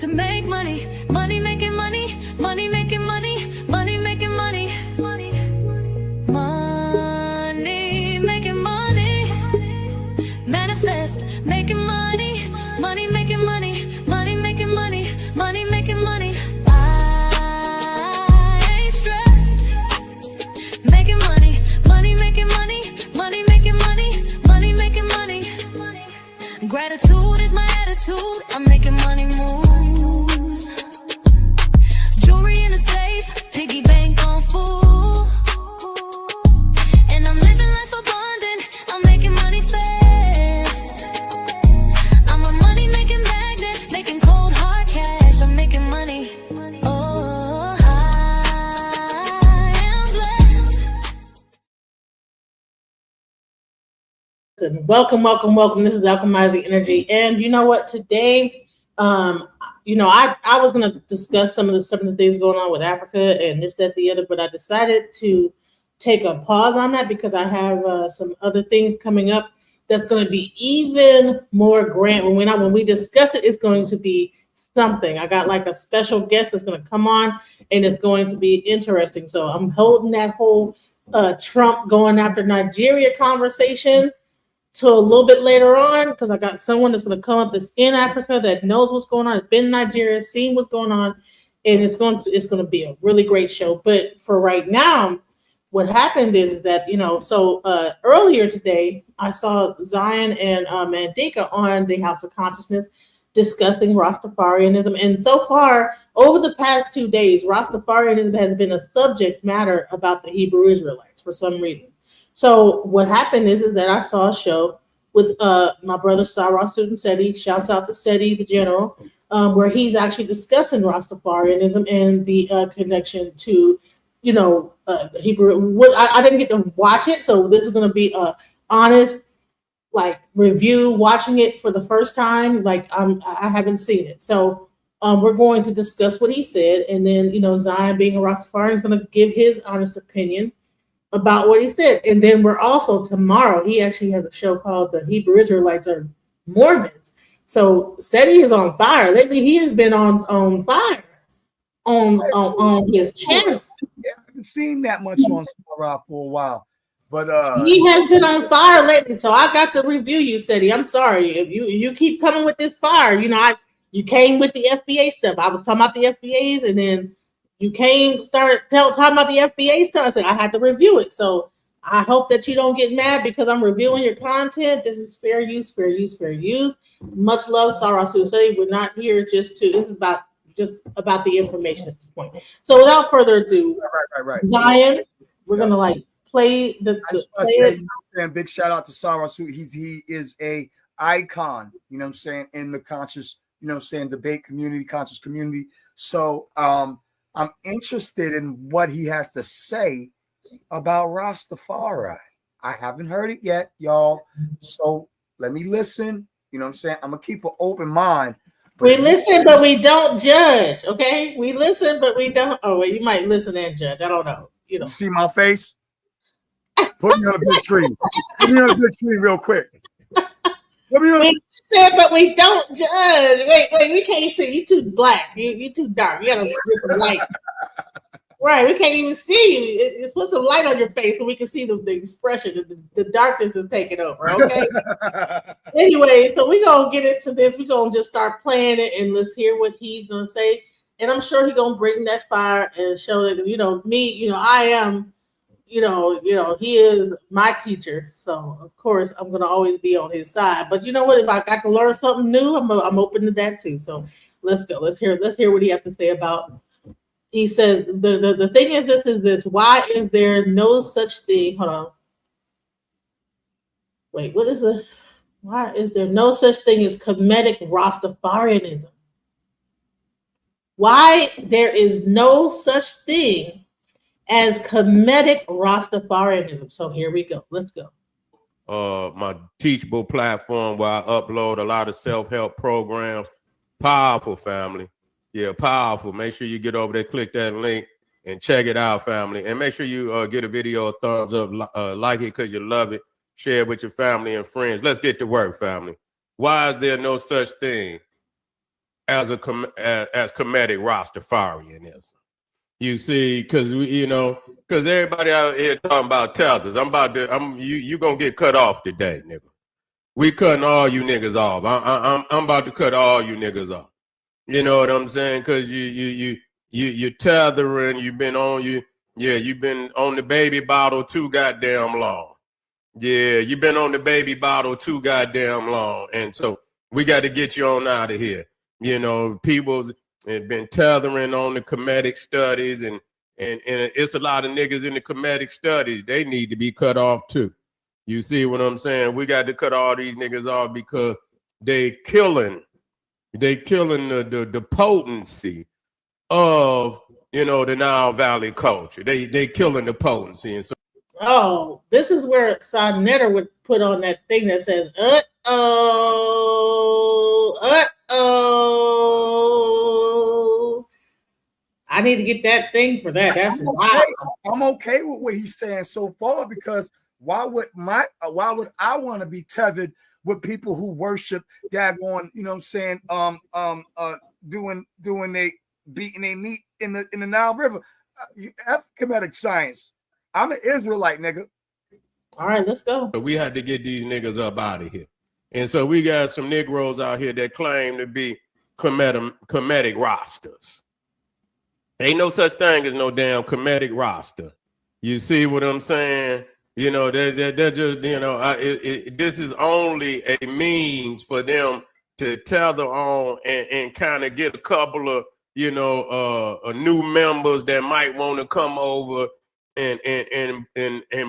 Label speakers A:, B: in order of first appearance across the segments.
A: to make money, money making money, money making money, money making money, money, money making money, manifest, making money, money making money, money making money, money making money. I ain't stressed, making money, money making money, money making money, money making money. Gratitude is my attitude. I'm making money moves. Jewelry in the safe, piggy bank on full. And I'm living life abundant. I'm making money fast. I'm a money making magnet, making cold hard cash. I'm making money. Oh, I am blessed.
B: Welcome. This is Alchemizing Energy, and you know what? Today, I was going to discuss some of the things going on with Africa and this, that, the other, but I decided to take a pause on that because I have some other things coming up that's going to be even more grand. When we discuss it, it's going to be something. I got like a special guest that's going to come on, and it's going to be interesting. So I'm holding that whole Trump going after Nigeria conversation to a little bit later on, because I got someone that's going to come up that's in Africa that knows what's going on, been in Nigeria, seen what's going on, and it's going to be a really great show. But for right now, what happened is that earlier today I saw Xion and Mandika on the House of Consciousness discussing Rastafarianism, and so far over the past 2 days, Rastafarianism has been a subject matter about the Hebrew Israelites for some reason. So what happened is that I saw a show with my brother Sara Suten Seti, shouts out to Seti the General, where he's actually discussing Rastafarianism and the connection to, the Hebrew. I didn't get to watch it, so this is going to be a honest review. Watching it for the first time, I haven't seen it, so we're going to discuss what he said, and then Xion, being a Rastafarian, is going to give his honest opinion about what he said. And then we're also tomorrow, he actually has a show called The Hebrew Israelites Are Mormons. So Seti is on fire. Lately he has been on fire on his channel.
C: Yeah, I haven't seen that much on Sara for a while. But
B: he has been on fire lately. So I got to review you, Seti. I'm sorry. If you keep coming with this fire, you came with the FBA stuff. I was talking about the FBAs, and then you started talking about the FBA stuff. I said I had to review it. So I hope that you don't get mad because I'm reviewing your content. This is fair use, fair use, fair use. Much love, Sara Suten Seti. We're not here this is about the information at this point. So without further ado,
C: right.
B: Xion, we're gonna play the
C: big shout out to Sara Suten. He is a icon, in the conscious, debate community, conscious community. So I'm interested in what he has to say about Rastafari. I haven't heard it yet, y'all. So let me listen. I'm going to keep an open mind.
B: We listen, but we don't judge, okay? We listen, but we don't. Oh, well, you might listen and judge. I don't know.
C: You see my face? Put me on a big screen. Put me on a big screen real quick.
B: We listen, but we don't judge. Wait, we can't see. You too black. You too dark. You gotta get some light. Right, we can't even see you. Just put some light on your face so we can see the expression. The darkness is taking over, okay? Anyway, so we're going to get into this. We're going to just start playing it, and let's hear what he's going to say. And I'm sure he's going to bring that fire and show that, I am, he is my teacher. So, of course, I'm going to always be on his side. But you know what? If I got to learn something new, I'm open to that too. So let's go. Let's hear what he has to say about. He says the thing is this. Why is there no such thing? Hold on. Wait, what is it? Why is there no such thing as Kemetic Rastafarianism? Why there is no such thing as Kemetic Rastafarianism? So here we go. Let's go.
D: My teachable platform where I upload a lot of self-help programs. Powerful, family. Yeah, powerful. Make sure you get over there, click that link, and check it out, family. And make sure you get a video a thumbs up, like it because you love it. Share it with your family and friends. Let's get to work, family. Why is there no such thing as comedic Rastafarianism. You see, because because everybody out here talking about tethers. You gonna get cut off today, nigga. We cutting all you niggas off. I'm about to cut all you niggas off. You know what I'm saying? Because you tethering. You've been on the baby bottle too goddamn long. Yeah, you've been on the baby bottle too goddamn long, and so we got to get you on out of here. You know, people have been tethering on the comedic studies, and it's a lot of niggas in the comedic studies. They need to be cut off too. You see what I'm saying? We got to cut all these niggas off because they killing the potency of the Nile Valley culture. They killing the potency, and so.
B: Oh, this is where Sonetta would put on that thing that says, I need to get that thing for that. That's wild.
C: I'm okay with what he's saying so far, because why would I want to be tethered with people who worship daggone, doing they beating their meat in the Nile River? F comedic science. I'm an Israelite, nigga.
B: All right, let's go.
D: We had to get these niggas up out of here. And so we got some Negroes out here that claim to be comedic rosters. Ain't no such thing as no damn comedic roster. You see what I'm saying? They're just, this is only a means for them to tether on and kind of get a couple of, new members that might want to come over and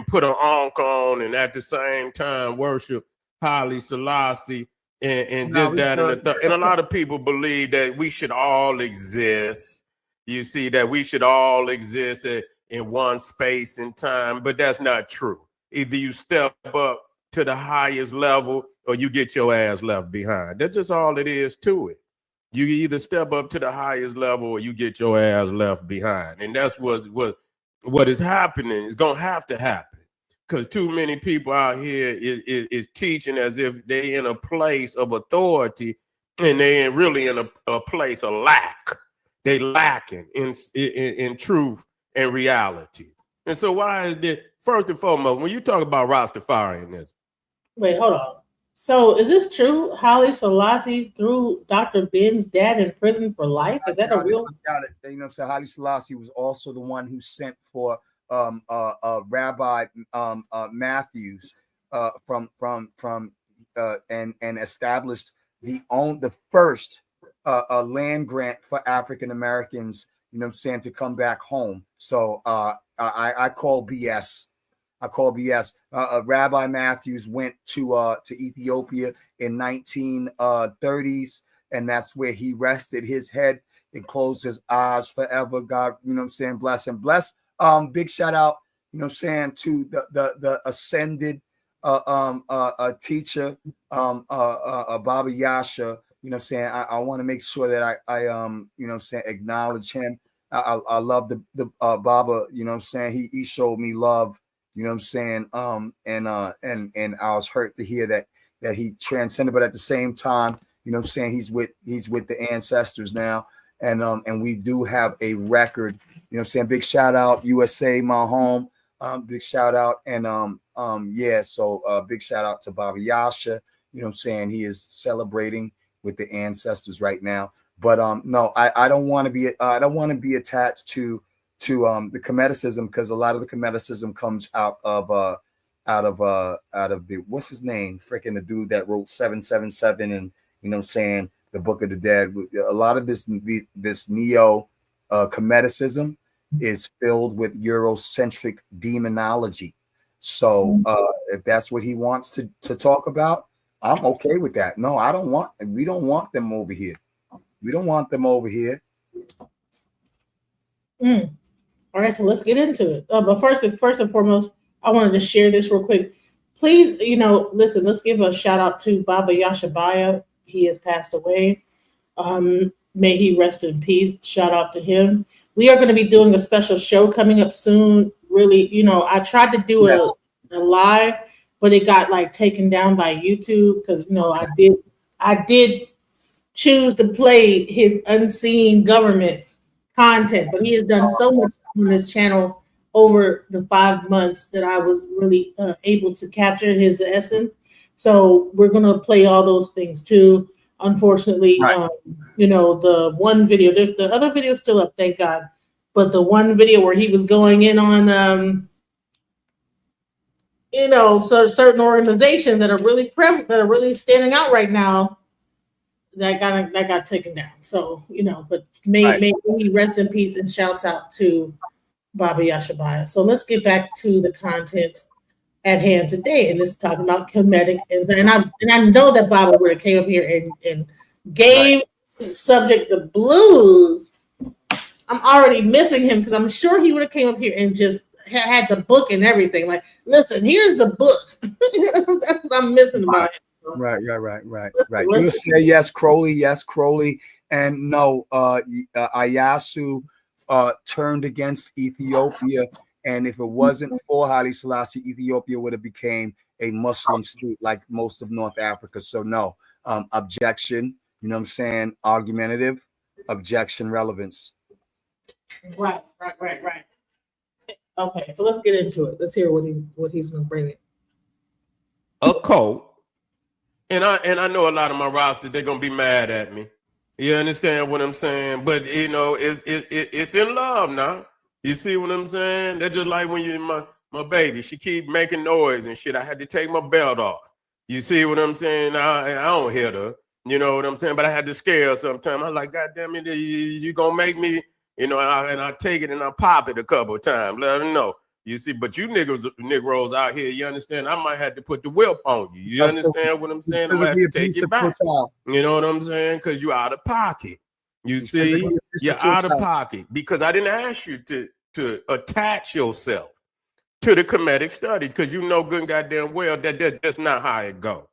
D: put an ankh on, and at the same time worship Haile Selassie and this, that, and the third. And a lot of people believe that we should all exist. You see, that we should all exist in one space and time, but that's not true. Either you step up to the highest level or you get your ass left behind. That's just all it is to it. You either step up to the highest level or you get your ass left behind. And that's what is happening. It's going to have to happen, because too many people out here is teaching as if they in a place of authority, and they ain't really in a place of lack. They lacking in truth and reality. And so why is this? First and foremost, when you talk about Rastafarianism.
B: Wait, hold on. So is this true? Haile Selassie threw Dr. Ben's dad in prison for life? Is that a real?
C: Got it. So Haile Selassie was also the one who sent for Rabbi Matthews from and established the first land grant for African Americans, to come back home. So I call BS. Rabbi Matthews went to Ethiopia in 1930s, and that's where he rested his head and closed his eyes forever. God, bless him. Bless. Big shout out, to the ascended teacher, Baba Yasha. I want to make sure that I acknowledge him. I love the Baba. He showed me love. And I was hurt to hear that he transcended, but at the same time, he's with the ancestors now, and we do have a record. Big shout out USA, my home. Big shout out, and big shout out to Baba Yasha. He is celebrating with the ancestors right now. But no, I don't want to be attached to the comedicism, because a lot of the comedicism comes out of the what's his name, freaking the dude that wrote 777 and the Book of the Dead. A lot of this neo comedicism is filled with Eurocentric demonology. So if that's what he wants to talk about, I'm okay with that. No, we don't want them over here. We don't want them over here.
B: All right, so let's get into it. But first and foremost, I wanted to share this real quick. Please, listen, let's give a shout out to Baba Yashabaya. He has passed away. May he rest in peace. Shout out to him. We are going to be doing a special show coming up soon. Really, I tried to do a live, but it got taken down by YouTube because, I did choose to play his unseen government content. But he has done so much on this channel over the 5 months that I was really able to capture his essence. So we're gonna play all those things too. Unfortunately,
C: Right.
B: The one video, there's the other video still up, thank God. But the one video where he was going in on so certain organizations that are really that are really standing out right now, that got taken down. So, but may he rest in peace, and shouts out to Baba Yashabaya. So let's get back to the content at hand today, and let's talk about comedic and I know that Baba would have came up here and gave the subject the blues. I'm already missing him because I'm sure he would have came up here and just had the book and everything. Like, listen, here's the book. That's what I'm missing about him.
C: Right. You say yes, Crowley, and no, Iyasu turned against Ethiopia, and if it wasn't for Haile Selassie, Ethiopia would have became a Muslim state like most of North Africa. So no, objection. You know what I'm saying? Argumentative, objection, relevance.
B: Right. Okay, so let's get into it. Let's hear what he's gonna bring it.
D: A cult, and I know a lot of my roster, they're gonna be mad at me. You understand what I'm saying? But it's in love now. You see what I'm saying? They're just like when you my baby, she keep making noise and shit. I had to take my belt off. You see what I'm saying? I don't hit her. You know what I'm saying? But I had to scare her sometime. I'm like, God damn it, you gonna make me, and I take it and I pop it a couple of times. Let her know. You see, but you Negroes out here, you understand? I might have to put the whip on you. You understand what I'm saying? I might have to take you back. You know what I'm saying? Because you're out of pocket. You see, you're out of pocket because I didn't ask you to attach yourself to the comedic studies because you know good and goddamn well that's not how it goes.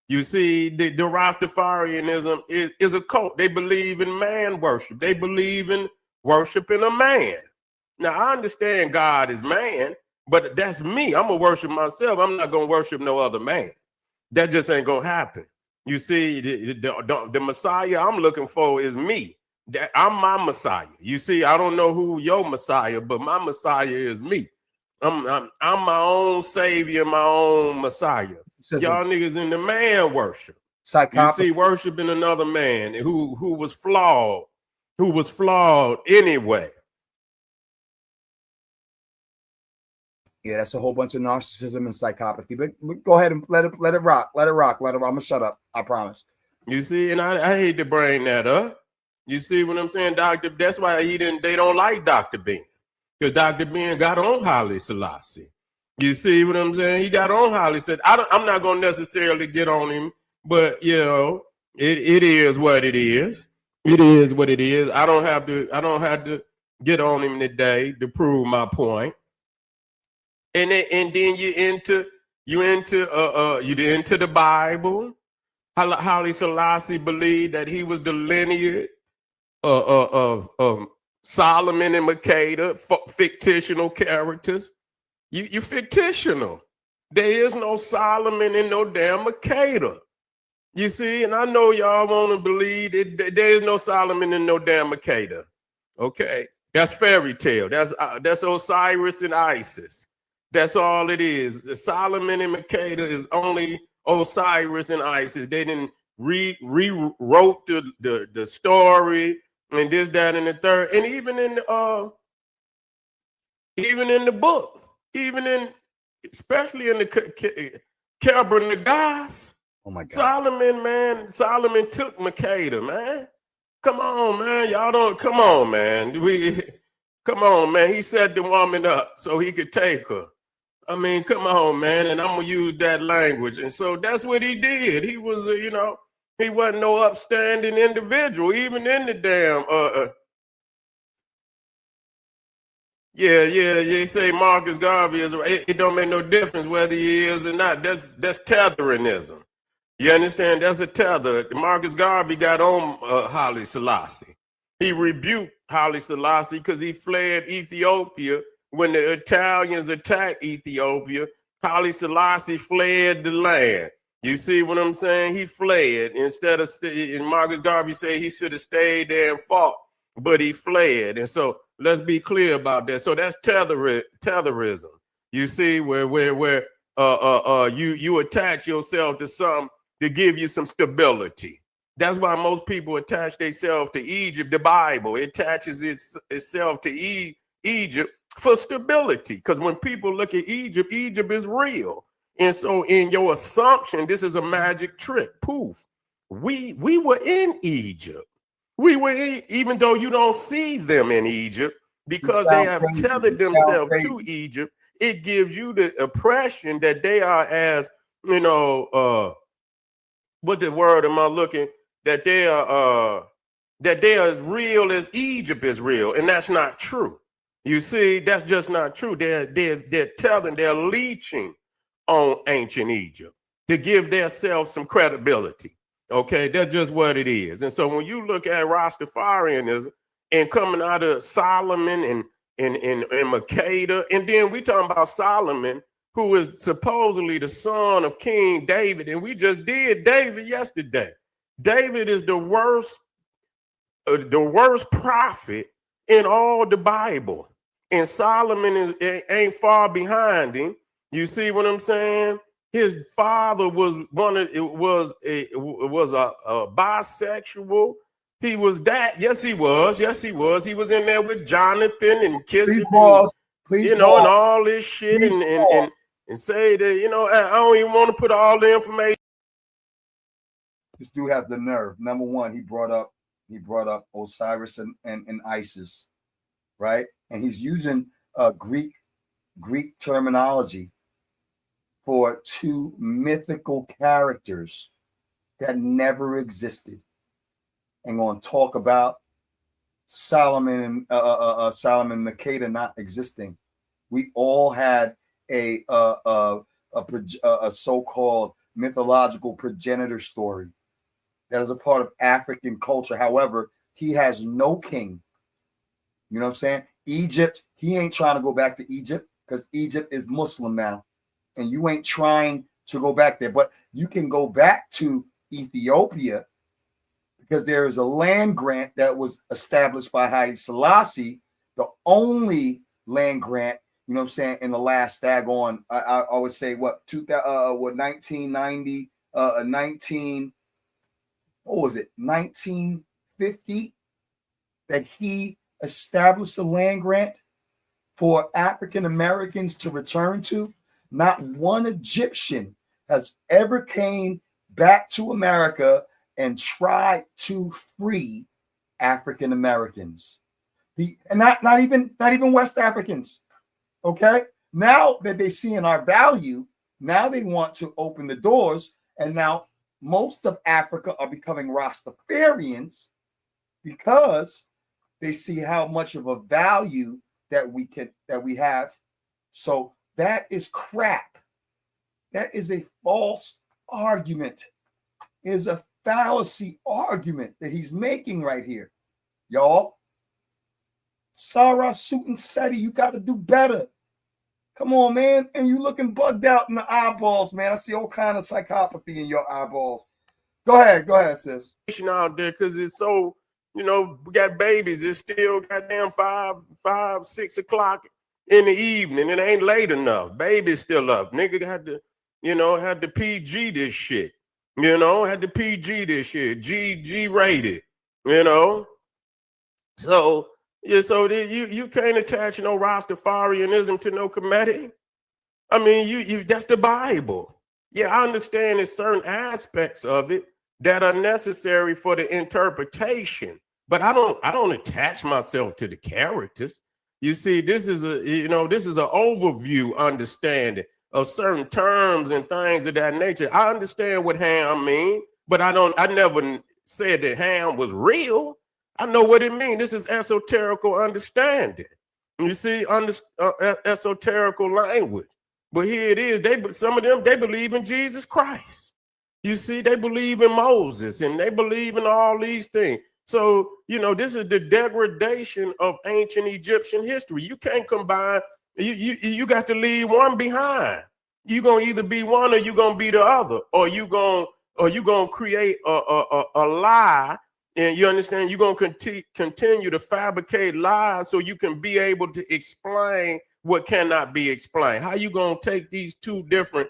D: You see, the Rastafarianism is a cult. They believe in man worship. They believe in worshiping a man. Now, I understand God is man, but that's me. I'm going to worship myself. I'm not going to worship no other man. That just ain't going to happen. You see, the Messiah I'm looking for is me. I'm my Messiah. You see, I don't know who your Messiah, but my Messiah is me. I'm my own Savior, my own Messiah. Y'all niggas in the man worship. You see, worshiping another man who was flawed, anyway.
C: Yeah, that's a whole bunch of narcissism and psychopathy. But go ahead and let it rock. Let it rock. I'm gonna shut up. I promise.
D: You see, and I hate to bring that up. You see what I'm saying, Doctor? That's why they don't like Dr. Ben. Because Dr. Ben got on Haile Selassie. You see what I'm saying? He got on Haile Selassie. I'm not gonna necessarily get on him, but it is what it is. It is what it is. I don't have to get on him today to prove my point. And then you into the Bible. Haile Selassie believed that he was the lineage of Solomon and Makeda, fictional characters. You fictional. There is no Solomon and no damn Makeda. You see, and I know y'all want to believe it. There is no Solomon and no damn Makeda. Okay, that's fairy tale. That's Osiris and Isis. That's all it is. The Solomon and Makeda is only Osiris and Isis. They didn't rewrote the story and this, that, and the third. And even in the book, especially in the Kebra Nagas.
C: Oh my God.
D: Solomon took Makeda, man. Come on, man. Y'all don't come on, man. Come on, man. He set the woman up so he could take her. I mean, come on, man. And I'm gonna use that language. And so that's what he did. He was, he wasn't no upstanding individual, even in the damn you say Marcus Garvey is it don't make no difference whether he is or not. That's tetherinism. You understand? That's a tether. Marcus Garvey got on Haile Selassie. He rebuked Haile Selassie because he fled Ethiopia when the Italians attacked Ethiopia. Haile Selassie fled the land. You see what I'm saying? He fled instead of, and Marcus Garvey said he should have stayed there and fought, but he fled. And so let's be clear about that. So that's tetherism. You see, where you attach yourself to something to give you some stability. That's why most people attach themselves to Egypt. The Bible, it attaches itself to Egypt for stability. Because when people look at Egypt, Egypt is real. And so in your assumption, this is a magic trick. Poof. We were in Egypt. We were even though you don't see them in Egypt, because they have tethered themselves to Egypt, it gives you the impression that they are as, you know, what the word am I looking? That they are as real as Egypt is real. And that's not true. You see, that's just not true. They're telling, they're leeching on ancient Egypt to give themselves some credibility. Okay, that's just what it is. And so when you look at Rastafarianism and coming out of Solomon and Makeda, and then we talking about Solomon, who is supposedly the son of King David, and we just did David yesterday. David is the worst prophet in all the Bible, and Solomon ain't far behind him. You see what I'm saying? His father was a bisexual. He was that. Yes, he was. Yes, he was. He was in there with Jonathan and kissing, and all this shit, and say that, you know, I don't even want to put all the information.
C: This dude has the nerve. Number one, he brought up Osiris and Isis, right? And he's using Greek terminology for two mythical characters that never existed. And going to talk about Solomon and Makeda not existing. We all had a so-called mythological progenitor story that is a part of African culture. However, he has no king. You know what I'm saying? Egypt, he ain't trying to go back to Egypt because Egypt is Muslim now. And you ain't trying to go back there. But you can go back to Ethiopia because there is a land grant that was established by Haile Selassie, the only land grant, you know what I'm saying, in the last daggone, I would say, 1990, 1950, that he established a land grant for African Americans to return to. Not one Egyptian has ever came back to America and tried to free African Americans. And not even West Africans. Okay. Now that they see in our value, now they want to open the doors. And now most of Africa are becoming Rastafarians because they see how much of a value that we have. So that is crap. That is a false argument. It is a fallacy argument that he's making right here. Y'all, Sara Suten Seti, you got to do better. Come on, man. And you looking bugged out in the eyeballs, man. I see all kind of psychopathy in your eyeballs. Go ahead, sis.
D: Out there, because it's so, you know, we got babies. It's still goddamn 5, 6 o'clock in the evening. It ain't late enough. Baby's still up. Nigga had to PG this shit. You know, had to PG this shit. G rated. You know. So yeah, so you can't attach no Rastafarianism to no comedy. I mean, you that's the Bible. Yeah, I understand there's certain aspects of it that are necessary for the interpretation, but I don't attach myself to the characters. You see, this is an overview understanding of certain terms and things of that nature. I understand what Ham mean, but I never said that Ham was real. I know what it means. This is esoterical understanding. You see, esoterical language. But here it is. Some of them believe in Jesus Christ. You see, they believe in Moses and they believe in all these things. So, you know, this is the degradation of ancient Egyptian history. You can't combine. You got to leave one behind. You gonna either be one or you gonna be the other, or you gonna create a lie. And you understand, you're going to continue to fabricate lies so you can be able to explain what cannot be explained. How you going to take these two different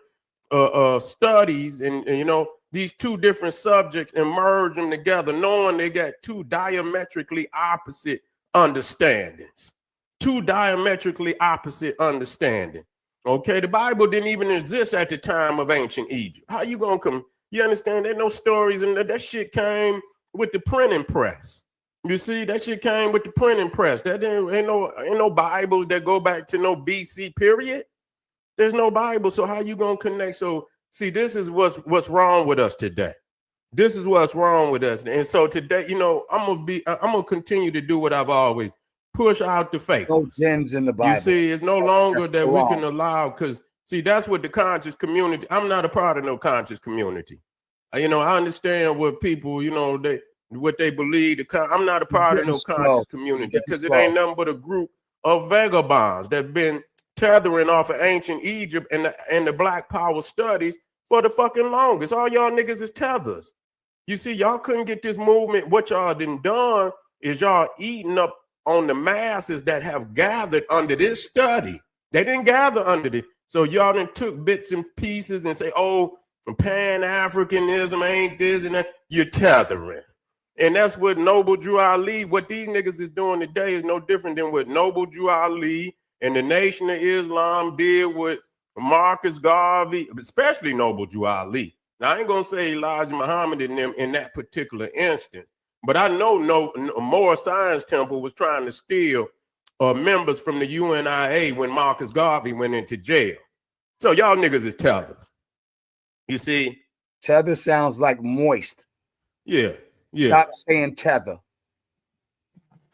D: studies and, you know, these two different subjects and merge them together, knowing they got two diametrically opposite understandings? Two diametrically opposite understanding. Okay, the Bible didn't even exist at the time of ancient Egypt. How you going to come? You understand, there's no stories, and that shit came with the printing press. You see, that shit came with the printing press. That ain't no Bibles that go back to no BC period. There's no Bible. So how you gonna connect? So see, this is what's wrong with us today. This is what's wrong with us. And so today, you know, I'm gonna continue to do what I've always push out the fake.
C: No gems in the Bible.
D: You see, it's no longer
C: That's
D: that
C: wrong.
D: we can allow, because see, that's what the conscious community. I'm not a part of no conscious community. You know, I understand what people, you know, what they believe. I'm not a part of no conscious community, because it ain't nothing but a group of vagabonds that been tethering off of ancient Egypt and the Black Power studies for the fucking longest. All y'all niggas is tethers. You see, y'all couldn't get this movement. What y'all done is y'all eating up on the masses that have gathered under this study. They didn't gather under it. So y'all done took bits and pieces and say, oh, Pan-Africanism ain't this and that. You're tethering. And that's what Noble Drew Ali, what these niggas is doing today is no different than what Noble Drew Ali and the Nation of Islam did with Marcus Garvey, especially Noble Drew Ali. Now, I ain't gonna say Elijah Muhammad and them in that particular instance, but I know Moore Science Temple was trying to steal members from the UNIA when Marcus Garvey went into jail. So y'all niggas is tethers. You see,
C: tether sounds like moist.
D: Yeah.
C: Stop saying tether.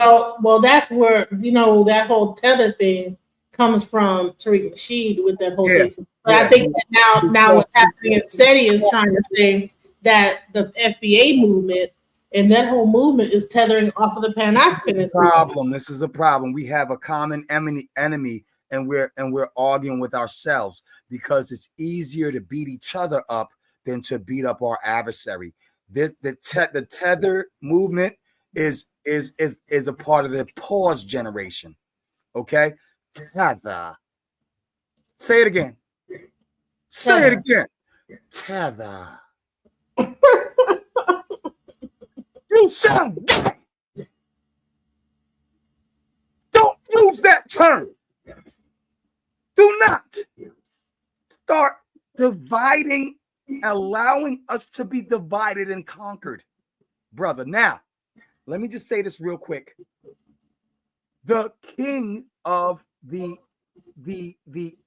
B: Oh, well, that's where, you know, that whole tether thing comes from Tariq Nasheed with that whole thing. But I think that now what's happening in SETI is trying to say that the FBA movement and that whole movement is tethering off of the Pan-Africanism
C: problem. This is the problem. We have a common enemy, and we're arguing with ourselves because it's easier to beat each other up than to beat up our adversary. The tether movement is a part of the pause generation. Okay, tether. Say it again. Say it again. Tether. You sound gay. Don't use that term. Do not start dividing, allowing us to be divided and conquered, brother. Now, let me just say this real quick. The king of the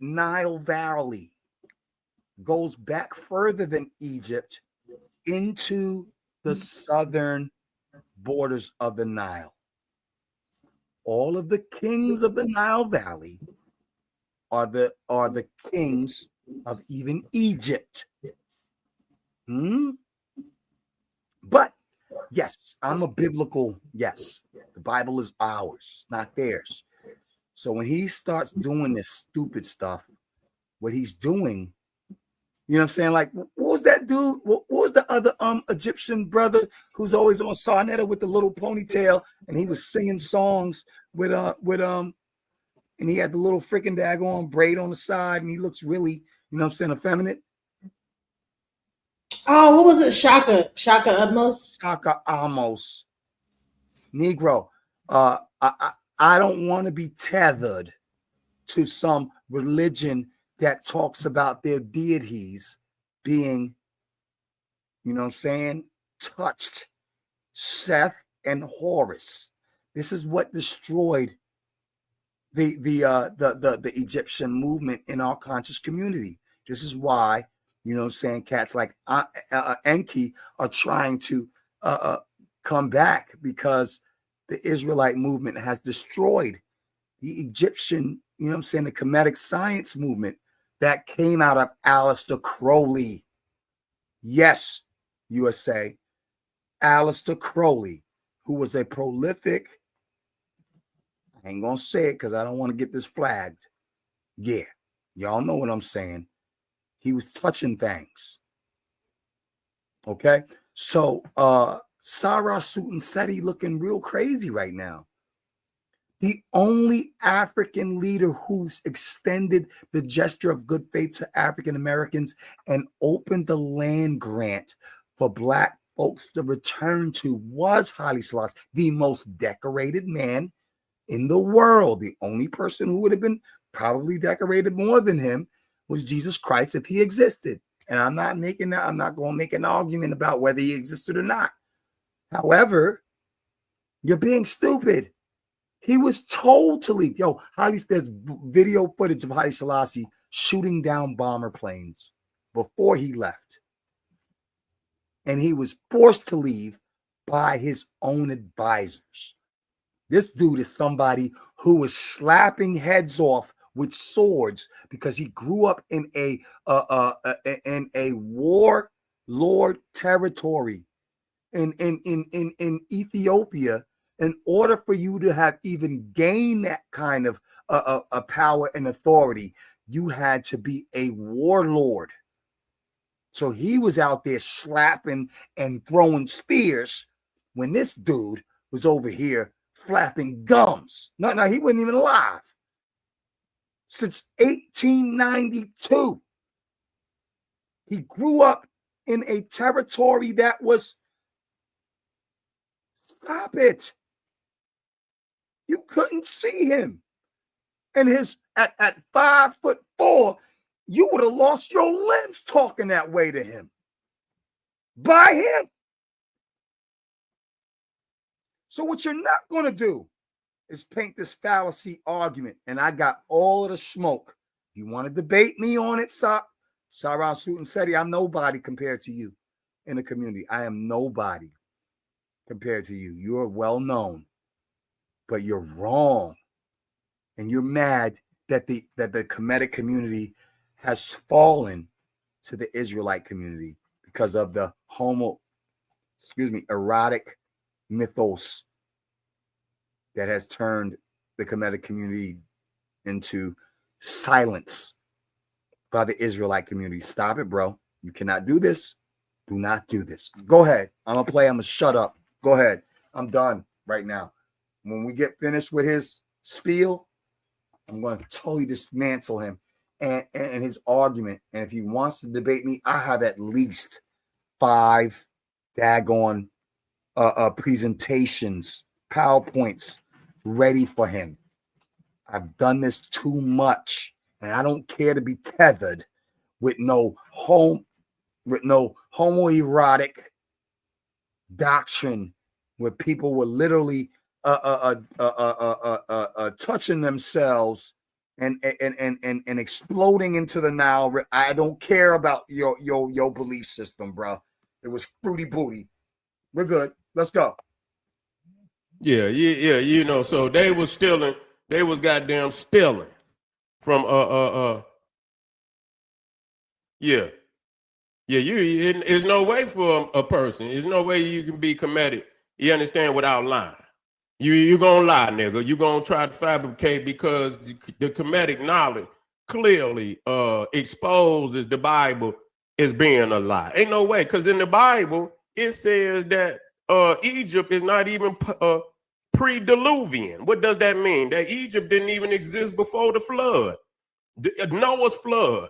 C: Nile Valley goes back further than Egypt into the southern borders of the Nile. All of the kings of the Nile Valley are the kings of even Egypt. But yes, I'm a biblical, yes, the Bible is ours, not theirs. So when he starts doing this stupid stuff, what he's doing, you know what I'm saying? Like, what was that dude? What was the other Egyptian brother who's always on Sarnetta with the little ponytail, and he was singing songs with and he had the little freaking daggone braid on the side, and he looks really, you know what I'm saying, effeminate.
B: Oh, what was it? Shaka Amos?
C: Shaka Amos. Negro. I don't want to be tethered to some religion that talks about their deities being, you know what I'm saying, touched. Seth and Horus. This is what destroyed the Egyptian movement in our conscious community. This is why, you know what I'm saying, cats like Enki are trying to come back, because the Israelite movement has destroyed the Egyptian, you know what I'm saying, the Kemetic science movement that came out of Aleister Crowley. Yes, USA. Aleister Crowley, who was a prolific, I ain't gonna say it because I don't want to get this flagged. Yeah, y'all know what I'm saying. He was touching things. Okay. So Sara Suten Seti looking real crazy right now. The only African leader who's extended the gesture of good faith to African Americans and opened the land grant for Black folks to return to was Haile Selassie, the most decorated man in the world. The only person who would have been probably decorated more than him was Jesus Christ if he existed. And I'm not going to make an argument about whether he existed or not. However, you're being stupid. He was told to leave. Yo, there's video footage of Haile Selassie shooting down bomber planes before he left. And he was forced to leave by his own advisors. This dude is somebody who was slapping heads off with swords because he grew up in a warlord territory in Ethiopia. In order for you to have even gained that kind of power and authority, you had to be a warlord. So he was out there slapping and throwing spears when this dude was over here flapping gums. No, he wasn't even alive. Since 1892, he grew up in a territory that was, stop it. You couldn't see him. And at 5'4", you would have lost your limbs talking that way to him. By him. So what you're not going to do is paint this fallacy argument. And I got all of the smoke. You want to debate me on it, Sara Suten Seti? I'm nobody compared to you in the community. I am nobody compared to you. You're well known. But you're wrong, and you're mad that the Kemetic community has fallen to the Israelite community because of the erotic mythos that has turned the Kemetic community into silence by the Israelite community. Stop it, bro. You cannot do this. Do not do this. Go ahead. I'm gonna play. I'm gonna shut up. Go ahead. I'm done right now. When we get finished with his spiel, I'm going to totally dismantle him and his argument. And if he wants to debate me, I have at least 5 daggone presentations, PowerPoints ready for him. I've done this too much, and I don't care to be tethered with no homoerotic doctrine where people were literally touching themselves and exploding into the Nile. I don't care about your belief system, bro. It was fruity booty. We're good. Let's go.
D: Yeah. You know, so they was stealing. They was goddamn stealing from Yeah. There's no way for a person. There's no way you can be Kemetic. You understand, without lying. You gonna lie, nigga. You gonna try to fabricate because the Kemetic knowledge clearly exposes the Bible as being a lie. Ain't no way, because in the Bible it says that Egypt is not even pre-Diluvian. What does that mean? That Egypt didn't even exist before the flood, Noah's flood,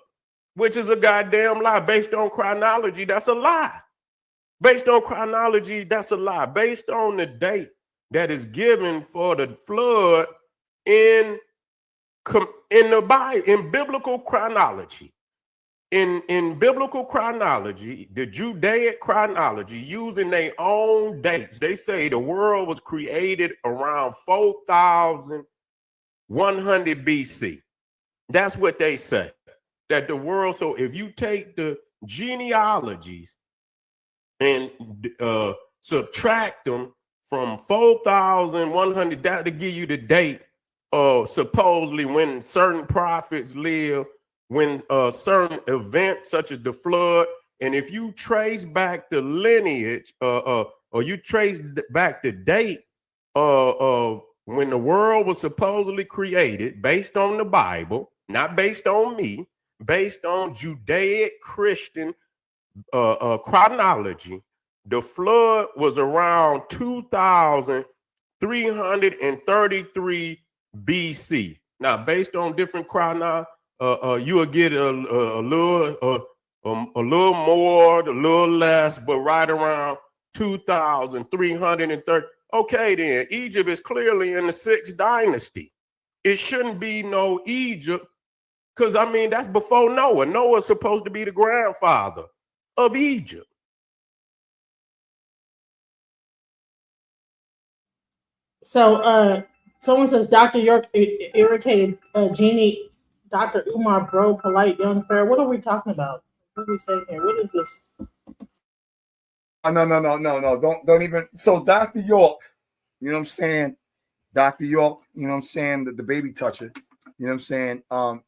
D: which is a goddamn lie. Based on chronology, that's a lie. Based on chronology, that's a lie. Based on the date that is given for the flood in the Bible, in biblical chronology. In biblical chronology, the Judaic chronology, using their own dates, they say the world was created around 4,100 BC. That's what they say. That the world, so if you take the genealogies and subtract them from 4,100, that'll give you the date supposedly when certain prophets lived, when certain events such as the flood. And if you trace back the lineage or you trace back the date of when the world was supposedly created, based on the Bible, not based on me, based on Judaic Christian chronology, the flood was around 2,333 BC. Now, based on different chronology, you will get a little more, a little less, but right around 2,330. Okay, then Egypt is clearly in the 6th dynasty. It shouldn't be no Egypt, because I mean that's before Noah. Noah's supposed to be the grandfather of Egypt.
B: So, someone says Dr. York irritated Jeannie, Dr. Umar, bro, polite, young, fair. What are we talking about? What are we saying here? What is this?
C: No. Don't even. So Dr. York, you know what I'm saying? Dr. York, you know what I'm saying? The baby toucher, you know what I'm saying?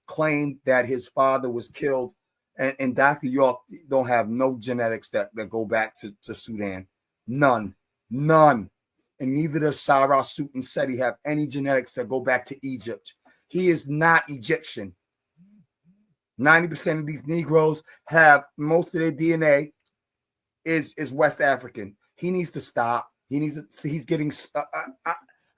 C: Claimed that his father was killed. And Dr. York don't have no genetics that go back to Sudan. None. And neither does Sara Suten Seti have any genetics that go back to Egypt. He is not Egyptian. 90% of these Negroes have most of their DNA is West African. He needs to stop. He's getting.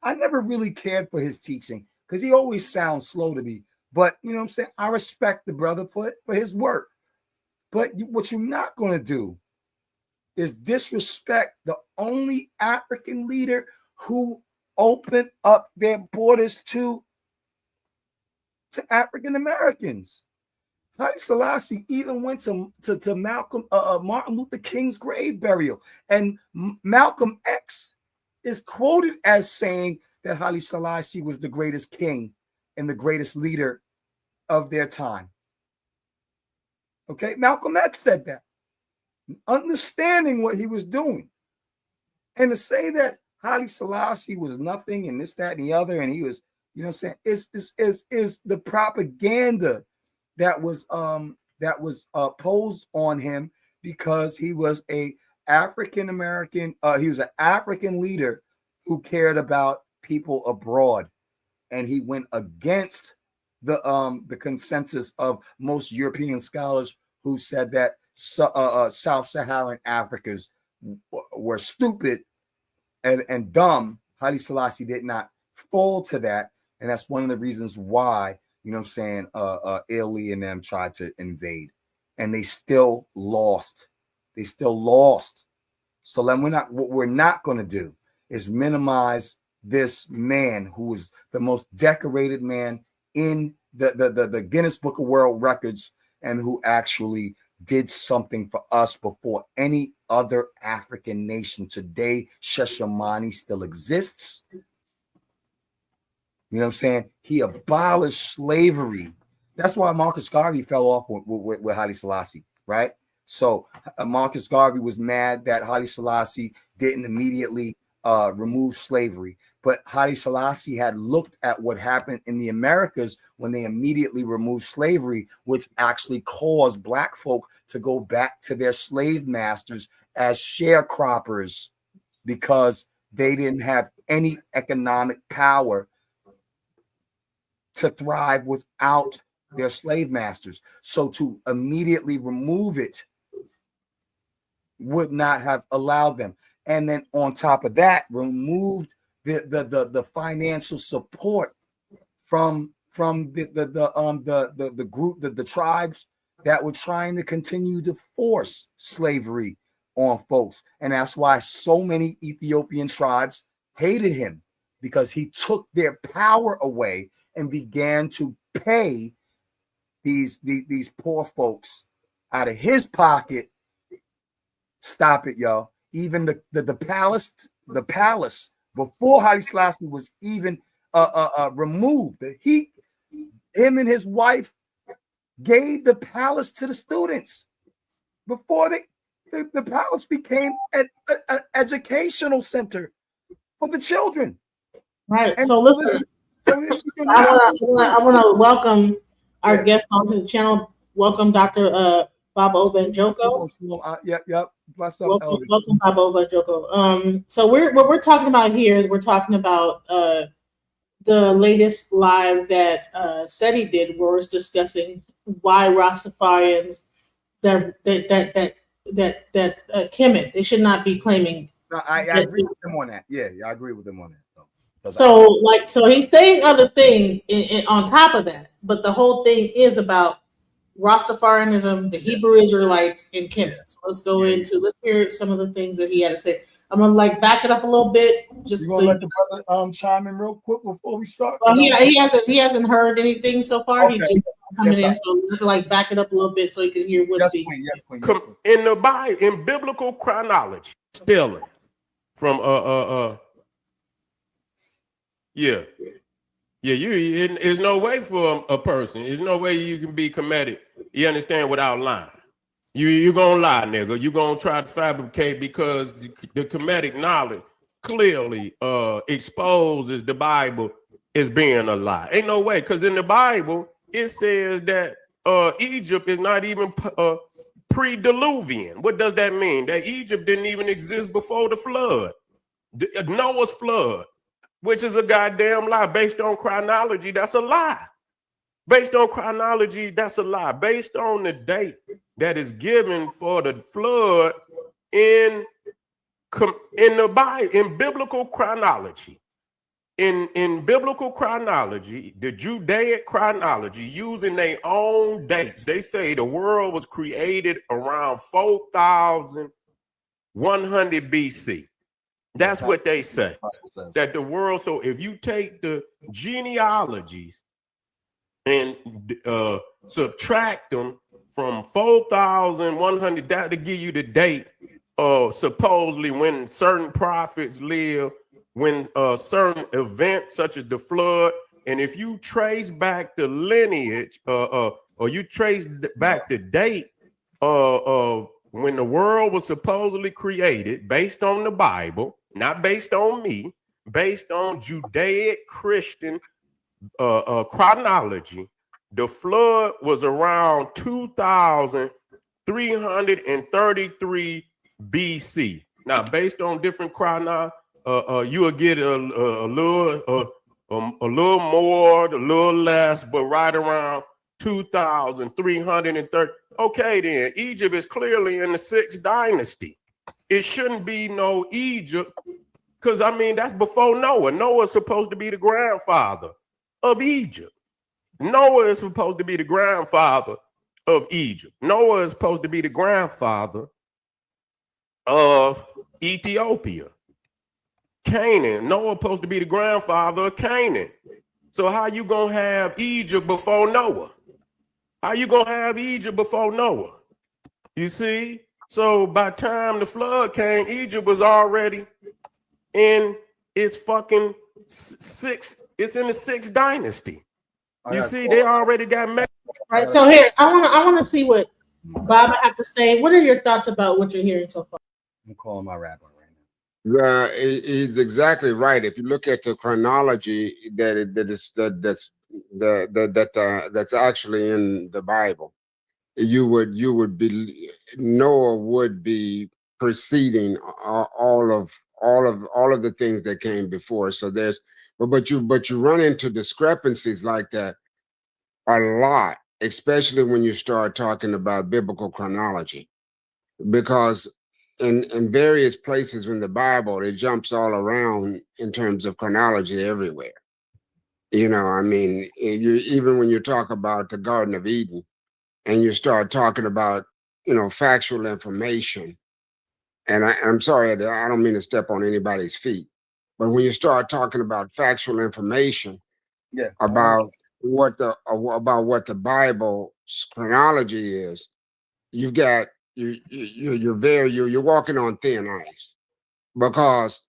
C: I never really cared for his teaching because he always sounds slow to me. But you know what I'm saying? I respect the brother for his work. But what you're not going to do is disrespect the only African leader who opened up their borders to African Americans. Haile Selassie even went to Martin Luther King's grave burial. And Malcolm X is quoted as saying that Haile Selassie was the greatest king and the greatest leader of their time. Okay, Malcolm X said that, understanding what he was doing. And to say that Haile Selassie was nothing and this, that, and the other, and he was, you know what I'm saying, is the propaganda that was posed on him because he was a African American, he was an African leader who cared about people abroad, and he went against the consensus of most European scholars who said that South Saharan Africans were stupid and dumb. Haile Selassie did not fall to that, and that's one of the reasons why, you know what I'm saying, Italy and them tried to invade, and they still lost. So then what we're not going to do is minimize this man who is the most decorated man in the Guinness Book of World Records, and who actually did something for us before any other African nation. Today, Sheshamani still exists. You know what I'm saying? He abolished slavery. That's why Marcus Garvey fell off with Haile Selassie, right? So Marcus Garvey was mad that Haile Selassie didn't immediately remove slavery. But Haile Selassie had looked at what happened in the Americas when they immediately removed slavery, which actually caused Black folk to go back to their slave masters as sharecroppers because they didn't have any economic power to thrive without their slave masters. So to immediately remove it would not have allowed them. And then on top of that, removed the financial support from the group, the tribes that were trying to continue to force slavery on folks. And that's why so many Ethiopian tribes hated him, because he took their power away and began to pay these poor folks out of his pocket. Stop it, y'all. Even the palace before Haile Selassie was even removed, him and his wife gave the palace to the students before the palace became an educational center for the children.
B: Right.
C: And
B: so listen, I want to welcome our guest onto the channel. Welcome, Dr. Baba Obanjoko.
C: Yep. Bless up,
B: welcome, Baba Obanjoko. So what we're talking about here is we're talking about the latest live that Seti did, where it's discussing why Rastafarians that Kemet. They should not be claiming.
C: No, I agree with them on that. Yeah, I agree with them on that.
B: So he's saying other things on top of that, but the whole thing is about Rastafarianism, the Hebrew Israelites, and Kemet. So let's hear some of the things that he had to say. I'm gonna back it up a little bit. Just
C: you gonna let the brother chime in real quick before we start?
B: Well, he hasn't heard anything so far.
C: Okay.
B: He's just coming in, so we have to back it up a little bit so he can hear what's being.
D: In the Bible, in biblical chronology, stealing from there's no way for a person. There's no way you can be comedic. You understand, without lying. You gonna lie, nigga. You gonna try to fabricate because the comedic knowledge clearly exposes the Bible as being a lie. Ain't no way, because in the Bible it says that Egypt is not even pre-Diluvian. What does that mean? That Egypt didn't even exist before the flood, Noah's flood, which is a goddamn lie. Based on chronology, that's a lie. Based on chronology, that's a lie. Based on the date that is given for the flood in the Bible, in biblical chronology. In biblical chronology, the Judaic chronology, using their own dates, they say the world was created around 4,100 BC. That's what they say. That the world, so if you take the genealogies and subtract them from 4,100, that'll give you the date supposedly when certain prophets live, when certain events such as the flood. And if you trace back the lineage or you trace back the date of when the world was supposedly created, based on the Bible, not based on me, based on Judaic Christian chronology, the flood was around 2,333 BC. Now, based on different chronology, you will get a little more, a little less, but right around 2,330. Okay, then Egypt is clearly in the 6th dynasty. It shouldn't be no Egypt, because I mean that's before Noah. Noah's supposed to be the grandfather of Egypt. Noah is supposed to be the grandfather of Egypt. Noah is supposed to be the grandfather of Ethiopia. Canaan. Noah is supposed to be the grandfather of Canaan. So how you gonna have Egypt before Noah? How you gonna have Egypt before Noah? You see? So by the time the flood came, Egypt was already in its fucking sixth. It's in the 6th dynasty. You see, they already got made.
B: Right. So here, I want to see what Bob have to say. What are your thoughts about what you're hearing so far?
C: I'm calling my rabbi right
E: now. He's exactly right. If you look at the chronology that's actually in the Bible, you would be Noah would be preceding all of the things that came before. So there's but you run into discrepancies like that a lot, especially when you start talking about biblical chronology, because in various places in the Bible, it jumps all around in terms of chronology everywhere. You know, I mean, even when you talk about the Garden of Eden and you start talking about, factual information, and I'm sorry, I don't mean to step on anybody's feet, but when you start talking about factual information about what the Bible's chronology is, you've got you're walking on thin ice, because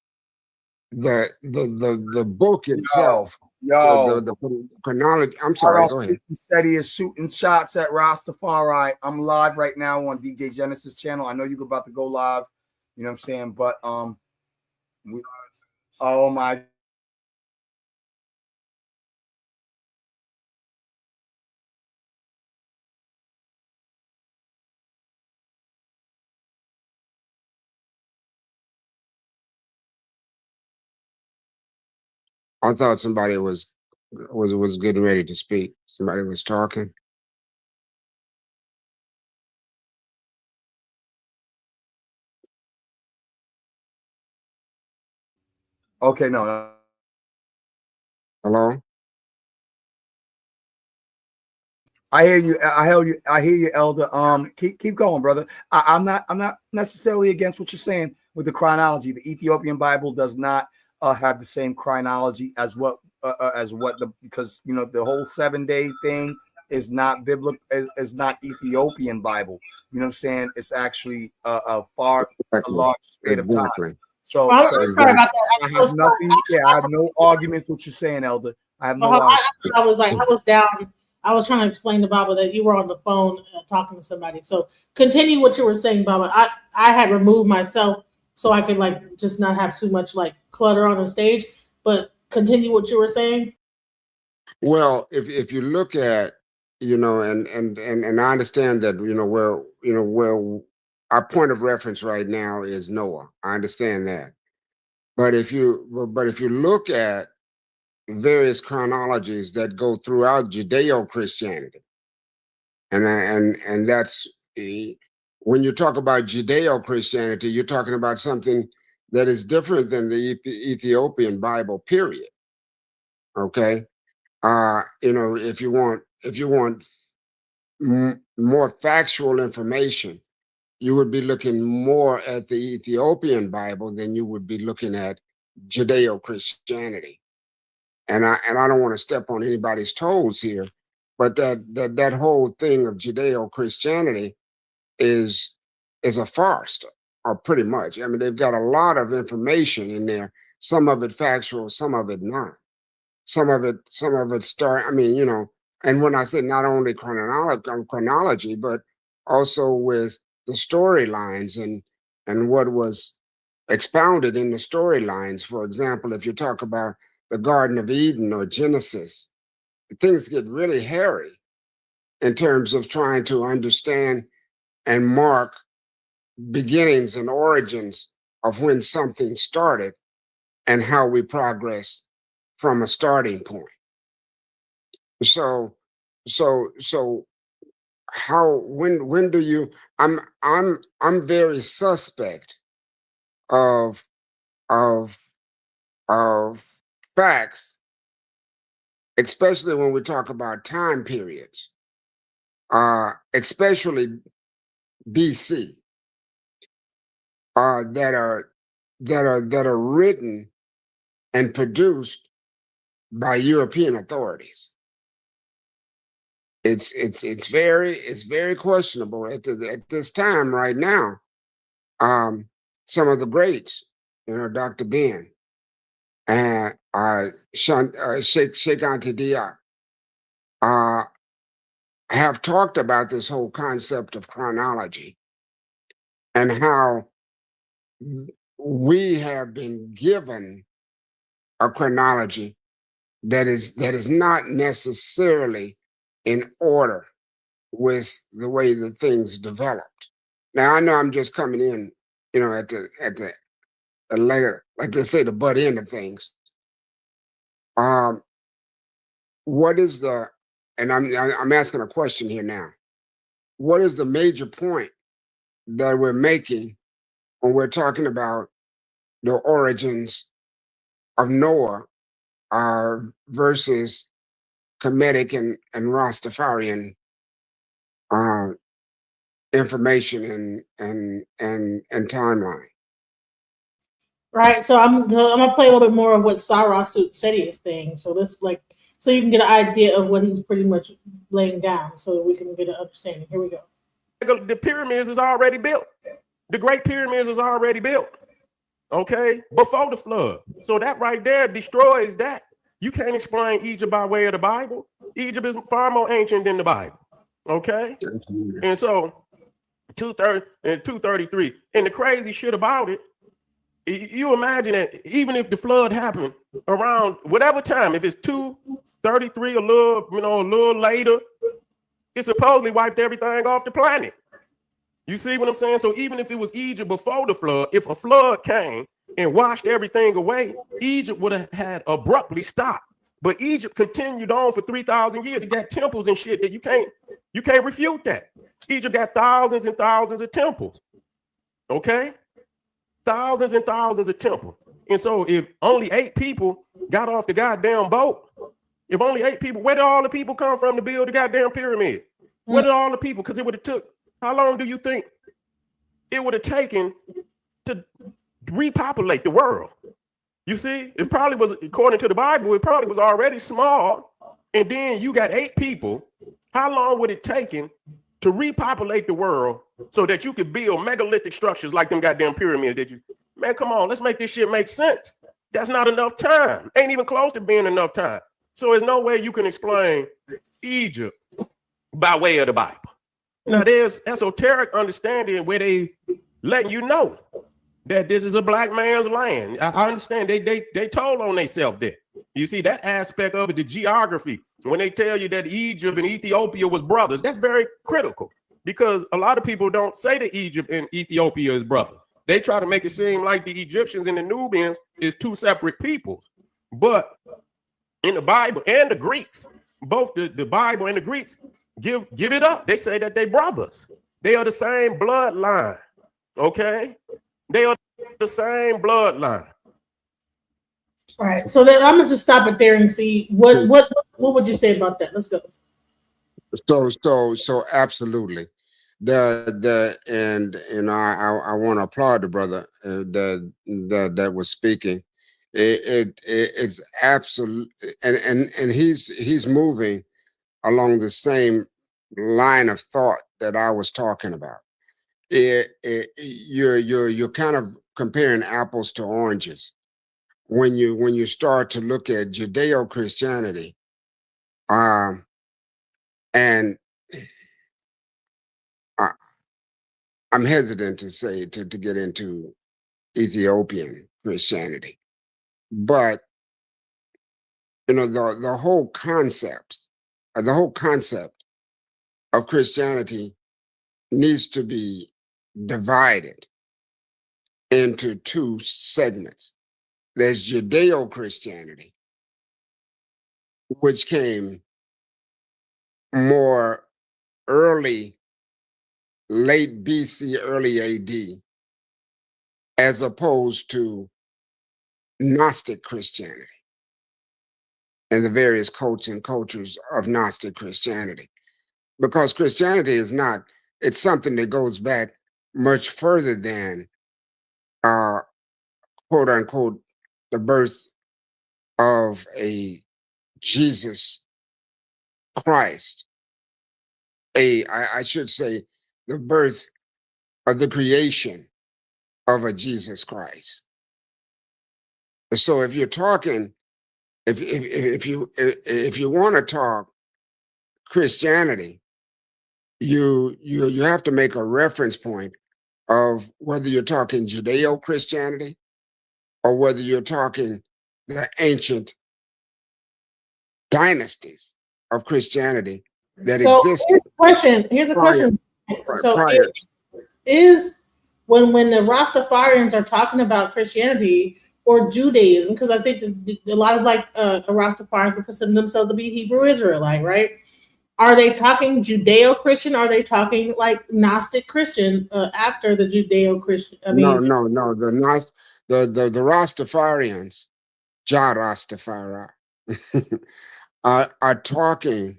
E: the book itself, the chronology. I'm sorry, go ahead.
C: Seti is shooting shots at Rastafari. I'm live right now on DJ Genesis channel. I know you're about to go live, you know what I'm saying? But oh my.
E: I thought somebody was getting ready to speak. Somebody was talking.
C: Okay, no.
E: Hello?
C: I hear you. I hear you, Elder. Keep going, brother. I'm not necessarily against what you're saying with the chronology. The Ethiopian Bible does not have the same chronology as what because the whole 7-day thing is not biblical, is not Ethiopian Bible. You know what I'm saying? It's actually a
E: Exactly.
C: large state of time.
E: Exactly.
C: So,
B: Well,
C: so
B: I'm sorry about that.
C: I have nothing. Yeah, I have no arguments with what you're saying, Elder. I have no arguments.
B: I was down. I was trying to explain to Baba that you were on the phone talking to somebody. So continue what you were saying, Baba. I had removed myself so I could like just not have too much like clutter on the stage. But continue what you were saying.
E: Well, if you look at, and I understand that, where our point of reference right now is Noah. I understand that. But if you look at various chronologies that go throughout Judeo-Christianity, and that's when you talk about Judeo-Christianity, you're talking about something that is different than the Ethiopian Bible, period. Okay. If you want more factual information, you would be looking more at the Ethiopian Bible than you would be looking at Judeo-Christianity. And I don't want to step on anybody's toes here, but that whole thing of Judeo-Christianity is a farce, or pretty much. I mean, they've got a lot of information in there, some of it factual, some of it not. Some of it start. I mean, and when I say not only chronology, but also with the storylines and what was expounded in the storylines. For example, if you talk about the Garden of Eden or Genesis, things get really hairy in terms of trying to understand and mark beginnings and origins of when something started and how we progress from a starting point. So, so how when do you? I'm very suspect of of of facts, especially when we talk about time periods, especially BC, that are written and produced by European authorities. It's very questionable at this time right now. Some of the greats, Dr. Ben and Sheikh Anta Diop, have talked about this whole concept of chronology and how we have been given a chronology that is not necessarily in order with the way that things developed. Now I know I'm just coming in, at the later, like they say, the butt end of things. Um, what is the, and I'm asking a question here now. What is the major point that we're making when we're talking about the origins of Noah versus Kemetic and Rastafarian uh, information and timeline?
B: Right. So I'm gonna play a little bit more of what Sara Suten Seti is saying. So so you can get an idea of what he's pretty much laying down, so that we can get an understanding. Here we go.
D: The pyramids is already built. The Great Pyramids is already built. Okay, before the flood. So that right there destroys that. You can't explain Egypt by way of the Bible. Egypt is far more ancient than the Bible. Okay, and so 230 and 233. And the crazy shit about it, you imagine that even if the flood happened around whatever time, if it's 233, a little later, it supposedly wiped everything off the planet. You see what I'm saying? So even if it was Egypt before the flood, if a flood came and washed everything away, Egypt would have had abruptly stopped. But Egypt continued on for 3,000 years. It got temples and shit that you can't refute that. Egypt got thousands and thousands of temples. Okay? Thousands and thousands of temples. And so if only 8 people got off the goddamn boat, if only 8 people, where did all the people come from to build the goddamn pyramid? Where did all the people? Because it would have took, how long do you think it would have taken to repopulate the world? You see, it probably was, according to the Bible, it probably was already small. And then you got 8 people. How long would it taken to repopulate the world so that you could build megalithic structures like them goddamn pyramids that you, man, come on, let's make this shit make sense. That's not enough time. Ain't even close to being enough time. So there's no way you can explain Egypt by way of the Bible. Now there's esoteric understanding where they let you know that this is a black man's land. I understand they told on themselves that. You see that aspect of it, the geography, when they tell you that Egypt and Ethiopia was brothers, that's very critical because a lot of people don't say that Egypt and Ethiopia is brothers. They try to make it seem like the Egyptians and the Nubians is 2 separate peoples. But in the Bible and the Greeks, both the Bible and the Greeks give it up. They say that they brothers. They are the same bloodline. Okay? They are the same bloodline.
B: All right. So then I'm gonna just stop it there and see what would you say about that? Let's go.
E: So absolutely. And I want to applaud the brother that was speaking. It's absolute, and he's moving along the same line of thought that I was talking about. You're kind of comparing apples to oranges when you start to look at Judeo-Christianity, and I'm hesitant to say to get into Ethiopian Christianity, but the whole concept of Christianity needs to be divided into 2 segments. There's Judeo-Christianity, which came more early, late BC, early AD, as opposed to Gnostic Christianity and the various cults and cultures of Gnostic Christianity. Because Christianity is not, it's something that goes back much further than quote unquote the birth of a Jesus Christ. I should say the birth of the creation of a Jesus Christ. So if you're talking, if you want to talk Christianity, you have to make a reference point of whether you're talking Judeo-Christianity or whether you're talking the ancient dynasties of Christianity that
B: So
E: existed.
B: Here's a
E: prior,
B: question. So
E: prior.
B: is when the Rastafarians are talking about Christianity or Judaism, because I think a lot of Rastafarians would consider themselves to be Hebrew Israelite, right? Are they talking Judeo-Christian? Are they talking like Gnostic Christian after the Judeo-Christian?
E: No. The Rastafarians, Jah Rastafari, are talking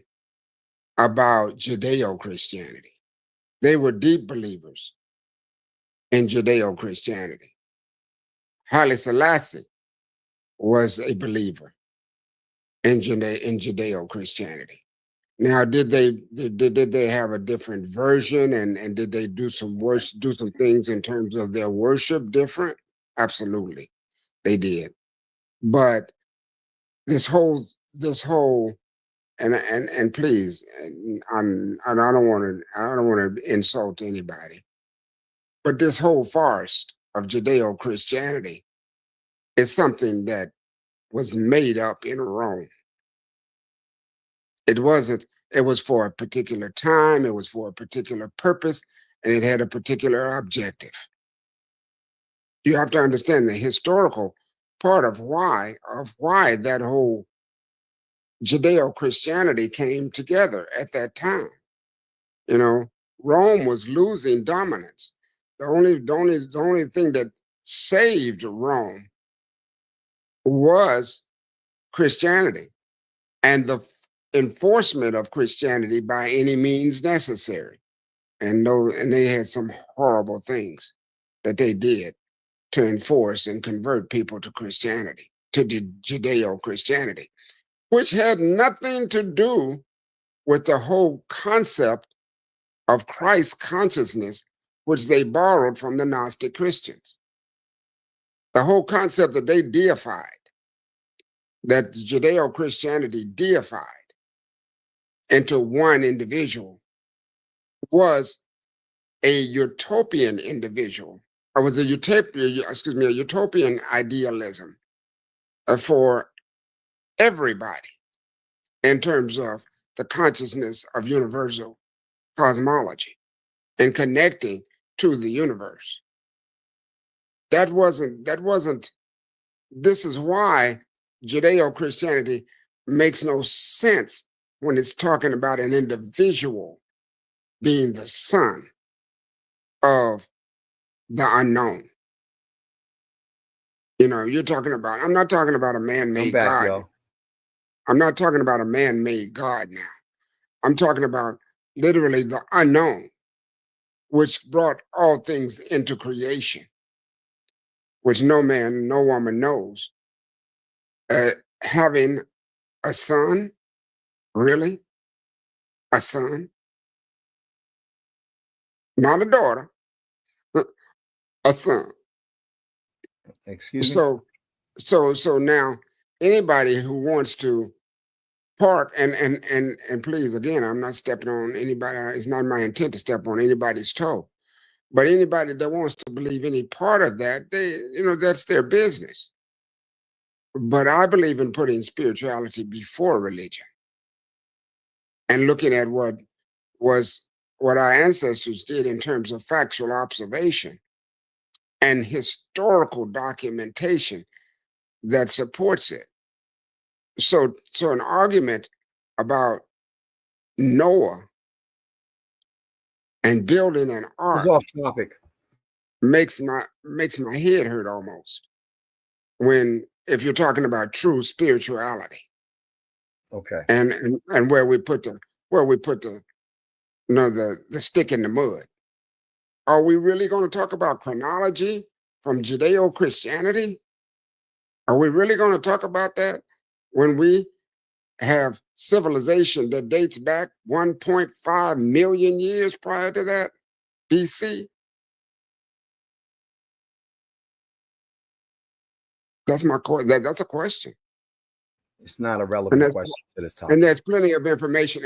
E: about Judeo-Christianity. They were deep believers in Judeo-Christianity. Haile Selassie was a believer in Judeo-Christianity. Now, did they have a different version, and did they do some things in terms of their worship different? Absolutely, they did. But this whole and please, I don't want to insult anybody, but this whole farce of Judeo-Christianity is something that was made up in Rome. It wasn't, it was for a particular time, it was for a particular purpose, and it had a particular objective. You have to understand the historical part of why that whole Judeo-Christianity came together at that time. Rome was losing dominance. The only thing that saved Rome was Christianity and the enforcement of Christianity by any means necessary. And they had some horrible things that they did to enforce and convert people to Christianity, to Judeo-Christianity, which had nothing to do with the whole concept of Christ consciousness, which they borrowed from the Gnostic Christians. The whole concept that they deified, that Judeo-Christianity deified into one individual, was a utopian individual, or was a utopian idealism for everybody in terms of the consciousness of universal cosmology and connecting to the universe. This is why Judeo-Christianity makes no sense when it's talking about an individual being the son of the unknown. You're talking about, I'm not talking about a man-made God.
C: Yo.
E: I'm not talking about a man-made God now. I'm talking about literally the unknown, which brought all things into creation, which no man, no woman knows. Having a son, really? A son? Not a daughter, a son.
C: Excuse me?
E: So now anybody who wants to park and please, again, I'm not stepping on anybody. It's not my intent to step on anybody's toe. But anybody that wants to believe any part of that, that's their business. But I believe in putting spirituality before religion and looking at what our ancestors did in terms of factual observation and historical documentation that supports it. So an argument about Noah and building an ark
C: It's off topic.
E: makes my head hurt almost. If you're talking about true spirituality.
C: Okay.
E: And where we put the stick in the mud. Are we really going to talk about chronology from Judeo-Christianity? Are we really going to talk about that when we have civilization that dates back 1.5 million years prior to that, BC? That's that's a question.
C: It's not a relevant question to this topic.
E: And there's plenty of information,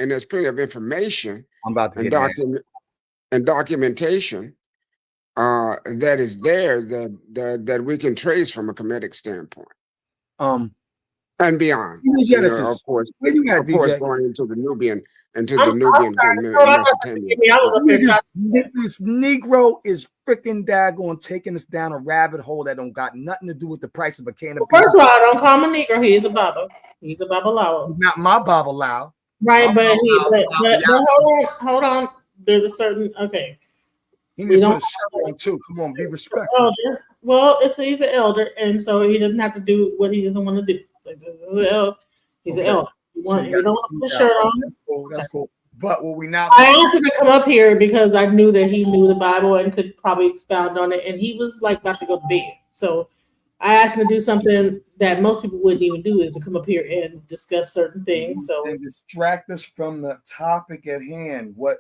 E: I'm about to get and documentation that is there that we can trace from a Kemetic standpoint. And beyond.
C: Genesis.
E: Of course,
C: where you at, DJ?
E: Going into the Nubian,
C: This Negro is freaking daggone taking us down a rabbit hole that don't got nothing to do with the price of a can of beer.
B: First of all, don't call him a Negro. He's a Baba. He's a Babalawo.
C: Not my Babalawo.
B: Right, but hold on. There's a certain
C: He need to put a shirt on too. Come on, be respectful.
B: Elder. Well, he's an elder, and so he doesn't have to do what he doesn't want to do. He's an elder. You don't want to put a shirt on.
C: That's cool. But what we now?
B: I asked him to come up here because I knew that he knew the Bible and could probably expound on it, and he was like about to go to bed. So I asked him to do something that most people wouldn't even do, is to come up here and discuss certain things. So
C: and distract us from the topic at hand. What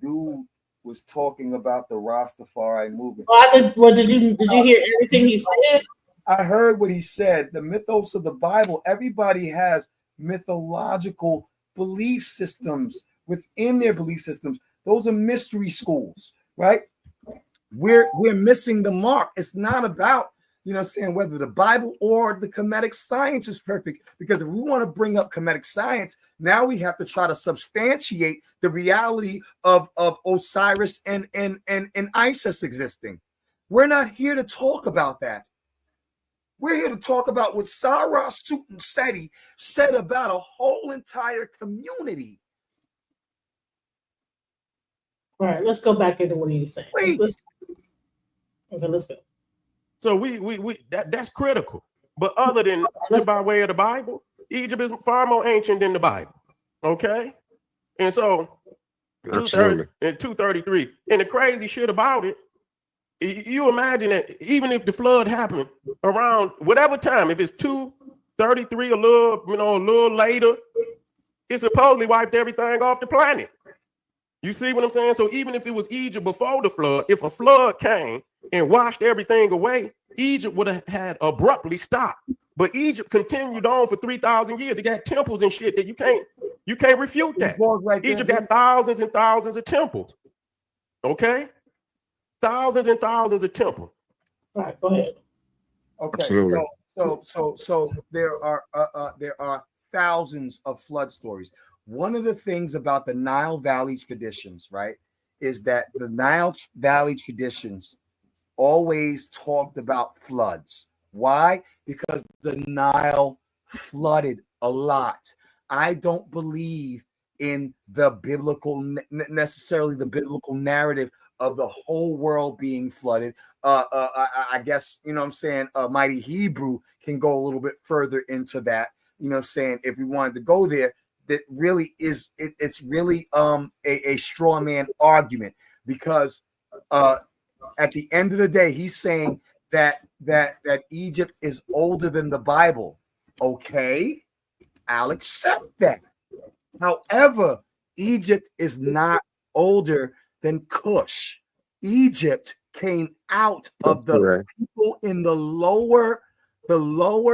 C: dude was talking about the Rastafari movement?
B: Did you hear everything he said?
C: I heard what he said. The mythos of the Bible. Everybody has mythological belief systems within their belief systems. Those are mystery schools, right? We're missing the mark. It's not about, whether the Bible or the Kemetic science is perfect. Because if we want to bring up Kemetic science, now we have to try to substantiate the reality of Osiris and Isis existing. We're not here to talk about that. We're here to talk about what Sara Suten Seti said about a whole entire community.
B: All right, let's go back into what he's saying. Let's go.
D: So that's critical. But other than by way of the Bible, Egypt is far more ancient than the Bible. Okay? And so
E: Absolutely.
D: 233. And the crazy shit about it, you imagine that even if the flood happened around whatever time, if it's 233, a little later, it supposedly wiped everything off the planet. You see what I'm saying? So even if it was Egypt before the flood, if a flood came and washed everything away, Egypt would have had abruptly stopped. But Egypt continued on for 3,000 years. It got temples and shit that you can't refute that.
C: Right there,
D: Egypt got thousands and thousands of temples. Okay? Thousands and thousands of temples.
B: All right, go ahead.
C: Okay,
E: Absolutely.
C: so there are thousands of flood stories. One of the things about the Nile Valley traditions, right, is that the Nile Valley traditions always talked about floods. Why? Because the Nile flooded a lot. I don't believe in the biblical, necessarily the biblical narrative of the whole world being flooded. I guess, you know what I'm saying, Mighty Hebrew can go a little bit further into that, you know what I'm saying, if we wanted to go there. That really is, it's really a straw man argument, because at the end of the day, he's saying that Egypt is older than the Bible. Okay, I'll accept that. However, Egypt is not older than Cush. Egypt came out of the people in the lower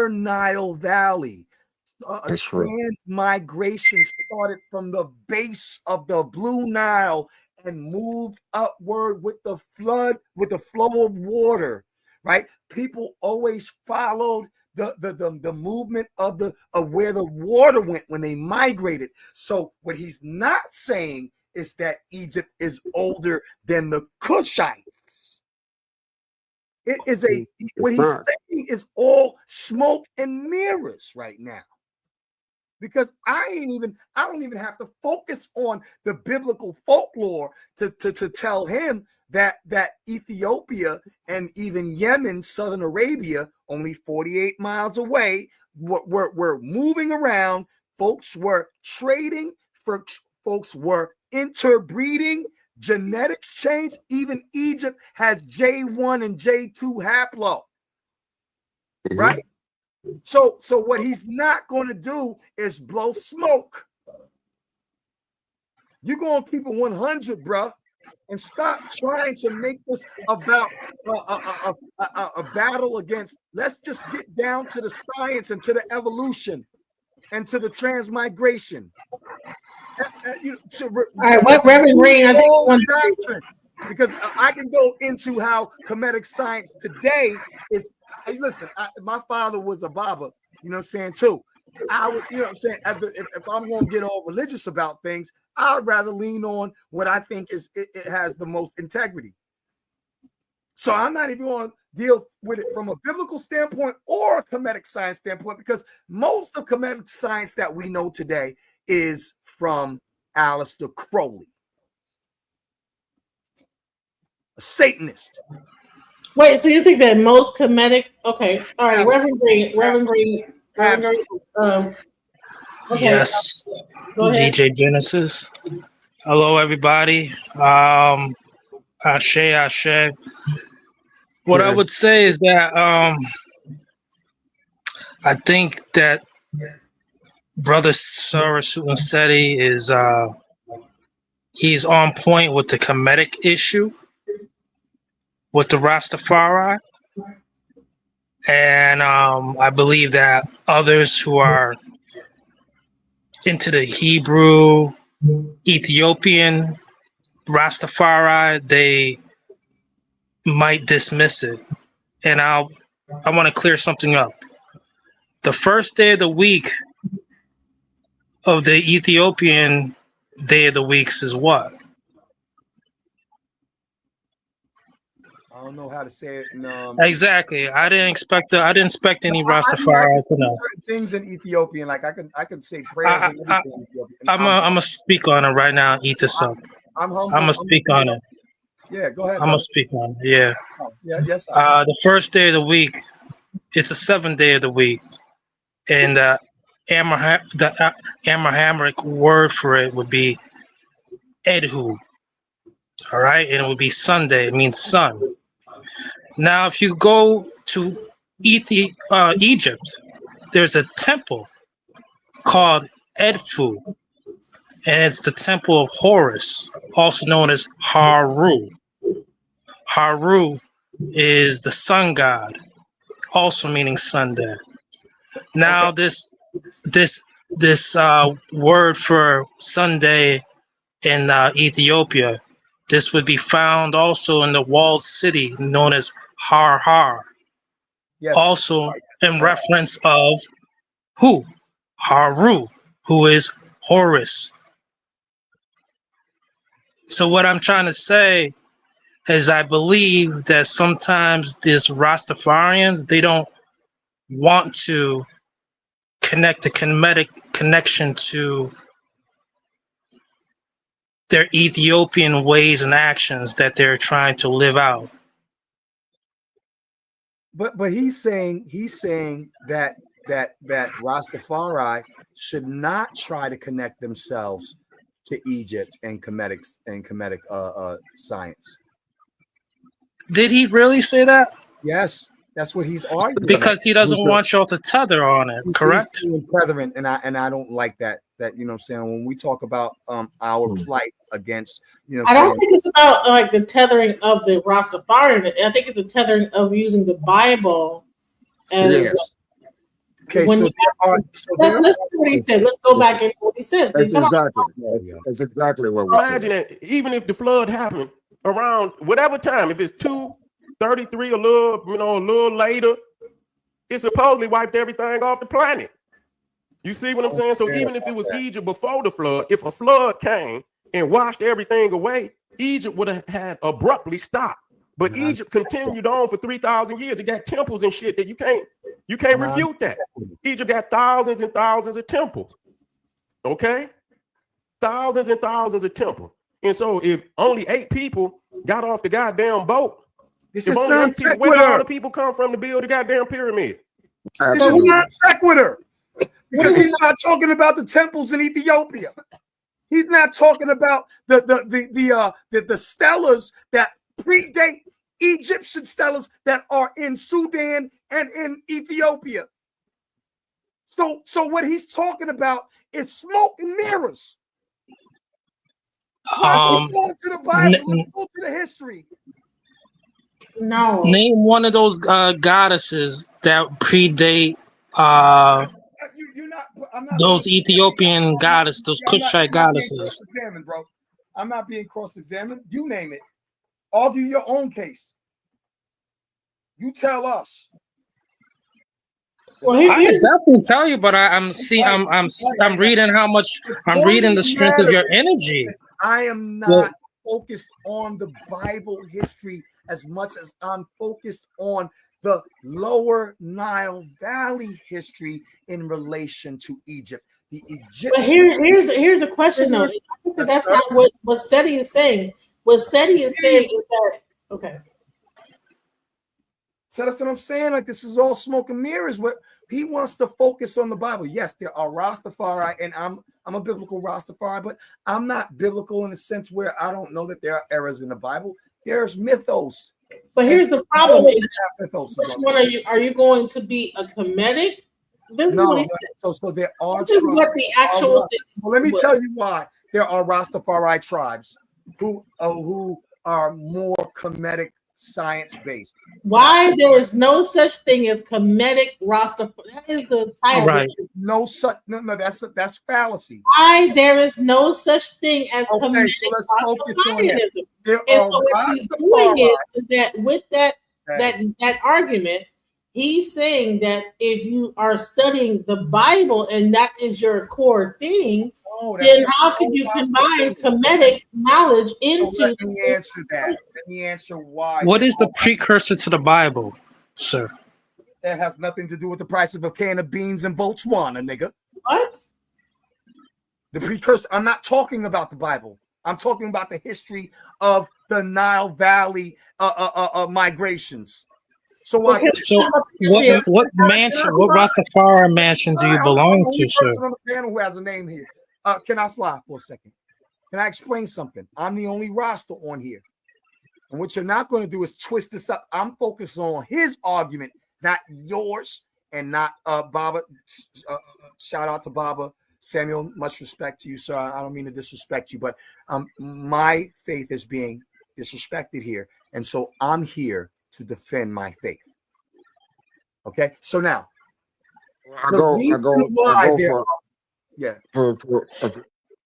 C: Nile Valley. A transmigration started from the base of the Blue Nile and moved upward with the flood, with the flow of water, right? People always followed the movement of where the water went when they migrated. So what he's not saying is that Egypt is older than the Cushites. It is what he's saying is all smoke and mirrors right now. Because I don't even have to focus on the biblical folklore to tell him that Ethiopia and even Yemen, Southern Arabia, only 48 miles away, were moving around. Folks were trading, folks were interbreeding, genetics changed. Even Egypt has J1 and J2 haplo, right? So what he's not going to do is blow smoke. You're going to keep it 100, bro, and stop trying to make this about a battle against. Let's just get down to the science and to the evolution and to the transmigration.
B: All right, what Reverend Green? I think
C: because I can go into how Kemetic science today is. Hey, listen, my father was a Baba, you know what I'm saying, too. I would, you know what I'm saying, if I'm going to get all religious about things, I'd rather lean on what I think is it has the most integrity. So I'm not even going to deal with it from a biblical standpoint or a Kemetic science standpoint, because most of Kemetic science that we know today is from Aleister Crowley, a Satanist.
B: Wait, so you think that most Kemetic? Okay, all right, Reverend Green. Okay.
F: Yes,
B: Go ahead.
F: DJ Genesis. Hello, everybody. Ashe. What I would say is that I think that Brother Sara Suten Seti is he's on point with the Kemetic issue with the Rastafari. And I believe that others who are into the Hebrew, Ethiopian, Rastafari, they might dismiss it. And I want to clear something up. The first day of the week of the Ethiopian day of the weeks is what?
C: I don't know how to say it.
F: Exactly. I didn't expect any Rastafari to know.
C: Certain things in Ethiopian, like I can say prayers and everything in Ethiopian.
F: I'm gonna speak on it right now. Eat this up.
C: I'm humble.
F: I'm gonna speak on it.
C: Yeah, go ahead.
F: I'm gonna speak on it. Yeah.
C: Yeah. Yes.
F: The first day of the week It's a 7th day of the week, and the Abrahamic word for it would be Edhu. All right, and it would be Sunday. It means sun. Now, if you go to Egypt, there's a temple called Edfu, and it's the temple of Horus, also known as Haru. Haru is the sun god, also meaning Sunday. Now, this word for Sunday in Ethiopia, this would be found also in the walled city known as Har Har,
C: Yes.
F: also in reference of who? Haru, who is Horus. So what I'm trying to say is I believe that sometimes these Rastafarians, they don't want to connect the Kemetic connection to their Ethiopian ways and actions that they're trying to live out.
C: But he's saying that Rastafari should not try to connect themselves to Egypt and Kemetic science.
F: Did he really say that?
C: Yes, that's what he's arguing.
F: Because he doesn't want y'all to tether on it, correct?
C: He's brethren, and I don't like that. That, you know what I'm saying, when we talk about our plight against, you know what
B: I
C: I'm
B: don't think it's about like the tethering of the Rastafarian. I think it's the tethering of using the Bible as
E: Yes.
C: Okay,
B: when
C: so
B: let's see what he said. Let's go back and what he says.
E: That's exactly what we're
D: Imagine
E: saying.
D: that even if the flood happened around whatever time, if it's 2:33, a little later, it supposedly wiped everything off the planet. You see what I'm saying? So even if it was Egypt before the flood, if a flood came and washed everything away, Egypt would have had abruptly stopped. But Egypt continued on for 3,000 years. It got temples and shit that you can't refute that. Egypt got thousands and thousands of temples. Okay? Thousands and thousands of temples. And so if only 8 people got off the goddamn boat,
C: this
D: if
C: is
D: only
C: non
D: 8 people, where did all
C: sequitur.
D: the people come from to build the goddamn pyramid?
C: This is non sequitur. Because he's not talking about the temples in Ethiopia. He's not talking about the stellas that predate Egyptian stellas that are in Sudan and in Ethiopia. So what he's talking about is smoke and mirrors. Let's go to the Bible. Let's go to the history.
B: No.
F: Name one of those goddesses that predate
C: I'm not
F: those Ethiopian goddesses, those Kushite goddesses.
C: Bro. I'm not being cross-examined. You name it. Argue your own case. You tell us.
B: Well,
F: I can definitely tell you, but I'm reading how much I'm reading the strength of your energy.
C: I am not focused on the Bible history as much as I'm focused on the lower Nile Valley history in relation to Egypt. The Egyptian.
B: But here's the question though. That's not what Seti is saying. What Seti is saying is that okay.
C: So that's what I'm saying. Like, this is all smoke and mirrors. What he wants to focus on the Bible. Yes, there are Rastafari, and I'm a biblical Rastafari, but I'm not biblical in the sense where I don't know that there are errors in the Bible. There's mythos.
B: But here's the problem: which one are you going to be a Kemetic?
C: No. So there are.
B: This is what the actual.
C: Well, let me tell you why there are Rastafari tribes who are more Kemetic science-based.
B: Why there is no such thing as Kemetic Rastafari? That is the title.
F: Right.
C: No, that's fallacy.
B: Why there is no such thing as Kemetic
C: so let's focus on that.
B: Rastafarianism. And so what he's doing is that with that argument, he's saying that if you are studying the Bible and that is your core thing, then how can you combine Kemetic knowledge into?
C: Let me answer that. Let me answer why.
F: What is the precursor to the Bible, sir?
C: That has nothing to do with the price of a can of beans in Botswana, nigga.
B: What?
C: The precursor. I'm not talking about the Bible. I'm talking about the history of the Nile Valley migrations. So watch
B: Okay,
C: this.
F: So what mansion, what Rastafari mansion do you
C: I'm
F: belong
C: the only
F: to, sir?
C: person on the panel who has a name here. Can I fly for a second? Can I explain something? I'm the only Rasta on here. And what you're not going to do is twist this up. I'm focused on his argument, not yours, and not Baba. Shout out to Baba. Samuel, much respect to you, sir. I don't mean to disrespect you, but my faith is being disrespected here. And so I'm here to defend my faith. Okay? So now,
E: I go for
C: yeah.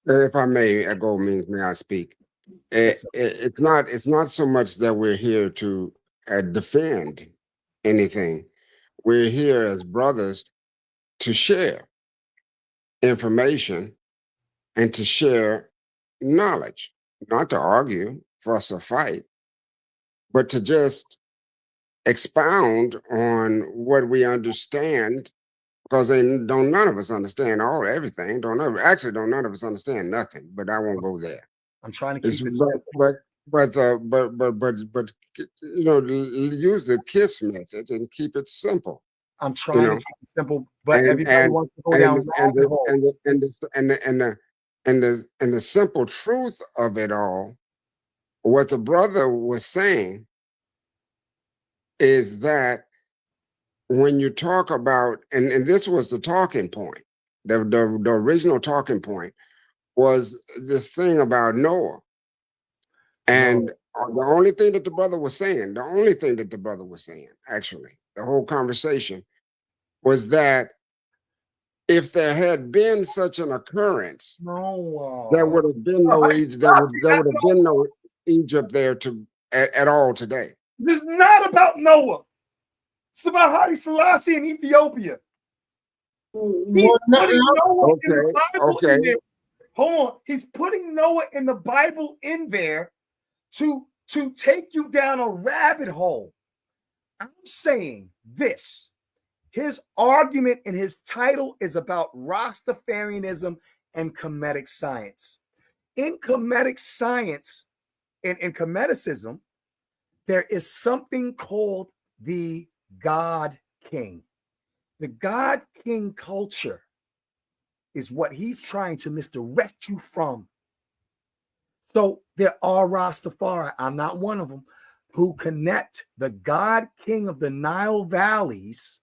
E: If I may, I go means may I speak. It's not so much that we're here to defend anything. We're here as brothers to share information and to share knowledge, not to argue, fuss, or fight, but to just expound on what we understand, because none of us understand everything. None of us understand nothing. But I won't go there.
C: I'm trying to keep it
E: simple. But use the KISS method and keep it simple.
C: I'm trying to keep it simple, but everybody wants to go down
E: and the simple truth of it all, what the brother was saying is that when you talk about, and this was the talking point, the original talking point was this thing about Noah. And the only thing that the brother was saying, actually, the whole conversation was that if there had been such an occurrence, there would have been no Egypt there at all today.
C: This is not about Noah. It's about Haile Selassie in Ethiopia. He's putting Noah in the Bible in there. Hold on. He's putting Noah in the Bible in there to take you down a rabbit hole. I'm saying this. His argument in his title is about Rastafarianism and Kemetic science. In Kemetic science, in Kemeticism, there is something called the God King. The God King culture is what he's trying to misdirect you from. So there are Rastafari, I'm not one of them, who connect the God King of the Nile valleys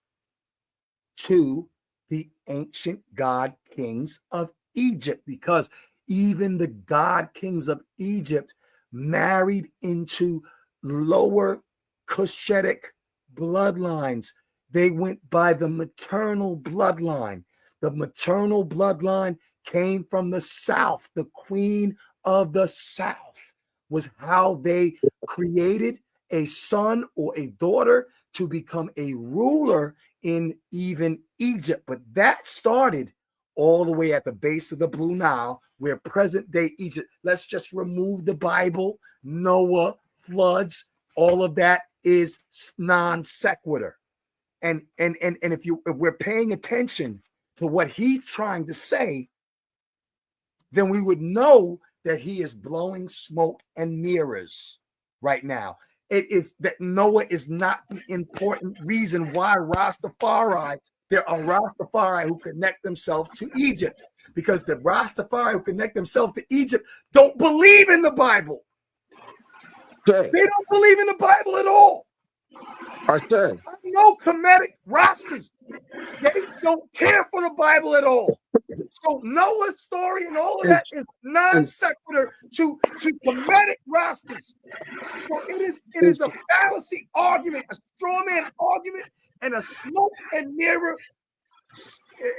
C: to the ancient God Kings of Egypt, because even the God Kings of Egypt married into lower Cushitic bloodlines. They went by the maternal bloodline. The maternal bloodline came from the south. The queen of the south was how they created a son or a daughter to become a ruler in even Egypt. But that started all the way at the base of the Blue Nile, where present day Egypt, let's just remove the Bible, Noah, floods, all of that is non sequitur. And if we're paying attention to what he's trying to say, then we would know that he is blowing smoke and mirrors right now. It is that Noah is not the important reason why there are Rastafari who connect themselves to Egypt, because the Rastafari who connect themselves to Egypt don't believe in the Bible.
E: Okay.
C: They don't believe in the Bible at all.
E: Okay.
C: I know Kemetic Rastas. They don't care for the Bible at all. So Noah's story and all of that is non sequitur to Kemetic Rastas. So it is a fallacy argument, a straw man argument, and a smoke and mirror.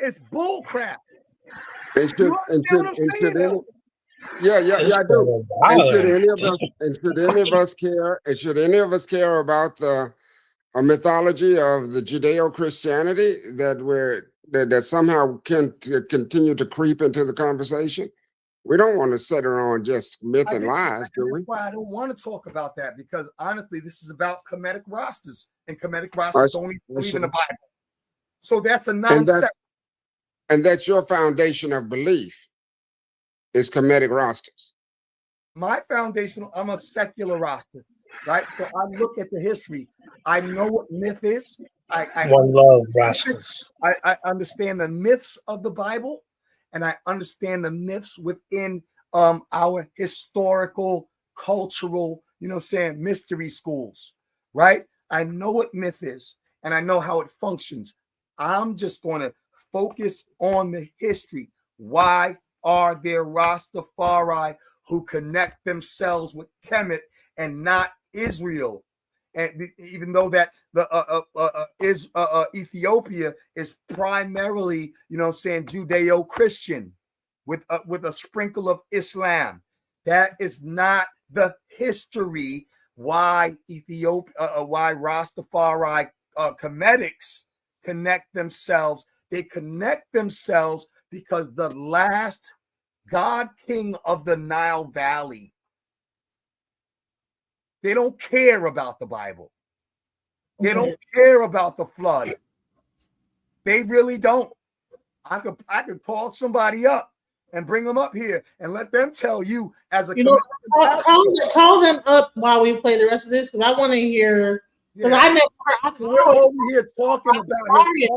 C: It's bull crap.
E: I do. And should any of us care? And should any of us care about the mythology of the Judeo-Christianity that somehow can continue to creep into the conversation? We don't want to center on just myth and lies, do we?
C: That's why I don't want to talk about that, because honestly, this is about Kemetic Rastas, and Kemetic Rastas don't even believe in the Bible. So that's a nonsense.
E: And that's your foundation of belief is Kemetic Rastas.
C: My foundational, I'm a secular Rasta. right? So I look at the history. I know what myth is.
F: One love, Rastas.
C: I understand the myths of the Bible, and I understand the myths within our historical, cultural, mystery schools, right? I know what myth is, and I know how it functions. I'm just going to focus on the history. Why are there Rastafari who connect themselves with Kemet and not Israel? And even though that the Ethiopia is primarily, Judeo-Christian with a sprinkle of Islam, that is not the history why why Rastafari Kemetics connect themselves. They connect themselves because the last God King of the Nile Valley, they don't care about the Bible. They don't care about the flood. They really don't. I could call somebody up and bring them up here and let them tell you as a
B: call them up while we play the rest of this, because I want to hear, because I never
C: we're over here talking about
B: his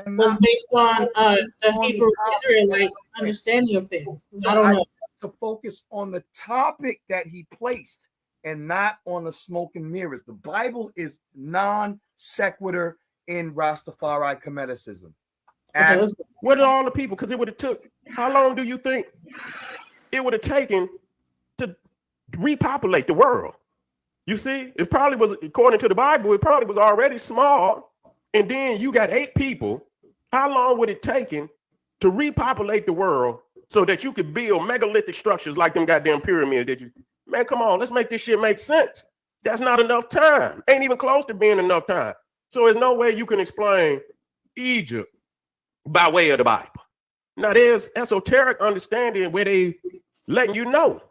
B: was based on the Hebrew Israelite understanding of things. So I don't know.
C: To focus on the topic that he placed and not on the smoke and mirrors. The Bible is non sequitur in Rastafari Kemeticism.
D: And what are all the people? Because it would have took, how long do you think it would have taken to repopulate the world? You see, it probably was, according to the Bible, it probably was already small. And then you got 8 people. How long would it taken to repopulate the world so that you could build megalithic structures like them goddamn pyramids that you, man, come on, let's make this shit make sense. That's not enough time. Ain't even close to being enough time. So there's no way you can explain Egypt by way of the Bible. Now there's esoteric understanding where they letting you know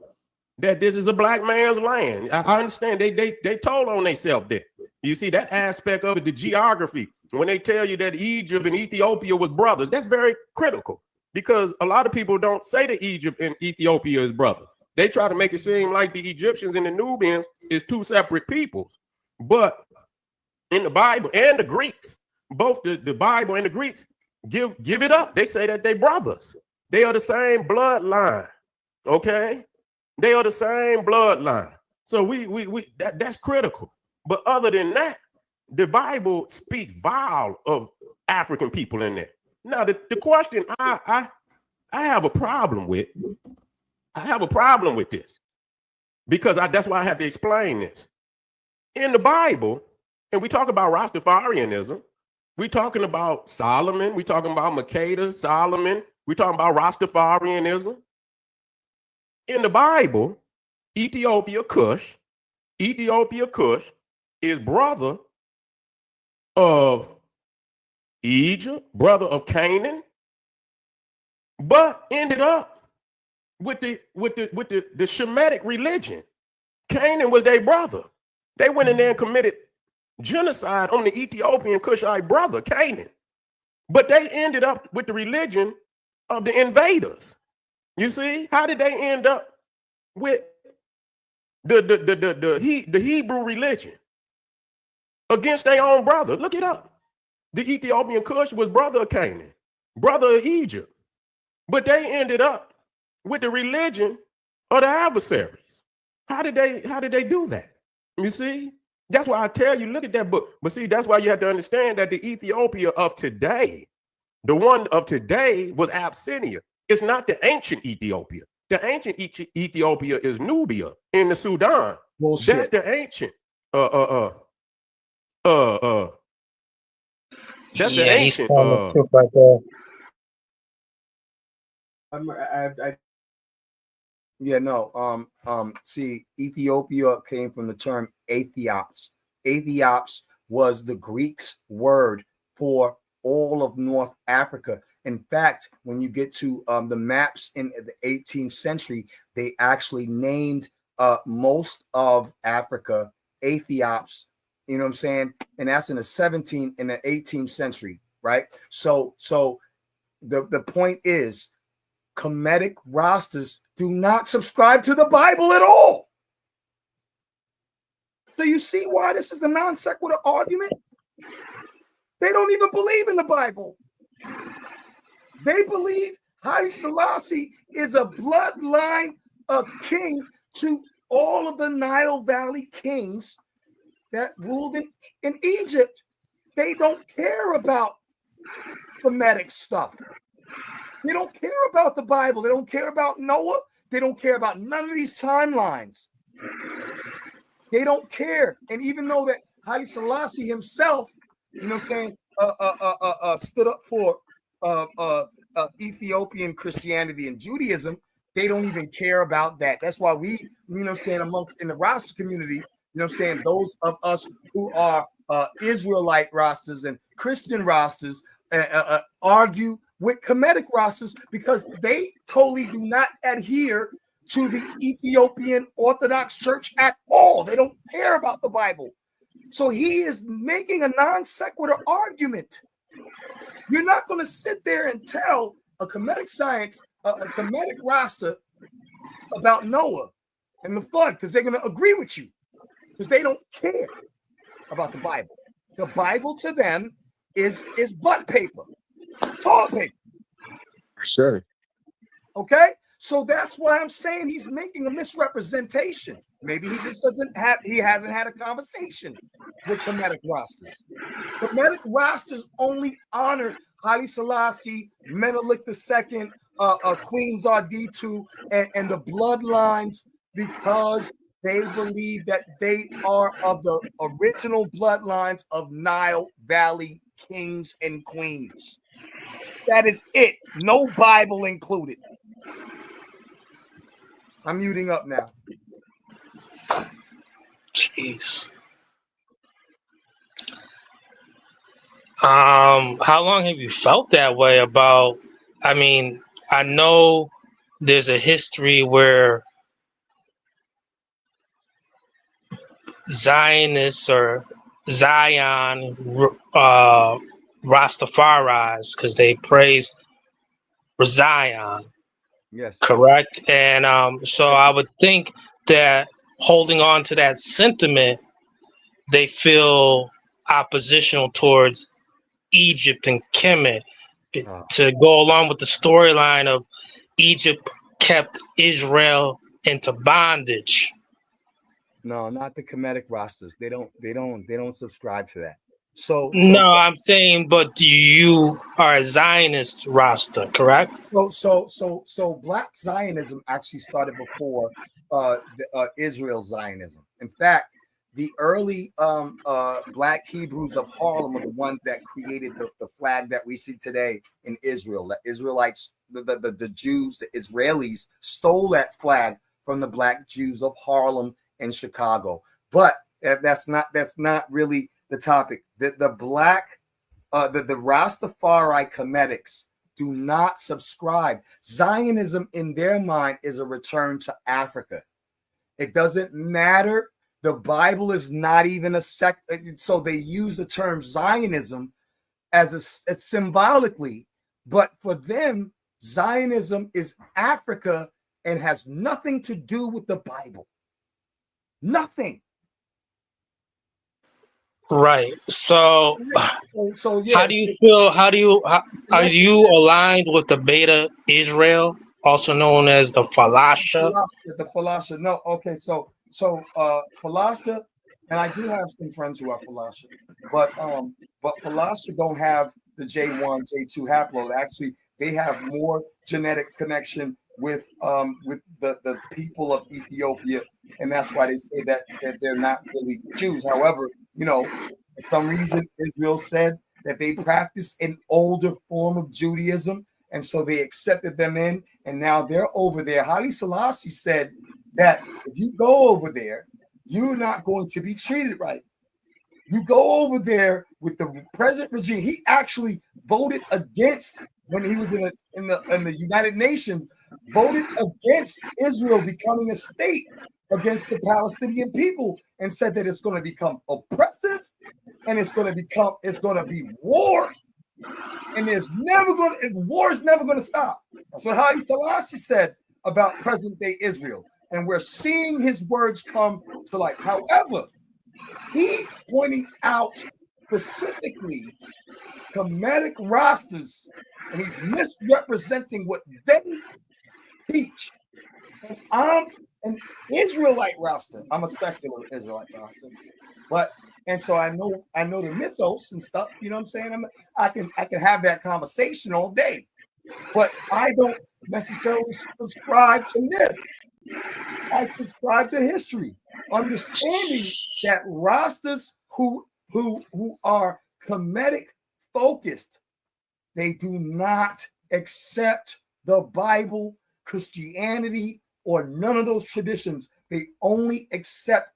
D: that this is a black man's land. I understand they told on themselves there. You see that aspect of it, the geography, when they tell you that Egypt and Ethiopia was brothers, that's very critical, because a lot of people don't say that Egypt and Ethiopia is brothers. They try to make it seem like the Egyptians and the Nubians is 2 separate peoples. But in the Bible and the Greeks, both the Bible and the Greeks give it up. They say that they brothers. They are the same bloodline. Okay? They are the same bloodline. So that's critical. But other than that, the Bible speaks vile of African people in there. Now, the question I have a problem with, this, because that's why I have to explain this. In the Bible, and we talk about Rastafarianism, we talking about Solomon, we talking about Makeda, Solomon, we talking about Rastafarianism. In the Bible, Ethiopia Kush is brother of Egypt, brother of Canaan, but ended up with the Shemitic religion. Canaan was their brother. They went in there and committed genocide on the Ethiopian Cushite brother, Canaan. But they ended up with the religion of the invaders. You see, how did they end up with the Hebrew religion against their own brother? Look it up. The Ethiopian Cush was brother of Canaan, brother of Egypt. But they ended up with the religion of the adversaries. How did they do that? You see? That's why I tell you, look at that book. But see, that's why you have to understand that the Ethiopia of today, the one of today, was Abyssinia. It's not the ancient Ethiopia. The ancient Ethiopia is Nubia in the Sudan. Bullshit. That's the ancient. That's the ancient.
F: Right there.
C: Yeah, no. See, Ethiopia came from the term Aethiops. Aethiops was the Greeks' word for all of North Africa. In fact, when you get to the maps in the 18th century, they actually named most of Africa Aethiops. You know what I'm saying? And that's in the 17th and the 18th century, right? So the point is, Kemetic Rastas do not subscribe to the Bible at all. So you see why this is the non sequitur argument? They don't even believe in the Bible. They believe Haile Selassie is a bloodline of king to all of the Nile Valley kings that ruled in Egypt. They don't care about Semitic stuff. They don't care about the Bible. They don't care about Noah. They don't care about none of these timelines. They don't care. And even though that Haile Selassie himself, you know what I'm saying, stood up for Ethiopian Christianity and Judaism, they don't even care about that. That's why we, you know what I'm saying, amongst in the Rasta community, you know what I'm saying, those of us who are Israelite Rastas and Christian Rastas argue with Kemetic Rastas because they totally do not adhere to the Ethiopian Orthodox Church at all. They don't care about the Bible. So he is making a non sequitur argument. You're not going to sit there and tell a Kemetic science, a Kemetic Rasta about Noah and the flood because they're going to agree with you because they don't care about the Bible. The Bible to them is butt paper, toilet paper.
E: Sure.
C: Okay, so that's why I'm saying he's making a misrepresentation. Maybe he just hasn't had a conversation with Kemetic Rastas. Kemetic Rastas only honor Haile Selassie, Menelik II, Queen Zarditu, and the bloodlines because they believe that they are of the original bloodlines of Nile Valley kings and queens. That is it. No Bible included. I'm muting up now.
F: Jeez. How long have you felt that way about? I mean, I know there's a history where Zionists or Zion Rastafaris, because they praise Zion.
C: Yes.
F: Correct. And so I would think that holding on to that sentiment, they feel oppositional towards Egypt and Kemet to go along with the storyline of Egypt kept Israel into bondage.
C: No, not the Kemetic Rastas. They don't subscribe to that. So
F: no, I'm saying, but you are a Zionist Rasta, correct?
C: So Black Zionism actually started before Israel Zionism. In fact, the early Black Hebrews of Harlem are the ones that created the flag that we see today in Israel. The Israelites, the Jews, the Israelis stole that flag from the Black Jews of Harlem and Chicago. But that's not really the topic. The Rastafari Kemetics do not subscribe. Zionism in their mind is a return to Africa. It doesn't matter. The Bible is not even a so they use the term Zionism as symbolically, but for them, Zionism is Africa and has nothing to do with the Bible. Nothing.
F: Right. So
C: yeah,
F: how do you feel? Are you aligned with the Beta Israel, also known as the Falasha?
C: The Falasha. No. Okay. So Falasha, and I do have some friends who are Falasha, but Falasha don't have the J1, J2 haploid. Actually, they have more genetic connection with the people of Ethiopia, and that's why they say that they're not really Jews. However, you know, for some reason, Israel said that they practice an older form of Judaism, and so they accepted them in, and now they're over there. Haile Selassie said that if you go over there, you're not going to be treated right. You go over there with the present regime. He actually voted against, when he was in the United Nations, voted against Israel becoming a state against the Palestinian people, and said that it's going to become oppressive and it's going to be war, and war is never going to stop. That's what Haile Selassie said about present day Israel, and we're seeing his words come to light. However, He's pointing out specifically Kemetic Rastas, and he's misrepresenting what they teach. And I'm an Israelite Rasta. I'm a secular Israelite Rasta, but and so I know the mythos and stuff. You know what I'm saying? I can have that conversation all day, but I don't necessarily subscribe to myth. I subscribe to history, understanding that Rastas who are Kemetic focused, they do not accept the Bible, Christianity, or none of those traditions. They only accept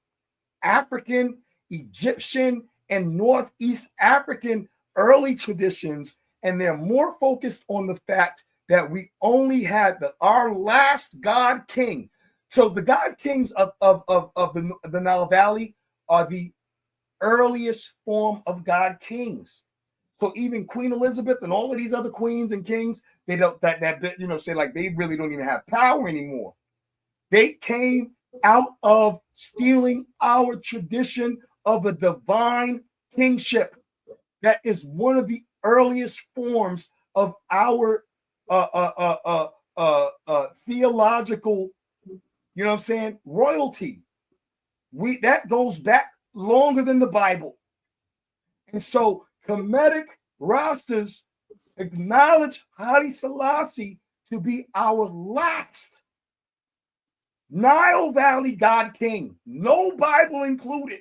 C: African, Egyptian, and Northeast African early traditions, and they're more focused on the fact that we only had our last God King. So the God Kings of the Nile Valley are the earliest form of God Kings. So even Queen Elizabeth and all of these other queens and kings, they don't say like they really don't even have power anymore. They came out of stealing our tradition of a divine kingship. That is one of the earliest forms of our theological, you know what I'm saying, royalty. That goes back longer than the Bible. And so Kemetic Rastas acknowledge Haile Selassie to be our last Nile Valley God King. No Bible included.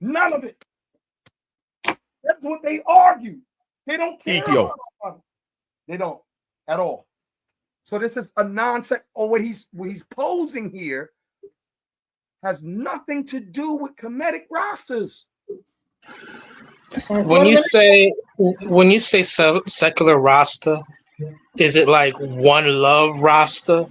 C: None of it. That's what they argue. They don't care about it. They don't at all. So this is a nonsense. Or what he's posing here has nothing to do with Kemetic Rastas.
F: When you say secular Rasta, is it like One Love Rasta?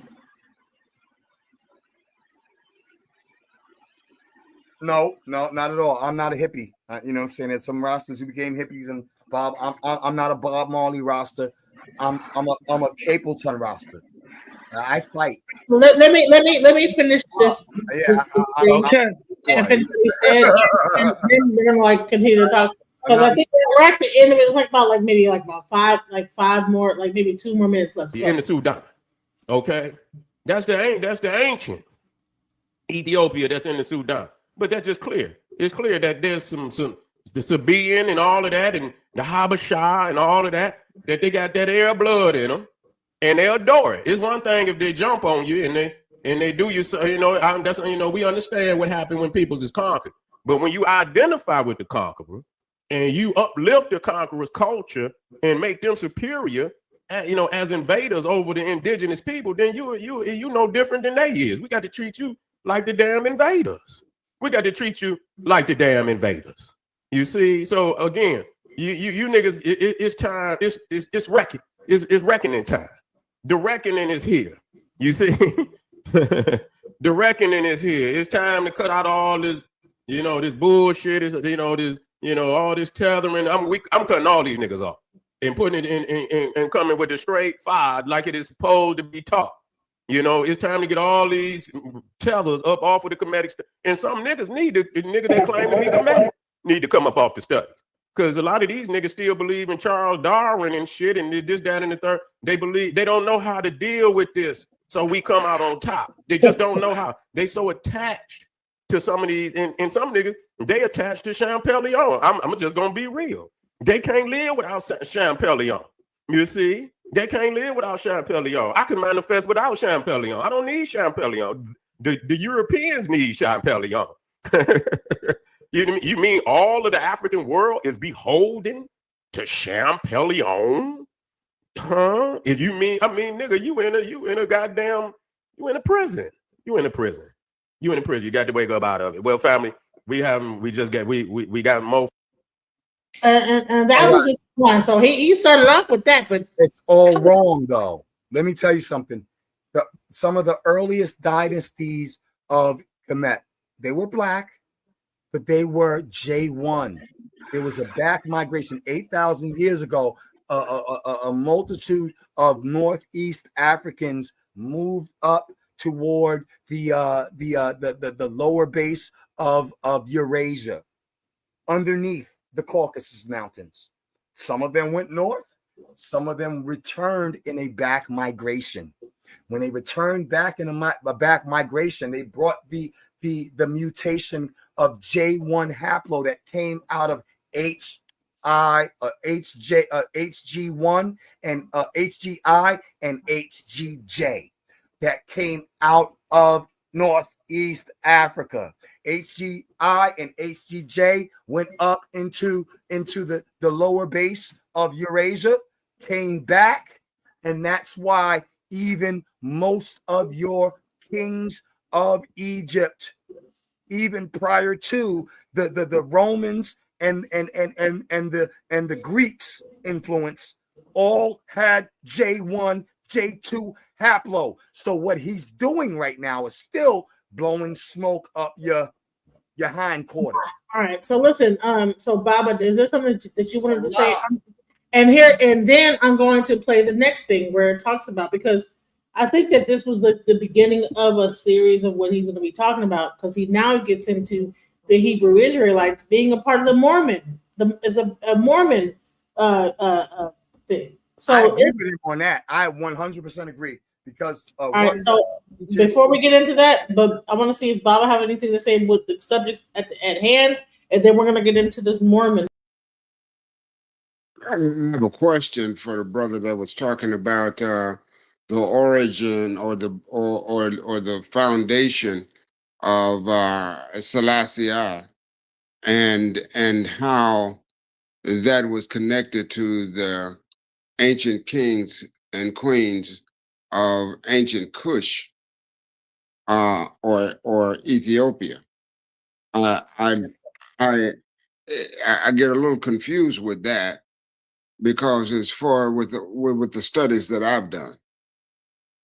C: No, not at all. I'm not a hippie. You know what I'm saying? There's some Rastas who became hippies, and Bob. I'm not a Bob Marley Rasta. I'm a Capleton Rasta. I fight.
B: Let me finish this.
F: Okay.
B: And finish what he said, and then we're gonna like continue to talk because I think we're at the end of it. It's like about five more, like maybe 2 more minutes left.
D: In the Sudan, okay, that's the ancient Ethiopia that's in the Sudan. But that's just clear. It's clear that there's some the Sabaean and all of that, and the Habasha and all of that they got that Arab blood in them, and they adore it. It's one thing if they jump on you and they do you so, that's we understand what happened when peoples is conquered. But when you identify with the conqueror and you uplift the conqueror's culture and make them superior, as invaders over the indigenous people, then you no different than they is. We got to treat you like the damn invaders. We got to treat you like the damn invaders. You see? So again, you niggas, it's time. It's reckoning time. The reckoning is here. You see? The reckoning is here. It's time to cut out all this, this bullshit. All this tethering. I'm cutting all these niggas off and putting it in and coming with the straight fire like it is supposed to be taught. It's time to get all these tethers up off of the Kemetic stuff. And some niggas niggas that claim to be Kemetic need to come up off the studies. Because a lot of these niggas still believe in Charles Darwin and shit and this, that, and the third. They don't know how to deal with this. So we come out on top. They just don't know how. They so attached to some of these. And some niggas, they attached to Champollion. I'm just going to be real. They can't live without Champollion. You see? They can't live without Champollion. I can manifest without Champollion. I don't need Champollion. The Europeans need Champollion. You mean all of the African world is beholden to Champollion? Huh? Nigga, you in a goddamn, you in a prison. You in a prison. You got to wake up out of it. Well, family, we got more.
B: And that was his one. So he started off with that, but
C: it's all wrong though. Let me tell you something. Some of the earliest dynasties of Kemet, they were black, but they were J1. There was a back migration 8,000 years ago. A multitude of Northeast Africans moved up toward the lower base of Eurasia, underneath the Caucasus Mountains. Some of them went north. Some of them returned in a back migration. When they returned back in a back migration, they brought the mutation of J1 haplo that came out of HGI and HGI and HGJ that came out of Northeast Africa. HGI and HGJ went up into the lower base of Eurasia, came back, and that's why even most of your kings of Egypt, even prior to the Romans and the Greeks influence, all had J1, J2 haplo. So what he's doing right now is still blowing smoke up your hindquarters.
B: All right. So listen. So Baba, is there something that you wanted to say? And then I'm going to play the next thing where it talks about, because I think that this was the beginning of a series of what he's going to be talking about, because he now gets into the Hebrew Israelites being a part of the Mormon. It's a Mormon thing. So
C: I agree with him on that. I 100% agree, because
B: all right. So before we get into that, but I want to see if Baba have anything to say with the subject at hand, and then we're going to get into this Mormon.
E: I have a question for the brother that was talking about the origin or the foundation of Selassie, and how that was connected to the ancient kings and queens of ancient Kush or Ethiopia. I get a little confused with that, because as far with the studies that I've done,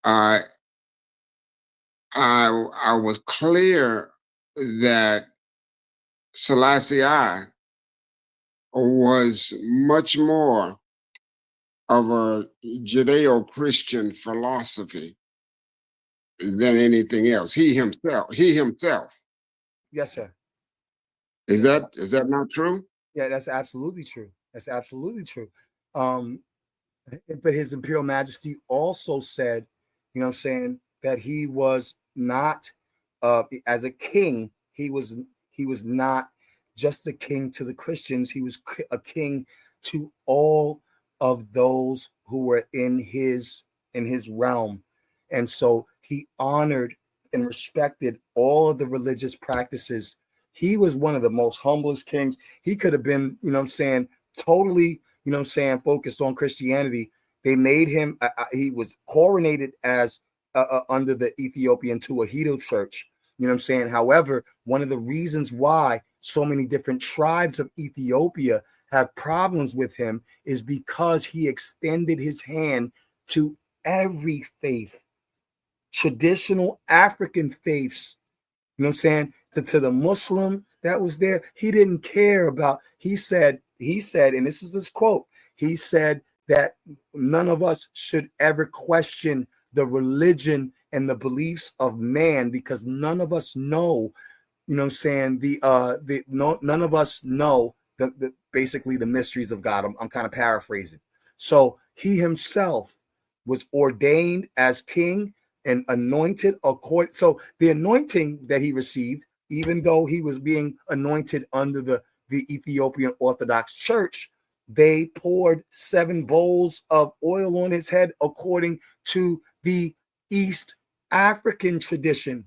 E: I was clear that Selassie was much more of a Judeo-Christian philosophy than anything else. He himself.
C: Yes, sir.
E: Is that not true?
C: Yeah, that's absolutely true. That's absolutely true. But His Imperial Majesty also said, you know what I'm saying, that he was not as a king, he was not just a king to the Christians, he was a king to all of those who were in his realm. And so he honored and respected all of the religious practices. He was one of the most humblest kings. He could have been, you know what I'm saying, totally, you know what I'm saying, focused on Christianity. They made him, he was coronated as under the Ethiopian Tewahedo Church. You know what I'm saying? However, one of the reasons why so many different tribes of Ethiopia have problems with him is because he extended his hand to every faith, traditional African faiths. You know what I'm saying? To the Muslim that was there, he didn't care about, he said, and this is his quote, he said that none of us should ever question the religion and the beliefs of man, because none of us know, you know what I'm saying, none of us know the basically the mysteries of God. I'm kind of paraphrasing. So he himself was ordained as king and anointed according. So the anointing that he received, even though he was being anointed under the Ethiopian Orthodox Church, they poured 7 bowls of oil on his head according to the East African tradition.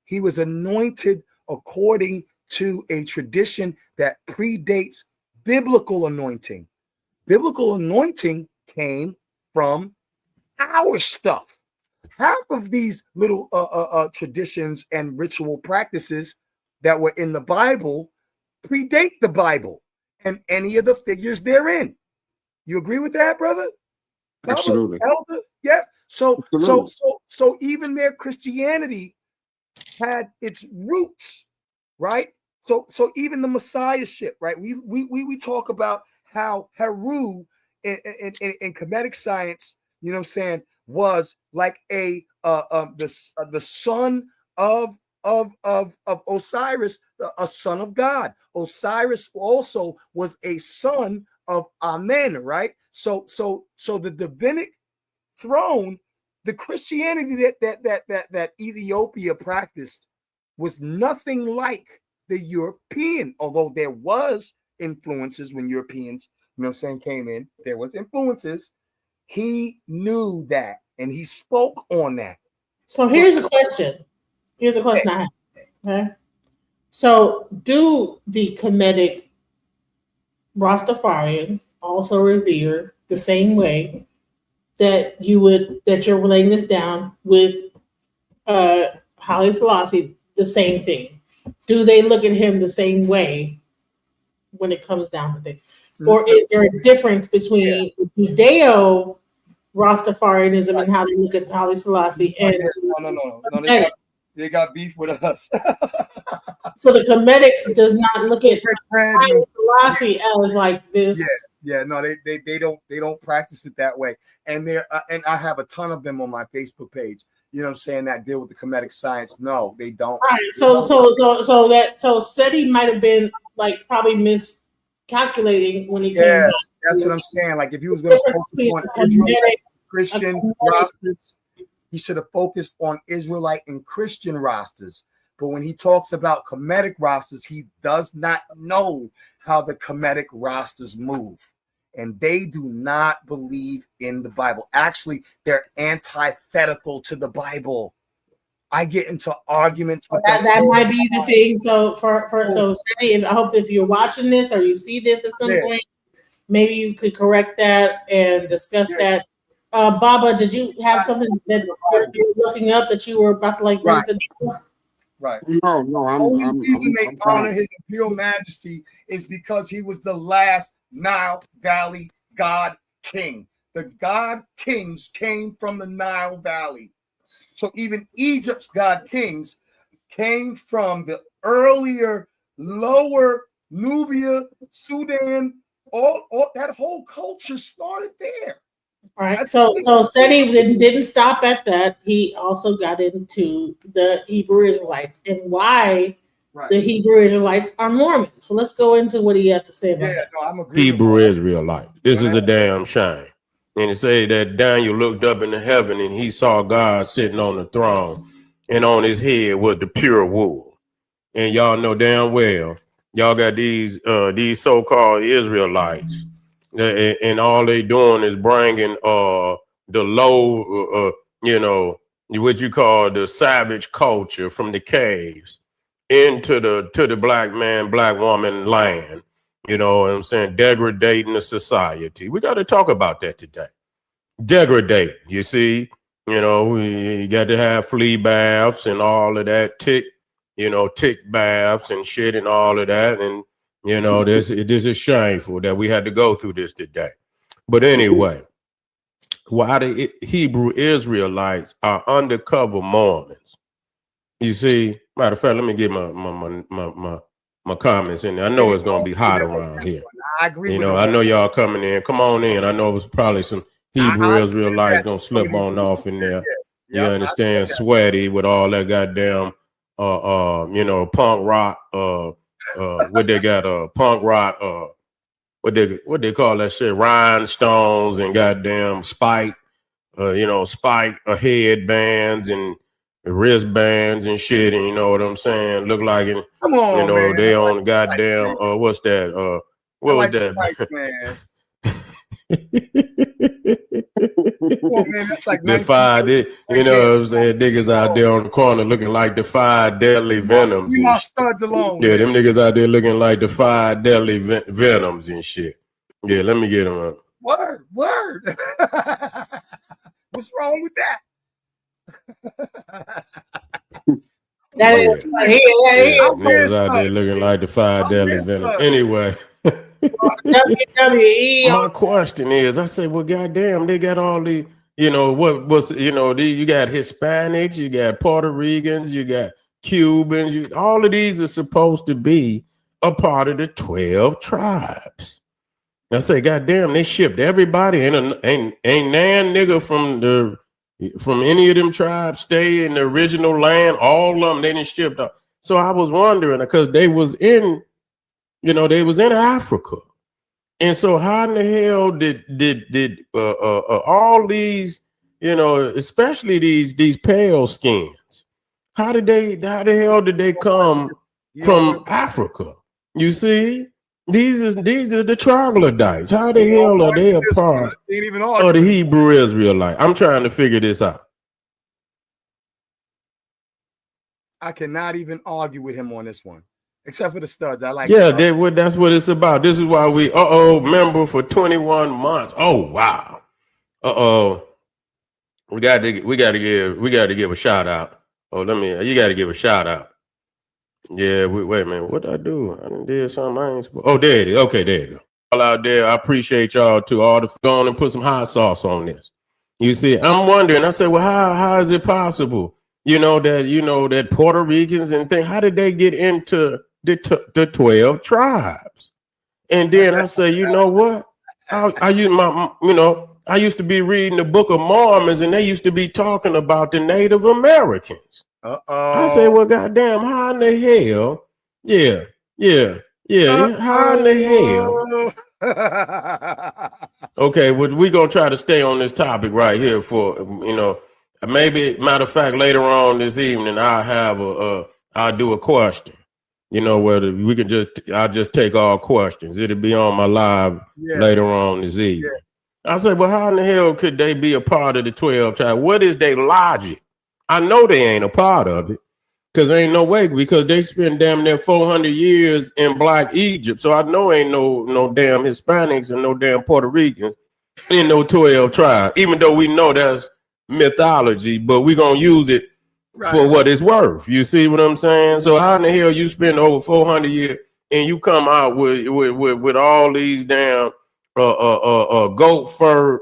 C: He was anointed according to a tradition that predates biblical anointing. Biblical anointing came from our stuff. Half of these little traditions and ritual practices that were in the Bible predate the Bible and any of the figures therein. You agree with that, brother?
E: Absolutely.
C: Elder? Yeah.
E: Absolutely.
C: So even their Christianity had its roots, right? So even the messiahship, right? We talk about how Heru in Kemetic science, you know what I'm saying, was like a the son of Osiris, a son of God. Osiris also was a son of Amen, right? So the Davidic throne, the Christianity that Ethiopia practiced was nothing like the European, although there was influences when Europeans, came in. There was influences. He knew that, and he spoke on that.
B: So here's a question. Here's a question I have. Okay. So do the Kemetic Rastafarians also revere the same way that you're laying this down with Haile Selassie, the same thing? Do they look at him the same way when it comes down to things? Or is there a difference between Judeo Rastafarianism and how they look at Haile Selassie? And
C: no. They got beef with us.
B: So the Kemetic does not look at Haile Selassie as like this.
C: No, they don't practice it that way. And and I have a ton of them on my Facebook page. You know what I'm saying, that deal with the Kemetic science. No, they don't.
B: Right. So Seti might have been like probably miscalculating when he came back.
C: That's what I'm saying. Like if he was going to focus on Israelite Christian rosters, he should have focused on Israelite and Christian rosters. But when he talks about Kemetic rosters, he does not know how the Kemetic rosters move. And they do not believe in the Bible. Actually, they're antithetical to the Bible. I get into arguments with them.
B: That might be the thing. So so Seti, I hope if you're watching this or you see this at some point, maybe you could correct that and discuss that. Baba, did you have something that you were looking up that you were about to like?
C: Right.
E: No,
C: The reason they honor His Imperial Majesty is because he was the last Nile Valley God King. The God Kings came from the Nile Valley. So even Egypt's God Kings came from the earlier, lower Nubia, Sudan. All that whole culture started there.
B: All right. So Seti didn't stop at that. He also got into the Hebrew Israelites and why the Hebrew Israelites are Mormon. So let's go into what he has to say about that.
C: I'm agreeing.
D: Hebrew Israelite. This is a damn shame. And it say that Daniel looked up into heaven and he saw God sitting on the throne, and on his head was the pure wool. And y'all know damn well, y'all got these so-called Israelites, and all they doing is bringing the low, what you call the savage culture from the caves into the black man, black woman land. You know what I'm saying? Degrading the society. We got to talk about that today. Degradate. You see, we got to have flea baths and all of that, tick baths and shit and all of that. And, this is shameful that we had to go through this today. But anyway, why the Hebrew Israelites are undercover Mormons. You see, matter of fact, let me get my comments in there. I know it's gonna be hot around here.
C: I agree.
D: I know y'all coming in. Come on in. I know it was probably some Hebrew Israelites gonna slip on off in there. You understand? Sweaty with all that goddamn punk rock. What they got? Punk rock. What they call that shit? Rhinestones and goddamn spike. Spike headbands and wristbands and shit, and you know what I'm saying? Look like it.
C: Come on, man.
D: They on goddamn. What's that? What was that?
C: Spikes, man. Come on, man. That's like
D: Defied it. You know what I'm saying? Niggas out there on the corner looking like Defied Deadly Venoms.
C: Leave my studs alone.
D: Yeah, them niggas out there looking like Defied Deadly Venoms and shit. Yeah, let me get them up.
C: Word. What's wrong with that?
D: Niggas out there looking like Defied Deadly Venom. Anyway.
B: WWE.
D: My question is, I say, well, goddamn, they got all the, you got Hispanics, you got Puerto Ricans, you got Cubans, all of these are supposed to be a part of the 12 tribes. I say, goddamn, they shipped everybody. Ain't nan nigga from the from any of them tribes stay in the original land? All of them, they didn't shipped out. So I was wondering, because they was in, they was in Africa. And so how in the hell did all these, especially these pale skins, how the hell did they come from Africa? You see, these are the troglodytes. How the hell are they a part of the Hebrew Israelite? I'm trying to figure this out.
C: I cannot even argue with him on this one, except for the studs. I like.
D: Yeah, that's what it's about. This is why we member for 21 months. Oh wow. We got to give a shout out. You got to give a shout out. Yeah, wait a minute. What did I do? I done did something I ain't supposed. Oh, there it is. Okay, there you go. All out there, I appreciate y'all too. All the going and put some hot sauce on this. You see, I'm wondering. I said, well, how is it possible? That Puerto Ricans and things. How did they get into the 12 tribes? And then I say, you know what? I used to be reading the Book of Mormons, and they used to be talking about the Native Americans. I say, well, goddamn, how in the hell? Yeah. How in the hell? Okay, we're gonna try to stay on this topic right here for maybe, matter of fact, later on this evening I'll do a question. Whether we can I'll just take all questions. It'll be on my live later on this evening. I said, well, how in the hell could they be a part of the 12 tribes? What is their logic? I know they ain't a part of it, because there ain't no way, because they spent damn near 400 years in Black Egypt. So I know ain't no damn Hispanics and no damn Puerto Ricans in no 12 tribes, even though we know that's mythology, but we gonna use it for what it's worth. You see what I'm saying? So how in the hell you spend over 400 years and you come out with all these damn goat fur,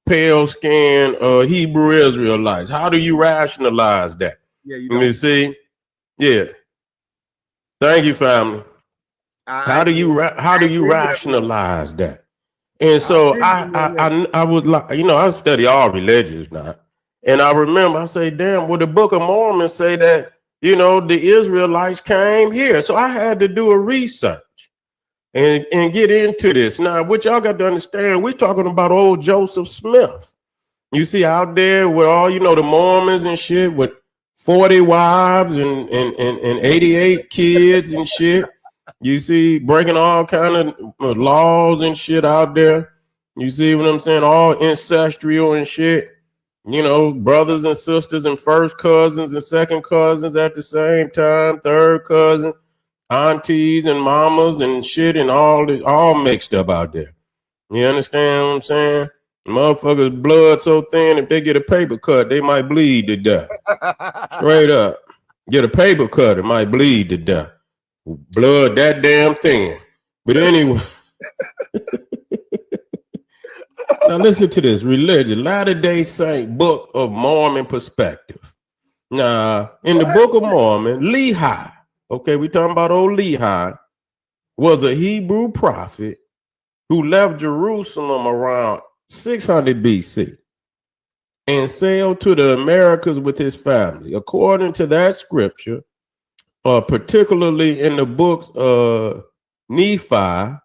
D: pale skin, Hebrew Israelites? How do you rationalize that?
C: Yeah,
D: you see? Yeah. Thank you, family. How do you rationalize that? And so I was like, I study all religions now. And I remember I say, damn, well, the Book of Mormon say that, the Israelites came here. So I had to do a research and get into this. Now, what y'all got to understand, we're talking about old Joseph Smith. You see out there with all, the Mormons and shit with 40 wives and 88 kids and shit. You see, breaking all kind of laws and shit out there. You see what I'm saying? All ancestral and shit. Brothers and sisters and first cousins and second cousins at the same time, third cousin, aunties and mamas and shit, and all mixed up out there. You understand what I'm saying? Motherfuckers' blood so thin, if they get a paper cut, they might bleed to death. Straight up. Get a paper cut, it might bleed to death. Blood that damn thin. But anyway. Now listen to this. Religion, Latter-day Saint, Book of Mormon perspective. Now, in the Book of Mormon, Lehi, okay, we talking about old Lehi, was a Hebrew prophet who left Jerusalem around 600 BC and sailed to the Americas with his family. According to that scripture, particularly in the books of Nephi,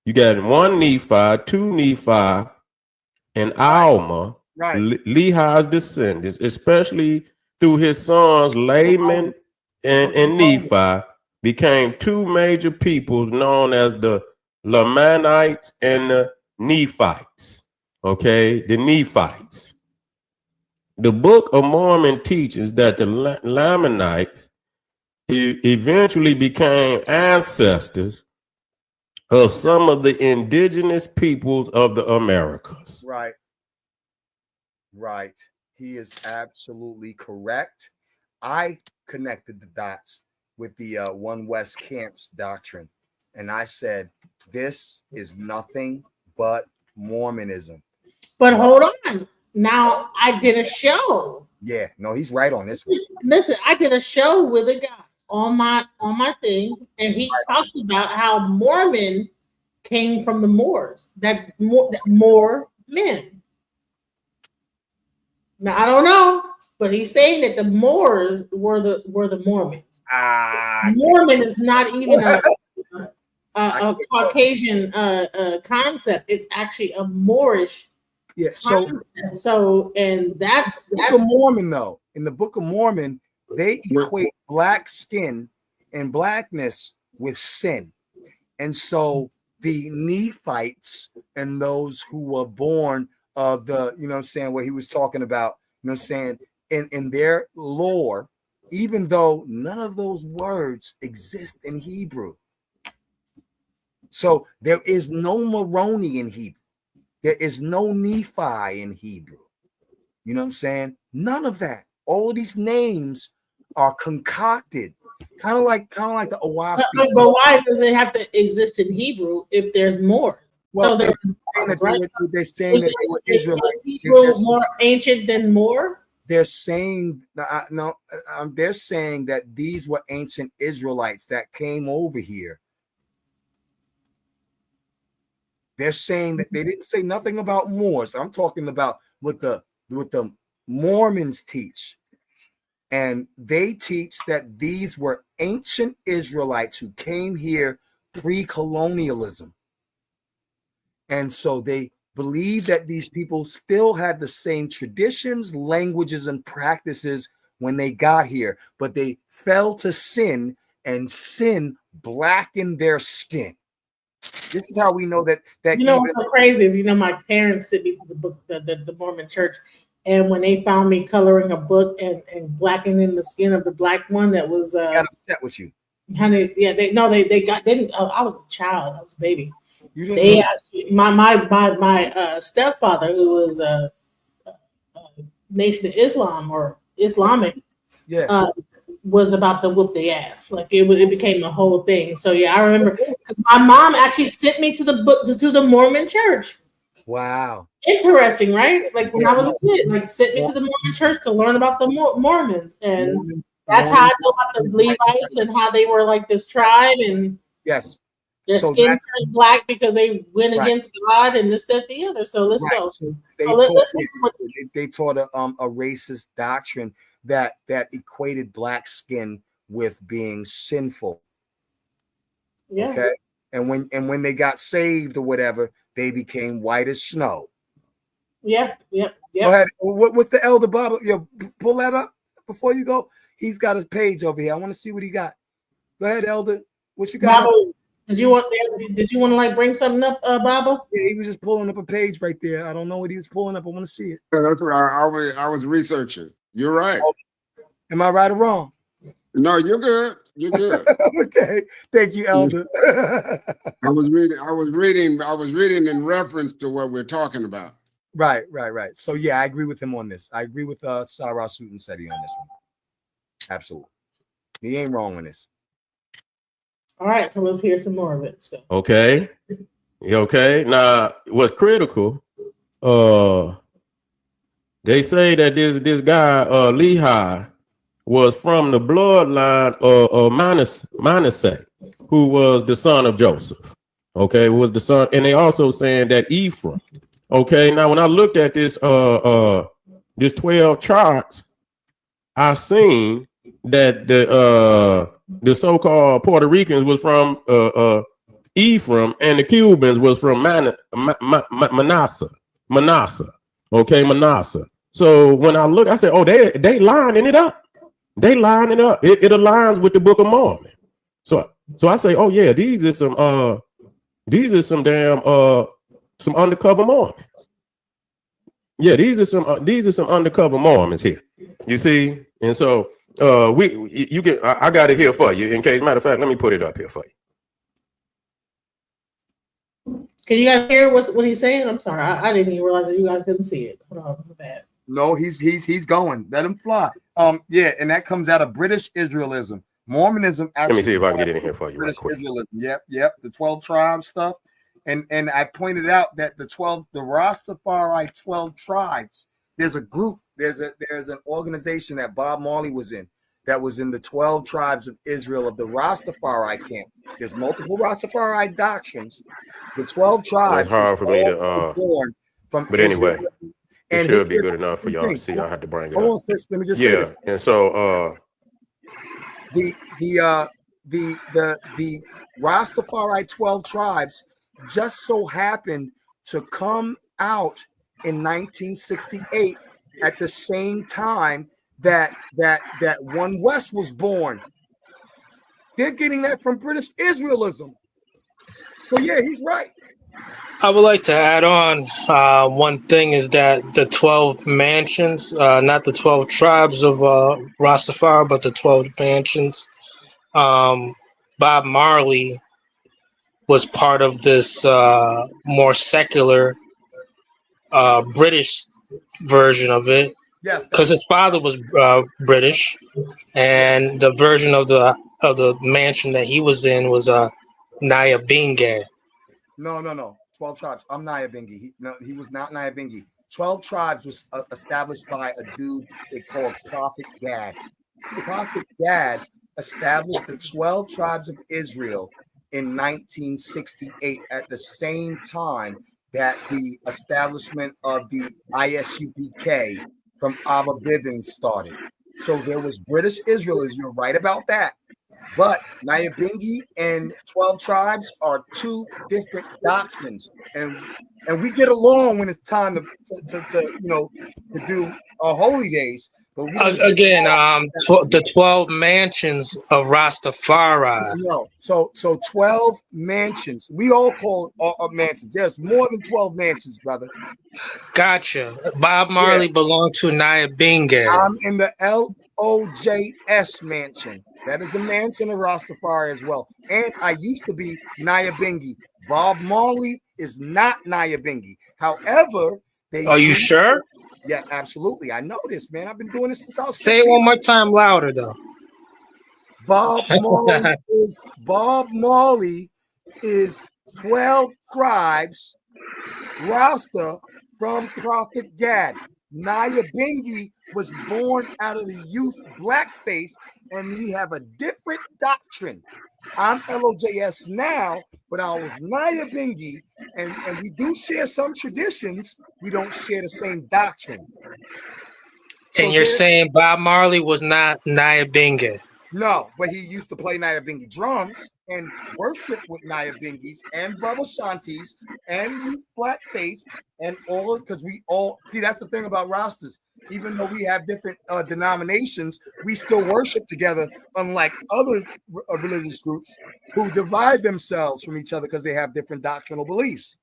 D: you got 1 Nephi, 2 Nephi, and Alma, Lehi's descendants, especially through his sons Laman and Nephi, became two major peoples known as the Lamanites and the Nephites. Okay, the Nephites. The Book of Mormon teaches that the Lamanites eventually became ancestors of some of the indigenous peoples of the Americas.
C: Right. He is absolutely correct. I connected the dots with the One West Camps doctrine, and I said, this is nothing but Mormonism.
B: But hold on. Now, I did a show.
C: Yeah, no, he's right on this one.
B: Listen, I did a show with a guy on my thing, and he talked about how Mormon came from the Moors, that more men. Now I don't know, but he's saying that the Moors were the Mormons. Mormon is not even a Caucasian concept. It's actually a Moorish concept. So, and that's
C: Book of Mormon, though. In the Book of Mormon, they equate black skin and blackness with sin. And so the Nephites and those who were born of the, you know what I'm saying, what he was talking about, you know what I'm saying, in their lore, even though none of those words exist in Hebrew. So there is no Moroni in Hebrew. There is no Nephi in Hebrew. You know what I'm saying? None of that. All of these names are concocted, kind of like the Owaski.
B: But why does it have to exist in Hebrew if there's more?
C: Well,
B: so
C: they're saying that they were Israelites.
B: Hebrew more ancient than more.
C: They're saying they're saying that these were ancient Israelites that came over here. They're saying that they didn't say nothing about Moors. I'm talking about what the Mormons teach. And they teach that these were ancient Israelites who came here pre-colonialism. And so they believe that these people still had the same traditions, languages, and practices when they got here, but they fell to sin, and sin blackened their skin. This is how we know that
B: you know what's so crazy is, my parents sent me to the book, the Mormon church, and when they found me coloring a book and blackening the skin of the black one, that was
C: got upset with you.
B: Honey, yeah, they didn't. I was a child, I was a baby.
C: You didn't
B: actually, my stepfather, who was a Nation of Islam or Islamic, was about to whoop their ass. Like it became a whole thing. So yeah, I remember my mom actually sent me to the Mormon church.
C: Wow,
B: interesting, right? Like when I was a kid, like sent me to the Mormon church to learn about the Mormons, and that's how I know about the Levites and how they were like this tribe, and their skin turned black because they went against God and this, that, the other. So let's go.
C: So they taught a racist doctrine that equated black skin with being sinful.
B: Yeah.
C: Okay. And when they got saved or whatever, they became white as snow.
B: Yep.
C: Go ahead. What's the elder Bible? Pull that up before you go. He's got his page over here. I want to see what he got. Go ahead, elder. What you got?
B: Bible, did you want to like bring something up, Baba?
C: Yeah, he was just pulling up a page right there. I don't know what he was pulling up. I want to see it.
E: Yeah, that's what I was researching. You're right.
C: Am I right or wrong?
E: No, you're good. You're good.
C: Okay. Thank you, elder.
E: I was reading in reference to what we're talking about.
C: Right. So yeah, I agree with him on this. I agree with Sara Suten Seti on this one. Absolutely. He ain't wrong on this.
B: All right, so let's hear some more of it. So.
D: Okay. Now, what's critical, they say that this guy, Lehi, was from the bloodline of Manasseh, who was the son of Joseph. Okay, was the son, and they also saying that Ephraim. Okay, now when I looked at this 12 charts, I seen that the so-called Puerto Ricans was from Ephraim, and the Cubans was from Manasseh. Okay, Manasseh. So when I look, I said, oh, they lining it up. They lining it up. It aligns with the Book of Mormon. So I say, oh yeah, these are some damn some undercover Mormons. Yeah, these are some undercover Mormons here. You see, and so I got it here for you. In case, matter of fact, let me put it up here for
B: you. Can you guys hear what he's saying? I'm sorry, I didn't even realize that you guys couldn't see it. Hold on, my bad.
C: No, he's going. Let him fly. Yeah, and that comes out of British Israelism. Mormonism. Actually,
D: let me see if I can get it in here for you.
C: British Israelism. Yep. The 12 tribes stuff. And I pointed out that the Rastafari 12 tribes. There's a group. There's an organization that Bob Marley was in. That was in the 12 tribes of Israel of the Rastafari camp. There's multiple Rastafari doctrines. The 12 tribes.
D: It's hard for me to.
C: Born from
D: but
C: Israel.
D: anyway. It
C: And
D: should be
C: here's
D: good enough for
C: the
D: y'all to
C: thing.
D: see. I had to bring it
C: Hold
D: up.
C: on, sis. Let me just say
D: Yeah,
C: this.
D: and so
C: The Rastafari 12 tribes just so happened to come out in 1968 at the same time that One West was born. They're getting that from British Israelism. So yeah, he's right.
F: I would like to add on one thing is that the 12 mansions, not the 12 tribes of Rastafari, but the 12 mansions. Bob Marley was part of this more secular British version of it
C: Yes,
F: because
C: that's
F: his father was British, and the version of the mansion that he was in was Naya Binge.
C: no. 12 tribes. I'm Nyabingi. He was not Nyabingi. 12 tribes was established by a dude they called Prophet Gad. Prophet Gad established the 12 tribes of Israel in 1968 at the same time that the establishment of the ISUPK from Abba Bivens started. So there was British Israelis. You're right about that. But Nyabingi and 12 tribes are two different doctrines. And we get along when it's time to do our holy days. But we don't
F: Again, the 12 mansions of Rastafari.
C: No, so 12 mansions. We all call it mansions. There's more than 12 mansions, brother.
F: Gotcha. Bob Marley belonged to Naya Binge.
C: I'm in the LOJS mansion. That is the mansion of Rastafari as well. And I used to be Nyabingi. Bob Marley is not Nyabingi. However,
F: Are you sure?
C: Yeah, absolutely. I know this, man. I've been doing this since I was
F: Say it one more time louder, though.
C: Bob Marley is 12 tribes Rasta from Prophet Gad. Nyabingi was born out of the youth black faith, and we have a different doctrine. I'm LOJS now, but I was Nyabingi, and we do share some traditions. We don't share the same doctrine.
F: And you're saying Bob Marley was not Naya Binge?
C: No, but he used to play Nyabingi drums and worship with Nyabingis and Baba Shantis and youth black faith and all, because we all see that's the thing about Rastas. Even though we have different denominations, we still worship together, unlike other religious groups who divide themselves from each other because they have different doctrinal beliefs.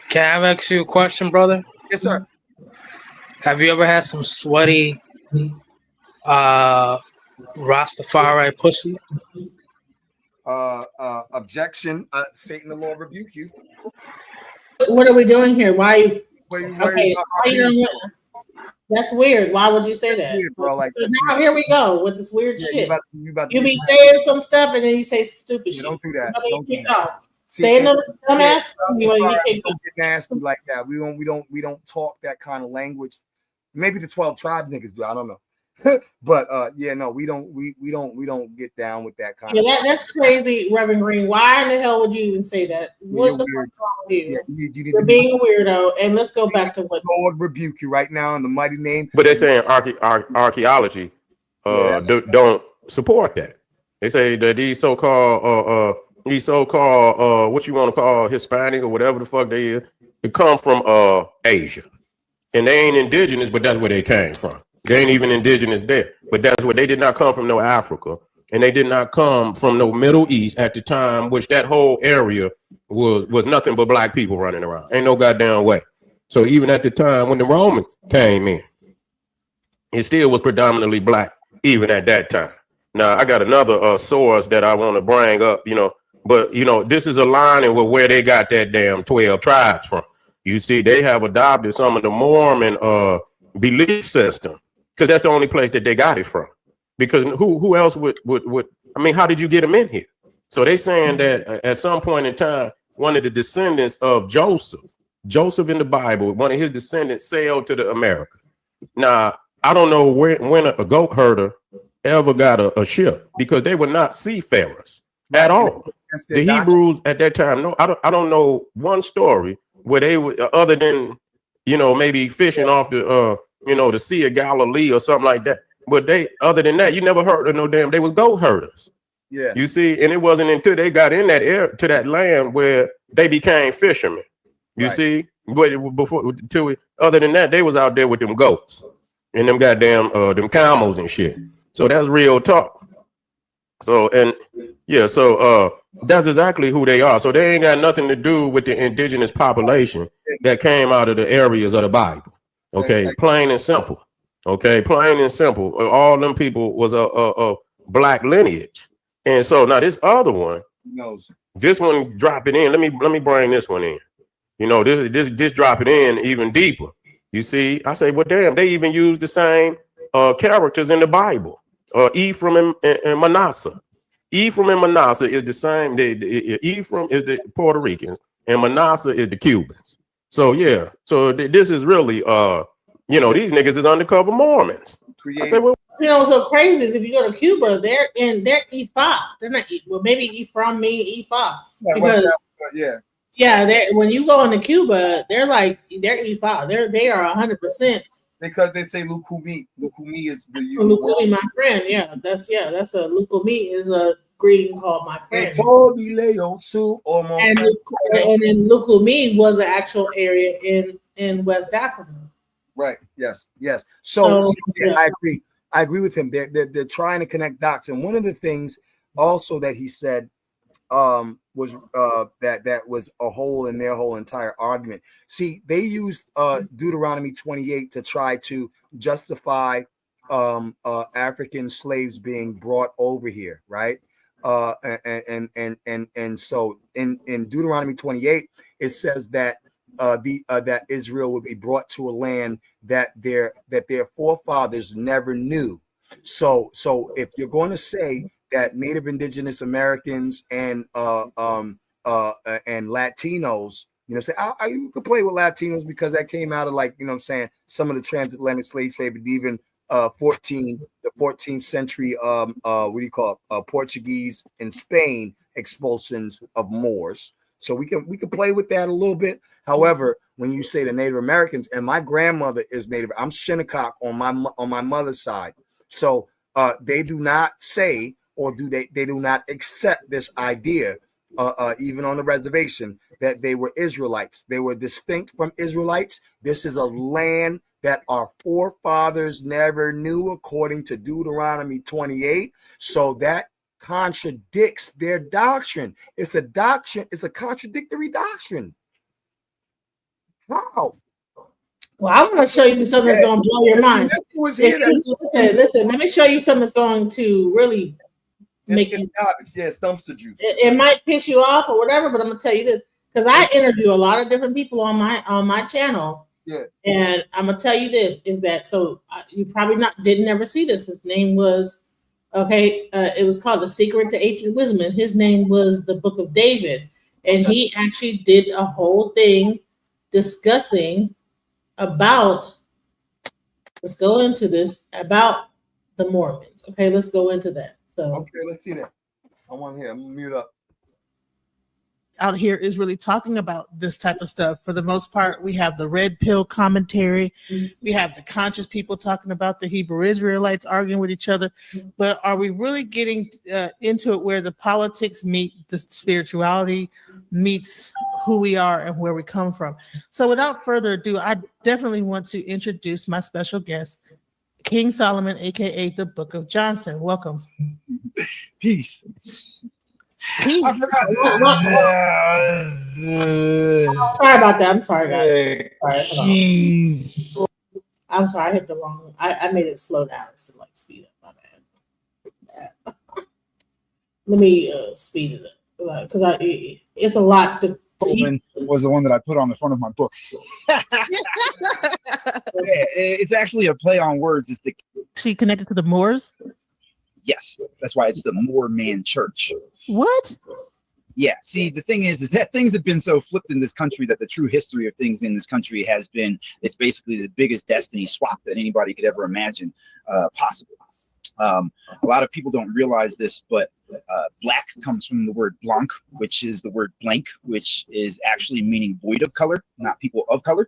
F: Can I ask you a question, brother?
C: Yes, sir.
F: Have you ever had some sweaty Rastafari pussy?
C: Objection. Satan, the Lord rebuke you.
B: What are we doing here? Why?
C: Okay.
B: That's weird. Why would you say
C: That's
B: that?
C: weird, bro. Like,
B: now here we go with this weird shit. You be
C: saying
B: saying some stuff and then you say stupid shit.
C: Don't do that.
B: Don't kick off. Saying a dumbass thing, you get
C: don't get nasty like that. We don't talk that kind of language. Maybe the 12 tribe niggas do. I don't know. But we don't get down with that kind of.
B: That's crazy, Reverend Green. Why in the hell would you even say that? What the fuck wrong with you?
C: You need
B: You're being a weirdo. And let's go back to what
C: Lord rebuke you right now in the mighty name.
D: But they're saying archaeology don't support that. They say that these so-called what you want to call Hispanic or whatever the fuck they is, it come from Asia. And they ain't indigenous, but that's where they came from. They ain't even indigenous there, but that's where they did not come from. No Africa, and they did not come from no Middle East at the time, which that whole area was nothing but black people running around. Ain't no goddamn way. So even at the time when the Romans came in, it still was predominantly black, even at that time. Now I got another source that I want to bring up, but this is aligning with where they got that damn 12 tribes from. You see, they have adopted some of the Mormon belief system. Because that's the only place that they got it from. Because who else would I mean, how did you get them in here? So they saying that at some point in time, one of the descendants of Joseph in the Bible, one of his descendants sailed to the Americas. Now, I don't know when a goat herder ever got a ship, because they were not seafarers at all. The Hebrews at that time, no, I don't know one story where they were, other than you know, maybe fishing off the you know, the Sea of Galilee or something like that. But they, other than that, you never heard of no damn. They was goat herders.
C: Yeah.
D: You see, and it wasn't until they got in that air to that land where they became fishermen. You
C: Right.
D: see, but before till other than that, they was out there with them goats and them goddamn them camels and shit. So that's real talk. So and yeah, so that's exactly who they are. So they ain't got nothing to do with the indigenous population that came out of the areas of the Bible. Okay, plain and simple. Okay, plain and simple. All them people was a black lineage. And so now this other one,
C: knows.
D: this one drop it in. Let me bring this one in. You know, this drop it in even deeper. You see, I say, well, damn, they even use the same characters in the Bible. Ephraim and Manasseh. Ephraim and Manasseh is the same. Ephraim is the Puerto Ricans and Manasseh is the Cubans. So yeah, so this is really you know, these niggas is undercover Mormons. I say, well,
B: you know, so crazy is if you go to Cuba, they're E5. They're not well, maybe Ephraim me E5. Because yeah, when you go into Cuba, they're E5. They are 100%.
C: Because they say Lukumi. Lukumi is the
B: Lukumi, my friend. Yeah, that's a Lukumi is a greeting called my friend. And then Lukumi was an actual area in West Africa.
C: Right. Yes. So yeah. I agree with him. They're trying to connect dots. And one of the things also that he said was that was a hole in their whole entire argument. See, they used Deuteronomy 28 to try to justify African slaves being brought over here, right? And so in Deuteronomy 28 it says that that Israel would be brought to a land that their forefathers never knew. So if you're going to say that Native Indigenous Americans and Latinos, you know, say you could play with Latinos because that came out of, like, you know what I'm saying, some of the transatlantic slave trade, but even the 14th century Portuguese and Spain expulsions of Moors. So we can play with that a little bit. However, when you say the Native Americans, and my grandmother is Native, I'm Shinnecock on my mother's side. So they do not say, or they do not accept this idea, even on the reservation, that they were Israelites. They were distinct from Israelites. This is a land that our forefathers never knew, according to Deuteronomy 28. So that contradicts their doctrine. It's a contradictory doctrine. Wow.
B: Well, I want to show you something that's going to blow your mind. Listen, let me show you something that's going to really make you.
C: It's dumpster juice.
B: It might piss you off or whatever, but I'm going to tell you this, because I interview a lot of different people on my channel.
C: Yeah. And
B: I'm going to tell you this, is that, so you probably didn't ever see this. His name was, it was called The Secret to Ancient Wisdom, and his name was the Book of David. And he actually did a whole thing discussing about, let's go into this, about the Mormons. Okay, let's go into that. So
C: let's see that. I'm on here. I'm gonna mute up.
B: Out here is really talking about this type of stuff. For the most part, we have the red pill commentary. We have the conscious people talking about the Hebrew Israelites arguing with each other. But are we really getting into it where the politics meet the spirituality, meets who we are and where we come from? So without further ado, I definitely want to introduce my special guest, King Solomon, aka the Book of Johnson. Welcome.
G: Peace.
B: I forgot. Sorry about that. I'm sorry, guys. Sorry, I'm sorry. I hit the wrong. I made it slow down to like speed up. My bad. Let me speed it up because it's a lot to.
G: Was the one that I put on the front of my book. It's actually a play on words. It's
B: she connected to the Moors.
G: Yes, that's why it's the Moor-Man Church.
B: What?
G: Yeah, see, the thing is that things have been so flipped in this country that the true history of things in this country has been, it's basically the biggest destiny swap that anybody could ever imagine possible. A lot of people don't realize this, but black comes from the word blanc, which is the word blank, which is actually meaning void of color, not people of color.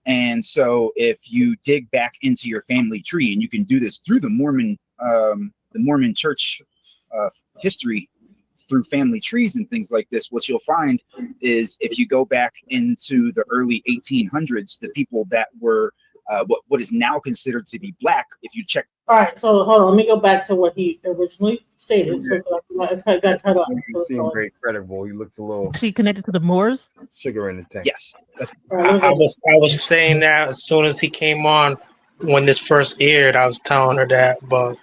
G: And so if you dig back into your family tree, and you can do this through the Mormon church history, through family trees and things like this, what you'll find is if you go back into the early 1800s, the people that were what is now considered to be black, if you check.
B: All right, so hold on. Let me go back to what he originally stated. So I got cut off.
C: He seemed very credible. He looks a little
H: She connected to the Moors.
C: sugar in the tank.
G: Yes, that's
F: I was saying that as soon as he came on, when this first aired, I was telling her that, but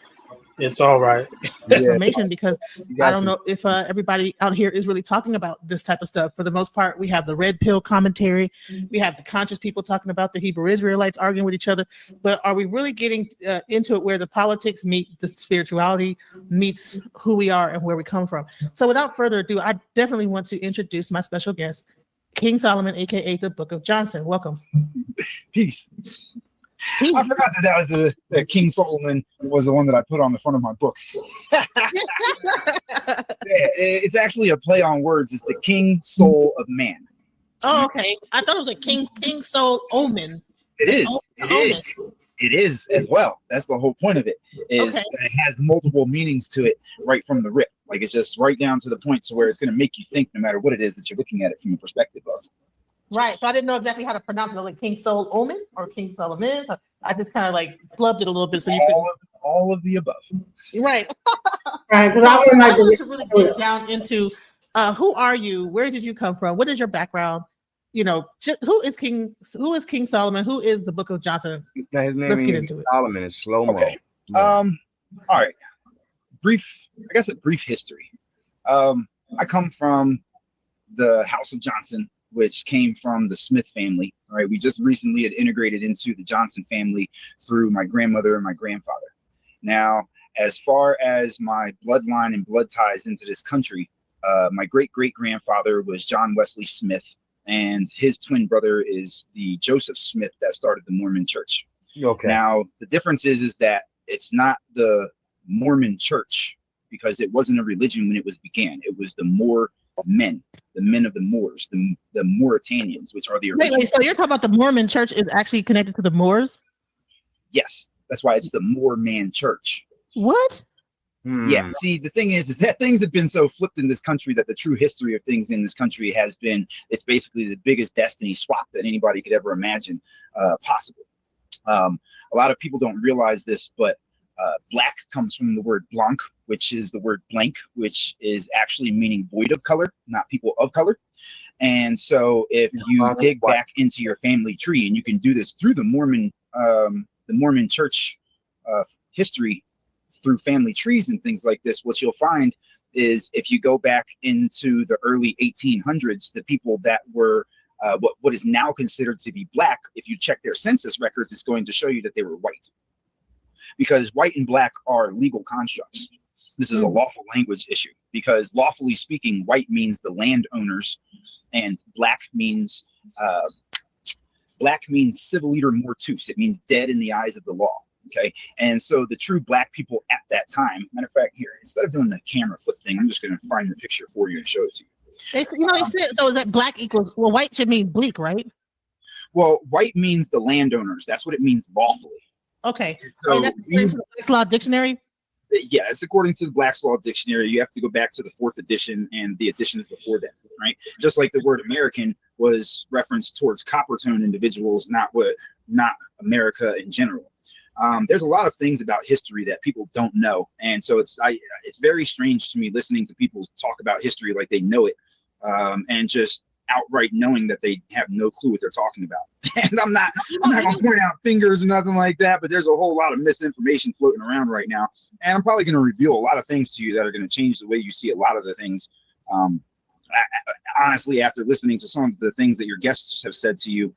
F: it's all right.
C: Yeah,
H: Information, because
C: you got
H: I don't
C: some-
H: know if everybody out here is really talking about this type of stuff. For the most part, we have the red pill commentary, we have the conscious people talking about the Hebrew Israelites arguing with each other. But are we really getting into it where the politics meet the spirituality, meets who we are and where we come from? So without further ado, I definitely want to introduce my special guest, King Solomon, aka the Book of Johnson. Welcome.
G: peace. I forgot that was the King Solomon was the one that I put on the front of my book. Yeah, it's actually a play on words. It's the King Soul of Man.
H: Oh, okay. I thought it was a King Soul Omen.
G: It is. It is. It is as well. That's the whole point of it. Is
H: Okay.
G: that it has multiple meanings to it right from the rip. Like it's just right down to the point to where it's going to make you think, no matter what it is that you're looking at it from the perspective of.
H: Right. So I didn't know exactly how to pronounce it, like King Soul Omen or King Solomon. So I just kind of like flubbed it a little bit so you
G: All of the above.
H: could. Right.
B: Right, because
H: So
B: I would
H: I
B: like to
H: wanted to really get down into who are you? Where did you come from? What is your background? You know, who is King Solomon? Who is the Book of Johnson?
C: His name
H: Let's get
C: ain't
H: into it.
C: Solomon is slow mo.
G: Okay. All right. A brief history. I come from the House of Johnson, which came from the Smith family. All right. We just recently had integrated into the Johnson family through my grandmother and my grandfather. Now, as far as my bloodline and blood ties into this country, my great-great-grandfather was John Wesley Smith, and his twin brother is the Joseph Smith that started the Mormon Church.
C: Okay.
G: Now, the difference is that it's not the Mormon Church, because it wasn't a religion when it was began. It was the Moor men, the men of the Moors, the Mauritanians, which are the original.
H: Wait, so you're talking about the Mormon Church is actually connected to the Moors?
G: Yes, that's why it's the Moor Man Church.
H: What?
G: Yeah, see, the thing is that things have been so flipped in this country that the true history of things in this country has been, it's basically the biggest destiny swap that anybody could ever imagine possible. A lot of people don't realize this, but black comes from the word blanc, which is the word blank, which is actually meaning void of color, not people of color. And so if you dig back into your family tree, and you can do this through the Mormon church history, through family trees and things like this, what you'll find is if you go back into the early 1800s, the people that were what is now considered to be black, if you check their census records, it's going to show you that they were white, because white and black are legal constructs. This is a lawful language issue, because lawfully speaking, white means the landowners, and black means civiliter mortuus. It means dead in the eyes of the law. Okay, and so the true black people at that time, matter of fact, here, instead of doing the camera flip thing, I'm just going to find the picture for you and show it to you.
H: So is that black equals, well, white should mean bleak, right?
G: Well, white means the landowners. That's what it means lawfully.
H: Okay.
G: So
H: That's according to the Black's Law Dictionary?
G: Yeah, it's according to the Black's Law Dictionary. You have to go back to the 4th edition and the editions before that, right? Just like the word American was referenced towards copper tone individuals, not America in general. There's a lot of things about history that people don't know, and so it's very strange to me listening to people talk about history like they know it, and just outright knowing that they have no clue what they're talking about. And I'm not gonna point out fingers or nothing like that, but there's a whole lot of misinformation floating around right now, and I'm probably gonna reveal a lot of things to you that are gonna change the way you see a lot of the things. Honestly, after listening to some of the things that your guests have said to you,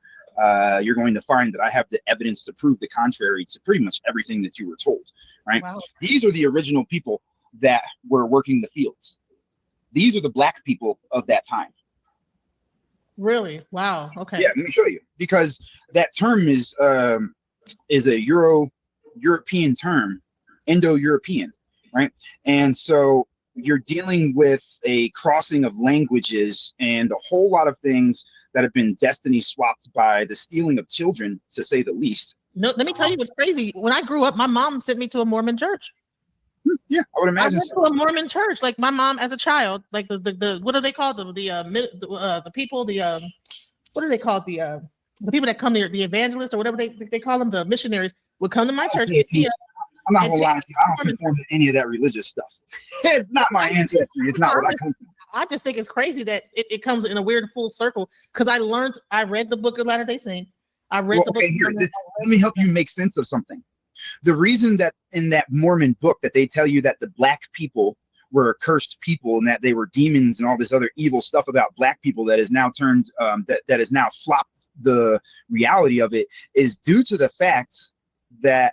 G: you're going to find that I have the evidence to prove the contrary to pretty much everything that you were told, right? Wow. These are the original people that were working the fields. These are the black people of that time.
H: Really? Wow. Okay.
G: Yeah, let me show you, because that term is a European term, Indo-European, right? And so you're dealing with a crossing of languages and a whole lot of things that have been destiny swapped by the stealing of children, to say the least.
H: No, let me tell you what's crazy. When I grew up, my mom sent me to a Mormon church.
G: Yeah, I would
H: I
G: imagine
H: went
G: so.
H: to a Mormon church. Like my mom, as a child, like the what are they called? The people, what are they called? The people that come here, the evangelists or whatever they call them, the missionaries would come to my church.
G: I'm not gonna lie to you, I don't conform to any of that religious stuff. It's not my ancestry. It's not what I come from.
H: I just think it's crazy that it comes in a weird full circle, because I read the book of Latter-day Saints. I read the book.
G: Okay, here, let me help you make sense of something. The reason that in that Mormon book that they tell you that the black people were a cursed people and that they were demons and all this other evil stuff about black people that is now turned that is now flopped the reality of it, is due to the fact that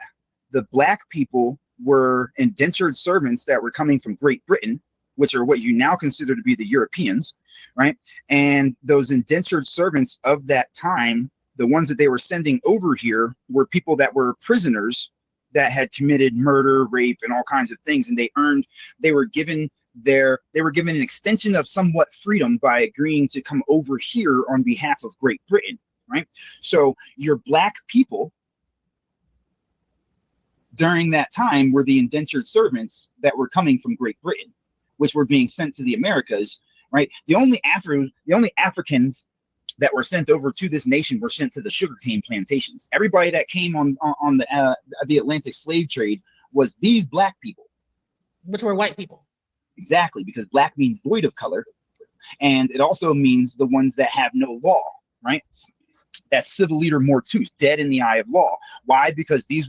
G: the black people were indentured servants that were coming from Great Britain, which are what you now consider to be the Europeans, right? And those indentured servants of that time, the ones that they were sending over here, were people that were prisoners that had committed murder, rape, and all kinds of things, and they were given an extension of somewhat freedom by agreeing to come over here on behalf of Great Britain, right? So your black people during that time were the indentured servants that were coming from Great Britain, which were being sent to the Americas, right? The only Africans that were sent over to this nation were sent to the sugarcane plantations. Everybody that came on the Atlantic slave trade was these black people,
H: which were white people.
G: Exactly, because black means void of color, and it also means the ones that have no law, right? That's civil leader mortuus, dead in the eye of law. Why? Because these.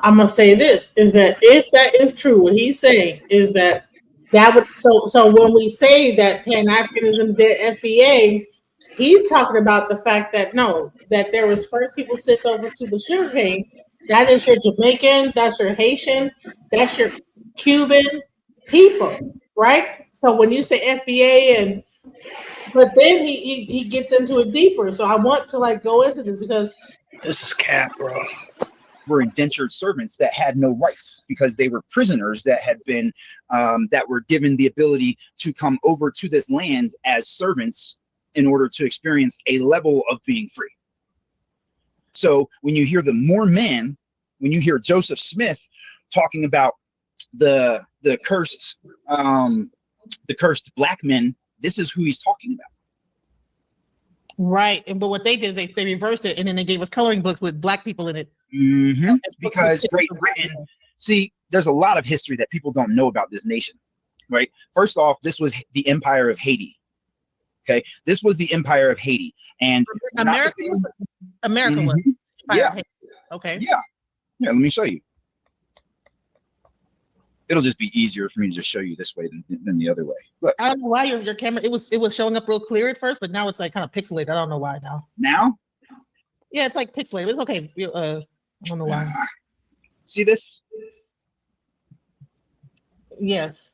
B: I'm gonna say this, is that if that is true, what he's saying is that would so when we say that Pan-Africanism did FBA, he's talking about the fact that that there was first people sent over to the sugarcane. That is your Jamaican, that's your Haitian, that's your Cuban people, right? So when you say FBA but then he gets into it deeper. So I want to go into this because
F: this is cap, bro.
G: Were indentured servants that had no rights because they were prisoners that had been that were given the ability to come over to this land as servants in order to experience a level of being free. So when you hear when you hear Joseph Smith talking about the cursed black men, this is who he's talking about.
H: Right, but what they did is they reversed it, and then they gave us coloring books with black people in it.
G: Mm-hmm. Because Great Britain, see, there's a lot of history that people don't know about this nation, right? First off, this was the Empire of Haiti. Okay, this was the Empire of Haiti, and
H: America was
G: mm-hmm.
H: Empire of Haiti. Okay.
G: Yeah. Let me show you. It'll just be easier for me to just show you this way than the other way. Look.
H: I don't know why your camera, it was showing up real clear at first, but now it's kind of pixelated. I don't know why now.
G: Now?
H: Yeah, it's pixelated. It's okay. I don't know why.
G: See this?
H: Yes.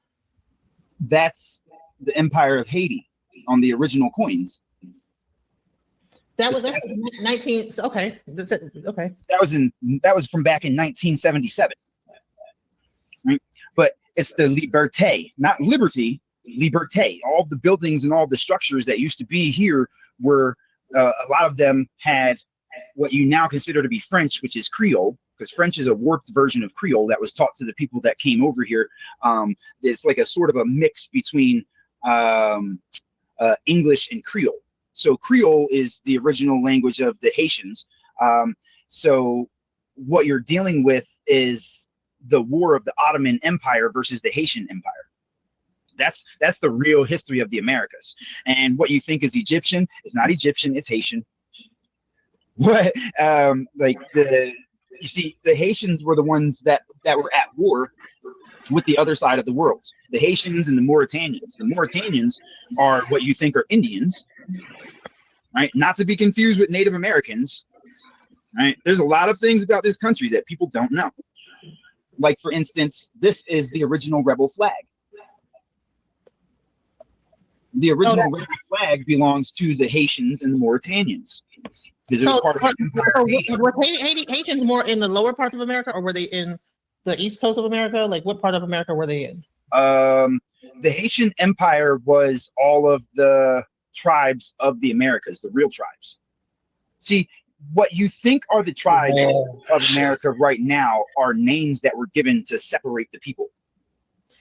G: That's the Empire of Haiti on the original coins.
H: That's 19. Okay. Okay.
G: That was from back in 1977. Right? But it's the liberté, not liberty, liberté. All of the buildings and all of the structures that used to be here were a lot of them had what you now consider to be French, which is Creole, because French is a warped version of Creole that was taught to the people that came over here. It's like a sort of a mix between English and Creole. So Creole is the original language of the Haitians. So what you're dealing with is the war of the Ottoman Empire versus the Haitian Empire. That's the real history of the Americas. And what you think is Egyptian is not Egyptian, it's Haitian. What you see, the Haitians were the ones that were at war with the other side of the world. The Haitians and the Mauritanians. The Mauritanians are what you think are Indians, right? Not to be confused with Native Americans, right? There's a lot of things about this country that people don't know. Like, for instance, this is the original rebel flag. The original rebel flag belongs to the Haitians and the Mauritanians.
H: So were Haitians more in the lower parts of America, or were they in the east coast of America? Like, what part of America were they in?
G: The Haitian Empire was all of the tribes of the Americas, the real tribes. See, what you think are the tribes of America right now are names that were given to separate the people.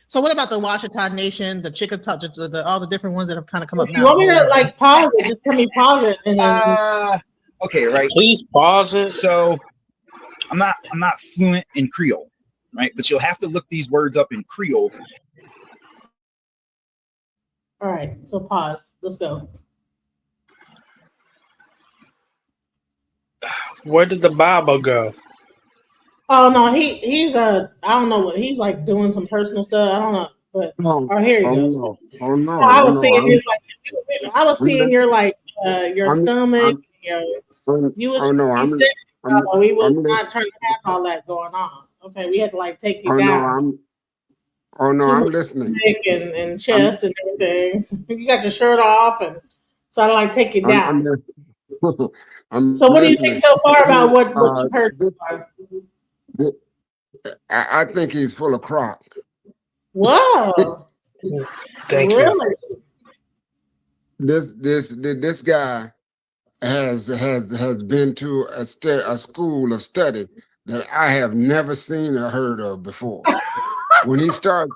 H: So what about the Washita Nation, the Chickasaw, all the different ones that have kind of come up
B: If
H: now?
B: you want me to like pause it, just tell me pause it, and then
G: Okay, right.
F: Please pause it.
G: So I'm not fluent in Creole, right? But you'll have to look these words up in Creole.
B: all right. So pause. Let's go.
F: Where did the Bible go?
B: Oh no, he's I don't know what he's like doing some personal stuff. I don't know, but
E: Oh,
B: here he
E: oh
B: goes.
E: no, oh no,
B: I
E: oh
B: was seeing
E: no.
B: his like I was
E: I'm,
B: seeing your like your
E: I'm,
B: stomach.
E: I'm,
B: You was
E: oh no,
B: trying to be sexy, but we was
E: I'm,
B: not trying to have all that going on. Okay, we had to like take you
E: oh
B: down.
E: no,
B: Too
E: I'm
B: much
E: listening.
B: neck and chest and everything. You got your shirt off, and so I like take you down.
E: I'm
B: So what do you
E: listening.
B: think so far about what you've heard so far?
E: I think he's full of crock.
B: Whoa.
F: Thank you.
B: Really?
E: This guy has been to a school of study that I have never seen or heard of before. When he starts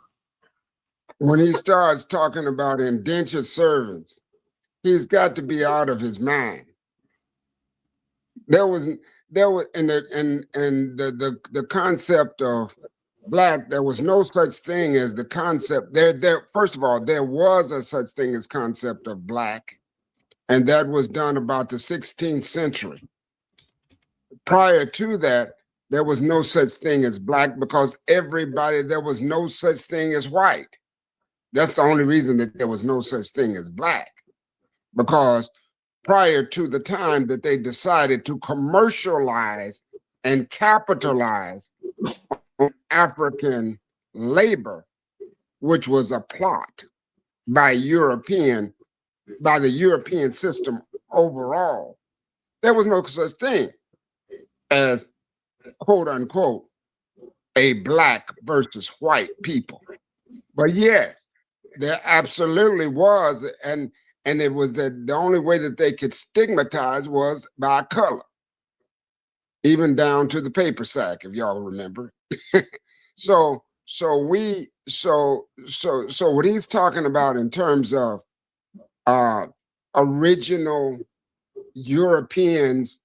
E: talking about indentured servants, he's got to be out of his mind. There was in the concept of black, there was no such thing as the concept. First of all, there was a such thing as concept of black, and that was done about the 16th century. Prior to that, there was no such thing as black because there was no such thing as white. That's the only reason that there was no such thing as black, because prior to the time that they decided to commercialize and capitalize on African labor, which was a plot by the European system overall, there was no such thing as, quote unquote, a black versus white people. But yes, there absolutely was, and it was that the only way that they could stigmatize was by color, even down to the paper sack, if y'all remember. So what he's talking about in terms of original Europeans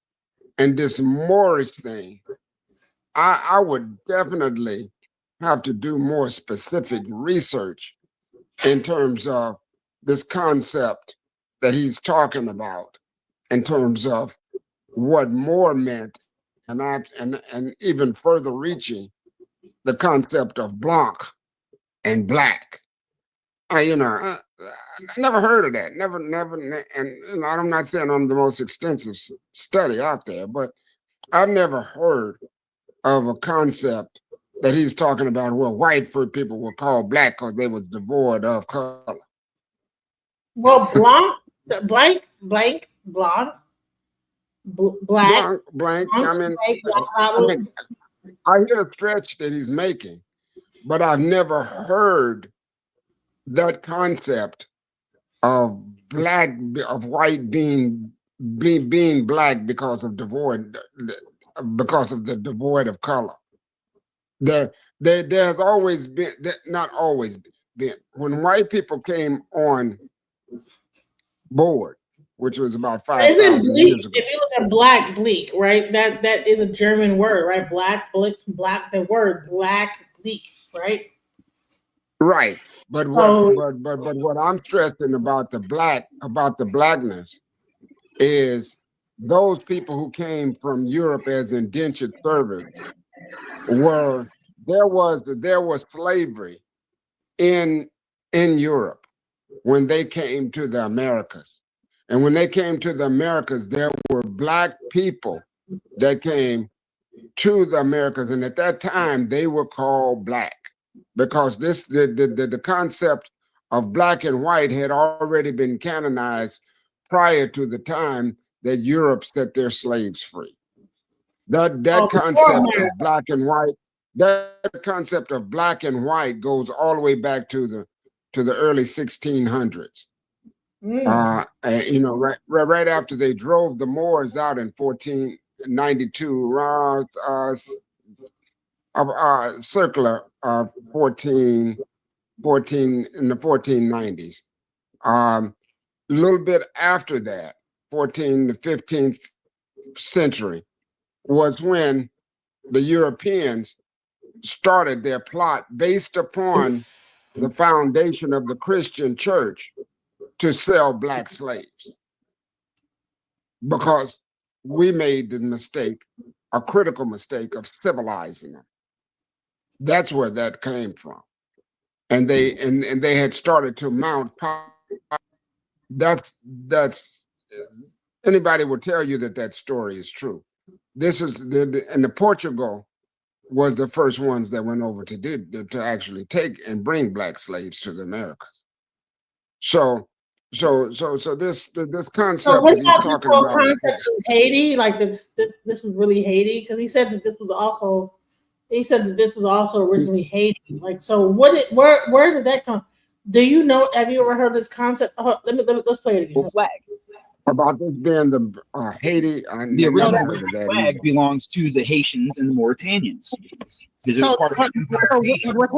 E: and this Moorish thing, I would definitely have to do more specific research in terms of this concept that he's talking about, in terms of what Moor meant, and even further reaching the concept of blanc and black. I never heard of that. Never, and I'm not saying I'm the most extensive study out there, but I've never heard of a concept that he's talking about where white people were called black because they was devoid of color.
B: Well, blonde, black.
E: Blank. I mean, I hear the stretch that he's making, but I've never heard that concept of white being black because of the devoid of color. There's always been, not always been, when white people came on board, which was about 5,000 years ago.
B: If you look at black, bleak, right? That is a German word, right? Black, black. The word black, bleak, right?
E: Right, but what I'm stressing about the blackness is those people who came from Europe as indentured servants there was slavery in Europe when they came to the Americas. And when they came to the Americas, there were black people that came to the Americas, and at that time they were called black, because the concept of black and white had already been canonized prior to the time that Europe set their slaves free. That concept of black and white that concept of black and white goes all the way back to the early 1600s. You know, right after they drove the Moors out in 1492, circular 14 in the 1490s. A little bit after that, 14th to 15th century, was when the Europeans started their plot based upon the foundation of the Christian church to sell black slaves, because we made the mistake, a critical mistake, of civilizing them. That's where that came from. And they had started to mount power. That's anybody will tell you that story is true. This is the Portugal was the first ones that went over to actually take and bring black slaves to the Americas. So this concept
B: So what
E: that he's
B: about this
E: talking
B: whole
E: about,
B: concept of Haiti? Like this is really Haiti, because he said that this was also originally Haiti. Like, so where did that come? Do you know? Have you ever heard this concept? Let's play it again.
G: Flag.
E: about this being the Haiti. I
G: The
E: never
G: original
E: heard of that
G: flag
E: either.
G: belongs to the Haitians and the Mauritanians. This
H: So,
G: is part of the empire.
H: were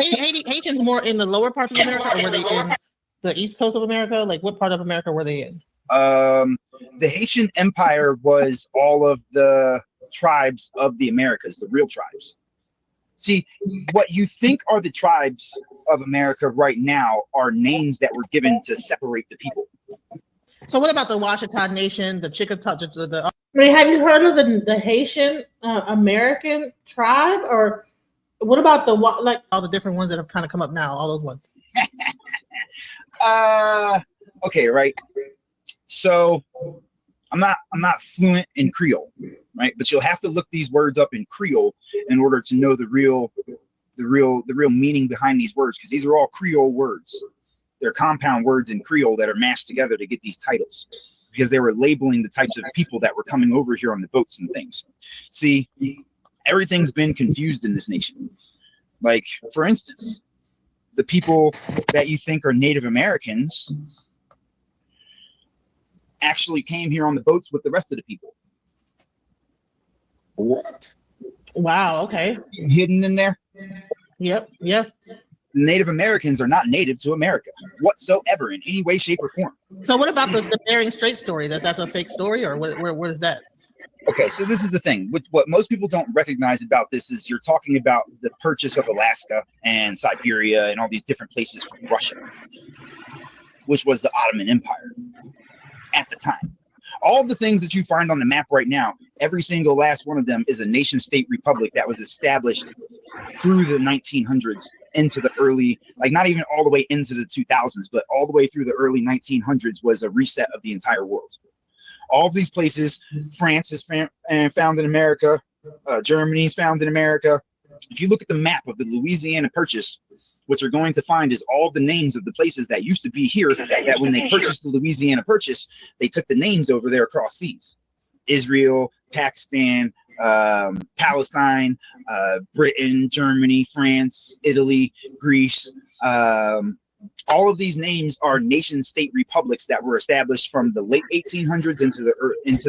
H: Haitians more in the lower parts of America, or were they in the east coast of America? Like, what part of America were they in?
G: The Haitian Empire was all of the tribes of the Americas, the real tribes. See, what you think are the tribes of America right now are names that were given to separate the people.
H: So, what about the Washita Nation, the Chickasaw?
B: I mean, have you heard of the Haitian American tribe, or what about like
H: all the different ones that have kind of come up now? All those ones.
G: Okay, right. So I'm not fluent in Creole, right? But you'll have to look these words up in Creole in order to know the real meaning behind these words, because these are all Creole words. They're compound words in Creole that are mashed together to get these titles, because they were labeling the types of people that were coming over here on the boats and things. See, everything's been confused in this nation. Like, for instance, the people that you think are Native Americans actually came here on the boats with the rest of the people.
E: What?
H: Wow. Okay.
G: Hidden in there.
H: Yep. Yep.
G: Native Americans are not native to America whatsoever in any way, shape, or form.
H: So, what about the Bering Strait story? That's a fake story, or where is that?
G: Okay, so this is the thing. What most people don't recognize about this is you're talking about the purchase of Alaska and Siberia and all these different places from Russia, which was the Ottoman Empire at the time. All of the things that you find on the map right now, every single last one of them is a nation-state republic that was established through the 1900s into the early, like not even all the way into the 2000s, but all the way through the early 1900s was a reset of the entire world. All of these places, France is found in America, Germany is found in America. If you look at the map of the Louisiana Purchase, what you're going to find is all the names of the places that used to be here, that when they purchased the Louisiana Purchase, they took the names over there across seas. Israel, Pakistan, Palestine, Britain, Germany, France, Italy, Greece. All of these names are nation-state republics that were established from the late 1800s into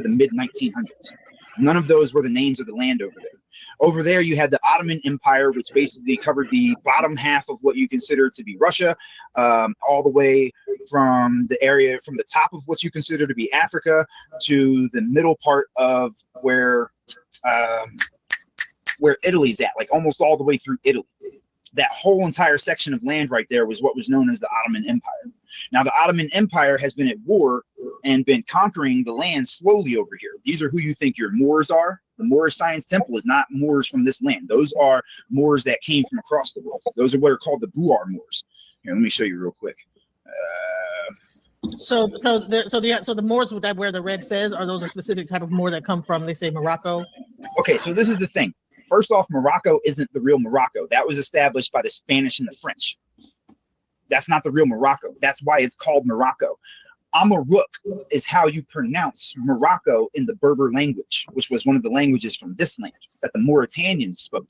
G: the mid 1900s. None of those were the names of the land over there. Over there, you had the Ottoman Empire, which basically covered the bottom half of what you consider to be Russia, all the way from the area, from the top of what you consider to be Africa to the middle part of where Italy's at, like almost all the way through Italy. That whole entire section of land right there was what was known as the Ottoman Empire. Now, the Ottoman Empire has been at war and been conquering the land slowly over here. These are who you think your Moors are. The Moorish Science Temple is not Moors from this land. Those are Moors that came from across the world. Those are what are called the Buar Moors. Here, let me show you real quick.
H: So the Moors that wear the red fez, are those a specific type of Moor that come from, they say, Morocco?
G: Okay, so this is the thing. First off, Morocco isn't the real Morocco. That was established by the Spanish and the French. That's not the real Morocco. That's why it's called Morocco. Amaruk is how you pronounce Morocco in the Berber language, which was one of the languages from this land that the Mauritanians spoke.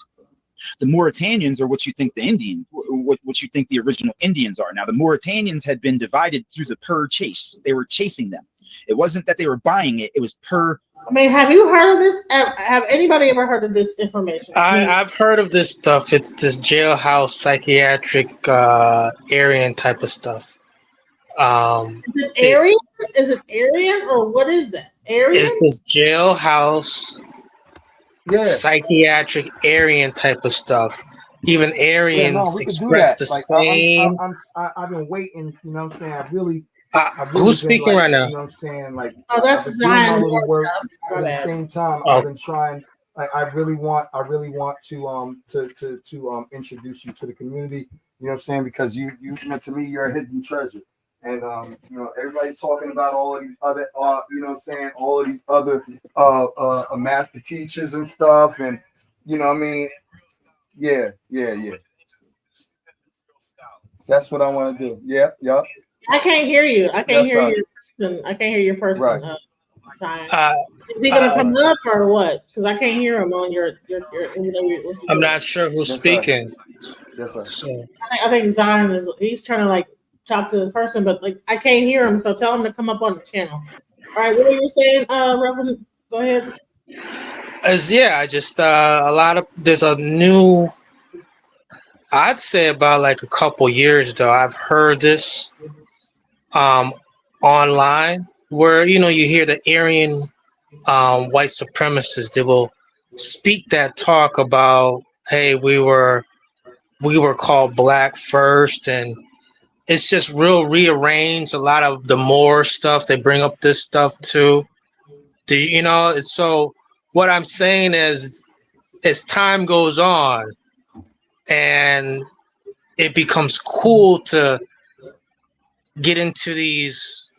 G: The Mauritanians are what you think the Indian, what you think the original Indians are. Now, the Mauritanians had been divided through the per chase. They were chasing them. It wasn't that they were buying it. It was per.
B: I mean, have you heard of this? Have anybody ever heard of this information?
F: I've heard of this stuff. It's this jailhouse psychiatric Aryan type of stuff.
B: Is it Aryan? Is it Aryan or what is that? Aryan?
F: It's this jailhouse psychiatric Aryan type of stuff. Even Aryans express the same.
C: I've been waiting. You know what I'm saying? I really
F: who's speaking right now?
C: You know what I'm saying? Like,
B: that's
C: Xion Warchild. But at the same time, I've been trying. I really want to introduce you to the community. You know what I'm saying? Because you know, to me, you're a hidden treasure. And you know, everybody's talking about all of these other, you know what I'm saying, all of these other master teachers and stuff, and you know what I mean? Yeah. That's what I want to do. Yep.
B: I can't hear you. I can't hear your person. I can't hear your person.
C: Right.
B: Is he gonna come up or what? Because I can't hear him on your
F: I'm not sure who's speaking.
C: Yes, sir.
F: So,
B: I think Zion he's trying to like talk to the person, but like I can't hear him, so tell him to come up on the channel. All right, what were you saying, Reverend? Go ahead.
F: Just there's a new, I'd say about like a couple years though, I've heard this online where, you know, you hear the Aryan white supremacists, they will speak that talk about, hey, we were called black first, and it's just real rearranged. A lot of the Moor stuff, they bring up this stuff too. You know, so what I'm saying is, as time goes on and it becomes cool to get into these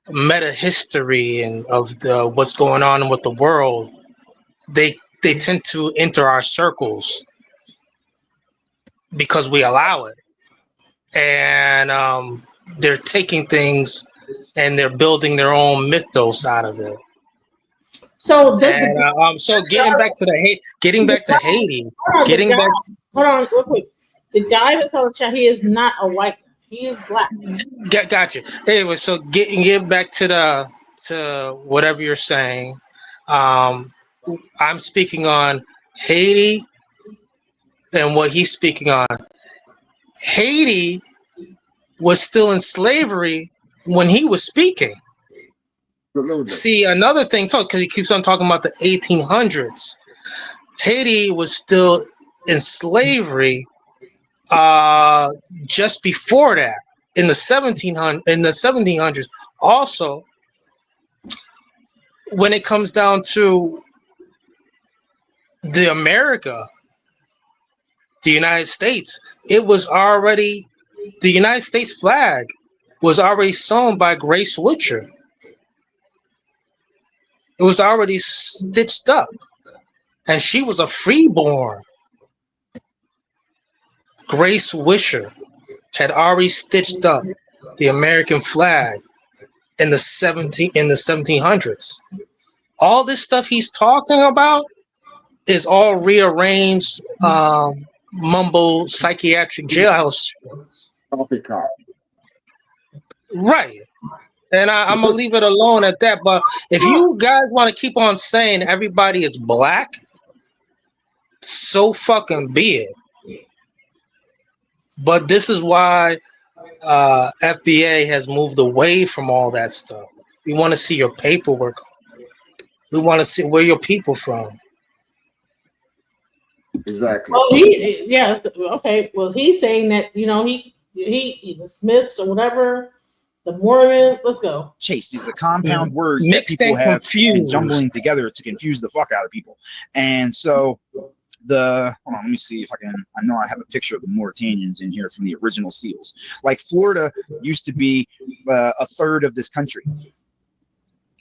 F: meta history and of what's going on with the world, they tend to enter our circles because we allow it. And they're taking things and they're building their own mythos out of it.
B: So,
F: so getting back to Haiti,
B: hold on, real quick. The guy that's on the chat, he is not a white guy. He is black.
F: Gotcha. Anyway, so get back to whatever you're saying. I'm speaking on Haiti and what he's speaking on. Haiti was still in slavery when he was speaking. See, another thing, because he keeps on talking about the 1800s. Haiti was still in slavery just before that, in the 1700s. Also, when it comes down to the United States, the United States flag was already sewn by Grace Witcher. It was already stitched up, and she was a freeborn. Grace Witcher had already stitched up the American flag in the 1700s. All this stuff he's talking about is all rearranged, mumble psychiatric jailhouse. Right. And I'm going to leave it alone at that. But if you guys want to keep on saying everybody is black, so fucking be it. But this is why FBA has moved away from all that stuff. We want to see your paperwork. We want to see where your people from.
E: Exactly.
B: Well, okay. Well, he's saying that, you know, he the Smiths or whatever, the Mormons. Let's go.
G: Chase. These are the compound words
F: mixed
G: that people
F: and
G: have
F: confused,
G: been jumbling together to confuse the fuck out of people. And so hold on, let me see if I know I have a picture of the Mauritanians in here from the original seals. Like Florida used to be a third of this country.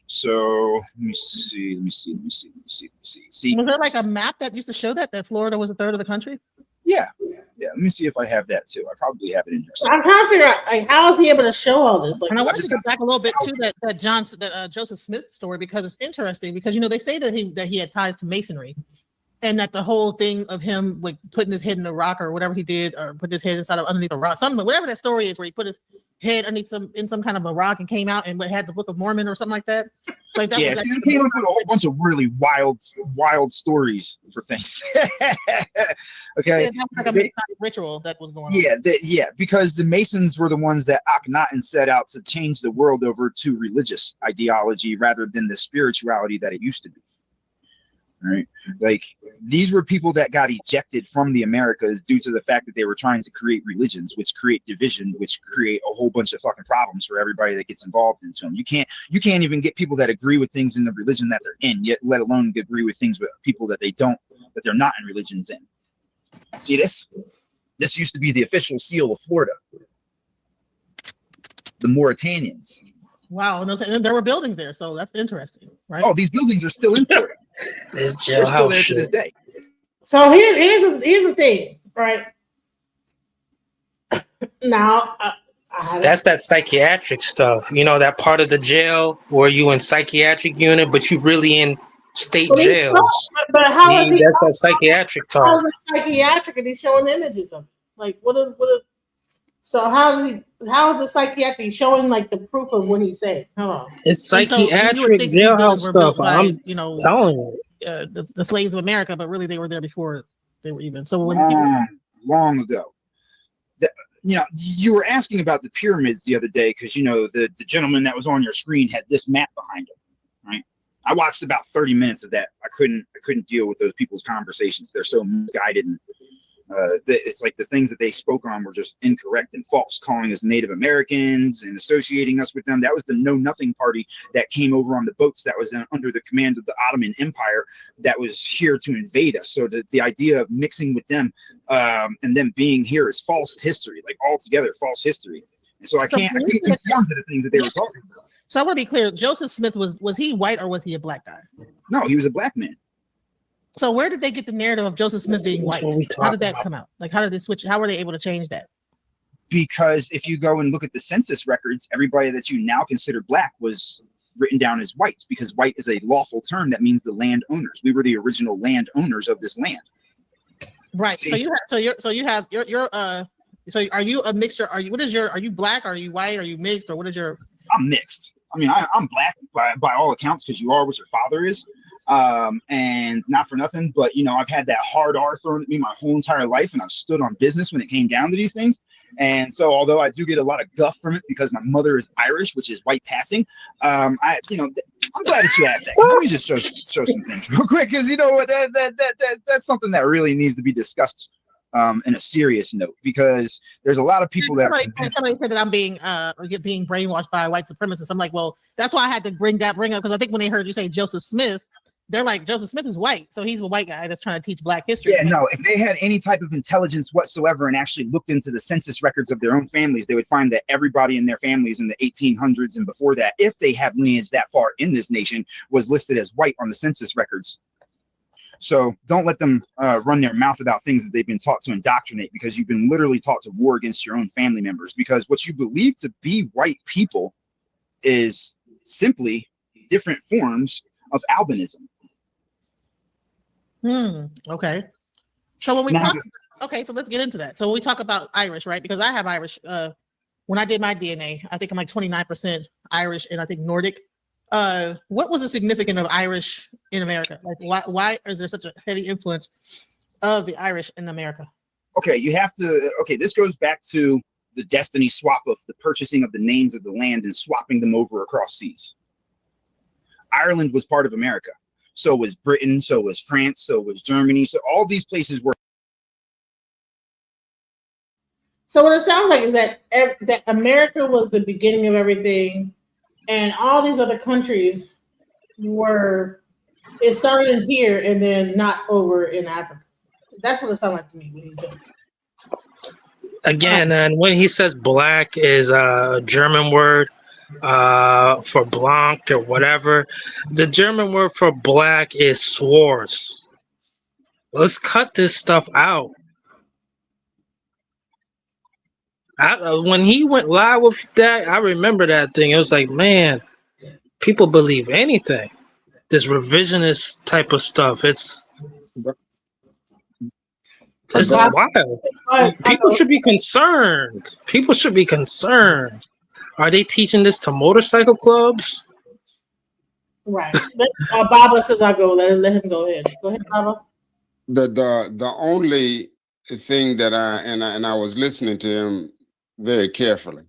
G: So let me see. See,
H: was there like a map that used to show that Florida was a third of the country?
G: Yeah. Let me see if I have that too. I probably have it in here.
B: I'm trying to figure out, like, how is he able to show all this? Like,
H: And I wanted to go back a little bit to that Joseph Smith story, because it's interesting, because, you know, they say that he had ties to Masonry. and that the whole thing of him like putting his head in the rock or whatever he did, or put his head inside of underneath a rock, something, whatever that story is, where he put his head underneath in some kind of a rock and came out and had the Book of Mormon or something like that. Like that.
G: Yeah,
H: was
G: see, they came up with a whole bunch of really wild stories for things. Okay,
H: that was like a Masonic ritual that was going on.
G: Yeah, because the Masons were the ones that Akhenaten set out to change the world over to religious ideology rather than the spirituality that it used to be. Right, like these were people that got ejected from the Americas due to the fact that they were trying to create religions, which create division, which create a whole bunch of fucking problems for everybody that gets involved into them. You can't even get people that agree with things in the religion that they're in, yet let alone agree with things with people that they're not in religions in. See this? This used to be the official seal of Florida. The Mauritanians.
H: Wow, and there were buildings there, so that's interesting, right?
G: Oh, these buildings are still in Florida.
F: This
G: They're still
F: jailhouse
G: there to
F: shit.
G: this day.
B: So here's the thing, right? Now,
F: That's that psychiatric stuff. You know, that part of the jail where you in psychiatric unit, but you really in state
B: but he's
F: jails.
B: but how is he?
F: That's that psychiatric
B: How
F: talk.
B: is it psychiatric and he's showing images of it? Like what is? So how is the psychiatric He's showing like the proof of what he said? Hold on.
F: It's
H: And so you would
F: psychiatric
H: think these
F: jailhouse
H: buildings were built
F: stuff.
H: by,
F: I'm telling you.
H: the slaves of America, but really they were there before they were even. So when people,
G: Long ago. You were asking about the pyramids the other day because the gentleman that was on your screen had this map behind him, right? I watched about 30 minutes of that. I couldn't deal with those people's conversations. They're so misguided, and it's like the things that they spoke on were just incorrect and false, calling us Native Americans and associating us with them. That was the Know Nothing Party that came over on the boats that was under the command of the Ottoman Empire that was here to invade us. So the idea of mixing with them and them being here is false history, like altogether false history. And so I couldn't conform to the things that they were talking about.
H: so I want to be clear, Joseph Smith was he white or was he a black guy?
G: No, he was a black man.
H: So where did they get the narrative of Joseph Smith being
F: That's
H: white?
F: what we
H: How
F: talk
H: did that
F: about.
H: come out? Like how did they switch? How were they able to change that?
G: Because if you go and look at the census records, everybody that you now consider black was written down as white, because white is a lawful term that means the landowners. We were the original landowners of this land.
H: Right.
G: See?
H: So are you a mixture? Are you black? Are you white? Are you mixed? Or what is your?
G: I'm mixed. I mean, I'm black by all accounts, because you are what your father is. And not for nothing, but I've had that hard R thrown at me my whole entire life, and I've stood on business when it came down to these things. And so, although I do get a lot of guff from it because my mother is Irish, which is white passing, I'm glad that you asked that. Let me just show some things real quick, because that's something that really needs to be discussed in a serious note, because there's a lot of people that
H: Somebody said that I'm being brainwashed by white supremacists. I'm like, well, that's why I had to bring up, because I think when they heard you say Joseph Smith, they're like, Joseph Smith is white, so he's a white guy that's trying to teach black history.
G: Yeah, no, if they had any type of intelligence whatsoever and actually looked into the census records of their own families, they would find that everybody in their families in the 1800s and before that, if they have lineage that far in this nation, was listed as white on the census records. So don't let them run their mouth about things that they've been taught to indoctrinate, because you've been literally taught to war against your own family members, because what you believe to be white people is simply different forms of albinism.
H: Okay. So when we so let's get into that. So when we talk about Irish, right? Because I have Irish. When I did my DNA, I think I'm like 29% Irish and I think Nordic. What was the significance of Irish in America? Like, why is there such a heavy influence of the Irish in America?
G: Okay, this goes back to the destiny swap of the purchasing of the names of the land and swapping them over across seas. Ireland was part of America. So was Britain, so was France, so was Germany. So all these places were.
B: So what it sounds like is that America was the beginning of everything, and all these other countries it started in here and then not over in Africa. That's what it sounds like to me when he's doing.
F: Again, and when he says black is a German word for blanc or whatever, the German word for black is Schwarz. Let's cut this stuff out. When he went live with that, I remember that thing. It was like, man, people believe anything. This revisionist type of stuff. It's This is wild. People should be concerned. People should be concerned. Are they teaching this to motorcycle clubs?
B: Right. Baba says I go. Let him go ahead. Go ahead, Baba.
E: The only thing that I was listening to him very carefully.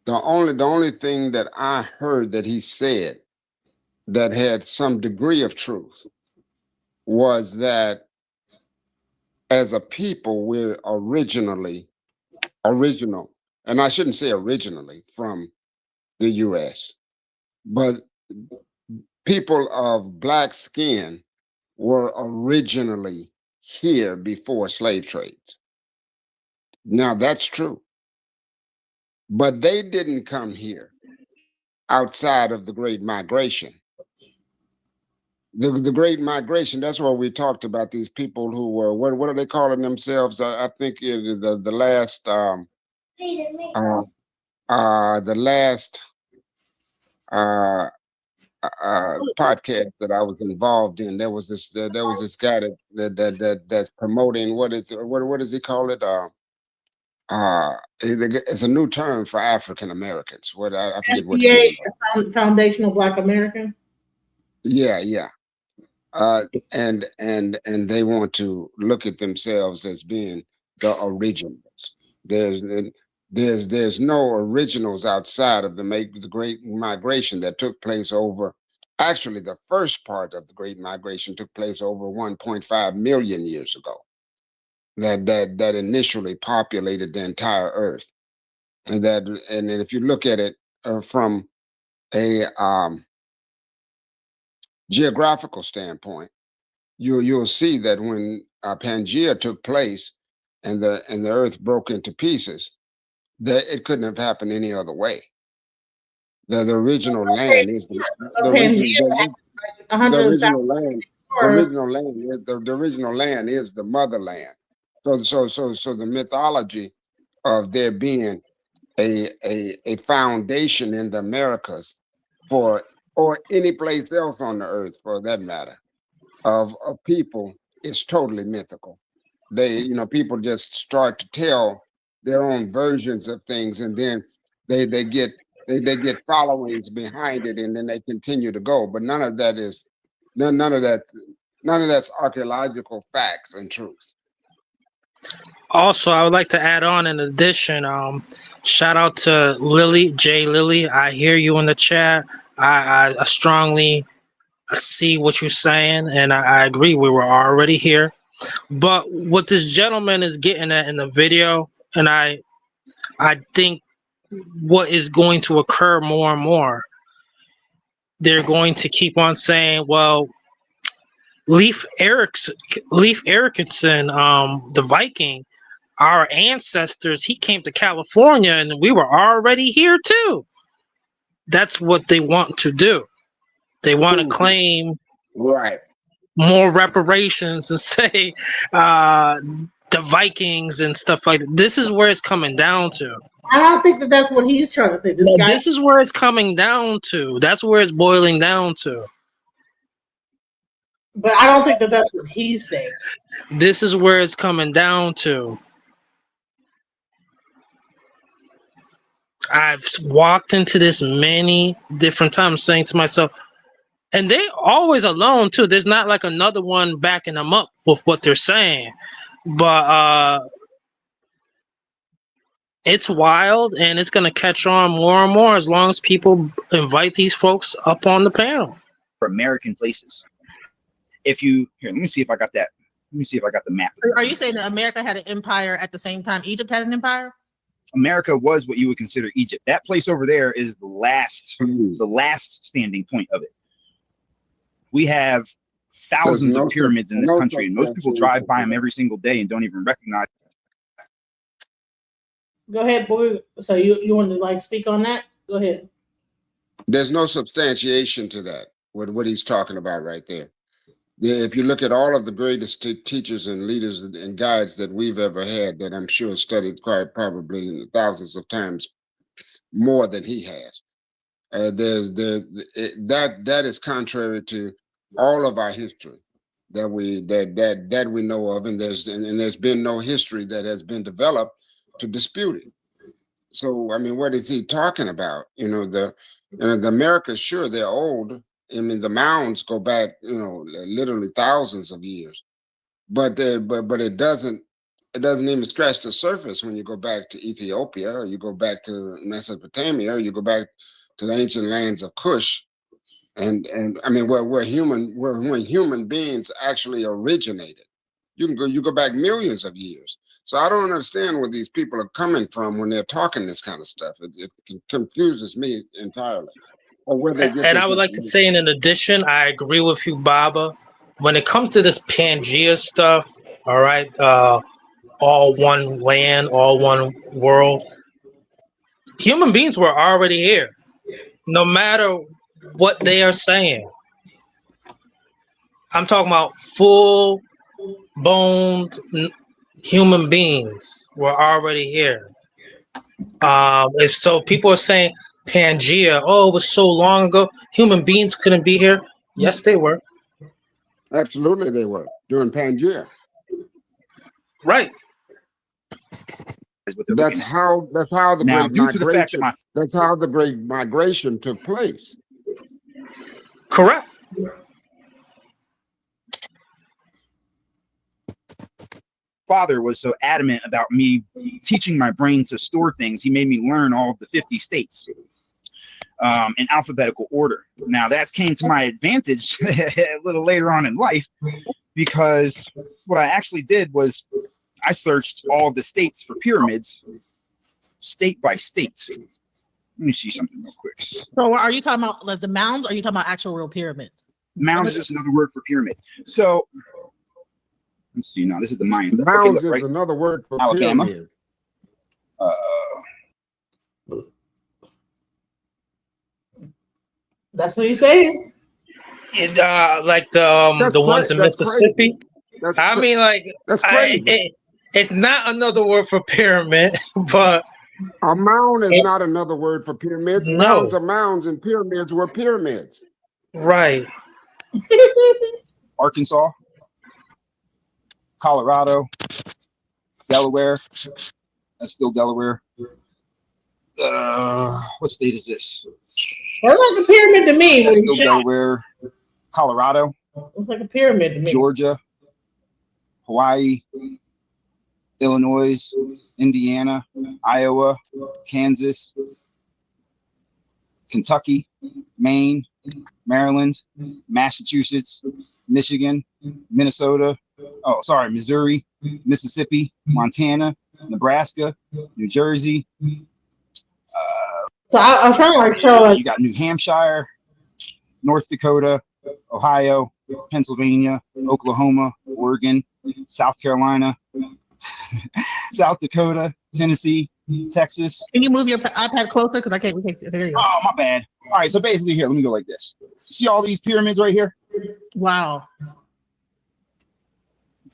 E: The only thing that I heard that he said that had some degree of truth was that as a people, we're original, and I shouldn't say originally from the US, but people of black skin were originally here before slave trades. Now that's true, but they didn't come here outside of the Great Migration. The Great Migration, that's where we talked about these people who were, what are they calling themselves? I think it is the last podcast that I was involved in. There was this guy that's promoting what does he call it? It's a new term for African Americans. What I forget what it is.
B: Foundational Black American.
E: Yeah. And they want to look at themselves as being the originals. There's no originals outside of the Great Migration that took place over. Actually, the first part of the Great Migration took place over 1.5 million years ago. That initially populated the entire Earth, and if you look at it from a geographical standpoint, you'll see that when Pangea took place and the Earth broke into pieces, that it couldn't have happened any other way. The original land is the original land is the motherland. So the mythology of there being a foundation in the Americas or any place else on the earth for that matter of people is totally mythical. People just start to tell their own versions of things, and then they get followings behind it, and then they continue to go. But none of that's archaeological facts and truth.
F: Also, I would like to add on in addition, shout out to Lily, J Lily. I hear you in the chat. I strongly see what you're saying, and I agree. We were already here. But what this gentleman is getting at in the video, and I think what is going to occur more and more, they're going to keep on saying, well, Leif Erikson, the Viking, our ancestors, he came to California and we were already here too. That's what they want to do. They want to claim more reparations and say the Vikings and stuff like that. This is where it's coming down to.
B: I don't think that's what he's trying to think.
F: This is where it's coming down to. That's where it's boiling down to.
B: But I don't think that's what he's saying.
F: This is where it's coming down to. I've walked into this many different times saying to myself, and they always alone too. There's not like another one backing them up with what they're saying. But it's wild, and it's going to catch on more and more as long as people invite these folks up on the panel.
G: For American places. Let me see if I got that. Let me see if I got the map.
H: Are you saying that America had an empire at the same time Egypt had an empire?
G: America was what you would consider Egypt. That place over there is the last standing point of it. We have thousands of pyramids in this country, and most people drive by them every single day and don't even recognize.
B: Go ahead, boy. So you want to speak on that? Go ahead.
E: There's no substantiation to that. What he's talking about right there. If you look at all of the greatest teachers and leaders and guides that we've ever had, that I'm sure studied quite probably thousands of times more than he has, that is contrary to all of our history. that we know of, and there's been no history that has been developed to dispute it. So I mean, what is he talking about? The Americas, sure, they're old. I mean, the mounds go back, literally thousands of years, but it doesn't even scratch the surface when you go back to Ethiopia, or you go back to Mesopotamia, or you go back to the ancient lands of Kush, and I mean where human beings actually originated. You go back millions of years. So I don't understand where these people are coming from when they're talking this kind of stuff. It confuses me entirely. Or where they get
F: And
E: this
F: I would like to
E: information.
F: say, in addition, I agree with you, Baba. When it comes to this Pangea stuff, all right, all one land, all one world, human beings were already here, no matter what they are saying. I'm talking about full-boned human beings were already here. If so, people are saying Pangea, oh, it was so long ago. Human beings couldn't be here. Yes, they were.
E: Absolutely, they were during Pangea.
F: Right.
E: That's how the
G: Now,
E: great
G: due to the fact that
E: migration. That's how the great migration took place.
F: Correct.
G: father was so adamant about me teaching my brain to store things, he made me learn all of the 50 states in alphabetical order. Now that came to my advantage a little later on in life, because what I actually did was I searched all of the states for pyramids, state by state. Let me see something real quick.
H: So are you talking about like the mounds, or are you talking about actual real pyramids?
G: Mound is just another word for pyramid. So let's see. Now this is the Mayan stuff.
E: Mounds
G: okay, look,
E: is another word for
G: Alabama.
E: pyramid.
B: That's what he's saying.
F: It, like the ones in Mississippi. I mean, like,
E: that's crazy.
F: It's not another word for pyramid, but
E: a mound is not another word for pyramids.
F: No.
E: Mounds are mounds, and pyramids were pyramids.
F: Right.
G: Arkansas, Colorado, Delaware. That's still Delaware. What state is this?
B: That's like a pyramid to me.
G: That's still Delaware. Colorado.
B: It's like a pyramid to me.
G: Georgia, Hawaii, Illinois, Indiana, Iowa, Kansas, Kentucky, Maine, Maryland, Massachusetts, Michigan, Minnesota, Missouri, Mississippi, Montana, Nebraska, New Jersey.
B: So I'm trying to like show
G: you got New Hampshire, North Dakota, Ohio, Pennsylvania, Oklahoma, Oregon, South Carolina, South Dakota, Tennessee, Texas.
H: Can you move your iPad closer? Because I can't. There you go.
G: Oh, my bad. All right, so basically here, let me go like this. See all these pyramids right here?
H: Wow.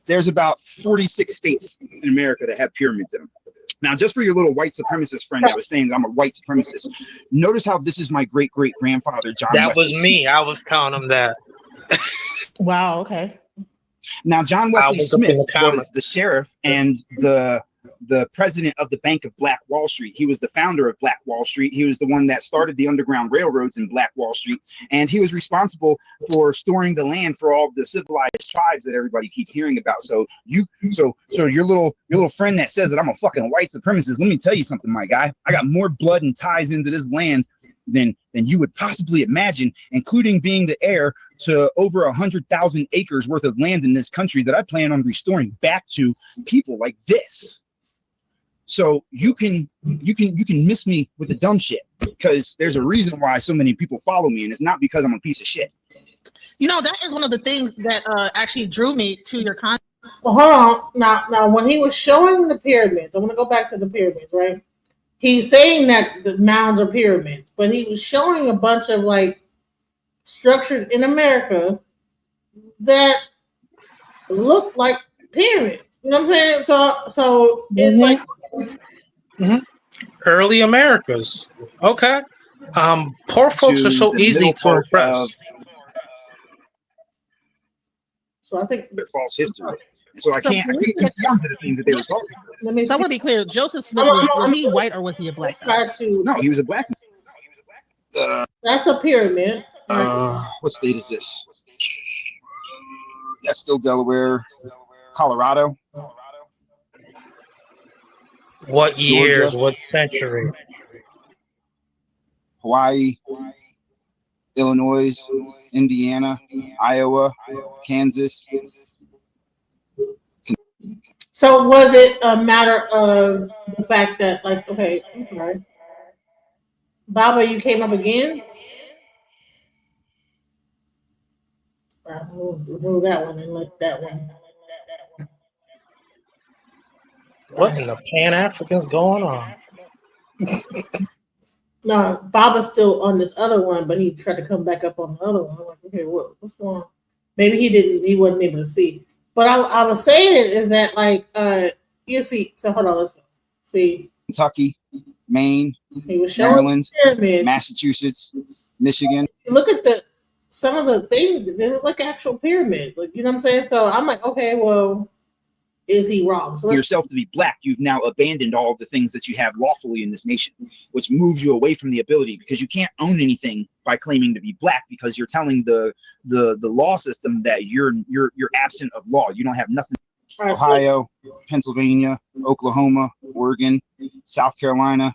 G: There's about 46 states in America that have pyramids in them. Now, just for your little white supremacist friend that was saying that I'm a white supremacist, notice how this is my great-great-grandfather, John
F: That
G: Wesley
F: was me.
G: Smith.
F: I was telling him that.
H: Wow. Okay.
G: Now, John Wesley Smith was the sheriff and the president of the Bank of Black Wall Street. He was the founder of Black Wall Street. He was the one that started the Underground Railroads in Black Wall Street, and he was responsible for storing the land for all of the civilized tribes that everybody keeps hearing about. So your little friend that says that I'm a fucking white supremacist, let me tell you something, my guy. I got more blood and ties into this land than you would possibly imagine, including being the heir to over 100,000 acres worth of land in this country that I plan on restoring back to people like this. So you can miss me with the dumb shit, because there's a reason why so many people follow me, and it's not because I'm a piece of shit.
H: You know, that is one of the things that actually drew me to your content.
B: Well, hold on. Now, when he was showing the pyramids, I want to go back to the pyramids, right? He's saying that the mounds are pyramids, but he was showing a bunch of like structures in America that look like pyramids. You know what I'm saying? So it's like
F: Early Americas. Okay. Poor folks are so easy to impress.
B: So I think
G: They're false history. So I can't conform to the things that they were talking about.
B: let me
H: So I
B: see.
H: want to be clear. Joseph Smith was he white or was he a black guy?
B: Try to.
G: No, he was a black man.
B: That's a pyramid.
G: What state is this? That's still Delaware, Colorado.
F: What years?
G: Georgia.
F: What century?
G: Hawaii, Illinois, Indiana, Iowa, Kansas.
B: So was it a matter of the fact that, like, okay, I'm sorry, Baba, you came up again? Remove that one and let that one.
F: What in the Pan Africans going on?
B: No, Baba's still on this other one, but he tried to come back up on the other one. I'm like, okay, what's going on? Maybe he wasn't able to see. But I was saying is that, like, you see, so hold on, let's go. See,
G: Kentucky, Maine,
B: he was showing
G: Maryland,
B: pyramids.
G: Massachusetts, Michigan.
B: Look at some of the things, they look like actual pyramids. Like, you know what I'm saying? So I'm like, okay, well, is he wrong? So
G: Yourself to be black, you've now abandoned all of the things that you have lawfully in this nation, which moves you away from the ability, because you can't own anything by claiming to be black, because you're telling the law system that you're absent of law. You don't have nothing.
B: all right,
G: Ohio, Pennsylvania, Oklahoma, Oregon, South Carolina,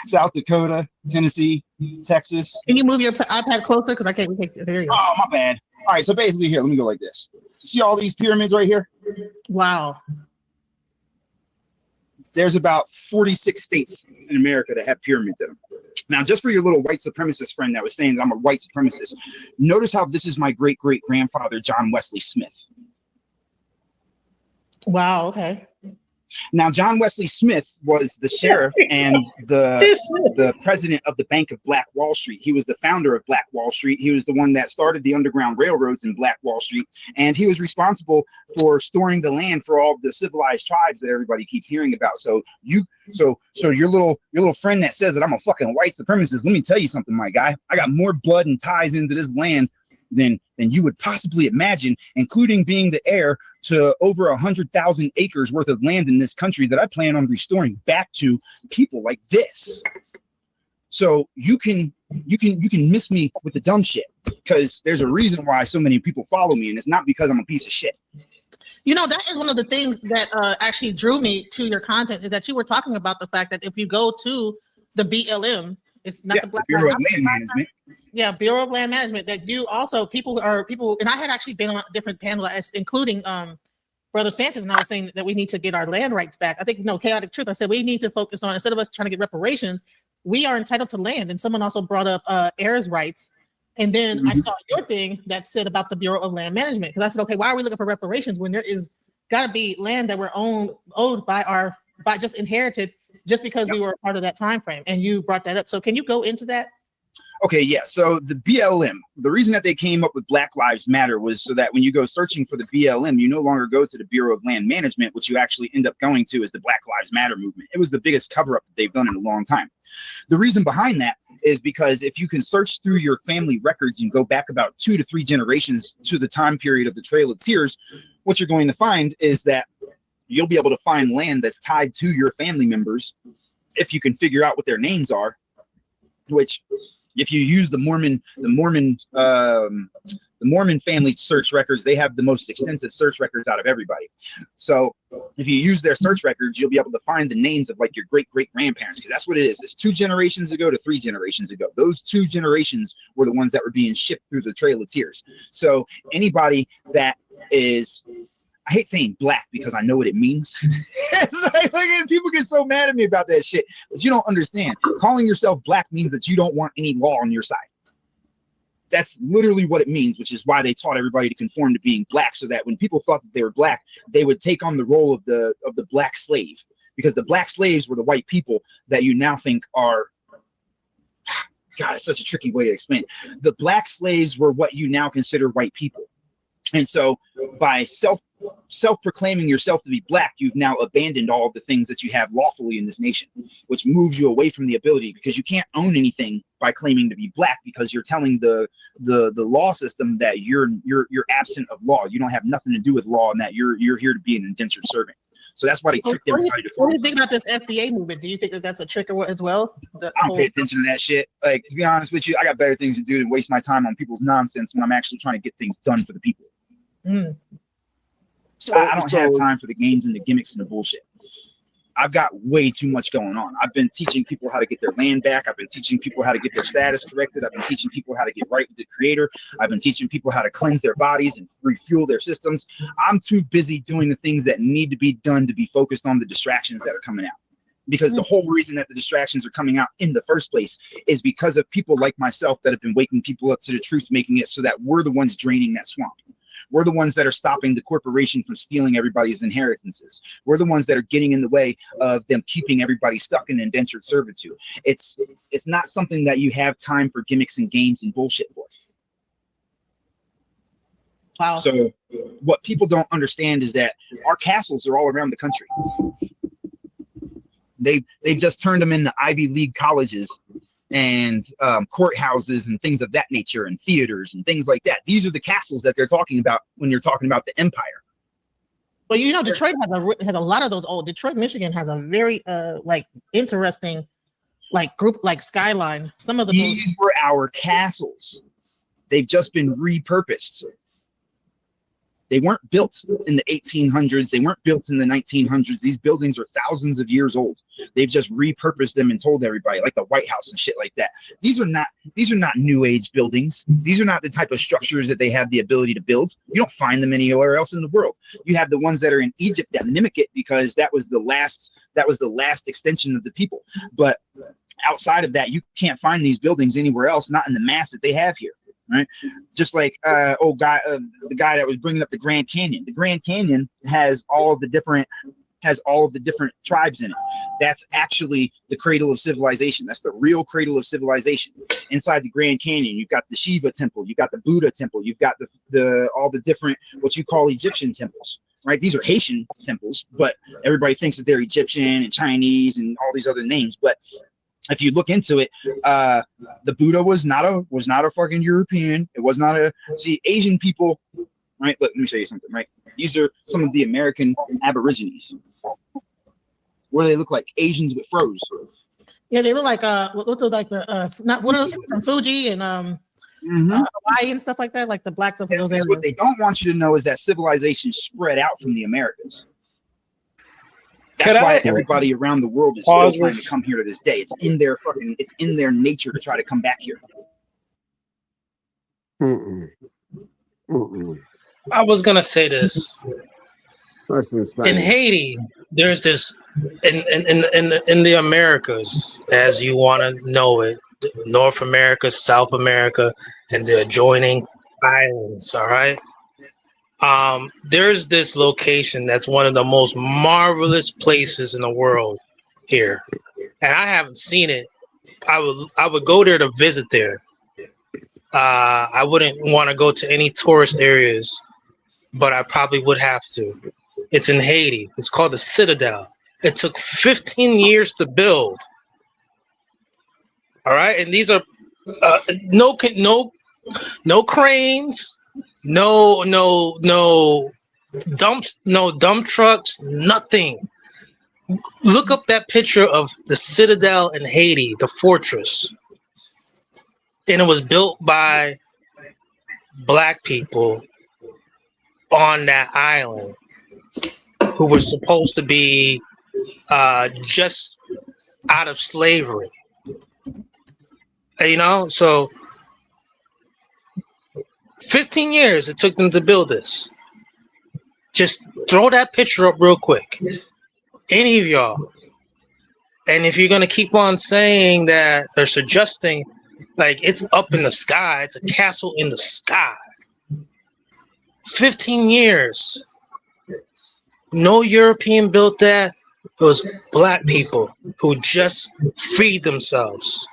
G: South Dakota, Tennessee, Texas.
H: Can you move your iPad closer? Because I can't. There you go.
G: Oh, my bad. All right, so basically here, let me go like this. See all these pyramids right here?
H: Wow.
G: There's about 46 states in America that have pyramids in them. Now, just for your little white supremacist friend that was saying that I'm a white supremacist, notice how this is my great-great-grandfather, John Wesley Smith.
H: Wow. Okay.
G: Now, John Wesley Smith was the sheriff and the president of the Bank of Black Wall Street. He was the founder of Black Wall Street. He was the one that started the Underground Railroads in Black Wall Street, and he was responsible for storing the land for all of the civilized tribes that everybody keeps hearing about. So your little friend that says that I'm a fucking white supremacist, let me tell you something, my guy. I got more blood and ties into this land than you would possibly imagine, including being the heir to over 100,000 acres worth of land in this country that I plan on restoring back to people like this. So you can miss me with the dumb shit, because there's a reason why so many people follow me, and it's not because I'm a piece of shit.
H: You know, that is one of the things that actually drew me to your content, is that you were talking about the fact that if you go to the BLM, it's not the
G: Bureau of Land Management.
H: Yeah, Bureau of Land Management. That you also people, and I had actually been on different panels, including Brother Sanchez, and I was saying that we need to get our land rights back. I think Chaotic Truth. I said we need to focus on, instead of us trying to get reparations, we are entitled to land. And someone also brought up heirs rights. And then I saw your thing that said about the Bureau of Land Management, because I said, okay, why are we looking for reparations when there is got to be land that we're owed by just inherited, just because we were a part of that time frame? And you brought that up. So can you go into that?
G: Okay, yeah. So the BLM, the reason that they came up with Black Lives Matter was so that when you go searching for the BLM, you no longer go to the Bureau of Land Management. What you actually end up going to is the Black Lives Matter movement. It was the biggest cover-up that they've done in a long time. The reason behind that is because if you can search through your family records and go back about 2 to 3 generations to the time period of the Trail of Tears, what you're going to find is that you'll be able to find land that's tied to your family members if you can figure out what their names are, which, if you use the Mormon family search records, they have the most extensive search records out of everybody. So if you use their search records, you'll be able to find the names of like your great-great-grandparents, because that's what it is. It's 2 generations ago to 3 generations ago. Those 2 generations were the ones that were being shipped through the Trail of Tears. So anybody that is, I hate saying black because I know what it means. It's like, people get so mad at me about that shit, but you don't understand. Calling yourself black means that you don't want any law on your side. That's literally what it means, which is why they taught everybody to conform to being black, so that when people thought that they were black, they would take on the role of the black slave, because the black slaves were the white people that you now think are, God, it's such a tricky way to explain it. The black slaves were what you now consider white people. And so by self-proclaiming yourself to be black, you've now abandoned all of the things that you have lawfully in this nation, which moves you away from the ability, because you can't own anything by claiming to be black, because you're telling the law system that you're absent of law. You don't have nothing to do with law, and that you're here to be an indentured servant. So that's why they tricked everybody to.
H: What do you think about this FBA movement? Do you think that that's a trick as well?
G: I don't pay attention to that shit. Like, to be honest with you, I got better things to do than waste my time on people's nonsense when I'm actually trying to get things done for the people. I don't have time for the games and the gimmicks and the bullshit. I've got way too much going on. I've been teaching people how to get their land back. I've been teaching people how to get their status corrected. I've been teaching people how to get right with the creator. I've been teaching people how to cleanse their bodies and refuel their systems. I'm too busy doing the things that need to be done to be focused on the distractions that are coming out. Because the whole reason that the distractions are coming out in the first place is because of people like myself that have been waking people up to the truth, making it so that we're the ones draining that swamp. We're the ones that are stopping the corporation from stealing everybody's inheritances. We're the ones that are getting in the way of them keeping everybody stuck in indentured servitude. It's not something that you have time for gimmicks and games and bullshit for.
H: Wow.
G: So what people don't understand is that our castles are all around the country. They've just turned them into Ivy League colleges and courthouses and things of that nature, and theaters and things like that. These are the castles that they're talking about when you're talking about the empire.
H: Well, you know, Detroit has a lot of those old. Detroit, Michigan has a very like interesting like group, like skyline. Some of
G: these were our castles. They've just been repurposed. They weren't built in the 1800s. They weren't built in the 1900s. These buildings are thousands of years old. They've just repurposed them and told everybody, like the White House and shit like that. These are not new age buildings. These are not the type of structures that they have the ability to build. You don't find them anywhere else in the world. You have the ones that are in Egypt that mimic it because that was the last extension of the people. But outside of that, you can't find these buildings anywhere else, not in the mass that they have here. Right, just like the guy that was bringing up the Grand Canyon. The Grand Canyon has all of the different tribes in it. That's actually the cradle of civilization. That's the real cradle of civilization. Inside the Grand Canyon, you've got the Shiva temple, you've got the Buddha temple, you've got all the different what you call Egyptian temples. Right, these are Haitian temples, but everybody thinks that they're Egyptian and Chinese and all these other names, but if you look into it, the Buddha was not a fucking European. It was not Asian people, right? Look, let me show you something, right? These are some of the American Aborigines. What do they look like? Asians with froze.
H: Yeah, they look like what look like the not what are those from Fuji and Hawaii and stuff like that, like the blacks of those areas.
G: What they don't want you to know is that civilization spread out from the Americas. That's why everybody around the world is still trying to come here to this day. It's in their nature to try to come back here.
F: I was gonna say this. In Haiti, there's this in the Americas, as you want to know it, North America, South America, and the adjoining islands. All right. There's this location that's one of the most marvelous places in the world here, and I haven't seen it. I would go there to visit there. I wouldn't want to go to any tourist areas, but I probably would have to. It's in Haiti. It's called the Citadel. It took 15 years to build. All right, and these are no cranes. No dump trucks, nothing. Look up that picture of the Citadel in Haiti, the fortress. And it was built by black people on that island who were supposed to be just out of slavery. You know, so 15 years it took them to build this. Just throw that picture up real quick. Any of y'all. And if you're going to keep on saying that they're suggesting, like, it's up in the sky, it's a castle in the sky. 15 years. No European built that. It was black people who just freed themselves.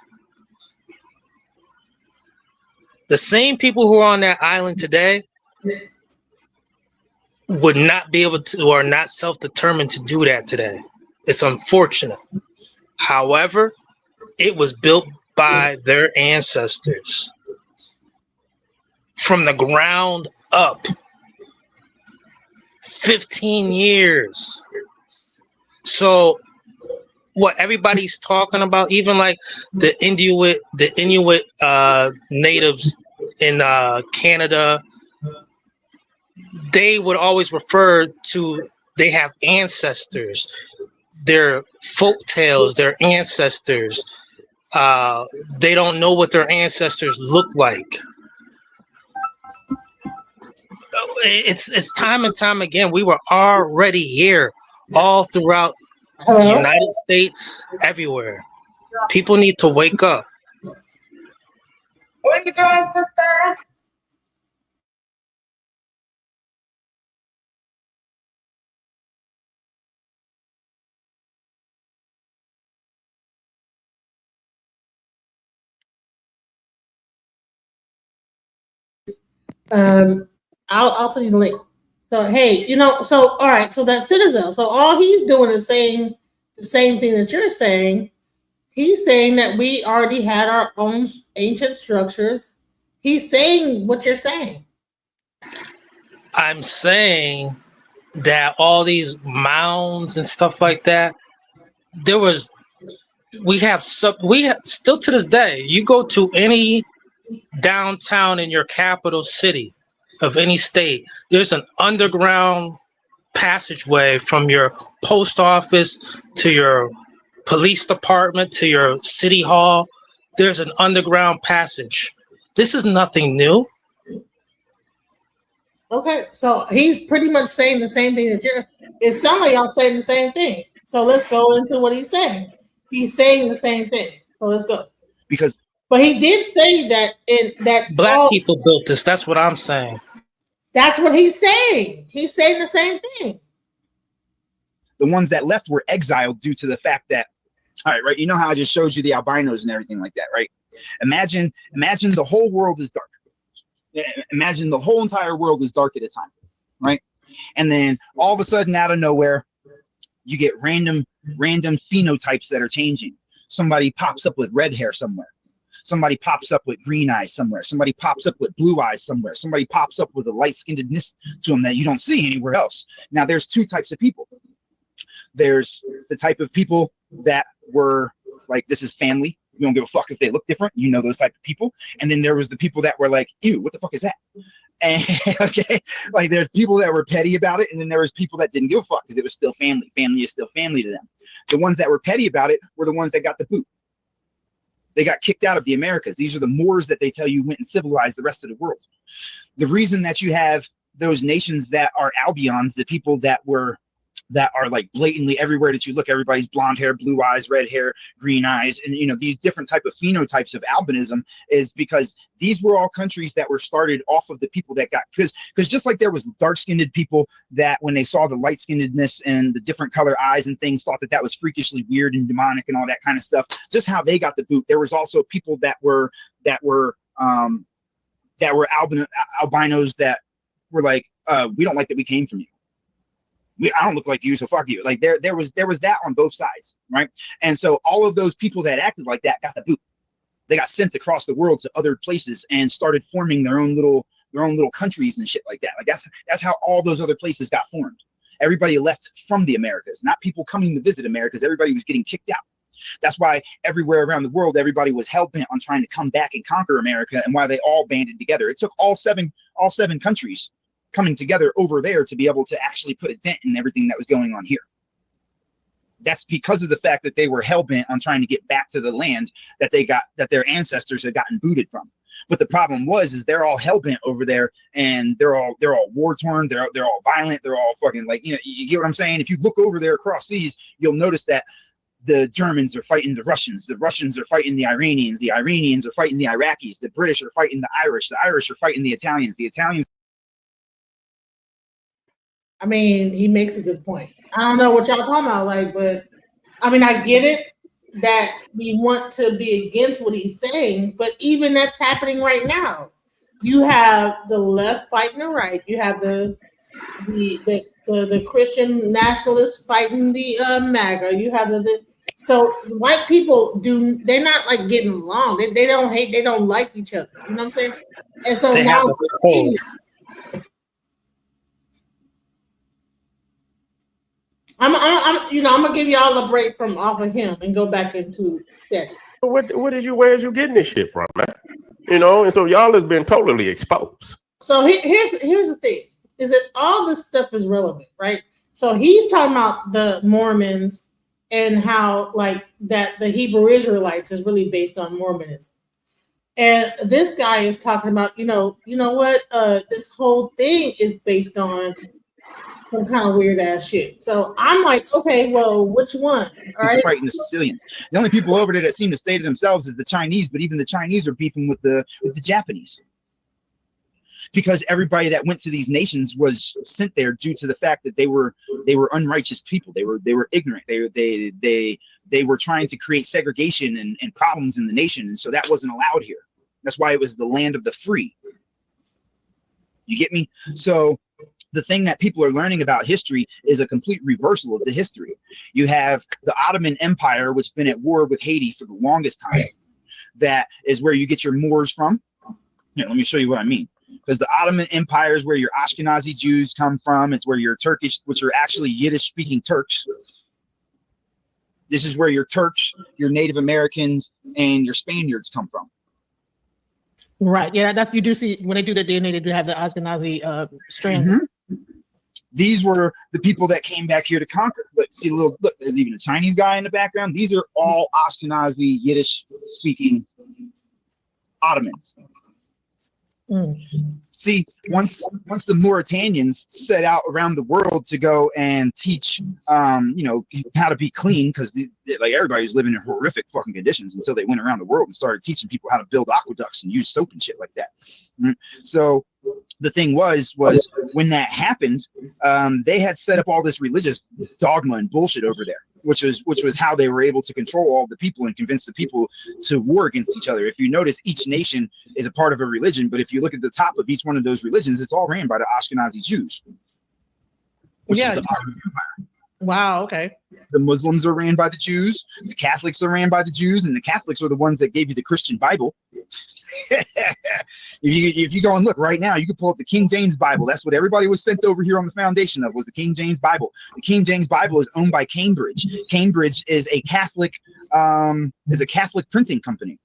F: The same people who are on that island today would not be able to, or not self-determined to do that today. It's unfortunate. However, it was built by their ancestors from the ground up. 15 years. So what everybody's talking about, even like the Inuit natives in Canada, they would always refer to, they have ancestors, their folk tales, their ancestors. They don't know what their ancestors look like. It's time and time again. We were already here, all throughout the United States, everywhere. People need to wake up.
B: What you doing, sister? I'll send you the link. So hey, so all right, so that citizen, so all he's doing is saying the same thing that you're saying. He's saying that we already had our own ancient structures. He's saying what you're saying.
F: I'm saying that all these mounds and stuff like that, we have still to this day, you go to any downtown in your capital city of any state, there's an underground passageway from your post office to your police department to your city hall. There's an underground passage. This is nothing new.
B: Okay, so he's pretty much saying the same thing that it sounds like y'all saying the same thing. So let's go into what he's saying. He's saying the same thing. So let's go. But he did say that
F: Black people built this. That's what I'm saying.
B: That's what he's saying. He's saying the same thing.
G: The ones that left were exiled due to the fact that, all right, right? You know how I just showed you the albinos and everything like that, right? Imagine the whole world is dark. Imagine the whole entire world is dark at a time, right? And then all of a sudden, out of nowhere, you get random phenotypes that are changing. Somebody pops up with red hair somewhere. Somebody pops up with green eyes somewhere. Somebody pops up with blue eyes somewhere. Somebody pops up with a light-skinnedness to them that you don't see anywhere else. Now, there's two types of people. There's the type of people that were like, this is family. You don't give a fuck if they look different. You know those type of people. And then there was the people that were like, ew, what the fuck is that? And okay, like there's people that were petty about it, and then there was people that didn't give a fuck because it was still family. Family is still family to them. The ones that were petty about it were the ones that got the boot. They got kicked out of the Americas. These are the Moors that they tell you went and civilized the rest of the world. The reason that you have those nations that are Albions, the people that are like blatantly everywhere that you look, everybody's blonde hair, blue eyes, red hair, green eyes, and these different type of phenotypes of albinism, is because these were all countries that were started off of the people that got, because just like there was dark-skinned people that when they saw the light-skinnedness and the different color eyes and things thought that was freakishly weird and demonic and all that kind of stuff, just how they got the boot. There was also people that were albinos that were like, we don't like that we came from you. I don't look like you, so fuck you. Like there was that on both sides, right? And so all of those people that acted like that got the boot. They got sent across the world to other places and started forming their own little countries and shit like that. Like that's how all those other places got formed. Everybody left from the Americas, not people coming to visit Americas. Everybody was getting kicked out. That's why everywhere around the world, everybody was hell-bent on trying to come back and conquer America, and why they all banded together. It took all seven countries coming together over there to be able to actually put a dent in everything that was going on here. That's because of the fact that they were hell-bent on trying to get back to the land that their ancestors had gotten booted from. But the problem is they're all hell-bent over there, and they're all war-torn, they're all violent, they're all fucking like, you get what I'm saying? If you look over there across seas, you'll notice that the Germans are fighting the Russians are fighting the Iranians are fighting the Iraqis, the British are fighting the Irish are fighting the Italians.
B: I mean, he makes a good point. I don't know what y'all talking about, but I mean, I get it that we want to be against what he's saying, but even that's happening right now. You have the left fighting the right. You have the the Christian nationalists fighting the MAGA. You have so white people they're not like getting along. They don't hate, they don't like each other. You know what I'm saying? And so
F: They
B: now
F: have a code.
B: I'm gonna give y'all a break from off of him and go back into Seti.
D: Where's you getting this shit from, man? You know, and so y'all has been totally exposed.
B: So here's the thing: is that all this stuff is relevant, right? So he's talking about the Mormons and how like that the Hebrew Israelites is really based on Mormonism, and this guy is talking about you know what this whole thing is based on some kind of weird ass shit. So I'm like, okay, well, which one? All
G: He's
B: right.
G: fighting the Sicilians. The only people over there that seem to stay to themselves is the Chinese, but even the Chinese are beefing with the Japanese. Because everybody that went to these nations was sent there due to the fact that they were unrighteous people. They were ignorant. They were trying to create segregation and problems in the nation, and so that wasn't allowed here. That's why it was the land of the free. You get me? So the thing that people are learning about history is a complete reversal of the history. You have the Ottoman Empire, which has been at war with Haiti for the longest time. That is where you get your Moors from. Here, let me show you what I mean. Because the Ottoman Empire is where your Ashkenazi Jews come from. It's where your Turkish, which are actually Yiddish-speaking Turks. This is where your Turks, your Native Americans, and your Spaniards come from.
H: Right. Yeah, that you do see when they do the DNA, they do have the Ashkenazi strand.
G: Mm-hmm. These were the people that came back here to conquer. Look, see, look, there's even a Chinese guy in the background. These are all Ashkenazi, Yiddish-speaking Ottomans. See, once the Mauritanians set out around the world to go and teach, how to be clean, because like everybody was living in horrific fucking conditions until they went around the world and started teaching people how to build aqueducts and use soap and shit like that. So the thing was when that happened, they had set up all this religious dogma and bullshit over there, which was how they were able to control all the people and convince the people to war against each other. If you notice, each nation is a part of a religion, but if you look at the top of each one of those religions, it's all ran by the Ashkenazi Jews. Which is the Ottoman Empire.
H: Wow, okay.
G: The Muslims are ran by the Jews, the Catholics are ran by the Jews, and the Catholics are the ones that gave you the Christian Bible. If you go and look right now, you can pull up the King James Bible. That's what everybody was sent over here on the foundation of, was the King James Bible. The King James Bible is owned by Cambridge. Cambridge is a Catholic printing company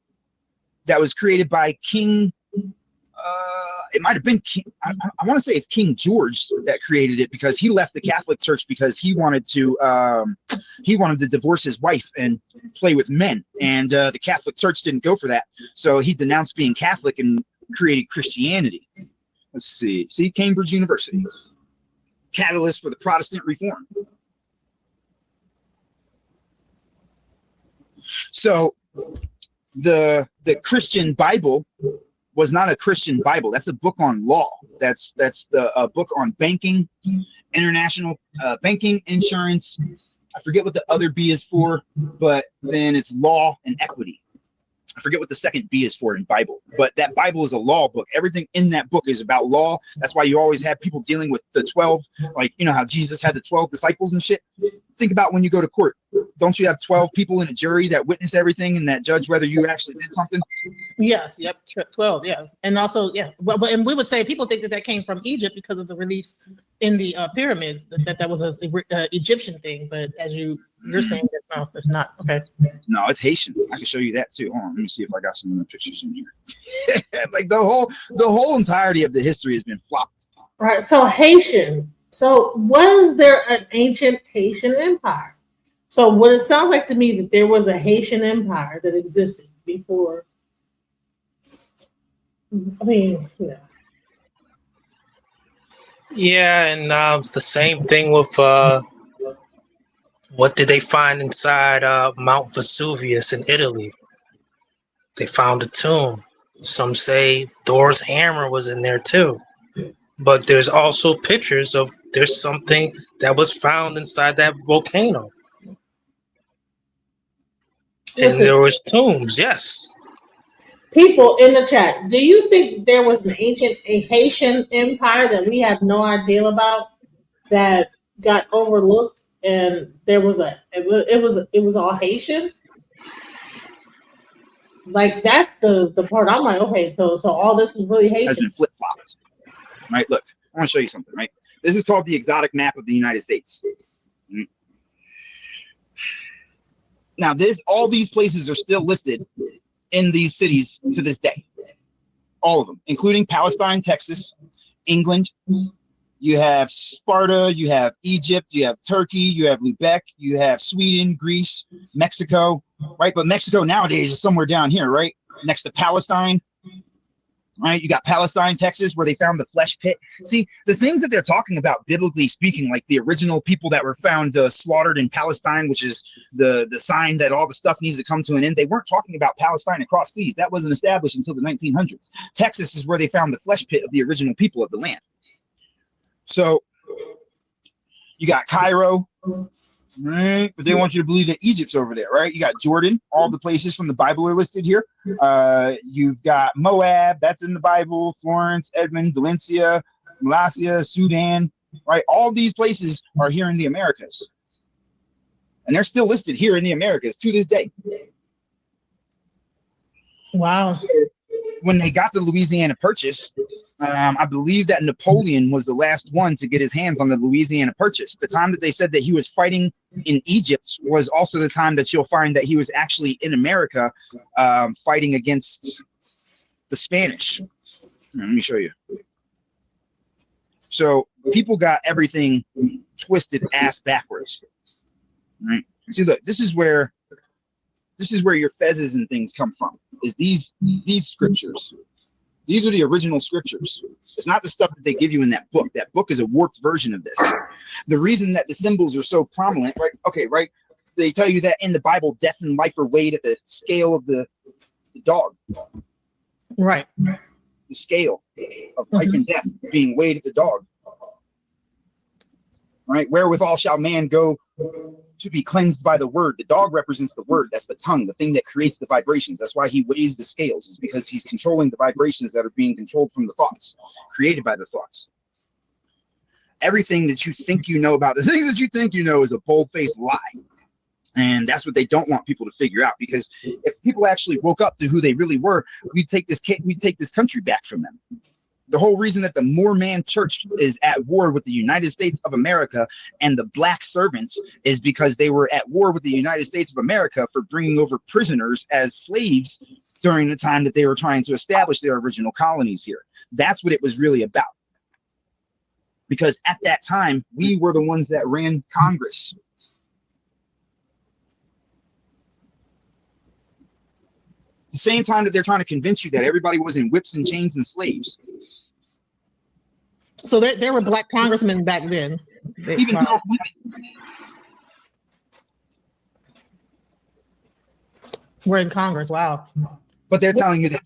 G: that was created by King. It might have been King, I want to say it's King George that created it, because he left the Catholic Church because he wanted to divorce his wife and play with men, and the Catholic Church didn't go for that, so he denounced being Catholic and created Christianity. Let's see Cambridge University, catalyst for the Protestant reform. So the Christian Bible was not a Christian Bible. That's a book on law. That's a book on banking, international banking, insurance. I forget what the other B is for, but then it's law and equity. I forget what the second B is for in Bible, but that Bible is a law book. Everything in that book is about law. That's why you always have people dealing with the 12, like, you know how Jesus had the 12 disciples and shit. Think about when you go to court. Don't you have 12 people in a jury that witness everything and that judge whether you actually did something?
H: Yes. Yep. 12. Yeah. And also, yeah. Well, and we would say people think that came from Egypt because of the reliefs in the pyramids. That was a Egyptian thing. But as you're saying that no, it's not. Okay.
G: No, it's Haitian. I can show you that too. Hold on, let me see if I got some of the pictures in here. Like the whole entirety of the history has been flopped.
B: Right. So Haitian. So was there an ancient Haitian empire? So what it sounds like to me that there was a Haitian empire that existed before. I mean, yeah.
F: Yeah, and it's the same thing with what did they find inside Mount Vesuvius in Italy? They found a tomb. Some say Thor's hammer was in there too. But there's also pictures of there's something that was found inside that volcano. And there was tombs, yes.
B: people in the chat, do you think there was a Haitian empire that we have no idea about that got overlooked, and there was it was all Haitian? Like that's the part I'm like, okay, so all this was really
G: Has
B: Haitian.
G: been flip flopped. Right? Look, I want to show you something. Right? This is called the exotic map of the United States. Now, all these places are still listed in these cities to this day. All of them, including Palestine, Texas, England. You have Sparta, you have Egypt, you have Turkey, you have Lubeck, you have Sweden, Greece, Mexico, right? But Mexico nowadays is somewhere down here, right? Next to Palestine, right? You got Palestine, Texas, where they found the flesh pit. See, the things that they're talking about, biblically speaking, like the original people that were found slaughtered in Palestine, which is the sign that all the stuff needs to come to an end. They weren't talking about Palestine across seas. That wasn't established until the 1900s. Texas is where they found the flesh pit of the original people of the land. So you got Cairo, right? But they want you to believe that Egypt's over there, right? You got Jordan. All the places from the Bible are listed here. You've got Moab, that's in the Bible. Florence, Edmond, Valencia, Malaysia, Sudan, right? All these places are here in the Americas. And they're still listed here in the Americas to this day.
B: Wow.
G: When they got the Louisiana Purchase, I believe that Napoleon was the last one to get his hands on the Louisiana Purchase. The time that they said that he was fighting in Egypt was also the time that you'll find that he was actually in America fighting against the Spanish. Let me show you. So people got everything twisted ass backwards. Right? See, look, this is where your fezzes and things come from, is these scriptures. These are the original scriptures. It's not the stuff that they give you in that book. That book is a warped version of this. The reason that the symbols are so prominent, right? Okay, right? They tell you that in the Bible, death and life are weighed at the scale of the dog.
B: Right.
G: The scale of life and death being weighed at the dog. Right? Wherewithal shall man go to be cleansed by the word. The dog represents the word. That's the tongue, the thing that creates the vibrations. That's why he weighs the scales, is because he's controlling the vibrations that are being controlled from the thoughts, created by the thoughts. Everything that you think you know about the things that you think you know is a bold-faced lie. And that's what they don't want people to figure out, because if people actually woke up to who they really were, we'd take this country back from them. The whole reason that the Mormon Church is at war with the United States of America and the black servants is because they were at war with the United States of America for bringing over prisoners as slaves during the time that they were trying to establish their original colonies here. That's what it was really about. Because at that time, we were the ones that ran Congress. At the same time that they're trying to convince you that everybody was in whips and chains and slaves.
B: So there were black congressmen back then.
G: Even though
B: we're in Congress. Wow.
G: But they're telling you that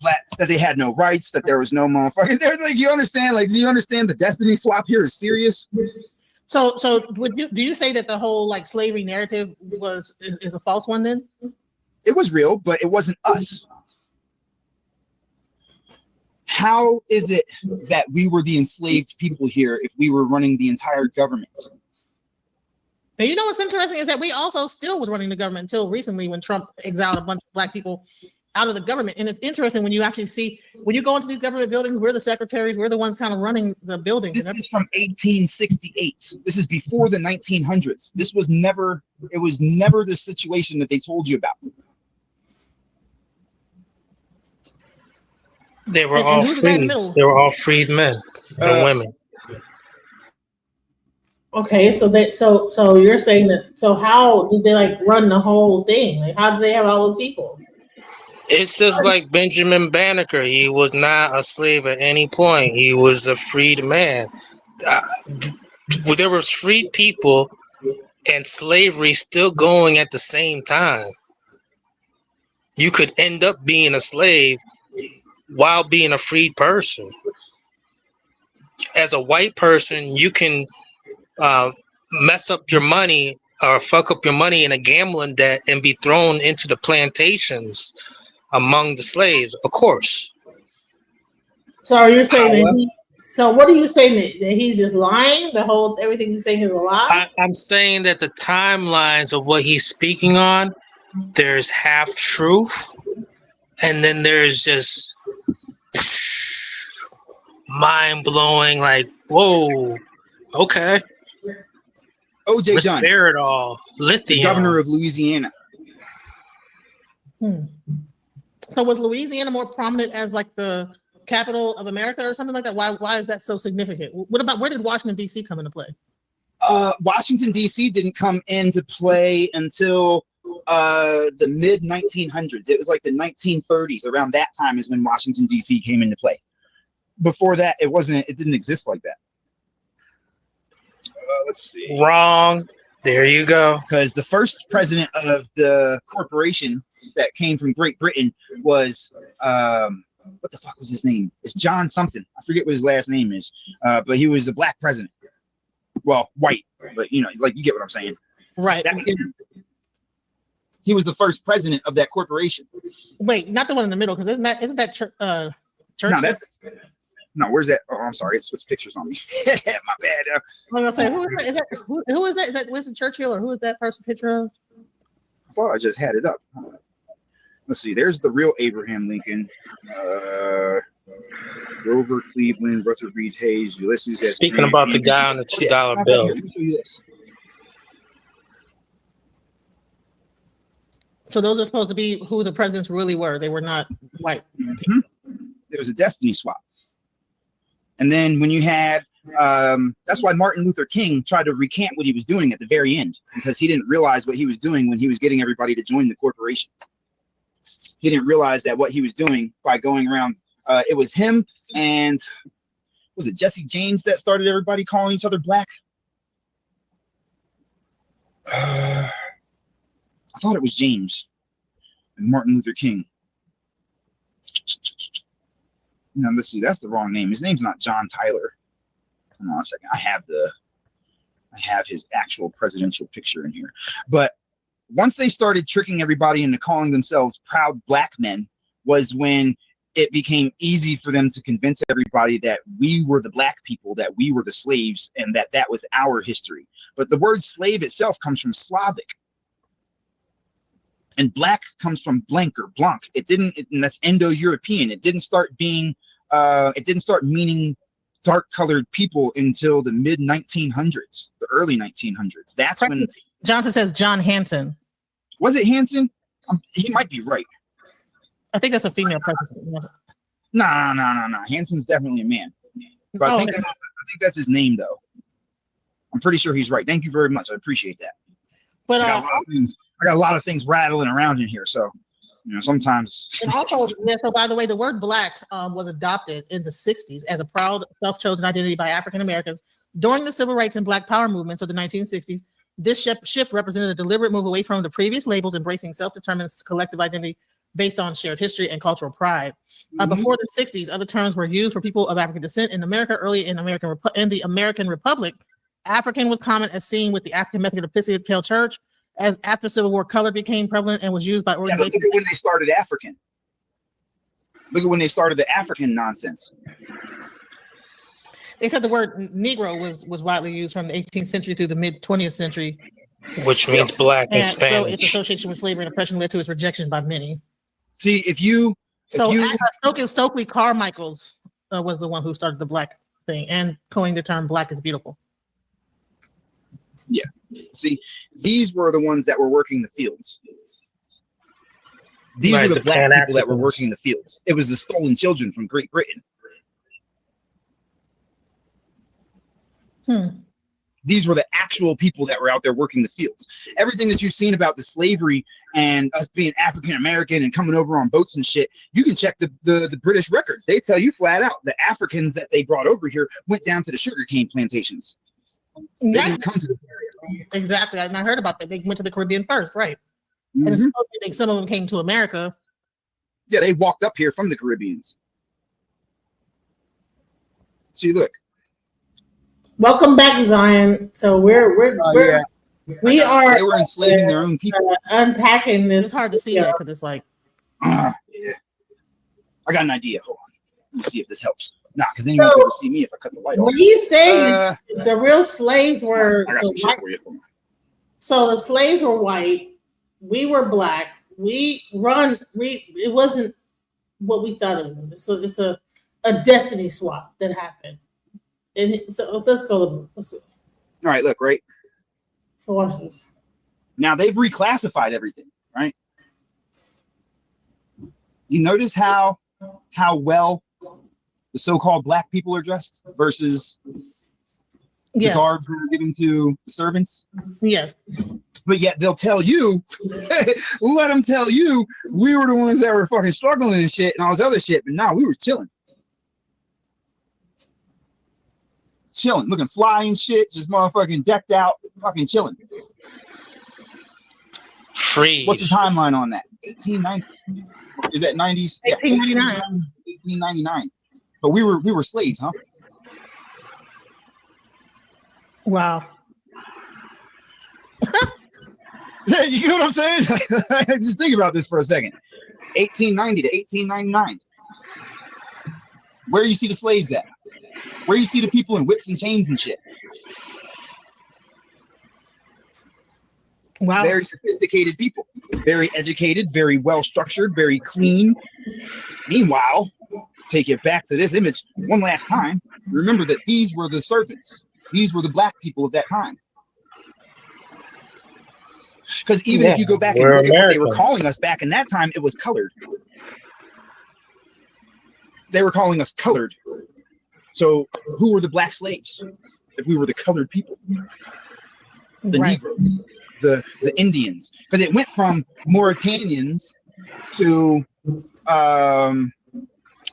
G: they had no rights, that there was no motherfucking. They're like, you understand? Like, do you understand the destiny swap here is serious?
B: So do you say that the whole like slavery narrative is a false one then?
G: It was real, but it wasn't us. How is it that we were the enslaved people here if we were running the entire government?
B: And you know what's interesting is that we also still was running the government until recently when Trump exiled a bunch of black people out of the government. And it's interesting when you actually see, when you go into these government buildings, we're the secretaries, we're the ones kind of running the buildings.
G: This is from 1868. This is before the 1900s. It was never the situation that they told you about.
F: They were all free. They were all freed men and women.
B: Okay, so you're saying that. So how did they like run the whole thing? Like, how did they have all those people?
F: It's just like Benjamin Banneker. He was not a slave at any point. He was a freed man. There was freed people and slavery still going at the same time. You could end up being a slave while being a freed person. As a white person, you can mess up your money or fuck up your money in a gambling debt and be thrown into the plantations among the slaves, of course.
B: So are you saying
F: However,
B: that so what are you saying that he's just lying? The whole everything he's saying is a lie?
F: I'm saying that the timelines of what he's speaking on, there's half truth, and then there's just mind blowing, like, whoa, okay,
G: O.J. Dunn,
F: Resveratrol,
G: the
F: lithium.
G: governor of Louisiana.
B: So was Louisiana more prominent as like the capital of America or something like that? Why is that so significant? What about where did Washington D.C. come into play?
G: Washington D.C. didn't come into play until the mid 1900s. It was like the 1930s. Around that time is when Washington D.C. came into play. Before that, it wasn't. It didn't exist like that. Let's see.
F: Wrong. There you go.
G: Because the first president of the corporation that came from Great Britain was what the fuck was his name? It's John something. I forget what his last name is. But he was the black president. Well, white, but you know, like you get what I'm saying.
B: Right.
G: He was the first president of that corporation.
B: Wait, not the one in the middle, because isn't that church?
G: No, that's no. Where's that? Oh, I'm sorry. It's pictures on me. My bad.
B: I'm gonna say, who is that? Who is that? Is that Winston Churchill, or who is that person picture of?
G: I thought I just had it up. Let's see. There's the real Abraham Lincoln. Grover Cleveland, Rutherford Reed Hayes, Ulysses S.
F: Speaking
G: Grant,
F: about the guy on the $2 bill.
G: Let me show you this.
B: So those are supposed to be who the presidents really were. They were not white.
G: Mm-hmm. There was a destiny swap. And then when you had, that's why Martin Luther King tried to recant what he was doing at the very end, because he didn't realize what he was doing when he was getting everybody to join the corporation. He didn't realize that what he was doing by going around, it was him and was it Jesse James that started everybody calling each other black? I thought it was James and Martin Luther King. No, let's see. That's the wrong name. His name's not John Tyler. Hold on a second. I have his actual presidential picture in here. But once they started tricking everybody into calling themselves proud black men was when it became easy for them to convince everybody that we were the black people, that we were the slaves, and that was our history. But the word slave itself comes from Slavic. And black comes from blank or blanc. And that's Indo-European. It didn't start meaning dark-colored people until the mid 1900s, the early 1900s. That's when
B: Johnson says John Hanson.
G: Was it Hanson? He might be right.
B: I think that's a female president.
G: No. Hanson's definitely a man. But I think that's his name, though. I'm pretty sure he's right. Thank you very much. I appreciate that.
B: But
G: I got a lot of things rattling around in here, so sometimes.
B: And also, so by the way, the word black was adopted in the 60s as a proud self-chosen identity by African Americans during the civil rights and black power movements of the 1960s. This shift represented a deliberate move away from the previous labels, embracing self-determined collective identity based on shared history and cultural pride. Before the 60s, other terms were used for people of African descent in America. Early in the American Republic, African was common as seen with the African Methodist Episcopal Church. As after Civil War, color became prevalent and was used by organizations.
G: Look at when they started African. Look at when they started the African nonsense.
B: They said the word Negro was widely used from the 18th century through the mid 20th century,
F: which means black in Spanish.
B: So its association with slavery and oppression led to its rejection by many.
G: See,
B: Stokely Carmichael's was the one who started the black thing and coined the term "black is beautiful."
G: Yeah. See, these were the ones that were working the fields. These were the black people that were working the fields. It was the stolen children from Great Britain. These were the actual people that were out there working the fields. Everything that you've seen about the slavery and us being African American and coming over on boats and shit, you can check the British records. They tell you flat out the Africans that they brought over here went down to the sugarcane plantations. They didn't come to the area.
B: Exactly. I heard about that. They went to the Caribbean first, right?
G: Mm-hmm.
B: And I think some of them came to America.
G: Yeah, they walked up here from the Caribbeans. See, look.
B: Welcome back, Zion. So we are
G: they were enslaving their own people.
B: Unpacking this. It's hard to see that because it's like
G: yeah. I got an idea. Hold on. Let me see if this helps. Nah, because then you won't be able to see me if I cut the light off.
B: When you say the real slaves were
G: I got some
B: the
G: shit
B: white,
G: for you.
B: so the slaves were white, we were black. It wasn't what we thought it was. So it's a destiny swap that happened. And so let's go. All
G: right, look, right.
B: So watch this.
G: Now they've reclassified everything, right? You notice how well the so-called black people are dressed versus the garbs that are given to servants.
H: Yes.
G: But yet they'll tell you, let them tell you, we were the ones that were fucking struggling and shit and all this other shit. But nah, we were chilling. Chilling, looking fly and shit, just motherfucking decked out, fucking chilling.
F: Free.
G: What's the timeline on that? 1890s. Is that 90s?
H: 1899.
G: 1899. But we were slaves, huh?
H: Wow.
G: You know what I'm saying? Just think about this for a second. 1890 to 1899. Where you see the slaves at? Where you see the people in whips and chains and shit?
H: Wow.
G: Very sophisticated people, very educated, very well structured, very clean. Meanwhile, take it back to this image one last time. Remember that these were the servants. These were the black people of that time. Because even if you go back and look at what they were calling us back in that time, it was colored. They were calling us colored. So who were the black slaves if we were the colored people? The Negro, the Indians. Because it went from Mauritanians to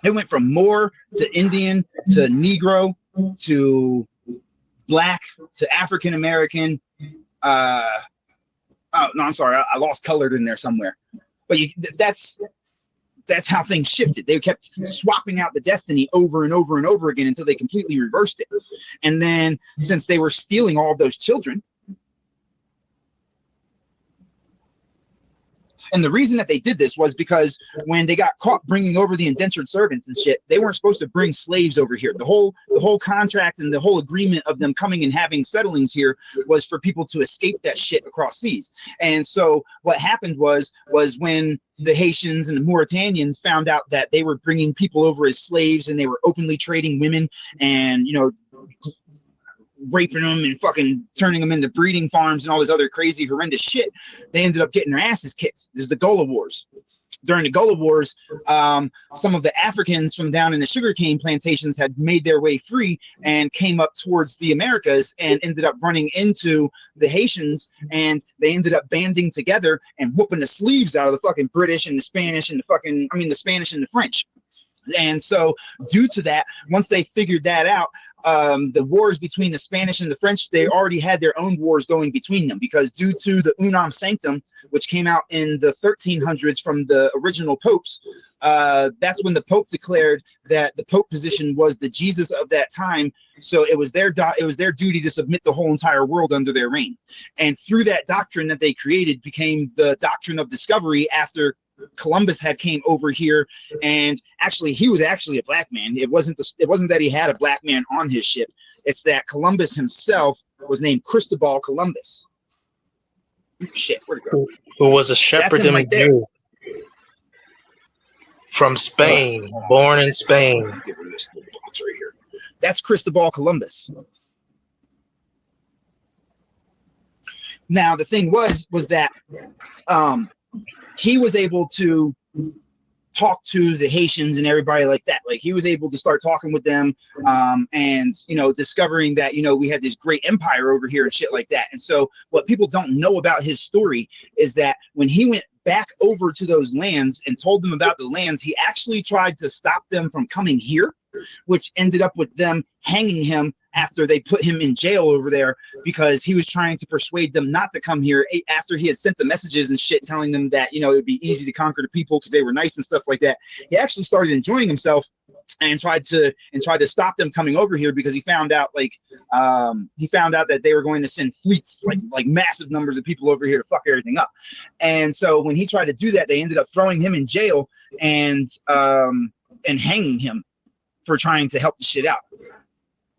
G: it went from Moor to Indian to Negro to black to African American. Oh no, I'm sorry, I lost colored in there somewhere. But that's how things shifted. They kept swapping out the destiny over and over and over again until they completely reversed it. And then since they were stealing all of those children, and the reason that they did this was because when they got caught bringing over the indentured servants and shit, they weren't supposed to bring slaves over here. The whole contract and the whole agreement of them coming and having settlings here was for people to escape that shit across seas. And so what happened was when the Haitians and the Mauritanians found out that they were bringing people over as slaves and they were openly trading women and, you know, raping them and fucking turning them into breeding farms and all this other crazy horrendous shit, they ended up getting their asses kicked. There's the Gullah Wars. During the Gullah Wars, some of the Africans from down in the sugarcane plantations had made their way free and came up towards the Americas and ended up running into the Haitians, and they ended up banding together and whooping the sleeves out of the fucking British and the Spanish and the Spanish and the French. And so due to that, once they figured that out, the wars between the Spanish and the French, they already had their own wars going between them, because due to the Unam Sanctum, which came out in the 1300s from the original popes, that's when the Pope declared that the Pope position was the Jesus of that time. So it was their duty to submit the whole entire world under their reign. And through that doctrine that they created became the doctrine of discovery after Columbus had came over here, and actually he was actually a black man. It wasn't that he had a black man on his ship. It's that Columbus himself was named Cristobal Columbus. Shit, where'd it go?
F: Who was a shepherd and a Jew from Spain, born in Spain.
G: Get rid of this little box right here. That's Cristobal Columbus. Now the thing was that he was able to talk to the Haitians and everybody like that. Like he was able to start talking with them, and discovering that we had this great empire over here and shit like that. And so what people don't know about his story is that when he went back over to those lands and told them about the lands, he actually tried to stop them from coming here, which ended up with them hanging him after they put him in jail over there, because he was trying to persuade them not to come here after he had sent the messages and shit telling them that it would be easy to conquer the people because they were nice and stuff like that. He actually started enjoying himself and tried to stop them coming over here, because he found out that they were going to send fleets, like massive numbers of people over here to fuck everything up. And so when he tried to do that, they ended up throwing him in jail, and and hanging him for trying to help the shit out.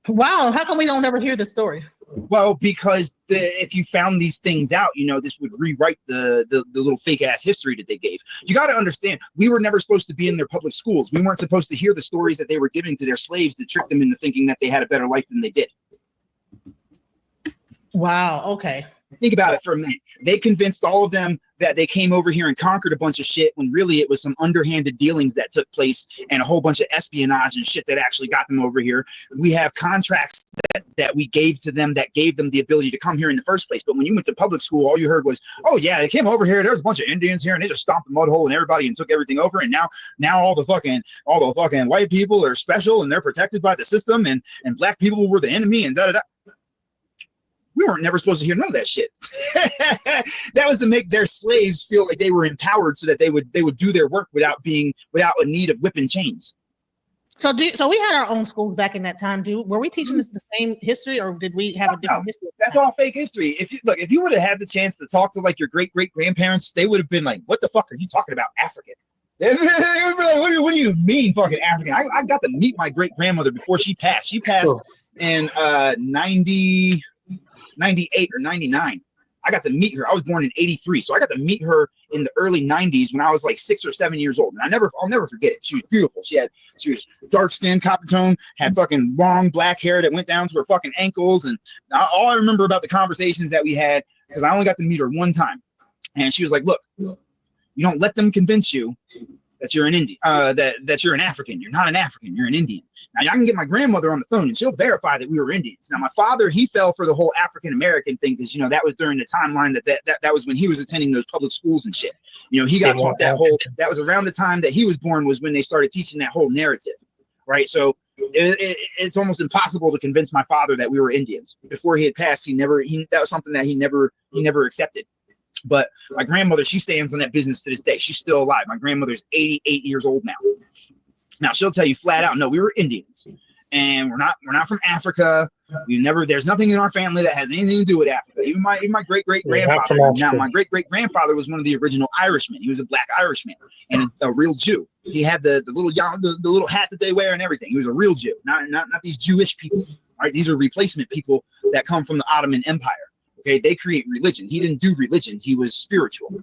H: Wow, how come we don't ever hear the story?
G: Well, because if you found these things out, you know, this would rewrite the little fake ass history that they gave. You got to understand, we were never supposed to be in their public schools. We weren't supposed to hear the stories that they were giving to their slaves that tricked them into thinking that they had a better life than they did.
H: Wow, okay.
G: Think about it for a minute. They convinced all of them that they came over here and conquered a bunch of shit when really it was some underhanded dealings that took place and a whole bunch of espionage and shit that actually got them over here. We have contracts that we gave to them that gave them the ability to come here in the first place. But when you went to public school, all you heard was, oh yeah, they came over here, there's a bunch of Indians here and they just stomped the mud hole and everybody and took everything over, and now all the fucking white people are special and they're protected by the system, and black people were the enemy and da da da. We weren't never supposed to hear none of that shit. That was to make their slaves feel like they were empowered so that they would do their work without a need of whip and chains.
H: So we had our own schools back in that time. Were we teaching the same history, or did we have a different history?
G: That's all fake history. If you would have had the chance to talk to like your great grandparents, they would have been like, "What the fuck are you talking about, African?" They'd be like, what do you mean, fucking African? I got to meet my great grandmother before she passed. She passed in 98 or 99. I got to meet her. I was born in 83, so I got to meet her in the early 90s when I was like 6 or 7 years old. And I'll never forget it. She was beautiful. She was dark skinned, copper tone, had fucking long black hair that went down to her fucking ankles. And all I remember about the conversations that we had, because I only got to meet her one time, and she was like, "Look, you don't let them convince you that you're an Indian, that you're an African. You're not an African. You're an Indian." Now, I can get my grandmother on the phone and she'll verify that we were Indians. Now, my father, he fell for the whole African-American thing because, you know, that was during the timeline that was when he was attending those public schools and shit. You know, he got taught that was around the time that he was born was when they started teaching that whole narrative, right? So it's almost impossible to convince my father that we were Indians. Before he had passed, that was something that he never accepted. But my grandmother, she stands on that business to this day. She's still alive. My grandmother's 88 years old now. Now she'll tell you flat out, no, we were Indians, and we're not from Africa. There's nothing in our family that has anything to do with Africa. Even my great grandfather. Now my great grandfather was one of the original Irishmen. He was a black Irishman and a real Jew. He had the little hat that they wear and everything. He was a real Jew, not these Jewish people. All right, these are replacement people that come from the Ottoman Empire. Okay, they create religion. He didn't do religion. He was spiritual.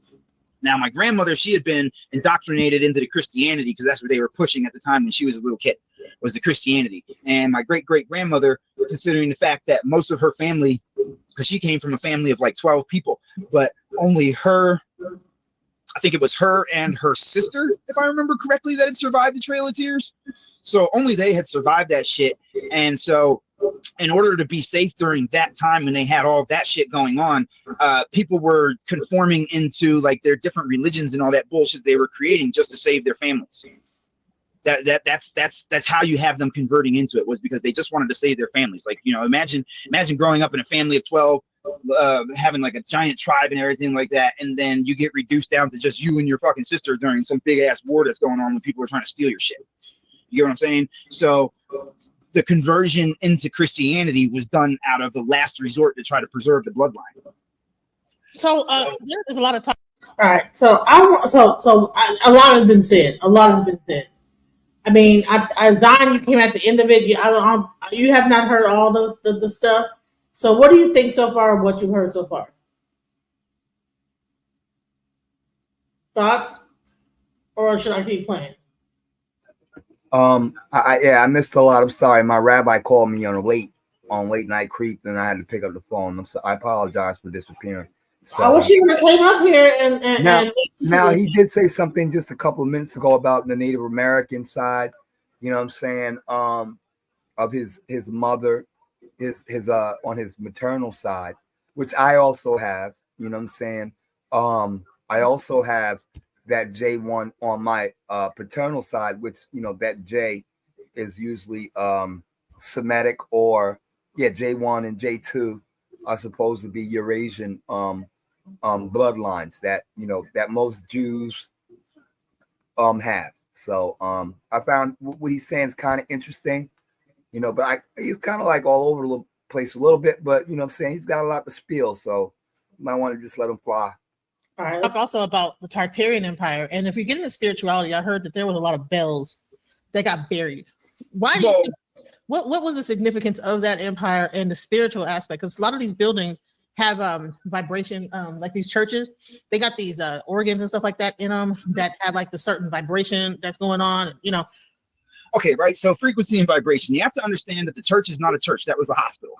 G: Now, my grandmother, she had been indoctrinated into the Christianity because that's what they were pushing at the time when she was a little kid, was the Christianity. And my great-great-grandmother, considering the fact that most of her family, because she came from a family of like 12 people, but only her, I think it was her and her sister, if I remember correctly, that had survived the Trail of Tears. So only they had survived that shit. And so in order to be safe during that time when they had all of that shit going on, people were conforming into like their different religions and all that bullshit they were creating just to save their families. That's how you have them converting into it, was because they just wanted to save their families. Like, you know, imagine growing up in a family of 12, having like a giant tribe and everything like that, and then you get reduced down to just you and your fucking sister during some big ass war that's going on when people are trying to steal your shit. You get what I'm saying? So the conversion into Christianity was done out of the last resort to try to preserve the bloodline.
H: So there's a lot of talk.
B: All right, so a lot has been said. I mean, as Don, you came at the end of it. You have not heard all the stuff. So, what do you think so far of what you've heard so far? Thoughts, or should I keep playing?
C: I missed a lot. I'm sorry. My rabbi called me on late night creep, and I had to pick up the phone. I apologize for disappearing. So,
B: I wish you would have came up here and
C: now he did say something just a couple of minutes ago about the Native American side. You know what I'm saying? Of his mother, his on his maternal side, which I also have. You know what I'm saying? I also have that J1 on my paternal side, which, you know, that J is usually Semitic, or J1 and J2 are supposed to be Eurasian bloodlines that, you know, that most Jews have. So I found what he's saying is kind of interesting, you know, but he's kind of like all over the place a little bit, but, you know what I'm saying, he's got a lot to spill, so you might want to just let him fly.
H: All right. Talk also about the Tartarian Empire, and if you get into spirituality, I heard that there was a lot of bells that got buried. Why do you
G: Well,
H: think, what was the significance of that empire and the spiritual aspect? Because a lot of these buildings have vibration, like these churches, they got these organs and stuff like that in them that have like the certain vibration that's going on, you know.
G: okay, right. So frequency and vibration. You have to understand that the church is not a church. That was a hospital.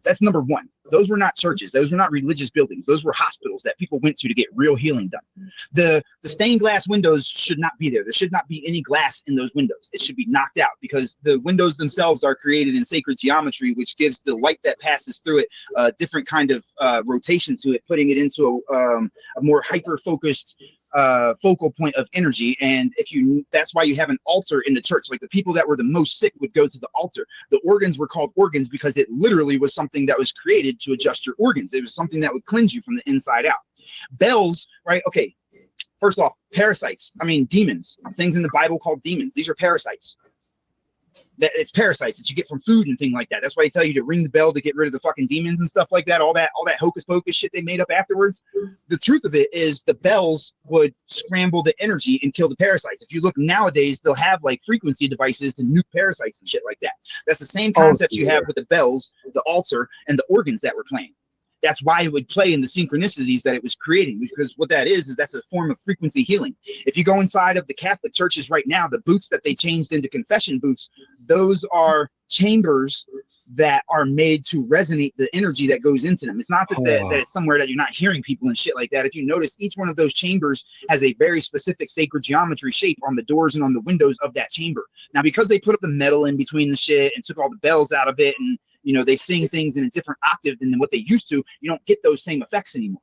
G: That's number one. Those were not churches. Those were not religious buildings. Those were hospitals that people went to get real healing done. The stained glass windows should not be there. There should not be any glass in those windows. It should be knocked out because the windows themselves are created in sacred geometry, which gives the light that passes through it a different kind of rotation to it, putting it into a more hyper-focused focal point of energy. And that's why you have an altar in the church. Like the people that were the most sick would go to the altar. The organs were called organs because it literally was something that was created to adjust your organs. It was something that would cleanse you from the inside out. Bells, right? Okay. First off, parasites. I mean, demons. Things in the Bible called demons. These are parasites. It's parasites that you get from food and things like that. That's why they tell you to ring the bell to get rid of the fucking demons and stuff like that. All that hocus pocus shit they made up afterwards. The truth of it is the bells would scramble the energy and kill the parasites. If you look nowadays, they'll have like frequency devices to nuke parasites and shit like that. That's the same concept you have with the bells, the altar, and the organs that we're playing. That's why it would play in the synchronicities that it was creating, because what that is that's a form of frequency healing. If you go inside of the Catholic churches right now, the booths that they changed into confession booths, those are chambers that are made to resonate the energy that goes into them. It's not that that it's somewhere that you're not hearing people and shit like that. If you notice, each one of those chambers has a very specific sacred geometry shape on the doors and on the windows of that chamber. Now, because they put up the metal in between the shit and took all the bells out of it, and they sing things in a different octave than what they used to, you don't get those same effects anymore.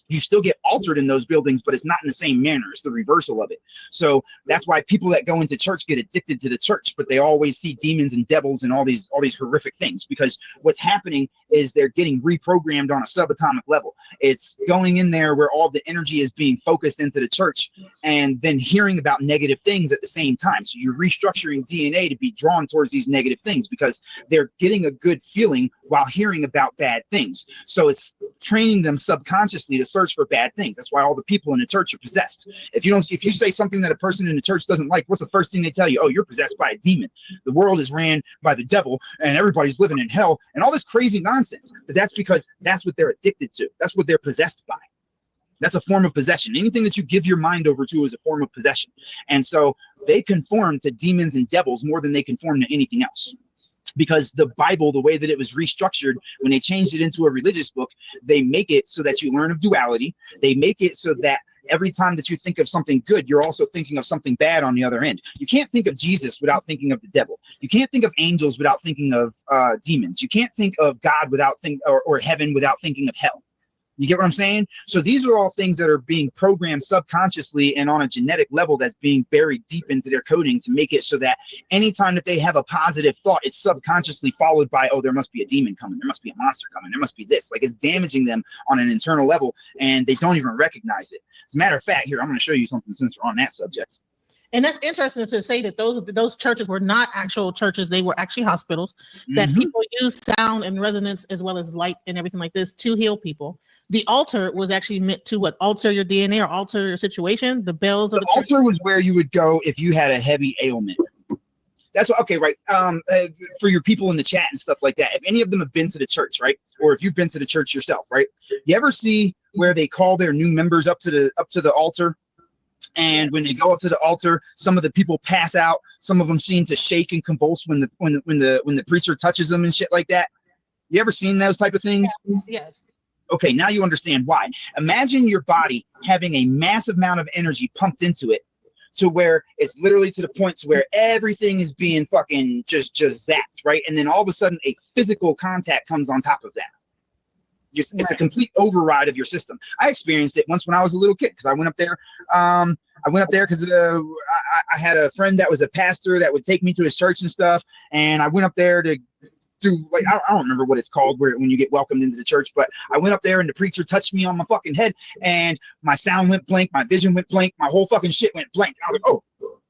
G: You still get altered in those buildings, but it's not in the same manner. It's the reversal of it. So that's why people that go into church get addicted to the church, but they always see demons and devils and all these horrific things, because what's happening is they're getting reprogrammed on a subatomic level. It's going in there where all the energy is being focused into the church and then hearing about negative things at the same time. So you're restructuring DNA to be drawn towards these negative things because they're getting a good feeling while hearing about bad things. So it's training them subconsciously to search for bad things. That's why all the people in the church are possessed. If you say something that a person in the church doesn't like, what's the first thing they tell you? Oh, you're possessed by a demon. The world is ran by the devil and everybody's living in hell and all this crazy nonsense. But that's because that's what they're addicted to. That's what they're possessed by. That's a form of possession. Anything that you give your mind over to is a form of possession. And so they conform to demons and devils more than they conform to anything else. Because the Bible, the way that it was restructured, when they changed it into a religious book, they make it so that you learn of duality. They make it so that every time that you think of something good, you're also thinking of something bad on the other end. You can't think of Jesus without thinking of the devil. You can't think of angels without thinking of demons. You can't think of God without or heaven without thinking of hell. You get what I'm saying? So these are all things that are being programmed subconsciously and on a genetic level that's being buried deep into their coding to make it so that anytime that they have a positive thought, it's subconsciously followed by, oh, there must be a demon coming. There must be a monster coming. There must be this. Like, it's damaging them on an internal level and they don't even recognize it. As a matter of fact, here, I'm going to show you something since we're on that subject.
H: And that's interesting to say that those churches were not actual churches. They were actually hospitals that people use sound and resonance as well as light and everything like this to heal people. The altar was actually meant to alter your DNA or alter your situation. The bells of the
G: altar was where you would go if you had a heavy ailment. That's what, okay, right. For your people in the chat and stuff like that, if any of them have been to the church, right? Or if you've been to the church yourself, right? You ever see where they call their new members up to the altar? And when they go up to the altar, some of the people pass out. Some of them seem to shake and convulse when the preacher touches them and shit like that. You ever seen those type of things?
H: Yes.
G: Okay, now you understand why. Imagine your body having a massive amount of energy pumped into it to where it's literally to the point to where everything is being fucking just zapped, right? And then all of a sudden a physical contact comes on top of that. It's a complete override of your system. I experienced it once when I was a little kid because I went up there. Because I had a friend that was a pastor that would take me to his church and stuff. And I went up there to do, like, I don't remember what it's called when you get welcomed into the church, but I went up there and the preacher touched me on my fucking head and my sound went blank, my vision went blank, my whole fucking shit went blank. I was like, oh,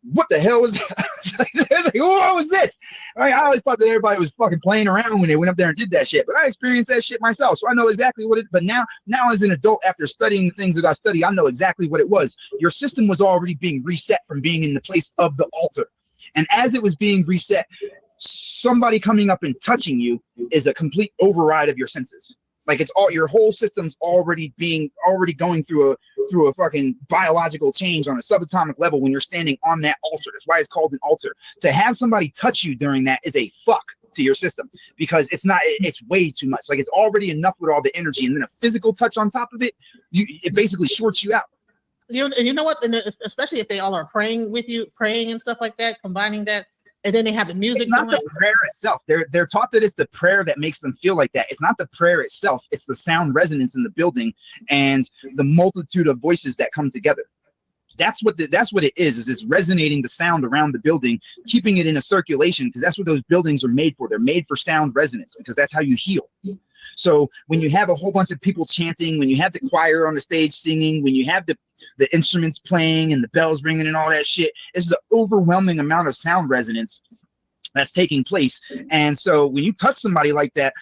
G: what the hell was that? It's like, what was this? I always thought that everybody was fucking playing around when they went up there and did that shit, but I experienced that shit myself, so I know exactly what it. But now as an adult, after studying the things that I study, I know exactly what it was. Your system was already being reset from being in the place of the altar, and as it was being reset, somebody coming up and touching you is a complete override of your senses. Like it's all your whole system's already going through a fucking biological change on a subatomic level when you're standing on that altar. That's why it's called an altar. To have somebody touch you during that is a fuck to your system, because it's way too much. Like it's already enough with all the energy, and then a physical touch on top of it, it basically shorts you out.
H: You know what? And especially if they all are praying with you, praying and stuff like that, combining that. And then they have the music.
G: It's not the prayer itself. They're taught that it's the prayer that makes them feel like that. It's not the prayer itself. It's the sound resonance in the building and the multitude of voices that come together. That's what it is it's resonating the sound around the building, keeping it in a circulation, because that's what those buildings are made for. They're made for sound resonance, because that's how you heal. So when you have a whole bunch of people chanting, when you have the choir on the stage singing, when you have the instruments playing and the bells ringing and all that shit, it's the overwhelming amount of sound resonance that's taking place. And so when you touch somebody like that,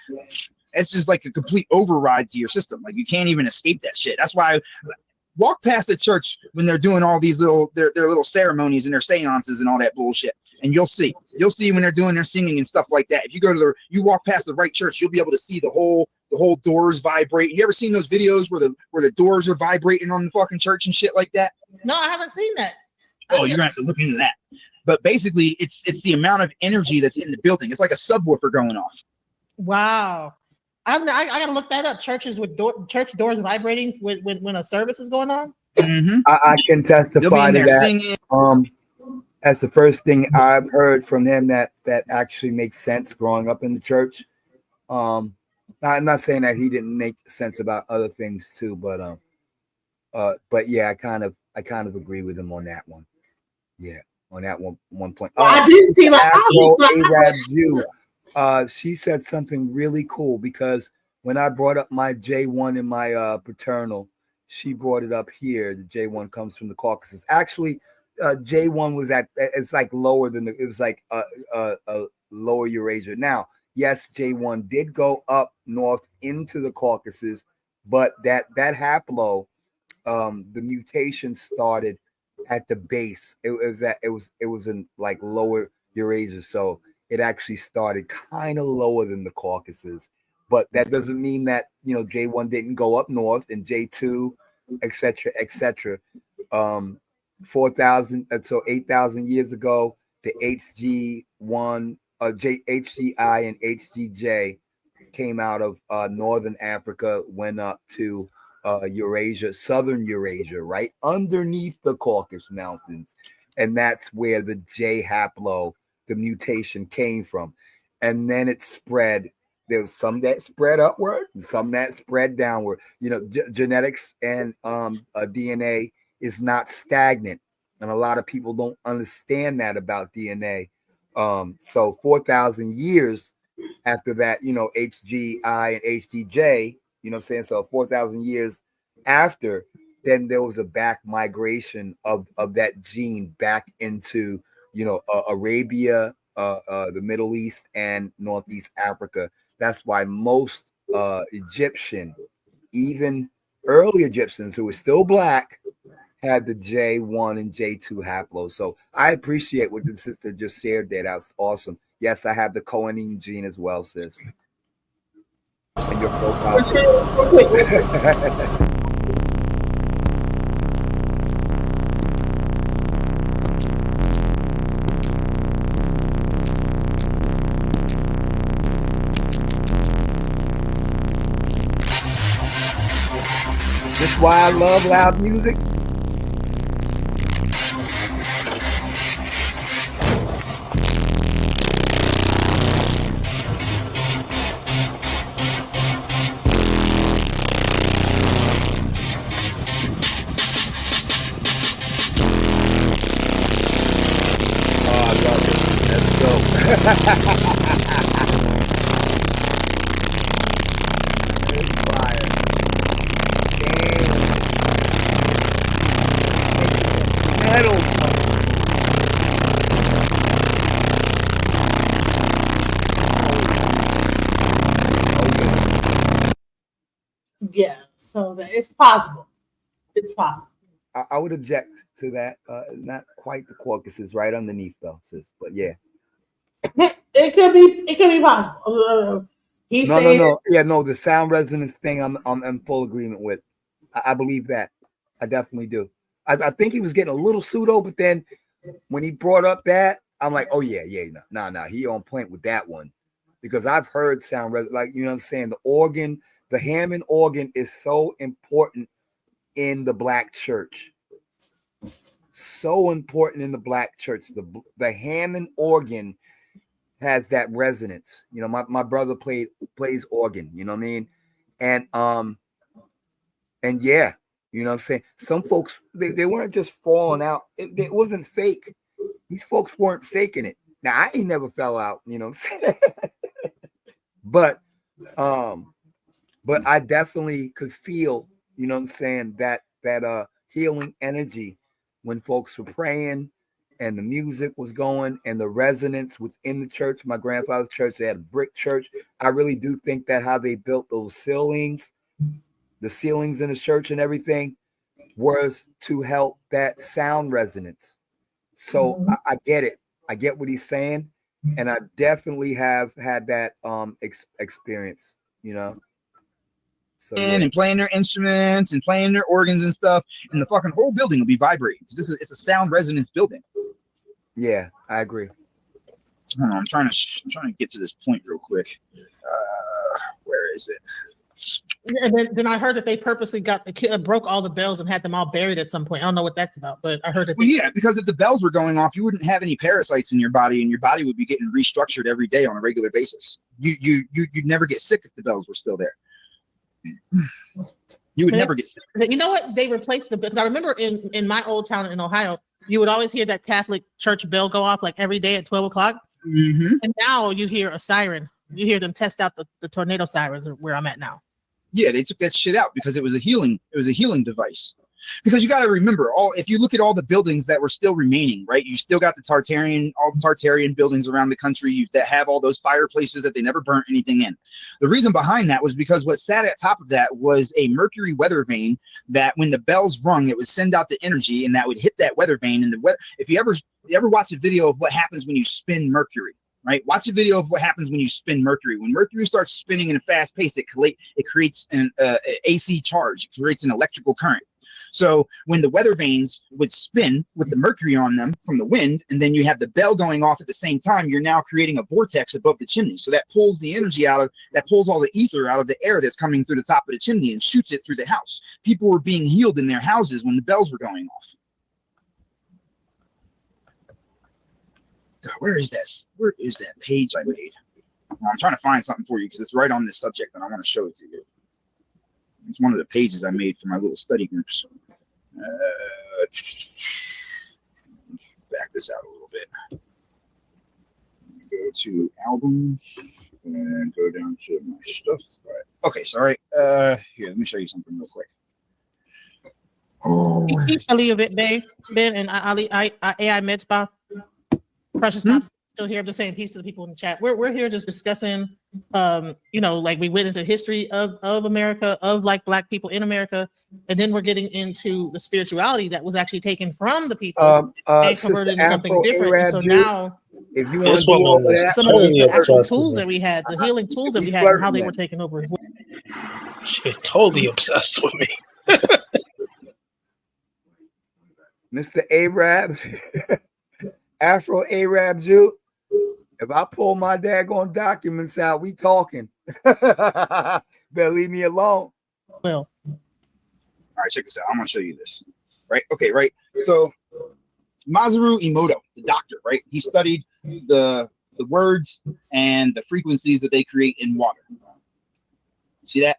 G: it's just like a complete override to your system. Like you can't even escape that shit. That's why walk past the church when they're doing all these their little ceremonies and their seances and all that bullshit, and you'll see when they're doing their singing and stuff like that. If you walk past the right church, you'll be able to see the whole doors vibrate. You ever seen those videos where the doors are vibrating on the fucking church and shit like that?
H: No, I haven't seen that.
G: Oh, you're gonna have to look into that. But basically, it's the amount of energy that's in the building. It's like a subwoofer going off.
H: Wow. I gotta look that up. Churches with church doors vibrating when a service is going on.
G: Mm-hmm.
C: I can testify to that. Singing. That's the first thing I've heard from him that actually makes sense growing up in the church. I'm not saying that he didn't make sense about other things too, but yeah, I kind of agree with him on that one. Yeah, on that one point.
B: I didn't see my
C: Arab Jew. She said something really cool, because when I brought up my J1 in my paternal, she brought it up here. The J1 comes from the Caucasus. Actually, J1 was it's like lower than it was like a lower Eurasia. Now, yes, J1 did go up north into the Caucasus, but that haplo, the mutation started at the base. It was in like lower Eurasia, so it actually started kind of lower than the Caucasus, but that doesn't mean that J1 didn't go up north, and J2, etc. 4,000, so 8,000 years ago, the HG1, HGI and HGJ came out of northern Africa, went up to Eurasia, southern Eurasia, right underneath the Caucasus Mountains, and that's where the J haplo, the mutation, came from. And then it spread. There was some that spread upward and some that spread downward. Genetics and DNA is not stagnant, and a lot of people don't understand that about DNA. So 4,000 years after that, HGI and HGJ, what I'm saying? So 4,000 years after, then there was a back migration of that gene back into Arabia, the Middle East, and Northeast Africa. That's why most Egyptian, even early Egyptians who were still black, had the J1 and J2 haplo. So I appreciate what the sister just shared there. That was awesome. Yes, I have the coenine gene as well, sis. And your profile. This is why I love loud music.
B: Yeah, so that it's possible. It's possible.
C: I would object to that. Not quite the caucuses right underneath though, sis. But yeah.
B: It could be possible. He's saying
C: No. Yeah, no, the sound resonance thing I'm in full agreement with. I believe that. I definitely do. I think he was getting a little pseudo, but then when he brought up that, I'm like, oh yeah, no, he on point with that one. Because I've heard sound like, you know what I'm saying, the organ, the Hammond organ is so important in the black church. So important in the black church. The Hammond organ has that resonance. You know, my brother plays organ, you know what I mean? And yeah, you know what I'm saying? Some folks, they weren't just falling out. It wasn't fake. These folks weren't faking it. Now, I ain't never fell out, you know what I'm saying? But I definitely could feel, you know what I'm saying, that healing energy when folks were praying and the music was going and the resonance within the church. My grandfather's church, they had a brick church. I really do think that how they built those ceilings, the ceilings in the church and everything, was to help that sound resonance. So I get it. I get what he's saying. And I definitely have had that experience, you know. So
G: and playing their instruments and playing their organs and stuff, and the fucking whole building will be vibrating because it's a sound resonance building.
C: Yeah, I agree.
G: Hold on, I'm trying to get to this point real quick. Where is it?
H: And then I heard that they purposely broke all the bells and had them all buried at some point. I don't know what that's about, but I heard that.
G: Well, yeah, because if the bells were going off, you wouldn't have any parasites in your body, and your body would be getting restructured every day on a regular basis. You'd never get sick if the bells were still there. You would never get sick.
H: You know what? They replaced the bells. I remember in my old town in Ohio, you would always hear that Catholic church bell go off like every day at 12 o'clock.
G: Mm-hmm.
H: And now you hear a siren. You hear them test out the tornado sirens where I'm at now.
G: Yeah, they took that shit out because it was a healing device. Because you got to remember, if you look at all the buildings that were still remaining, right? You still got all the Tartarian buildings around the country that have all those fireplaces that they never burnt anything in. The reason behind that was because what sat at top of that was a mercury weather vane that when the bells rung, it would send out the energy and that would hit that weather vane. And if you ever watch a video of what happens when you spin mercury, right? Watch a video of what happens when you spin mercury. When mercury starts spinning in a fast pace, it creates an AC charge. It creates an electrical current. So when the weather vanes would spin with the mercury on them from the wind, and then you have the bell going off at the same time, you're now creating a vortex above the chimney. So that pulls the energy that pulls all the ether out of the air that's coming through the top of the chimney and shoots it through the house. People were being healed in their houses when the bells were going off. God, where is this? Where is that page I made? I'm trying to find something for you because it's right on this subject and I want to show it to you. It's one of the pages I made for my little study groups. Back this out a little bit. Go to albums and go down to my stuff. All right. Okay, sorry. Here, let me show you something real quick. Oh,
H: Ali of it, Ben, and Ali, AI Med Spa. Precious Thompson still here. I'm just saying peace to the people in the chat. We're here just discussing, like we went into history of America, of like Black people in America, and then we're getting into the spirituality that was actually taken from the people and converted into something different. And so now,
C: if you want to do all that,
H: some of the actual tools that we had, the healing tools that we had, and how they were taken over as well.
F: She's totally obsessed with me.
C: Mr. Arab, Afro Arab Jew. If I pull my daggone documents out, we talking. Better leave me alone.
H: Well,
G: all right, check this out. I'm gonna show you this. Right? Okay, right. So Masaru Emoto, the doctor, right? He studied the words and the frequencies that they create in water. See that?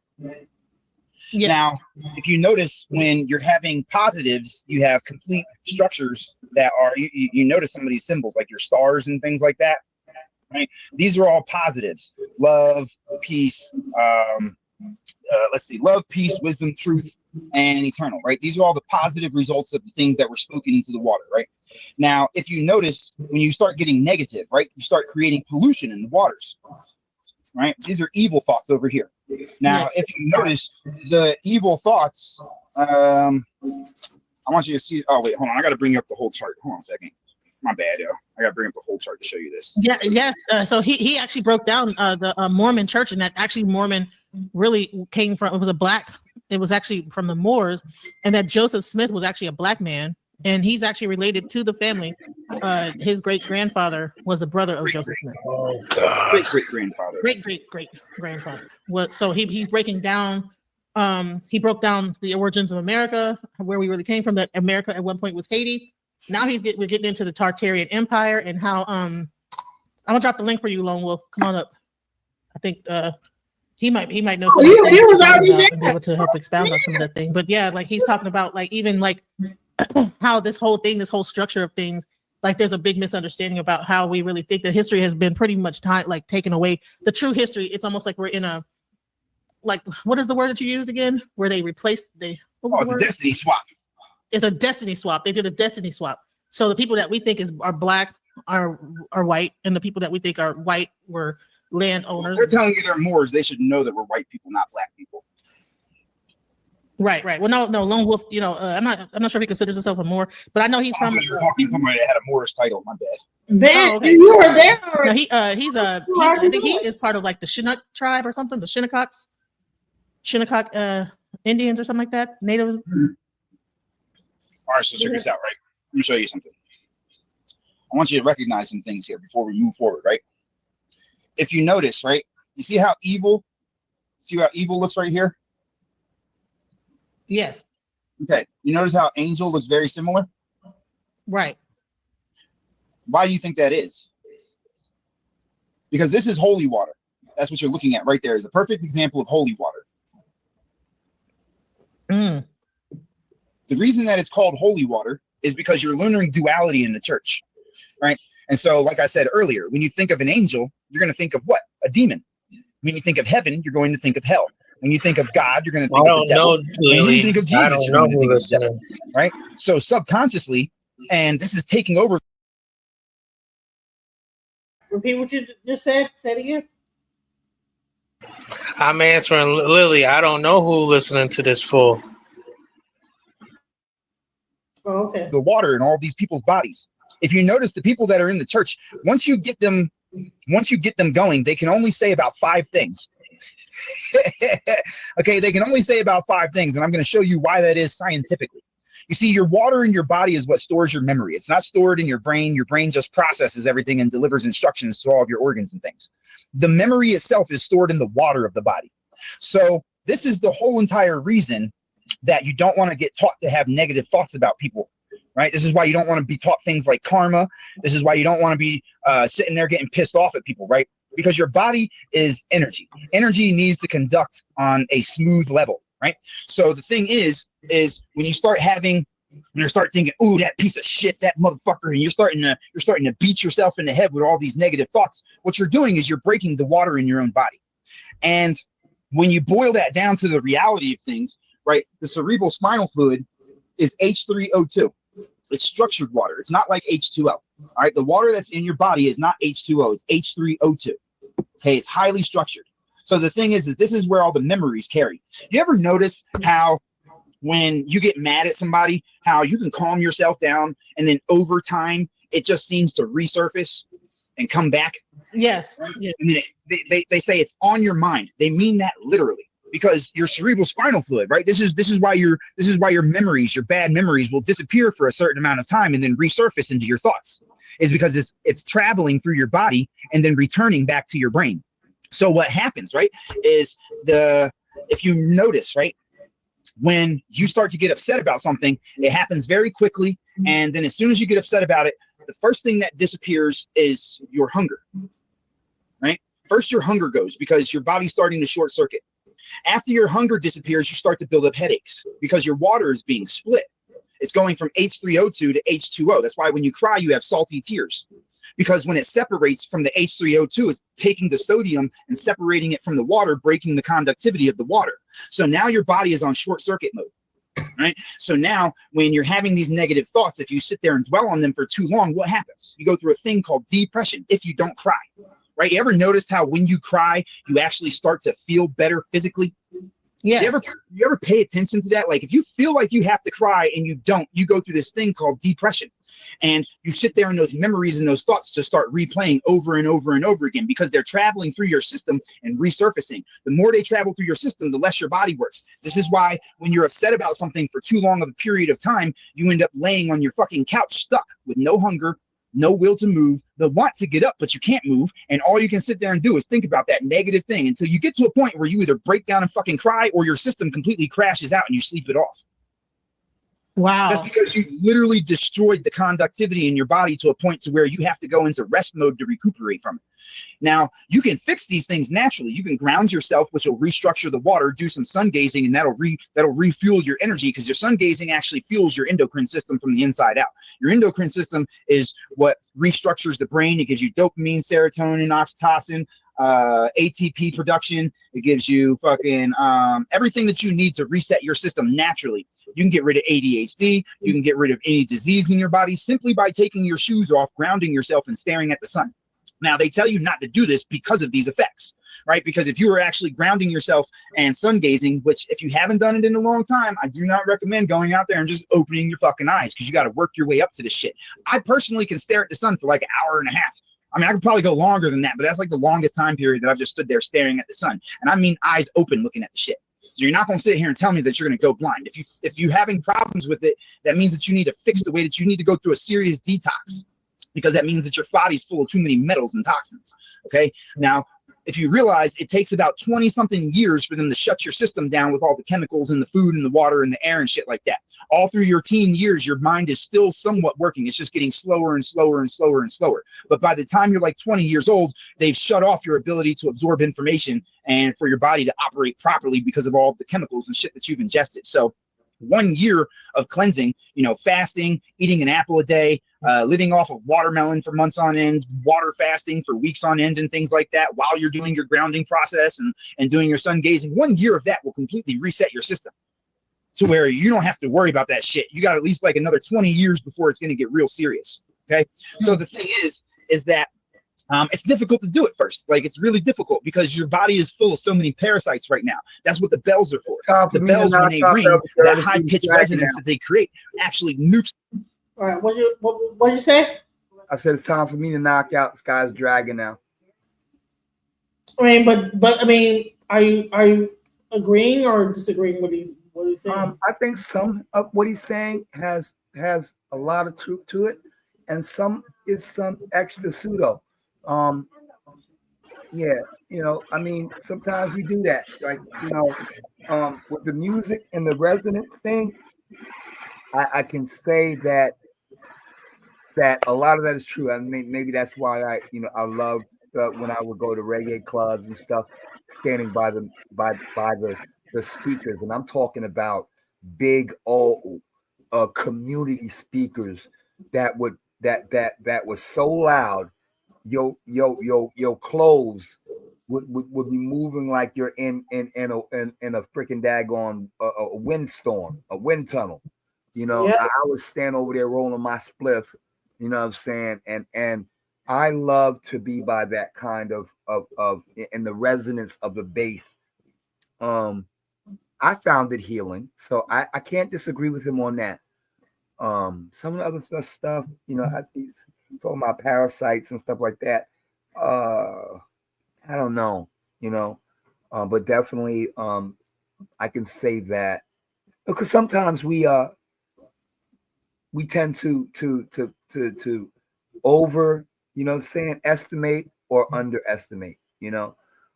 G: Yeah. Now, if you notice, when you're having positives, you have complete structures that are, you notice some of these symbols, like your stars and things like that, right? These are all positives. Love, peace, let's see, love, peace, wisdom, truth, and eternal, right? These are all the positive results of the things that were spoken into the water, right? Now, if you notice, when you start getting negative, right, you start creating pollution in the waters. right? These are evil thoughts over here. Now, if you notice the evil thoughts, I want you to see. Oh wait, hold on. I got to bring up the whole chart. Hold on a second. My bad, yo. I got to bring up the whole chart to show you this.
H: Yeah, yes. So he actually broke down the Mormon church, and that actually Mormon really came from. It was a black. It was actually from the Moors, and that Joseph Smith was actually a black man, and he's actually related to the family. His great grandfather was the brother of Joseph Smith.
F: Oh God.
G: Great grandfather.
H: Great grandfather. Well, so he's breaking down. He broke down the origins of America, where we really came from. That America at one point was Haiti. Now we're getting into the Tartarian Empire and how I'm gonna drop the link for you, Lone Wolf. Come on up. I think he might know something.
B: He was already there.
H: And be able to help expound on some of that thing. But yeah, like he's talking about like even like how this whole structure of things, like there's a big misunderstanding about how we really think that history has been pretty much like taken away. The true history, it's almost like we're in a, like, what is the word that you used again? Where they replaced
G: it's a destiny swap.
H: It's a destiny swap. They did a destiny swap. So the people that we think are black are white, and the people that we think are white were landowners.
G: They're telling you they're Moors. They should know that we're white people, not black people.
H: Right. Well, no, Lone Wolf. You know, I'm not sure if he considers himself a Moor, but I know he's from.
G: You're talking to somebody that had a Moorish title. My bad.
B: Man,
H: okay.
B: you were there.
H: No, I think he is part of like the Chinook tribe or something. The Shinnecock Indians or something like that. Native.
G: All right, so check this out, right? Let me show you something. I want you to recognize some things here before we move forward, right? If you notice, right, you see how evil looks right here?
H: Yes.
G: Okay. You notice how angel looks very similar?
H: Right.
G: Why do you think that is? Because this is holy water. That's what you're looking at right there, is a perfect example of holy water.
H: Mm.
G: The reason that it's called holy water is because you're learning duality in the church, right? And so, like I said earlier, when you think of an angel, you're going to think of what? A demon. When you think of heaven, you're going to think of hell. When you think of God, you're going to think of the devil. When you think of Jesus, you're going to think of the devil, right? So subconsciously, and this is taking over.
B: Repeat what you just said. Say it again.
F: I'm answering Lily. I don't know who listening to this for.
B: Oh, okay.
G: The water in all these people's bodies. If you notice, the people that are in the church, once you get them going, they can only say about 5 things. Okay, they can only say about 5 things, and I'm going to show you why that is scientifically. You see, your water in your body is what stores your memory. It's not stored in your brain. Your brain just processes everything and delivers instructions to all of your organs and things. The memory itself is stored in the water of the body. So this is the whole entire reason that you don't want to get taught to have negative thoughts about people, right? This is why you don't want to be taught things like karma. This is why you don't want to be sitting there getting pissed off at people, right? Because your body is energy. Energy needs to conduct on a smooth level, right? So the thing is when you start thinking, ooh, that piece of shit, that motherfucker, and you're starting to beat yourself in the head with all these negative thoughts, what you're doing is you're breaking the water in your own body. And when you boil that down to the reality of things, right, the cerebral spinal fluid is H3O2. It's structured water. It's not like H2O. All right, the water that's in your body is not H2O. It's H3O2. Okay, it's highly structured. So the thing is that this is where all the memories carry. You ever notice how when you get mad at somebody, how you can calm yourself down, and then over time it just seems to resurface and come back?
H: Yes. Yes.
G: And then they say it's on your mind. They mean that literally. Because your cerebral spinal fluid, right? This is why your memories, your bad memories, will disappear for a certain amount of time and then resurface into your thoughts. Is because it's traveling through your body and then returning back to your brain. So what happens, right, is if you notice, right, when you start to get upset about something, it happens very quickly, and then as soon as you get upset about it, the first thing that disappears is your hunger, right? First, your hunger goes because your body's starting to short circuit. After your hunger disappears, you start to build up headaches because your water is being split. It's going from H3O2 to H2O. That's why when you cry, you have salty tears. Because when it separates from the H3O2, it's taking the sodium and separating it from the water, breaking the conductivity of the water. So now your body is on short circuit mode, right? So now when you're having these negative thoughts, if you sit there and dwell on them for too long, what happens? You go through a thing called depression if you don't cry. right? You ever notice how when you cry, you actually start to feel better physically?
H: Yes.
G: You ever pay attention to that? Like if you feel like you have to cry and you don't, you go through this thing called depression. And you sit there and those memories and those thoughts just start replaying over and over and over again because they're traveling through your system and resurfacing. The more they travel through your system, the less your body works. This is why when you're upset about something for too long of a period of time, you end up laying on your fucking couch stuck with no hunger, no will to move, the want to get up, but you can't move. And all you can sit there and do is think about that negative thing until you get to a point where you either break down and fucking cry or your system completely crashes out and you sleep it off.
H: Wow.
G: That's because you literally destroyed the conductivity in your body to a point to where you have to go into rest mode to recuperate from it. Now, you can fix these things naturally. You can ground yourself, which will restructure the water, do some sun gazing, and that'll refuel your energy because your sun gazing actually fuels your endocrine system from the inside out. Your endocrine system is what restructures the brain. It gives you dopamine, serotonin, oxytocin, ATP production. It gives you fucking everything that you need to reset your system naturally. You can get rid of ADHD. You can get rid of any disease in your body simply by taking your shoes off, grounding yourself, and staring at the sun. Now, they tell you not to do this because of these effects, right? Because if you are actually grounding yourself and sun gazing, which if you haven't done it in a long time, I do not recommend going out there and just opening your fucking eyes because you got to work your way up to this shit. I personally can stare at the sun for like an hour and a half. I mean, I could probably go longer than that, but that's like the longest time period that I've just stood there staring at the sun. And I mean eyes open looking at the shit. So you're not going to sit here and tell me that you're going to go blind. If you're having problems with it, that means that you need to fix the way that you need to go through a serious detox, because that means that your body's full of too many metals and toxins. Okay. Now, if you realize it takes about 20 something years for them to shut your system down with all the chemicals in the food and the water and the air and shit like that, all through your teen years, your mind is still somewhat working. It's just getting slower and slower and slower and slower. But by the time you're like 20 years old, they've shut off your ability to absorb information and for your body to operate properly because of all of the chemicals and shit that you've ingested. So 1 year of cleansing, fasting, eating an apple a day, living off of watermelon for months on end, water fasting for weeks on end and things like that while you're doing your grounding process and doing your sun gazing. 1 year of that will completely reset your system to where you don't have to worry about that shit. You got at least like another 20 years before it's going to get real serious. Okay. So the thing is that it's difficult to do at first. Like, it's really difficult because your body is full of so many parasites right now. That's what the bells are for. The bells, when they ring, that high-pitched resonance that they create actually nukes.
B: All right, what'd you say?
C: I said it's time for me to knock out this guy's dragon now.
B: I mean, but I mean, are you agreeing or disagreeing with what he's saying?
C: I think some of what he's saying has a lot of truth to it, and some is some extra pseudo. I mean, sometimes we do that, like, with the music and the resonance thing. I can say that a lot of that is true. I mean, maybe that's why I love when I would go to reggae clubs and stuff, standing by the speakers, and I'm talking about big old community speakers that was so loud. Your clothes would be moving like you're in a freaking daggone a windstorm, a wind tunnel.
B: Yep.
C: I would stand over there rolling my spliff. You know what I'm saying? And I love to be by that kind of in the resonance of the bass. I found it healing, so I can't disagree with him on that. Some of the other stuff, talking about parasites and stuff like that. I don't know, but definitely I can say that because sometimes we tend to over, estimate or underestimate,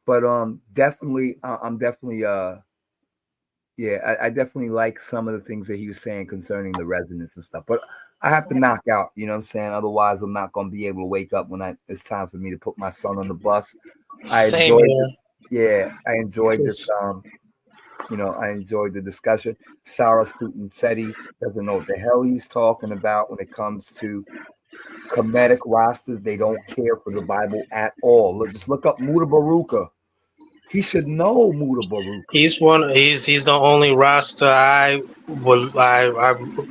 C: but definitely I'm definitely I definitely like some of the things that he was saying concerning the resonance and stuff, but I have to knock out, otherwise I'm not going to be able to wake up when it's time for me to put my son on the bus. I enjoyed this. I enjoyed the discussion. Sara Suten Seti doesn't know what the hell he's talking about when it comes to Kemetic rosters. They don't care for the Bible at all. Just look up Muda Baruka. He should know Muda Baruka.
F: He's the only Rasta I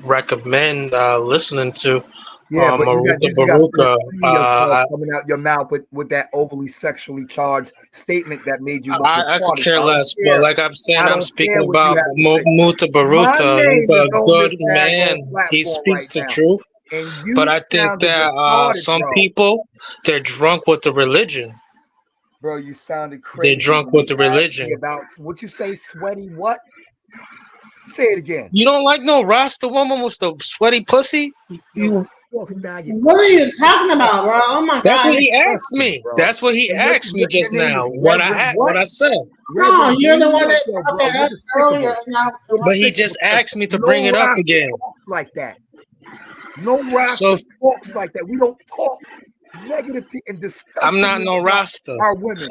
F: recommend listening to
C: Yeah, but
F: Maruta
C: you got to
F: Baruka.
C: yourself coming out your mouth with that overly sexually charged statement that made you look
F: I could
C: retarded.
F: care
C: I don't
F: less, but
C: care.
F: like I'm saying,
C: I
F: I'm
C: don't
F: speaking
C: care what you
F: about
C: have to say.
F: Muta
C: My
F: Baruta. He's
C: name
F: a
C: is on
F: good
C: this
F: man.
C: daggone
F: He
C: platform
F: speaks
C: right
F: the
C: now,
F: truth.
C: and you
F: But I think
C: sounded
F: that
C: retarded,
F: some
C: bro.
F: people, they're drunk with the religion.
C: Bro, you sounded
F: They're
C: crazy.
F: drunk
C: When
F: with
C: you
F: the
C: asked me
F: religion.
C: about what you say, sweaty what? Say it again.
F: You don't like no Rasta woman with the sweaty pussy? You.
C: Well, faggot.
B: What are you talking about, bro? Oh my
F: That's
B: god!
F: what he asked me.
C: Bro.
F: That's what he
C: And
F: asked me
C: your
F: just
C: name
F: now.
C: is Reverend
F: What
C: what?
F: I said.
B: No, you're the one that
C: Yo,
B: brought
C: bro,
B: that
C: you're
B: up earlier.
C: despicable.
B: And
F: But he just asked me to bring it up
C: Rasta
F: again.
C: talks like that. No Rasta
F: So
C: talks like that. We don't talk negativity and disgusting
F: I'm not no
C: about
F: Rasta.
C: our women.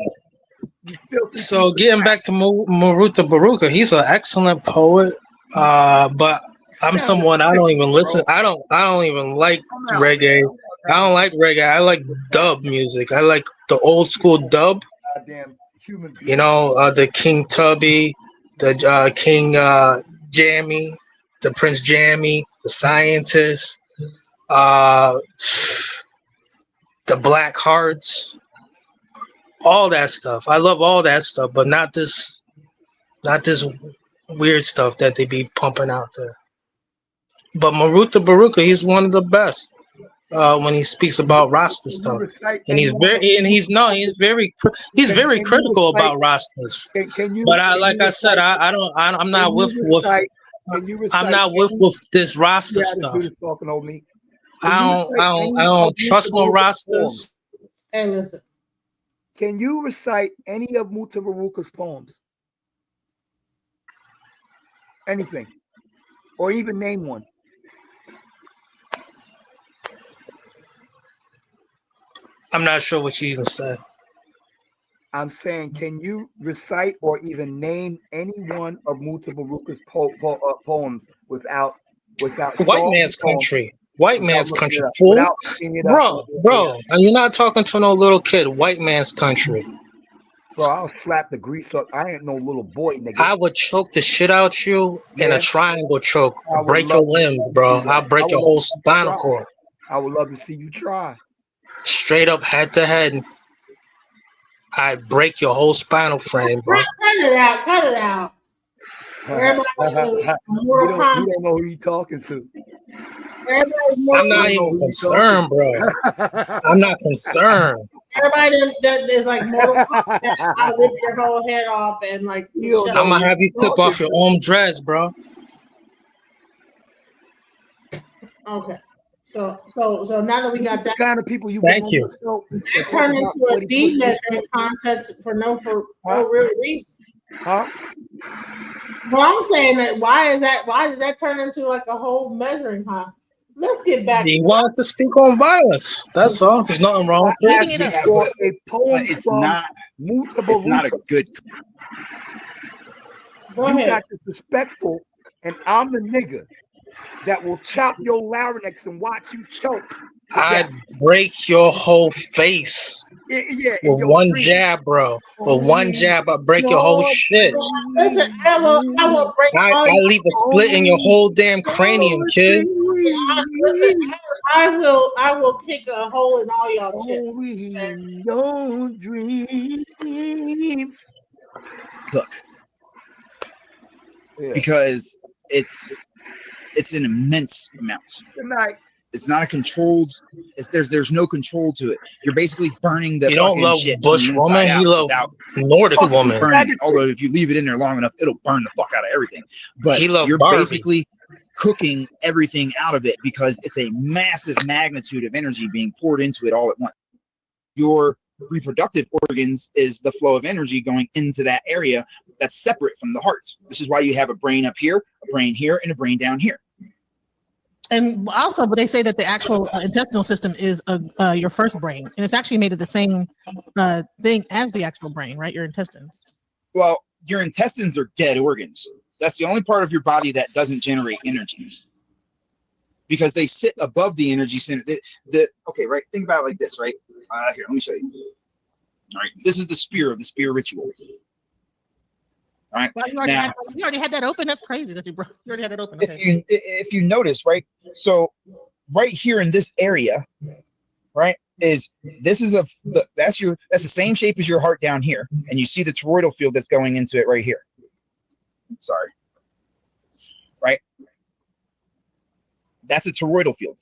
C: You filthy
F: So
C: piece of
F: getting
C: crap.
F: back to Maruta Baruka, he's an excellent poet. But I'm
C: Sound
F: someone I don't even listen.
C: bro.
F: I don't even like
C: I'm out,
F: reggae.
C: man.
F: I don't like reggae. I like dub music. I like the old school dub.
C: Goddamn human being.
F: You know, the King Tubby, the King Jammy, the Prince Jammy, the Scientist, the Black Hearts, all that stuff. I love all that stuff, but not this weird stuff that they be pumping out there. But Maruta Baruka, he's one of the best when he speaks about Rasta stuff, and he's very critical about Rastas. But I'm not with this Rasta stuff. I don't trust no Rastas.
B: hey, listen.
C: Can you recite any of Muta Baruka's poems? Anything, or even name one.
F: I'm not sure what you even said.
C: I'm saying, can you recite or even name any one of Muta Baruka's poems without
F: White man's country. White man's country, fool.
C: Without looking it up?
F: Bro, and you're not talking to no little kid. White man's country.
C: Bro, I'll slap the grease up. I ain't no little boy, nigga.
F: I would choke the shit out you in a triangle choke. Break your
C: love
F: limb, bro. I'll break your whole spinal cord.
C: I would love to see you try.
F: Straight up, head to head. I break your whole spinal frame, bro.
B: Cut it out. Cut it out.
C: You don't know who you're talking to.
F: I'm not even concerned, bro. I'm not concerned.
B: Everybody that is like Mortal Kombat, I rip your whole head off and like.
F: I'm gonna have you clip off your own dreads, bro.
B: Okay. So now that we got that
C: kind of people you
F: thank you.
B: That turned into a de-measuring contest for no real reason.
C: Huh?
B: Well, I'm saying that why did that turn into like a whole measuring contest? Let's get back.
F: He wanted to speak on violence. That's all. There's nothing wrong with
G: it. It's not a good.
C: You got disrespectful, and I'm the nigga that will chop your larynx and watch you choke.
F: I'd break your whole face.
C: Yeah,
F: with one jab, bro. With one jab, I break your whole shit.
B: Listen, I will break
F: I leave a split in your whole damn cranium, kid.
B: Listen, I will kick a hole in all y'all chests.
C: In your dreams.
G: Look, because it's an immense amount.
C: Good night.
G: It's not a controlled. There's no control to it. You're basically burning the.
F: You don't love
G: shit
F: bush woman. You love Nordic woman.
G: Although if you leave it in there long enough, it'll burn the fuck out of everything. But you're
F: Barbie.
G: basically cooking everything out of it because it's a massive magnitude of energy being poured into it all at once. Your reproductive organs is the flow of energy going into that area that's separate from the heart. This is why you have a brain up here, a brain here, and a brain down here.
H: And also, but they say that the actual intestinal system is your first brain, and it's actually made of the same thing as the actual brain, right? Your intestines.
G: Well, your intestines are dead organs. That's the only part of your body that doesn't generate energy, because they sit above the energy center. Okay, right? Think about it like this, right? Here, let me show you. All right, this is the spear of the spear ritual. All right.
H: Well, you already had that open. That's crazy that you already had that open. Okay.
G: If you notice, right? So right here in this area, right, is this is that's the same shape as your heart down here, and you see the toroidal field that's going into it right here. Sorry, right? That's a toroidal field.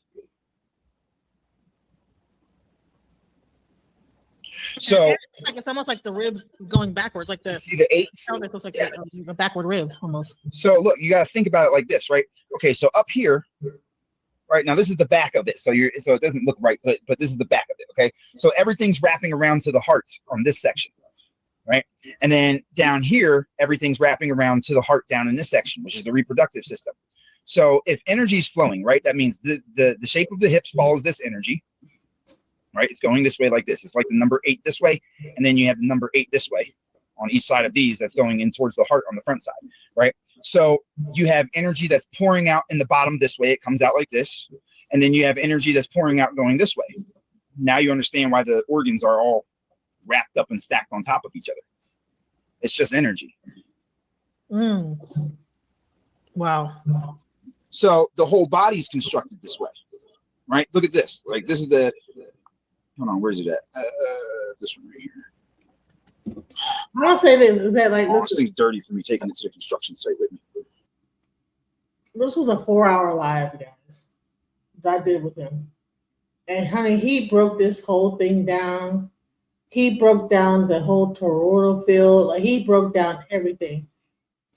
G: So
H: like it's almost like the ribs going backwards, like the
G: see the eights.
H: pelvis looks like a backward rib almost.
G: So look, you got to think about it like this, right? Okay, so up here, right now, this is the back of it, so it doesn't look right, but this is the back of it. Okay, so everything's wrapping around to the heart on this section, right? And then down here, everything's wrapping around to the heart down in this section, which is the reproductive system. So if energy is flowing, right, that means the shape of the hips follows this energy. Right, it's going this way like this. It's like the number 8 this way, and then you have the number 8 this way on each side of these. That's going in towards the heart on the front side, right? So you have energy that's pouring out in the bottom this way. It comes out like this, and then you have energy that's pouring out going this way. Now you understand why the organs are all wrapped up and stacked on top of each other. It's just energy.
H: Wow.
G: So the whole body's constructed this way, right? Look at this. Like this is the. Hold on, where's it at? This one right here.
B: I'll say this is that like
G: Honestly, dirty for me taking it to the construction site with me.
B: This was a 4-hour live, guys, that I did with him. And honey, he broke this whole thing down. He broke down the whole toroidal field. Like he broke down everything.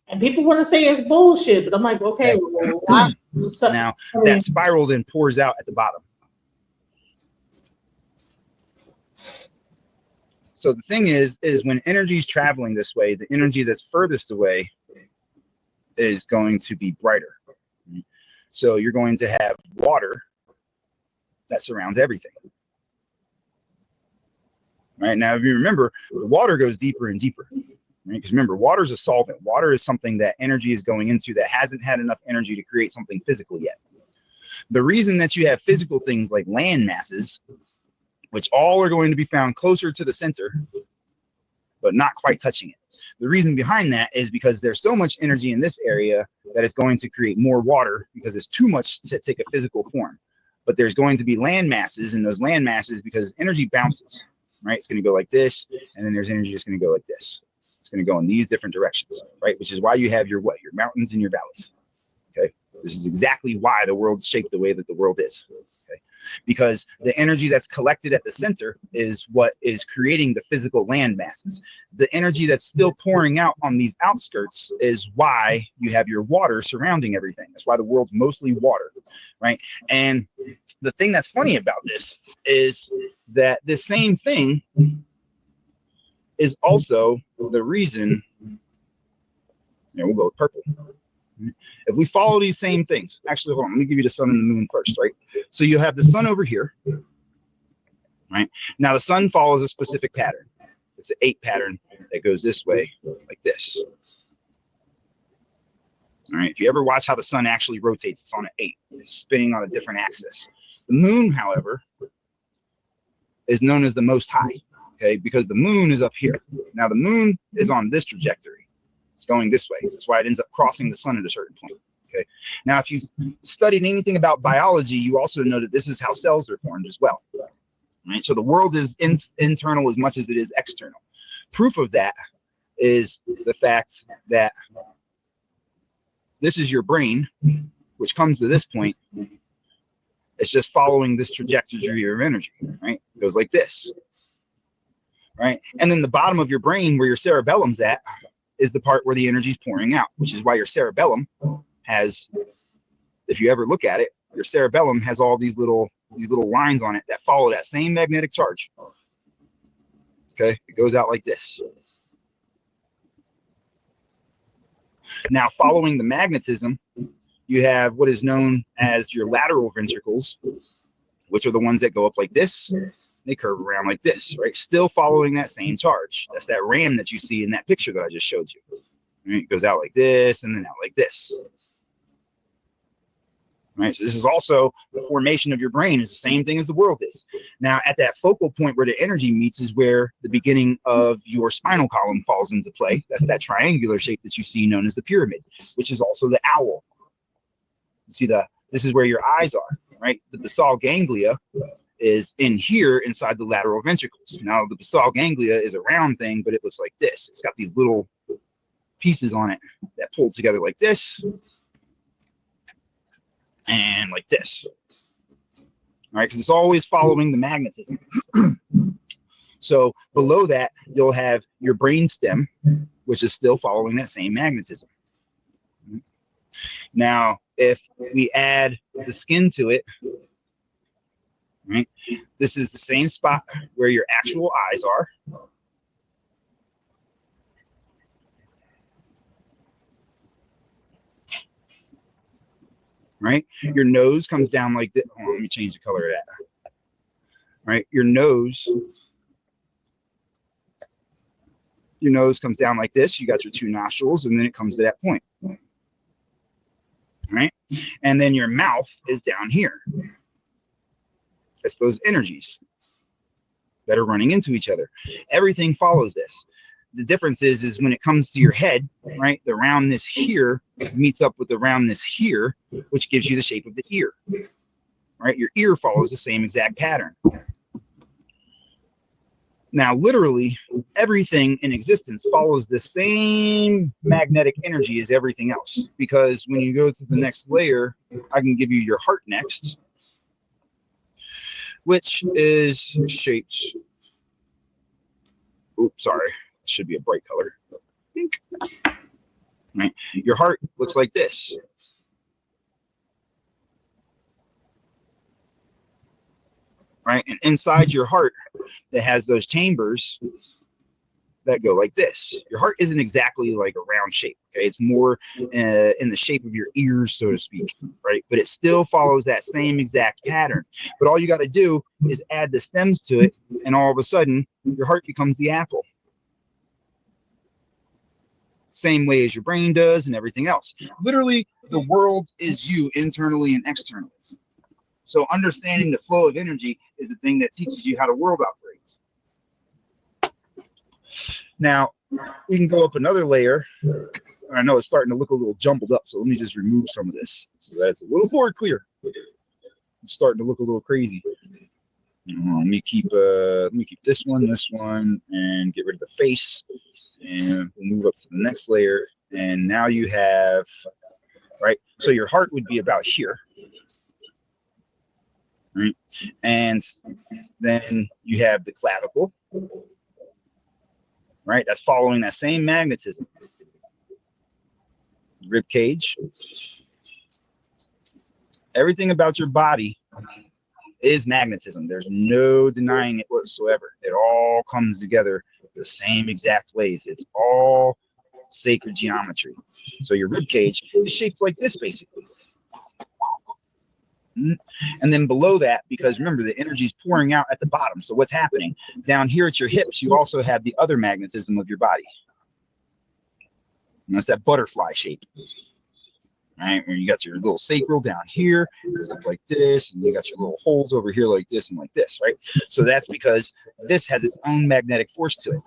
B: And people want to say it's bullshit, but I'm like, okay, well, why?
G: Now that spiral then pours out at the bottom. So the thing is when energy is traveling this way, the energy that's furthest away is going to be brighter. So you're going to have water that surrounds everything. Right now, if you remember, the water goes deeper and deeper. Right? Because remember, water is a solvent. Water is something that energy is going into that hasn't had enough energy to create something physical yet. The reason that you have physical things like land masses, which all are going to be found closer to the center, but not quite touching it. The reason behind that is because there's so much energy in this area that it's going to create more water because it's too much to take a physical form. But there's going to be land masses, and those land masses, because energy bounces, right? It's going to go like this, and then there's energy that's going to go like this. It's going to go in these different directions, right? Which is why you have your what? Your mountains and your valleys, okay? This is exactly why the world's shaped the way that the world is, okay? Because the energy that's collected at the center is what is creating the physical land masses. The energy that's still pouring out on these outskirts is why you have your water surrounding everything. That's why the world's mostly water, right? And the thing that's funny about this is that the same thing is also the reason, we'll go with purple. If we follow these same things, actually, hold on, let me give you the sun and the moon first, right? So you have the sun over here, right? Now the sun follows a specific pattern. It's an 8 pattern that goes this way, like this. All right, if you ever watch how the sun actually rotates, it's on an 8. It's spinning on a different axis. The moon, however, is known as the Most High, okay? Because the moon is up here. Now the moon is on this trajectory. It's going this way. That's why it ends up crossing the sun at a certain point. Okay. Now, if you've studied anything about biology, you also know that this is how cells are formed as well. Right. So the world is internal as much as it is external. Proof of that is the fact that this is your brain, which comes to this point. It's just following this trajectory of energy. Right. It goes like this. Right. And then the bottom of your brain, where your cerebellum's at, is the part where the energy is pouring out, which is why your cerebellum has, if you ever look at it, your cerebellum has all these little lines on it that follow that same magnetic charge. Okay, it goes out like this. Now, following the magnetism, you have what is known as your lateral ventricles, which are the ones that go up like this. They curve around like this, right? Still following that same charge. That's that ram that you see in that picture that I just showed you. Right? It goes out like this and then out like this. Right? So this is also the formation of your brain is the same thing as the world is. Now, at that focal point where the energy meets is where the beginning of your spinal column falls into play. That's that triangular shape that you see known as the pyramid, which is also the owl. You see this is where your eyes are. right? The basal ganglia is in here inside the lateral ventricles. Now, the basal ganglia is a round thing, but it looks like this. It's got these little pieces on it that pull together like this and like this. All right, because it's always following the magnetism. So below that, you'll have your brain stem, which is still following that same magnetism. Now, if we add the skin to it, right, this is the same spot where your actual eyes are. Right? Your nose comes down like this. Hold on, let me change the color of that. Right? Your nose comes down like this. You got your two nostrils, and then it comes to that point. Right? And then your mouth is down here. It's those energies that are running into each other. Everything follows this. The difference is when it comes to your head, right, the roundness here meets up with the roundness here, which gives you the shape of the ear. Right? Your ear follows the same exact pattern. Now, literally, everything in existence follows the same magnetic energy as everything else. Because when you go to the next layer, I can give you your heart next, which is shaped. Oops, sorry. It should be a bright color. Pink. Right? Your heart looks like this. Right? And inside your heart, that has those chambers that go like this. Your heart isn't exactly like a round shape. Okay, it's more in the shape of your ears, so to speak. Right? But it still follows that same exact pattern. But all you got to do is add the stems to it, and all of a sudden, your heart becomes the apple. Same way as your brain does and everything else. Literally, the world is you internally and externally. So understanding the flow of energy is the thing that teaches you how the world operates. Now, we can go up another layer. I know it's starting to look a little jumbled up, so let me just remove some of this so that it's a little more clear. It's starting to look a little crazy. Let me keep this one, and get rid of the face, and we'll move up to the next layer. And now you have, right? So your heart would be about here. Right? And then you have the clavicle, right? That's following that same magnetism. Rib cage. Everything about your body is magnetism. There's no denying it whatsoever. It all comes together the same exact ways. It's all sacred geometry. So your rib cage is shaped like this, basically. And then below that, because remember, the energy is pouring out at the bottom. So what's happening? Down here at your hips, you also have the other magnetism of your body. And that's that butterfly shape. Right? Where you got your little sacral down here, it's like this, and you got your little holes over here like this and like this, right? So that's because this has its own magnetic force to it.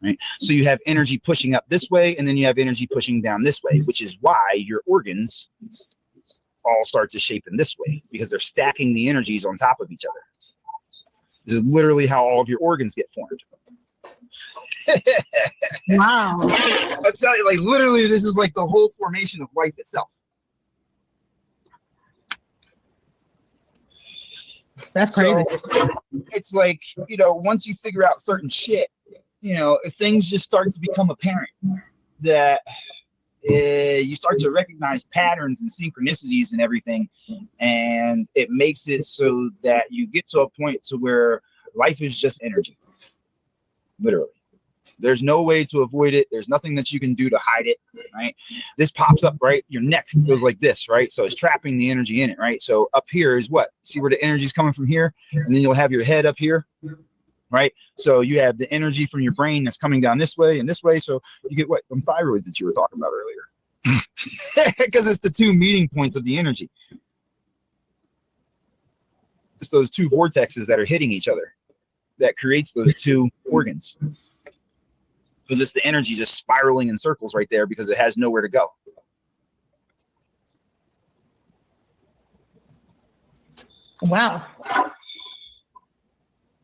G: Right? So you have energy pushing up this way, and then you have energy pushing down this way, which is why your organs all start to shape in this way, because they're stacking the energies on top of each other. This is literally how all of your organs get formed.
H: Wow.
G: I tell you, like, literally, this is like the whole formation of life itself.
H: That's crazy.
G: So, it's like, once you figure out certain shit, things just start to become apparent that you start to recognize patterns and synchronicities and everything, and it makes it so that you get to a point to where life is just energy. Literally, there's no way to avoid it. There's nothing that you can do to hide it, right? This pops up, right? Your neck goes like this, right? So it's trapping the energy in it, right? So up here is what? See where the energy is coming from here? And then you'll have your head up here, right? So you have the energy from your brain that's coming down this way and this way. So you get what? Some thyroids that you were talking about earlier. Because it's the two meeting points of the energy. It's those two vortexes that are hitting each other that creates those two organs. Because it's the energy just spiraling in circles right there because it has nowhere to go.
H: Wow.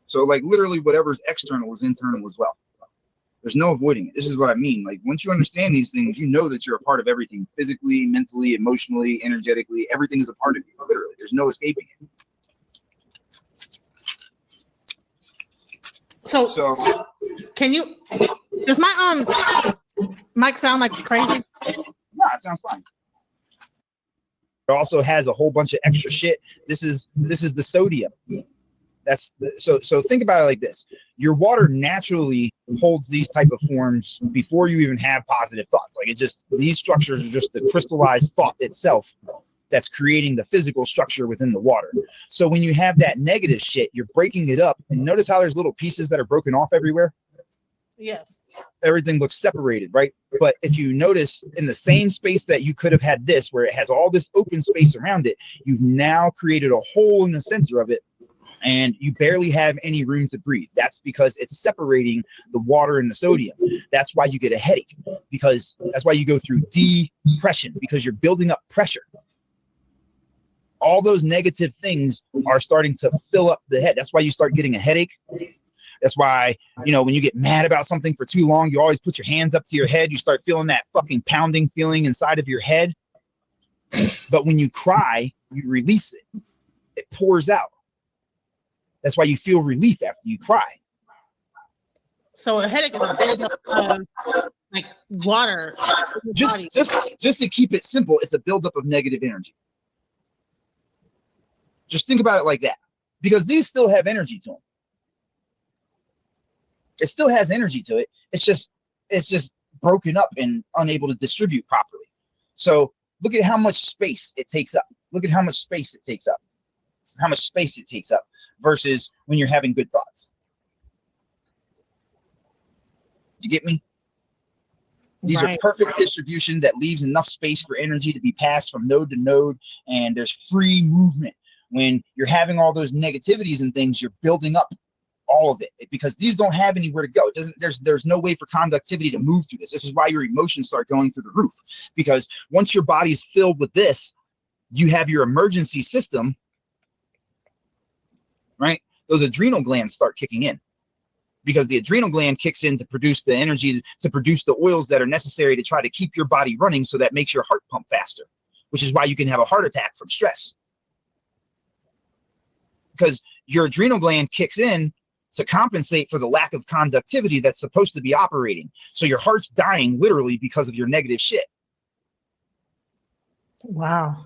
G: So like literally whatever's external is internal as well. There's no avoiding it. This is what I mean. Like once you understand these things, you know that you're a part of everything, physically, mentally, emotionally, energetically. Everything is a part of you. Literally, there's no escaping it.
H: So can you? Does my mic sound like crazy?
G: No, it sounds fine. It also has a whole bunch of extra shit. This is the sodium. So think about it like this. Your water naturally holds these type of forms before you even have positive thoughts. Like these structures are just the crystallized thought itself that's creating the physical structure within the water. So when you have that negative shit, you're breaking it up. And notice how there's little pieces that are broken off everywhere?
H: Yes.
G: Everything looks separated, right? But if you notice in the same space that you could have had this, where it has all this open space around it, you've now created a hole in the center of it, and you barely have any room to breathe. That's because it's separating the water and the sodium. That's why you get a headache, because that's why you go through depression, because you're building up pressure. All those negative things are starting to fill up the head. That's why you start getting a headache. That's why, when you get mad about something for too long, you always put your hands up to your head. You start feeling that fucking pounding feeling inside of your head. But when you cry, you release it. It pours out. That's why you feel relief after you cry.
H: So a headache is a buildup of like water.
G: Just to keep it simple, it's a buildup of negative energy. Just think about it like that, because these still have energy to them. It still has energy to it. It's just broken up and unable to distribute properly. So look at how much space it takes up. Look at how much space it takes up. How much space it takes up versus when you're having good thoughts. You get me? These are perfect distribution that leaves enough space for energy to be passed from node to node, and there's free movement. When you're having all those negativities and things, you're building up all of it, because these don't have anywhere to go. It doesn't. There's no way for conductivity to move through this. This is why your emotions start going through the roof, because once your body's filled with this, you have your emergency system, right? Those adrenal glands start kicking in, because the adrenal gland kicks in to produce the energy, to produce the oils that are necessary to try to keep your body running, so that makes your heart pump faster, which is why you can have a heart attack from stress, because your adrenal gland kicks in to compensate for the lack of conductivity that's supposed to be operating. So your heart's dying literally because of your negative shit.
H: Wow.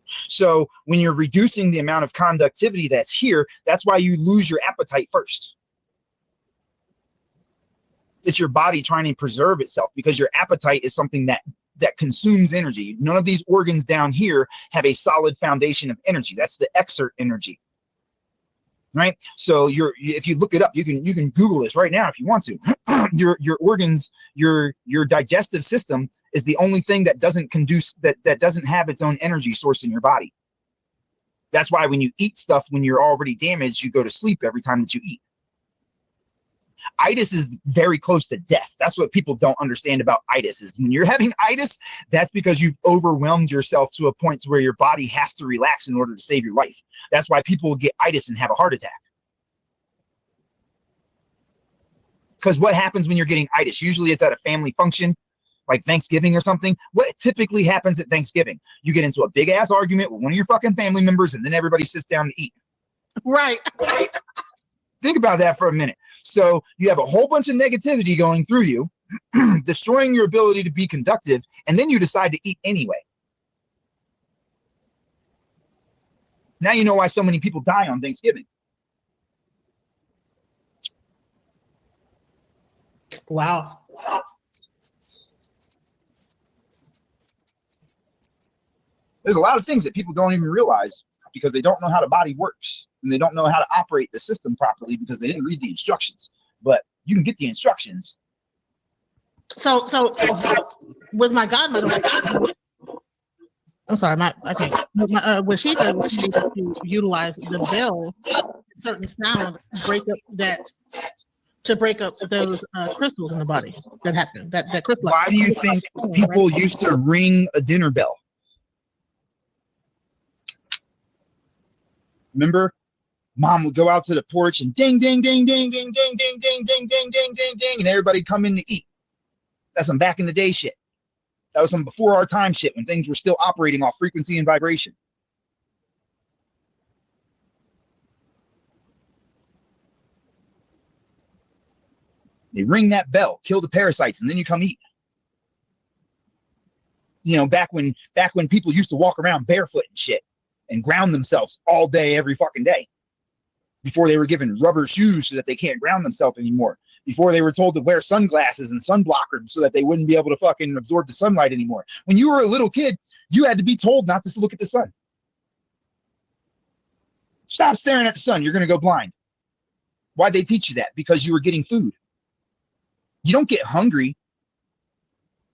G: So when you're reducing the amount of conductivity that's here, that's why you lose your appetite first. It's your body trying to preserve itself, because your appetite is something that consumes energy. None of these organs down here have a solid foundation of energy. That's the exert energy. Right. So if you look it up, you can Google this right now if you want to. Your organs, your digestive system is the only thing that doesn't doesn't have its own energy source in your body. That's why when you eat stuff, when you're already damaged, you go to sleep every time that you eat. Itis is very close to death. That's what people don't understand about itis, is when you're having itis, that's because you've overwhelmed yourself to a point to where your body has to relax in order to save your life. That's why people get itis and have a heart attack. Because what happens when you're getting itis? Usually it's at a family function, like Thanksgiving or something. What typically happens at Thanksgiving? You get into a big ass argument with one of your fucking family members, and then everybody sits down to eat.
H: Right.
G: Think about that for a minute. So you have a whole bunch of negativity going through you, destroying your ability to be conductive, and then you decide to eat anyway. Now you know why so many people die on Thanksgiving.
H: Wow.
G: There's a lot of things that people don't even realize, because they don't know how the body works, and they don't know how to operate the system properly because they didn't read the instructions. But you can get the instructions.
H: So with my godmother, I'm sorry, what she does is to utilize the bell, certain sounds, to break up those crystals in the body that happen. That crystal.
G: Why do you think people used to ring a dinner bell? Remember, mom would go out to the porch and ding, ding, ding, ding, ding, ding, ding, ding, ding, ding, ding, ding, ding, and everybody come in to eat. That's some back in the day shit. That was some before our time shit when things were still operating off frequency and vibration. They ring that bell, kill the parasites, and then you come eat. You know, back when people used to walk around barefoot and shit and ground themselves all day, every fucking day. Before they were given rubber shoes so that they can't ground themselves anymore. Before they were told to wear sunglasses and sunblockers so that they wouldn't be able to fucking absorb the sunlight anymore. When you were a little kid, you had to be told not to look at the sun. Stop staring at the sun. You're going to go blind. Why'd they teach you that? Because you were getting food. You don't get hungry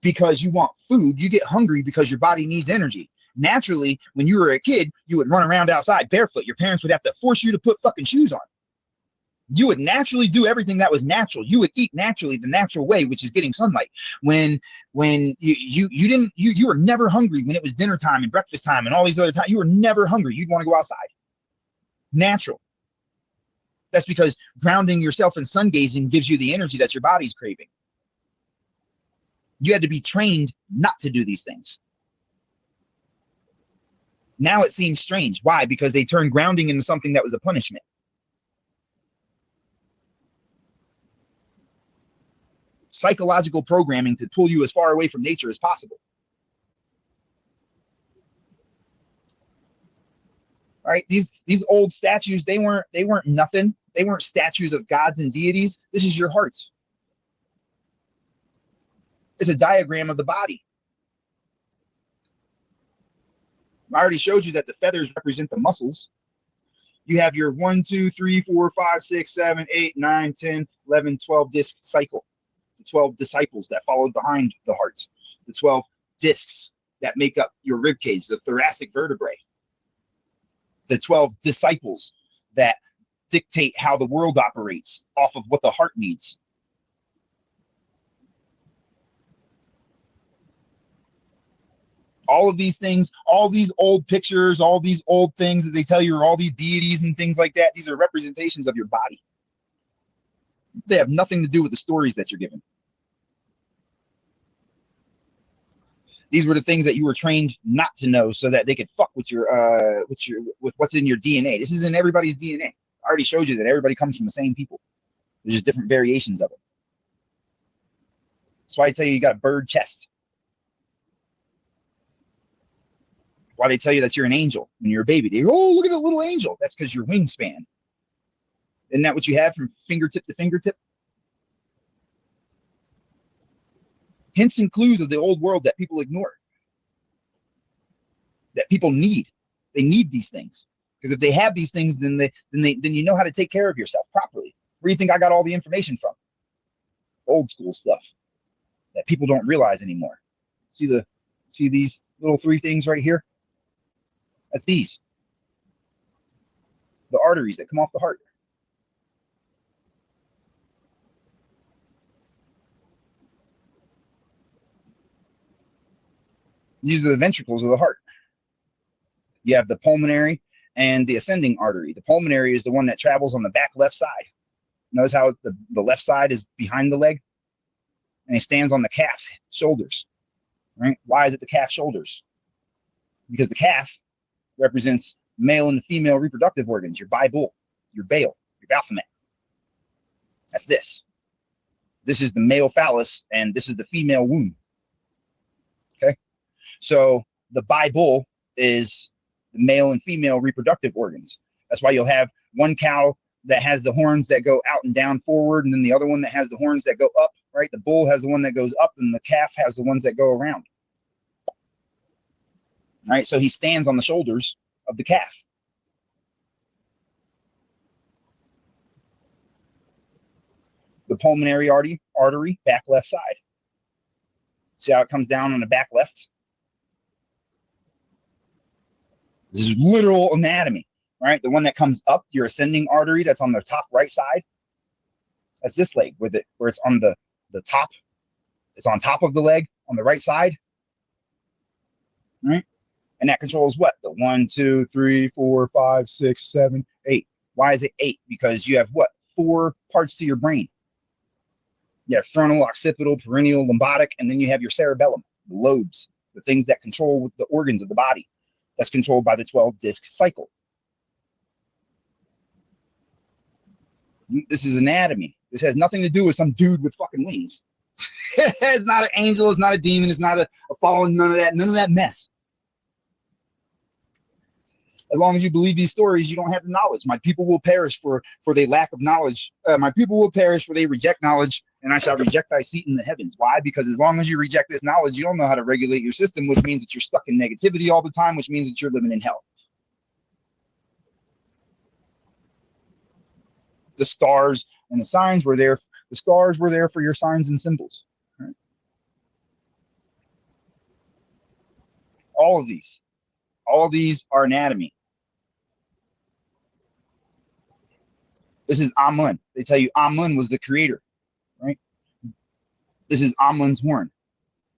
G: because you want food. You get hungry because your body needs energy. Naturally, when you were a kid, you would run around outside barefoot. Your parents would have to force you to put fucking shoes on. You would naturally do everything that was natural. You would eat naturally, the natural way, which is getting sunlight. When you were never hungry when it was dinner time and breakfast time and all these other times. You were never hungry. You'd want to go outside. Natural. That's because grounding yourself in sun gazing gives you the energy that your body's craving. You had to be trained not to do these things. Now it seems strange. Why? Because they turned grounding into something that was a punishment. Psychological programming to pull you as far away from nature as possible. All right, these old statues, they weren't nothing. They weren't statues of gods and deities. This is your hearts. It's a diagram of the body. I already showed you that the feathers represent the muscles. You have your 1, 2, 3, 4, 5, 6, 7, 8, 9, 10, 11, 12 disc cycle. The 12 disciples that followed behind the heart. The 12 discs that make up your rib cage, the thoracic vertebrae. The 12 disciples that dictate how the world operates off of what the heart needs. All of these things, all these old pictures, all these old things that they tell you are all these deities and things like that, these are representations of your body. They have nothing to do with the stories that you're given. These were the things that you were trained not to know so that they could fuck with with what's in your DNA. This is in everybody's DNA. I already showed you that everybody comes from the same people. There's just different variations of it. That's why I tell you got a bird chest. Why they tell you that you're an angel when you're a baby. They go, oh, look at a little angel. That's because your wingspan. Isn't that what you have from fingertip to fingertip? Hints and clues of the old world that people ignore. That people need. They need these things. Because if they have these things, then you know how to take care of yourself properly. Where do you think I got all the information from? Old school stuff that people don't realize anymore. See these little 3 things right here? That's these. The arteries that come off the heart. These are the ventricles of the heart. You have the pulmonary and the ascending artery. The pulmonary is the one that travels on the back left side. Notice how the left side is behind the leg? And it stands on the calf shoulders. Right? Why is it the calf shoulders? Because the calf represents male and female reproductive organs, your Bible, your bale, your Baphomet. That's this. This is the male phallus, and this is the female womb. Okay? So the Bible is the male and female reproductive organs. That's why you'll have one cow that has the horns that go out and down forward, and then the other one that has the horns that go up, right? The bull has the one that goes up, and the calf has the ones that go around. All right, so he stands on the shoulders of the calf. The pulmonary artery, back left side. See how it comes down on the back left? This is literal anatomy, right? The one that comes up, your ascending artery, that's on the top right side. That's this leg where it's on the top. It's on top of the leg on the right side. Right? And that controls what? The 1, 2, 3, 4, 5, 6, 7, 8. Why is it 8? Because you have what? 4 parts to your brain. You have frontal, occipital, perineal, limbic, and then you have your cerebellum, the lobes, the things that control the organs of the body. That's controlled by the 12-disc cycle. This is anatomy. This has nothing to do with some dude with fucking wings. It's not an angel. It's not a demon. It's not a fallen. None of that mess. As long as you believe these stories, you don't have the knowledge. My people will perish for their lack of knowledge. My people will perish for they reject knowledge, and I shall reject thy seat in the heavens. Why? Because as long as you reject this knowledge, you don't know how to regulate your system, which means that you're stuck in negativity all the time, which means that you're living in hell. The stars and the signs were there. The stars were there for your signs and symbols. Right? All of these are anatomy. This is Amun. They tell you Amun was the creator, right? This is Amun's horn.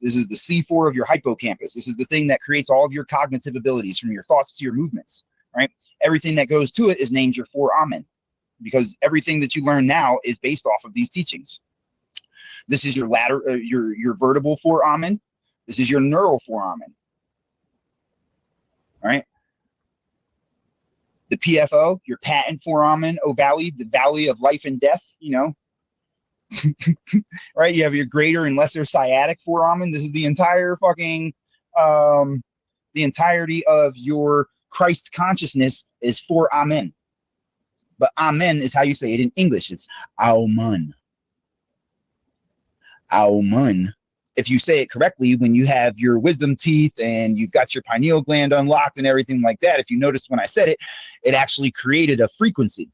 G: This is the C4 of your hippocampus. This is the thing that creates all of your cognitive abilities, from your thoughts to your movements, right? Everything that goes to it is named your foramen, because everything that you learn now is based off of these teachings. This is your your vertebral foramen. This is your neural foramen, right? The PFO, your patent foramen ovale, the valley of life and death, you know, right? You have your greater and lesser sciatic foramen. This is the entire fucking, the entirety of your Christ consciousness is foramen. But amen is how you say it in English. It's aumun. Aumun. If you say it correctly, when you have your wisdom teeth and you've got your pineal gland unlocked and everything like that, if you notice when I said it, it actually created a frequency.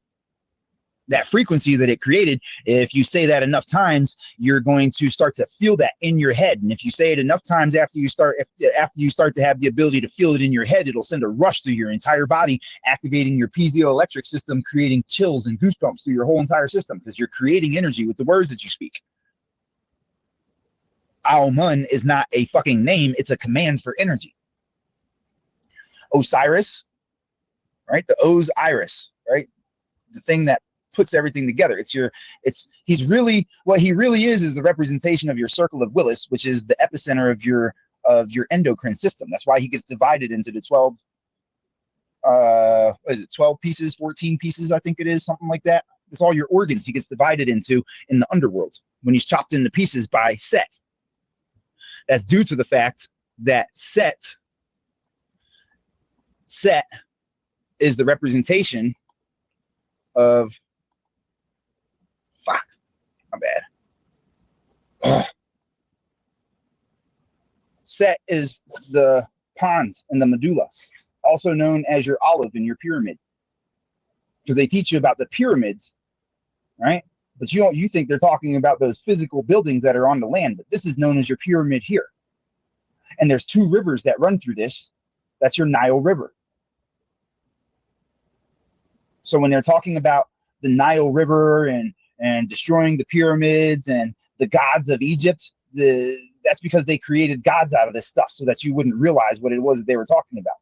G: That frequency that it created, if you say that enough times, you're going to start to feel that in your head. And if you say it enough times after you start to have the ability to feel it in your head, it'll send a rush through your entire body, activating your piezoelectric system, creating chills and goosebumps through your whole entire system, because you're creating energy with the words that you speak. Aumun is not a fucking name, it's a command for energy. Osiris, right? The O's iris, right? The thing that puts everything together. He's really, what he really is the representation of your circle of Willis, which is the epicenter of your endocrine system. That's why he gets divided into the 12 12 pieces, 14 pieces, I think it is, something like that. It's all your organs he gets divided into in the underworld when he's chopped into pieces by Set. That's due to the fact that Set is the representation of my bad. Ugh. Set is the pons and the medulla, also known as your olive and your pyramid, because they teach you about the pyramids, right? But you think they're talking about those physical buildings that are on the land, but this is known as your pyramid here. And there's 2 rivers that run through this. That's your Nile River. So when they're talking about the Nile River and destroying the pyramids and the gods of Egypt, that's because they created gods out of this stuff so that you wouldn't realize what it was that they were talking about.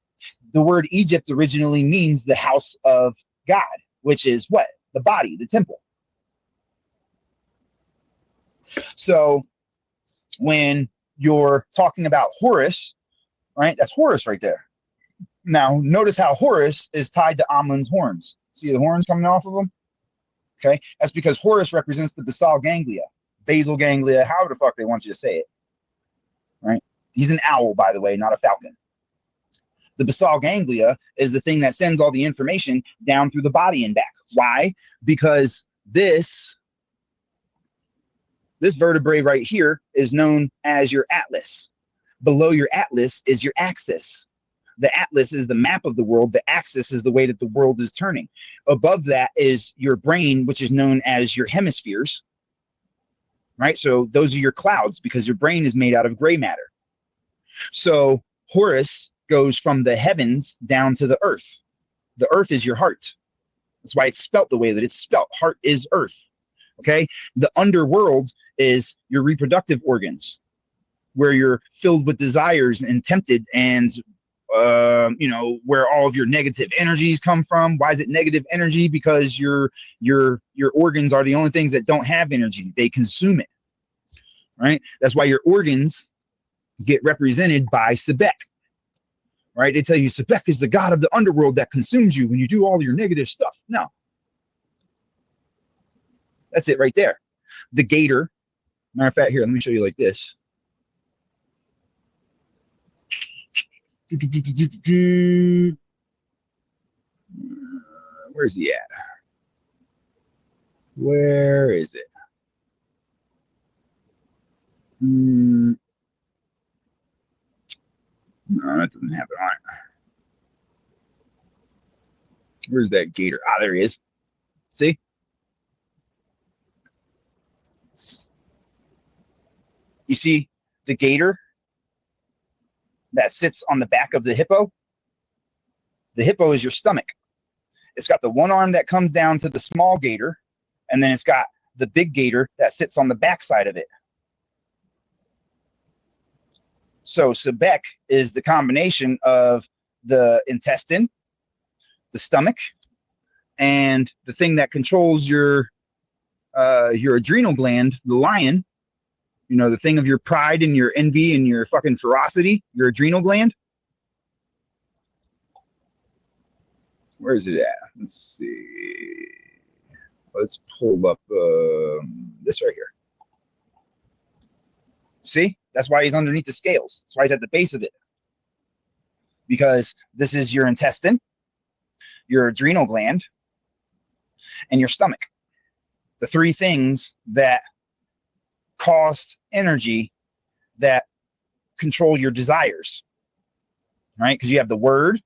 G: The word Egypt originally means the house of God, which is what? The body, the temple. So when you're talking about Horus, right? That's Horus right there. Now, notice how Horus is tied to Amun's horns. See the horns coming off of him? Okay, that's because Horus represents the basal ganglia, basal ganglia, however the fuck they want you to say it, right? He's an owl, by the way, not a falcon. The basal ganglia is the thing that sends all the information down through the body and back. Why? Because this vertebrae right here is known as your atlas. Below your atlas is your axis. The atlas is the map of the world. The axis is the way that the world is turning. Above that is your brain, which is known as your hemispheres, right? So those are your clouds, because your brain is made out of gray matter. So Horus goes from the heavens down to the earth. The earth is your heart. That's why it's spelt the way that it's spelt. Heart is earth, okay? The underworld is your reproductive organs, where you're filled with desires and tempted and where all of your negative energies come from. Why is it negative energy? Because your organs are the only things that don't have energy. They consume it, right? That's why your organs get represented by Sebek, right? They tell you Sebek is the god of the underworld that consumes you when you do all your negative stuff. No. That's it right there. The gator, matter of fact, here, let me show you like this. Where's he at? Where is it? No, that doesn't have it on it. Where's that gator? Ah, there he is. See? You see the gator that sits on the back of the hippo? The hippo is your stomach. It's got the one arm that comes down to the small gator, and then it's got the big gator that sits on the backside of it. So Sebek is the combination of the intestine, the stomach, and the thing that controls your adrenal gland, the lion. You know, the thing of your pride and your envy and your fucking ferocity, your adrenal gland. Where is it at? Let's see. Let's pull up this right here. See? That's why he's underneath the scales. That's why he's at the base of it. Because this is your intestine, your adrenal gland, and your stomach. The three things that cost energy that control your desires, right? Because you have the word,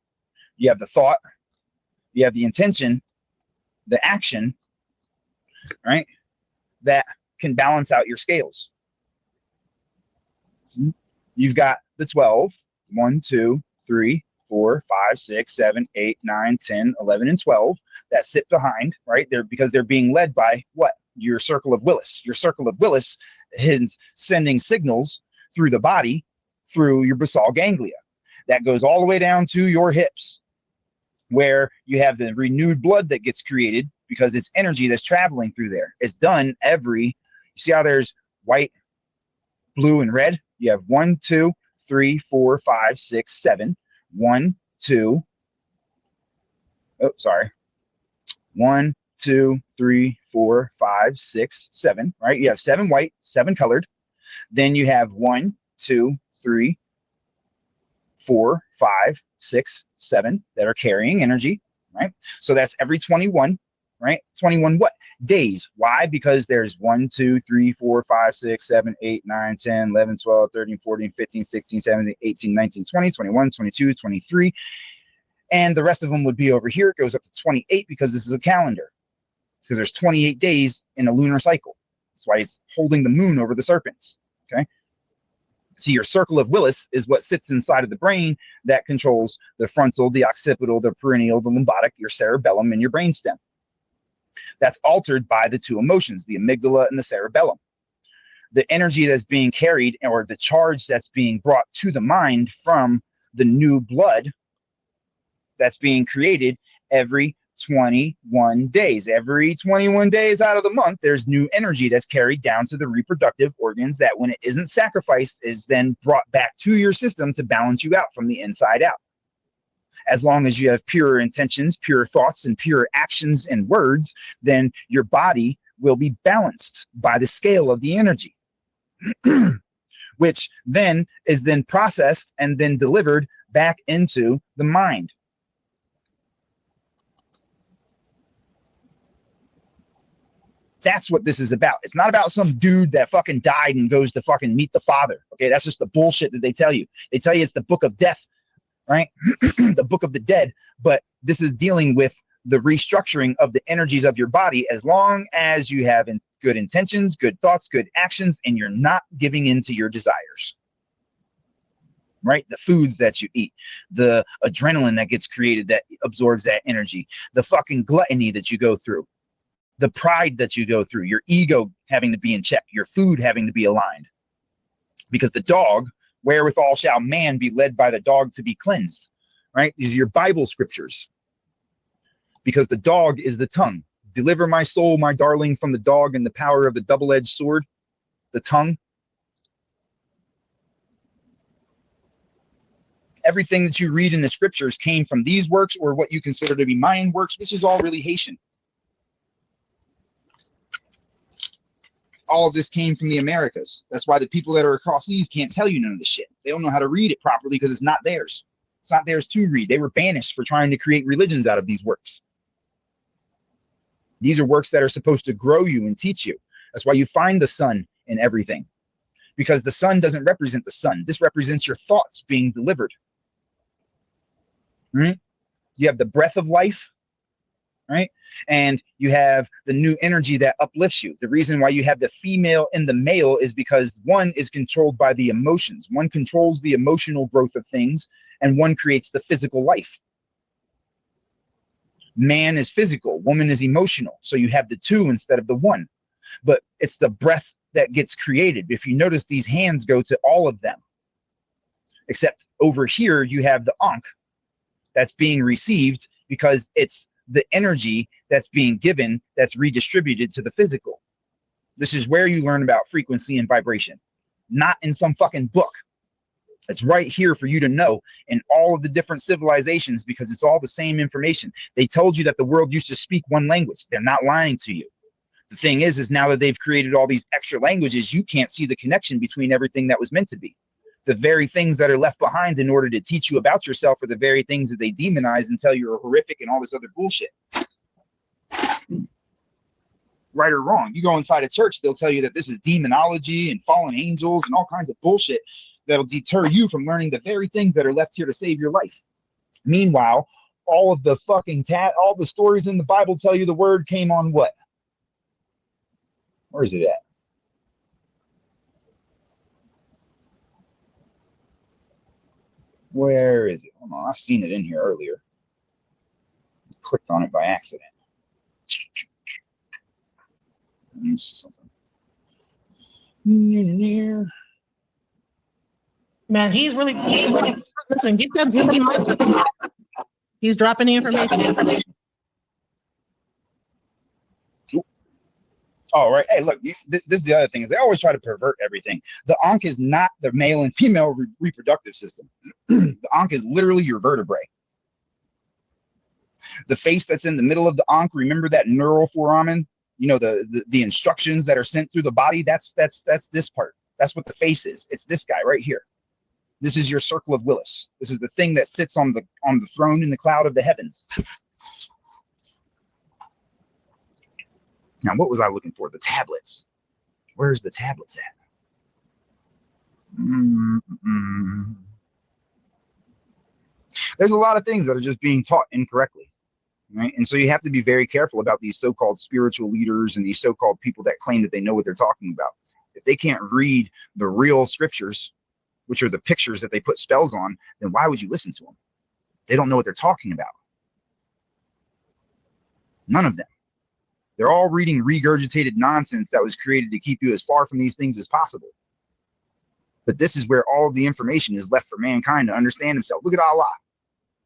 G: you have the thought, you have the intention, the action, right? That can balance out your scales. You've got the 12, 1, 2, 3, 4, 5, 6, 7, 8, 9, 10, 11, and 12 that sit behind, right? Because they're being led by what? Your circle of Willis. Your circle of Willis is sending signals through the body, through your basal ganglia. That goes all the way down to your hips, where you have the renewed blood that gets created because it's energy that's traveling through there. It's done you see how there's white, blue, and red? You have 1, 2, 3, 4, 5, 6, 7. 1, 2. Oh, sorry. 1, 2, 3, 4, 5, 6, 7, right? You have 7 white, 7 colored. Then you have 1, 2, 3, 4, 5, 6, 7 that are carrying energy, right? So that's every 21, right? 21 what? Days. Why? Because there's 1, 2, 3, 4, 5, 6, 7, 8, 9, 10, 11, 12, 13, 14, 15, 16, 17, 18, 19, 20, 21, 22, 23. And the rest of them would be over here. It goes up to 28 because this is a calendar. Because there's 28 days in a lunar cycle. That's why he's holding the moon over the serpents. Okay. So your circle of Willis is what sits inside of the brain that controls the frontal, the occipital, the perineal, the limbic, your cerebellum, and your brainstem. That's altered by the two emotions, the amygdala and the cerebellum. The energy that's being carried, or the charge that's being brought to the mind from the new blood that's being created every 21 days. Every 21 days out of the month, there's new energy that's carried down to the reproductive organs that, when it isn't sacrificed, is then brought back to your system to balance you out from the inside out. As long as you have pure intentions, pure thoughts, and pure actions and words, then your body will be balanced by the scale of the energy, which then is then processed and then delivered back into the mind. That's what this is about. It's not about some dude that fucking died and goes to fucking meet the Father. Okay, that's just the bullshit that they tell you. They tell you it's the book of death, right? The book of the dead. But this is dealing with the restructuring of the energies of your body, as long as you have good intentions, good thoughts, good actions, and you're not giving in to your desires. Right? The foods that you eat, the adrenaline that gets created that absorbs that energy, the fucking gluttony that you go through, the pride that you go through, your ego having to be in check, your food having to be aligned. Because the dog, wherewithal shall man be led by the dog to be cleansed. right? These are your Bible scriptures. Because the dog is the tongue. Deliver my soul, my darling, from the dog and the power of the double-edged sword, the tongue. Everything that you read in the scriptures came from these works or what you consider to be Mayan works, which is all really Haitian. All of this came from the Americas. That's why the people that are across these can't tell you none of the shit. They don't know how to read it properly because it's not theirs. It's not theirs to read. They were banished for trying to create religions out of these works. These are works that are supposed to grow you and teach you. That's why you find the sun in everything. Because the sun doesn't represent the sun. This represents your thoughts being delivered. Right? You have the breath of life, right? And you have the new energy that uplifts you. The reason why you have the female and the male is because one is controlled by the emotions. One controls the emotional growth of things, and one creates the physical life. Man is physical, woman is emotional. So you have the two instead of the one. But it's the breath that gets created. If you notice, these hands go to all of them. Except over here, you have the Ankh that's being received because it's the energy that's being given that's redistributed to the physical. This is where you learn about frequency and vibration, not in some fucking book. It's right here for you to know in all of the different civilizations because it's all the same information. They told you that the world used to speak one language. They're not lying to you. The thing is now that they've created all these extra languages, you can't see the connection between everything that was meant to be. The very things that are left behind in order to teach you about yourself are the very things that they demonize and tell you are horrific and all this other bullshit. Right or wrong. You go inside a church, they'll tell you that this is demonology and fallen angels and all kinds of bullshit that'll deter you from learning the very things that are left here to save your life. Meanwhile, all of the fucking all the stories in the Bible tell you the word came on what? Where is it at? Where is it? Hold on, I've seen it in here earlier. Clicked on it by accident. Let me see something.
H: Man, he's really listen. Get that. He's dropping the information.
G: Oh, right. Hey, look, this is the other thing is they always try to pervert everything. The Ankh is not the male and female reproductive system. The Ankh is literally your vertebrae. The face that's in the middle of the Ankh, remember that neural foramen? You know, the instructions that are sent through the body, that's this part. That's what the face is. It's this guy right here. This is your circle of Willis. This is the thing that sits on the throne in the cloud of the heavens. Now, what was I looking for? The tablets. Where's the tablets at? There's a lot of things that are just being taught incorrectly, right? And so you have to be very careful about these so-called spiritual leaders and these so-called people that claim that they know what they're talking about. If they can't read the real scriptures, which are the pictures that they put spells on, then why would you listen to them? They don't know what they're talking about. None of them. They're all reading regurgitated nonsense that was created to keep you as far from these things as possible. But this is where all of the information is left for mankind to understand himself. Look at Allah.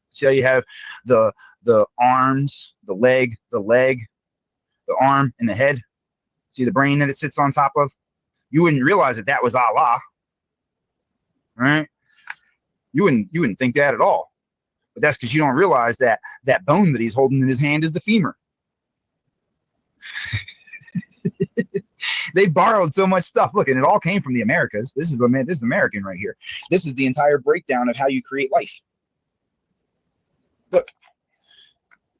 G: See how you have the arms, the leg, the arm, and the head? See the brain that it sits on top of? You wouldn't realize that was Allah, right? You wouldn't think that at all. But that's because you don't realize that that bone that he's holding in his hand is the femur. They borrowed so much stuff. Look, and it all came from the Americas. This is American right here. This is the entire breakdown of how you create life. Look,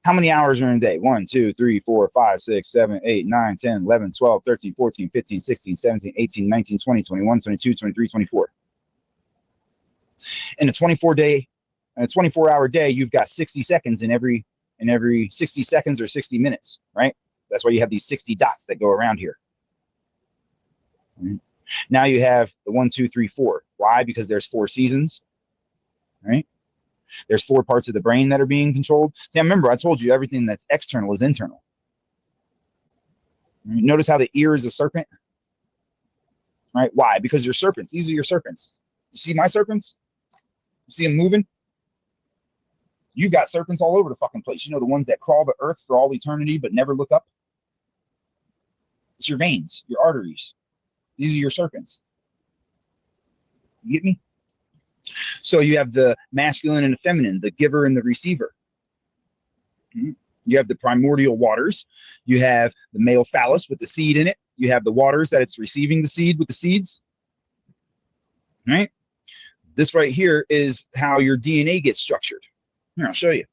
G: how many hours are in a day? 1, 2, 3, 4, 5, 6, 7, 8, 9, 10, 11, 12, 13, 14, 15, 16, 17, 18, 19, 20, 21, 22, 23, 24. In a 24-hour day, you've got 60 seconds in every 60 seconds or 60 minutes, right? That's why you have these 60 dots that go around here. Right? Now you have the 1, 2, 3, 4. Why? Because there's 4 seasons, right? There's 4 parts of the brain that are being controlled. See, remember, I told you everything that's external is internal. Notice how the ear is a serpent, right? Why? Because they're serpents. These are your serpents. You see my serpents? You see them moving? You've got serpents all over the fucking place. You know, the ones that crawl the earth for all eternity but never look up? It's your veins, your arteries. These are your serpents. You get me? So you have the masculine and the feminine, the giver and the receiver. You have the primordial waters. You have the male phallus with the seed in it. You have the waters that it's receiving the seed with the seeds. Right? This right here is how your DNA gets structured. Here, I'll show you.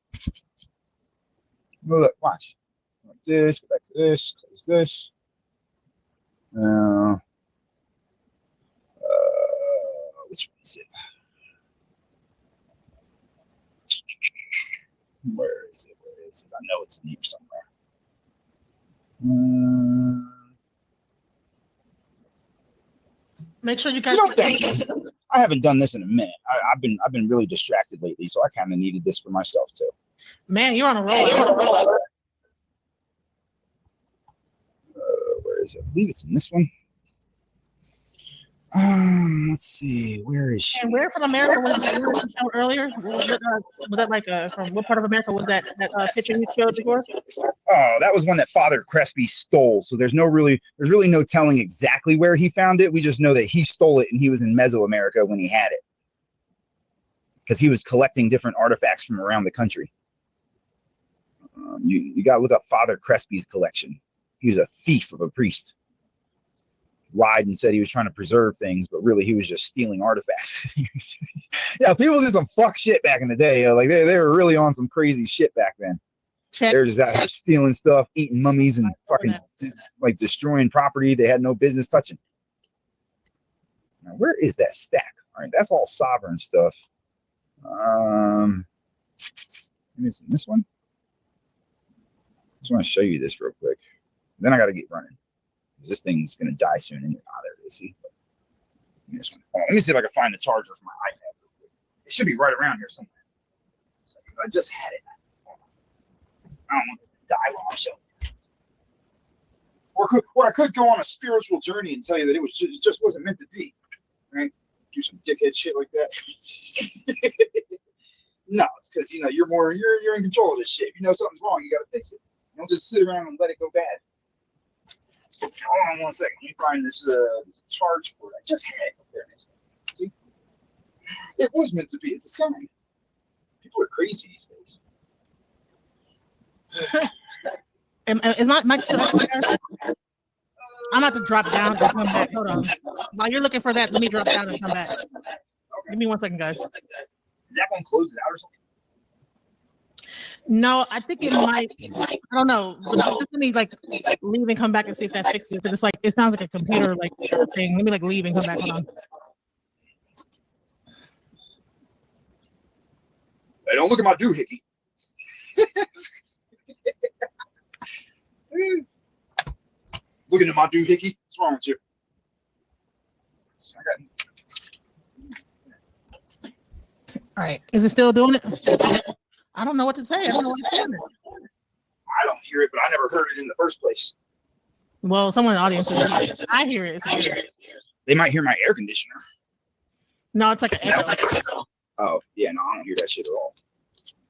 G: Look, watch. Like this, go back to this, close this. Which one is it? Where is it? Where is it? I know it's in here somewhere.
H: Make sure you guys.
G: I haven't done this in a minute. I've been really distracted lately, so I kind of needed this for myself too.
H: Man, you're on a roll.
G: Where is it? I believe it's in this one. Let's see. Where is she?
H: And where from America was that you showed earlier? Was that like from what part of America was that picture you showed before?
G: Oh, that was one that Father Crespi stole. So there's really no telling exactly where he found it. We just know that he stole it and he was in Mesoamerica when he had it, because he was collecting different artifacts from around the country. You got to look up Father Crespi's collection. He was a thief of a priest. Lied and said he was trying to preserve things, but really he was just stealing artifacts. Yeah, people did some fuck shit back in the day. Like they were really on some crazy shit back then. They were just out here stealing stuff, eating mummies, and fucking like destroying property they had no business touching. Now, where is that stack? All right, that's all sovereign stuff. Maybe it's in this one. I just want to show you this real quick. Then I got to get running. This thing's gonna die soon. And there it is. See? This one. Let me see if I can find the charger for my iPad real quick. It should be right around here somewhere. Because I just had it. I don't want this to die while I'm showing this. Or I could go on a spiritual journey and tell you that it just wasn't meant to be. Right? Do some dickhead shit like that. No, it's because you're in control of this shit. If you know something's wrong, you gotta fix it. You don't just sit around and let it go bad. Hold on one second. Let me find this charge cord. I just had it up there. See? It was meant to be. It's a sign. People are crazy these days.
H: Is my still up there? I'm about to drop down and come back. Hold on. While you're looking for that, let me drop down and come back. Okay. Give me 1 second, guys.
G: Is that going to close it out or something?
H: No, I think it might. I don't know. But just let me leave and come back and see if that fixes it. It's it sounds like a computer thing. Let me leave and come back. Hold on.
G: Hey, don't look at my doohickey. Looking at my doohickey? What's wrong with you?
H: All right. Is it still doing it? I don't know what to say. I don't know what to say.
G: I don't hear it, but I never heard it in the first place.
H: Well, someone in the audience says, I hear it.
G: They might hear my air conditioner.
H: No, it's like an echo.
G: Oh, yeah, no, I don't hear that shit at all.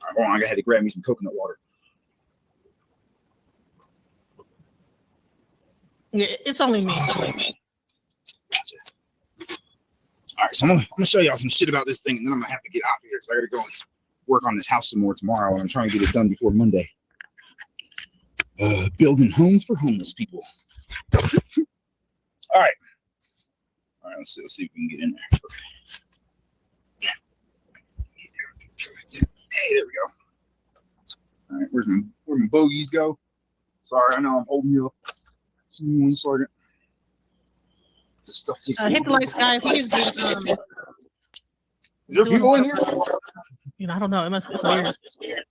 G: All right, hold on, I had to grab me some coconut water.
H: Yeah, it's only me.
G: Gotcha. All right, so I'm gonna show y'all some shit about this thing, and then I'm gonna have to get out of here because I gotta go and work on this house some more tomorrow, and I'm trying to get it done before Monday. Building homes for homeless people. All right, let's see if we can get in there. Okay. Hey, there we go. All right, where my bogeys go? Sorry, I know I'm holding you up. One second. This stuff takes
H: hit the lights, guys. Is
G: there people in here?
H: I don't know. It must be weird.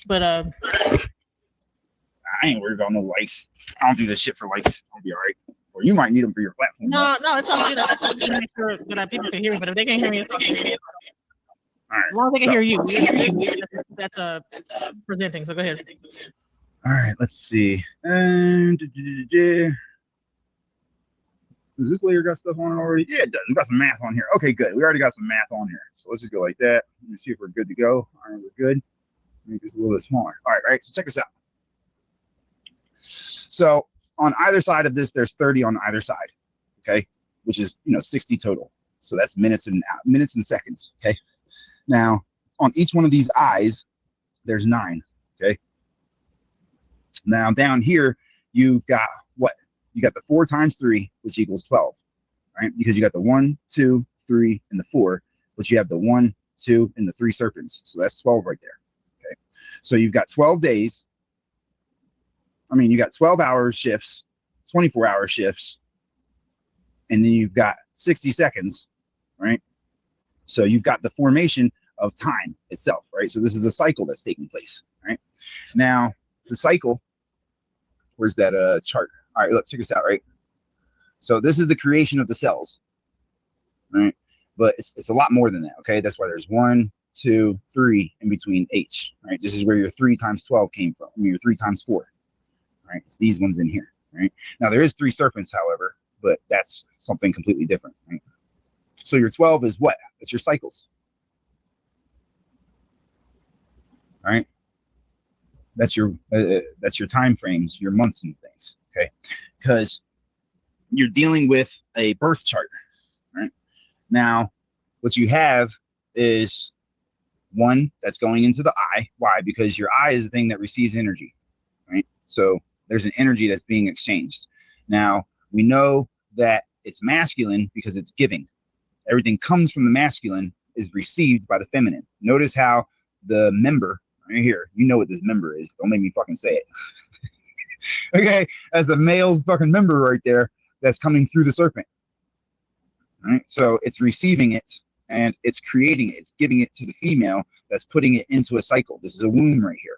H: But
G: I ain't worried about no lights. I don't do this shit for lights. I'll be all right. Or you might need them for your platform.
H: No, it's all good. I just want to make sure that people can hear me. But if they can't hear me, it's okay.
G: All right.
H: As long as they can hear you, that's presenting. So go ahead.
G: All right, let's see. Does this layer got stuff on it already? Yeah, it does. We got some math on here. Okay, good. We already got some math on here. So let's just go like that. Let me see if we're good to go. All right, we're good. Make this a little bit smaller. All right, so check this out. So on either side of this, there's 30 on either side, okay, which is 60 total. So that's minutes and seconds, okay. Now on each one of these eyes, there's 9, okay. Now down here, you've got what? You got the 4 times 3, which equals 12, right? Because you got the 1, 2, 3, and the 4, but you have the 1, 2, and the 3 serpents. So that's 12 right there. Okay. So you've got 12 days. You got 12-hour shifts, 24-hour shifts, and then you've got 60 seconds, right? So you've got the formation of time itself, right? So this is a cycle that's taking place, right? Now, the cycle, where's that chart? All right, look, check this out, right? So this is the creation of the cells, right? But it's a lot more than that, okay? That's why there's 1, 2, 3 in between H, right? This is where your 3 times 12 came from, your 3 times 4, right? It's these ones in here, right? Now, there is 3 serpents, however, but that's something completely different, right? So your 12 is what? It's your cycles, right? That's your time frames, your months and things, okay? Because you're dealing with a birth chart, right? Now, what you have is 1 that's going into the eye. Why? Because your eye is the thing that receives energy, right? So there's an energy that's being exchanged. Now, we know that it's masculine because it's giving. Everything comes from the masculine, is received by the feminine. Notice how the member right here, you know what this member is. Don't make me fucking say it. Okay, as a male's fucking member right there that's coming through the serpent. All right, so it's receiving it and it's creating it. It's giving it to the female that's putting it into a cycle. This is a womb right here.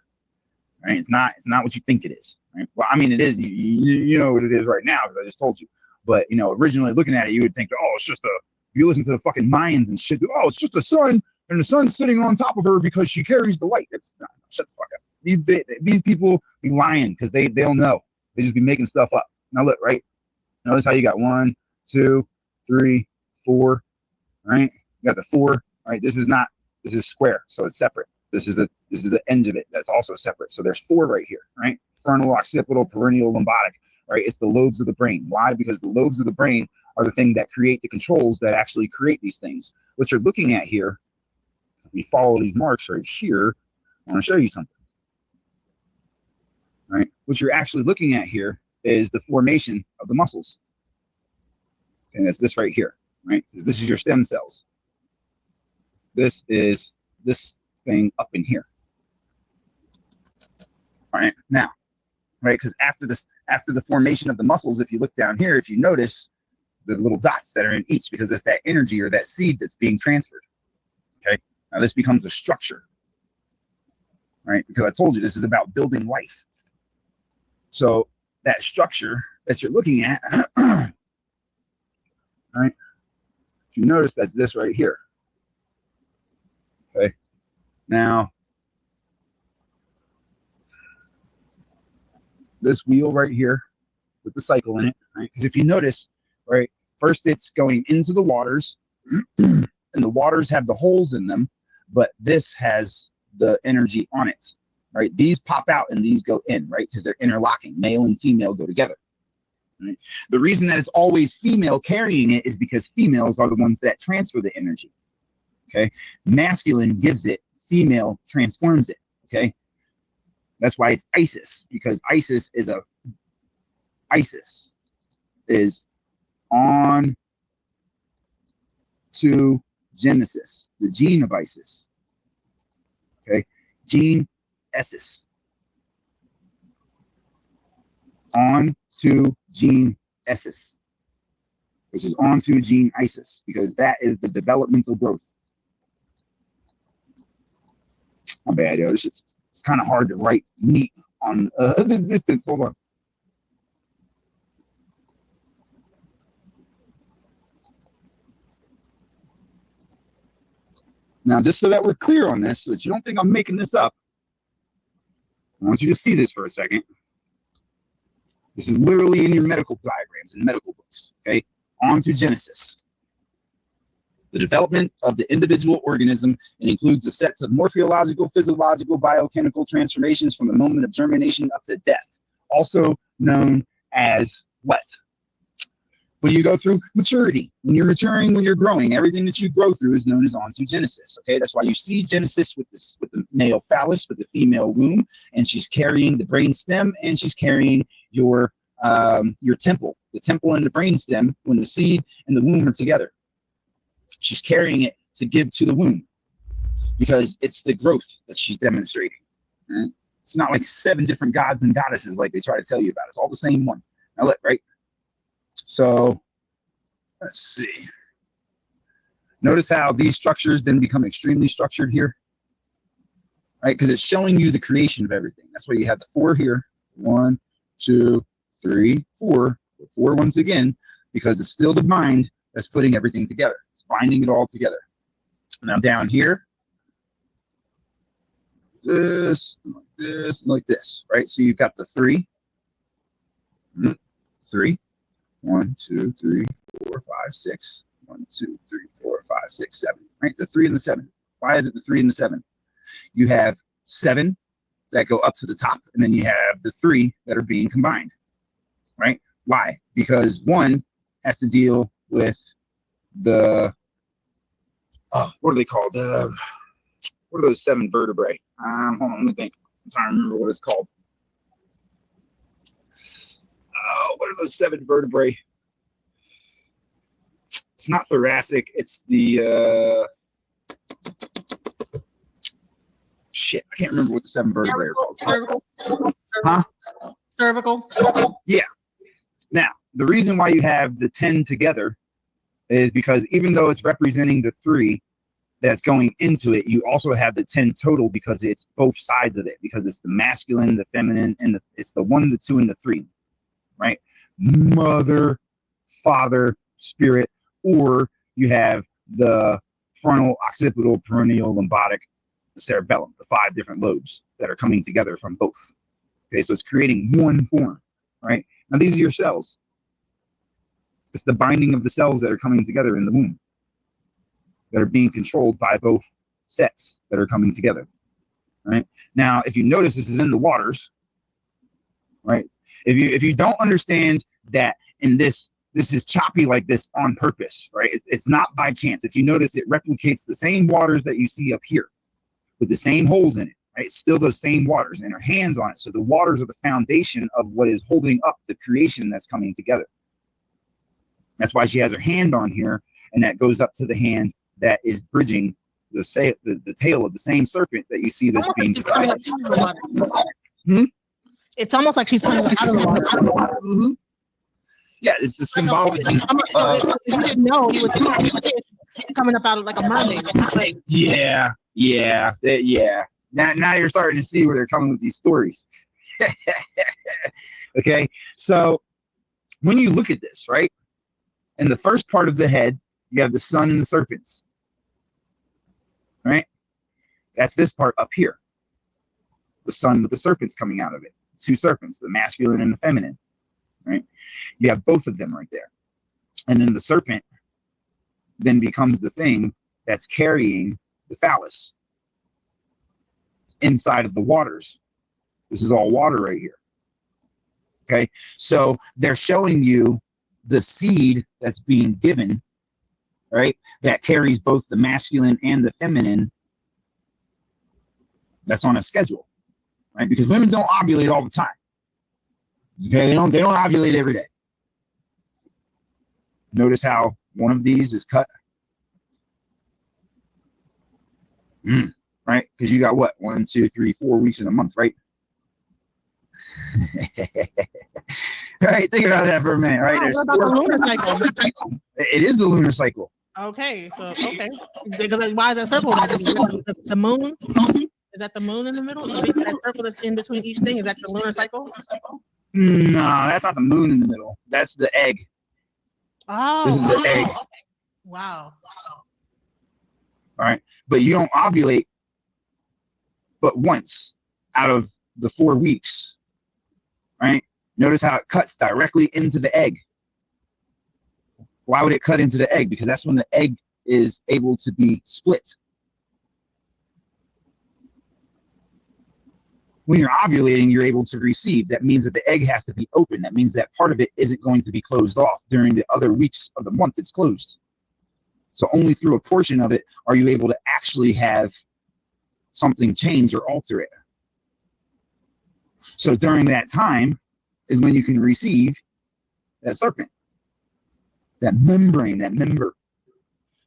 G: Right? It's not what you think it is. Right? Well, it is. You know what it is right now because I just told you. But originally looking at it, you would think, oh, it's just if you listen to the fucking Mayans and shit, oh, it's just the sun, and the sun's sitting on top of her because she carries the light. No, shut the fuck up. These people be lying because they'll know. They just be making stuff up. Now look, right? Notice how you got 1, 2, 3, 4, right? You got the 4, right? This is square, so it's separate. This is the end of it. That's also separate. So there's 4 right here, right? Frontal, occipital, perennial, limbotic, right? It's the lobes of the brain. Why? Because the lobes of the brain are the thing that create the controls that actually create these things. What you're looking at here, if we follow these marks right here, I want to show you something. Right? What you're actually looking at here is the formation of the muscles. And it's this right here, right? This is your stem cells. This is this thing up in here. All right, now, right? Because after the formation of the muscles, if you look down here, if you notice the little dots that are in each, because it's that energy or that seed that's being transferred. Okay, now this becomes a structure, right? Because I told you this is about building life. So that structure that you're looking at, right? If you notice, that's this right here. Okay, now this wheel right here with the cycle in it, right? Because if you notice, right, first it's going into the waters, and the waters have the holes in them, but this has the energy on it, right? These pop out and these go in, right? Because they're interlocking. Male and female go together. Right? The reason that it's always female carrying it is because females are the ones that transfer the energy. Okay, masculine gives it, female transforms it. Okay, that's why it's Isis, because Isis is on to Genesis, the gene of Isis. Okay, gene Essis. On to gene Essis, which is on to gene Isis, because that is the developmental growth. My bad, yo. It's kind of hard to write neat on this distance. Hold on. Now, just so that we're clear on this, so that you don't think I'm making this up, I want you to see this for a second. This is literally in your medical diagrams and medical books. Okay, on to Genesis. The development of the individual organism and includes the sets of morphological, physiological, biochemical transformations from the moment of germination up to death, also known as what? What do you go through? Maturity. When you're maturing, when you're growing, everything that you grow through is known as ontogenesis. Okay, that's why you see Genesis with this, with the male phallus, with the female womb, and she's carrying the brain stem, and she's carrying your temple, the temple and the brain stem. When the seed and the womb are together, she's carrying it to give to the womb because it's the growth that she's demonstrating. Right? It's not like 7 different gods and goddesses like they try to tell you about. It's all the same one. Now look, right? So let's see. Notice how these structures then become extremely structured here, right? Because it's showing you the creation of everything. That's why you have the 4 here. 1, 2, 3, 4. 4 once again, because it's still the mind that's putting everything together. It's binding it all together. Now down here, this, like this, right? So you've got the 3, 3. 1, 2, 3, 4, 5, 6. 1, 2, 3, 4, 5, 6, 7. Right? The 3 and the 7. Why is it the 3 and the 7? You have 7 that go up to the top, and then you have the 3 that are being combined. Right? Why? Because 1 has to deal with the what are they called? What are those 7 vertebrae? Hold on, let me think. I'm trying to remember what it's called. What are those 7 vertebrae? It's not thoracic. It's the shit. I can't remember what the 7 vertebrae are called.
H: Cervical.
G: Huh?
H: Cervical.
G: Yeah. Now, the reason why you have the 10 together is because even though it's representing the 3 that's going into it, you also have the 10 total because it's both sides of it, because it's the masculine, the feminine, and it's the 1, the 2, and the 3. Right? Mother, father, spirit, or you have the frontal, occipital, peroneal, limbatic, cerebellum, the 5 different lobes that are coming together from both. Okay, so it's creating one form, right? Now these are your cells. It's the binding of the cells that are coming together in the womb that are being controlled by both sets that are coming together, right? Now, if you notice, this is in the waters, right? If you don't understand that in this is choppy like this on purpose, right? It's not by chance. If you notice, it replicates the same waters that you see up here with the same holes in it, right? It's still those same waters, and her hands on it. So the waters are the foundation of what is holding up the creation that's coming together. That's why she has her hand on here, and that goes up to the hand that is bridging the tail of the same serpent that you see that's being divided.
H: It's almost like she's coming out of the water.
G: Mm-hmm. Yeah, it's the symbology.
H: If you didn't know, you would think coming up out of like a mermaid. Like,
G: yeah. Now you're starting to see where they're coming with these stories. Okay, so when you look at this, right, in the first part of the head, you have the sun and the serpents, right? That's this part up here. The sun with the serpents coming out of it. 2 serpents, the masculine and the feminine, right? You have both of them right there. And then the serpent then becomes the thing that's carrying the phallus inside of the waters. This is all water right here. Okay, so they're showing you the seed that's being given, right? That carries both the masculine and the feminine. That's on a schedule. Right? Because women don't ovulate all the time. Okay, they don't ovulate every day. Notice how one of these is cut. Right? Because you got what? 1, 2, 3, 4 weeks in a month, right? Right? Think about that for a minute, right? There's 4.
H: The lunar cycle?
G: It is the lunar cycle.
H: Okay, because why is that circle? The moon? Is that the moon in the middle? That circle that's in between each thing, is that the lunar cycle?
G: No, that's not the moon in the middle. That's the egg.
H: Oh,
G: this is the egg.
H: Wow.
G: All right, but you don't ovulate but once out of the 4 weeks, right? Notice how it cuts directly into the egg. Why would it cut into the egg? Because that's when the egg is able to be split. When you're ovulating, you're able to receive. That means that the egg has to be open. That means that part of it isn't going to be closed off. During the other weeks of the month, it's closed. So only through a portion of it are you able to actually have something change or alter it. So during that time is when you can receive that serpent, that membrane, that member.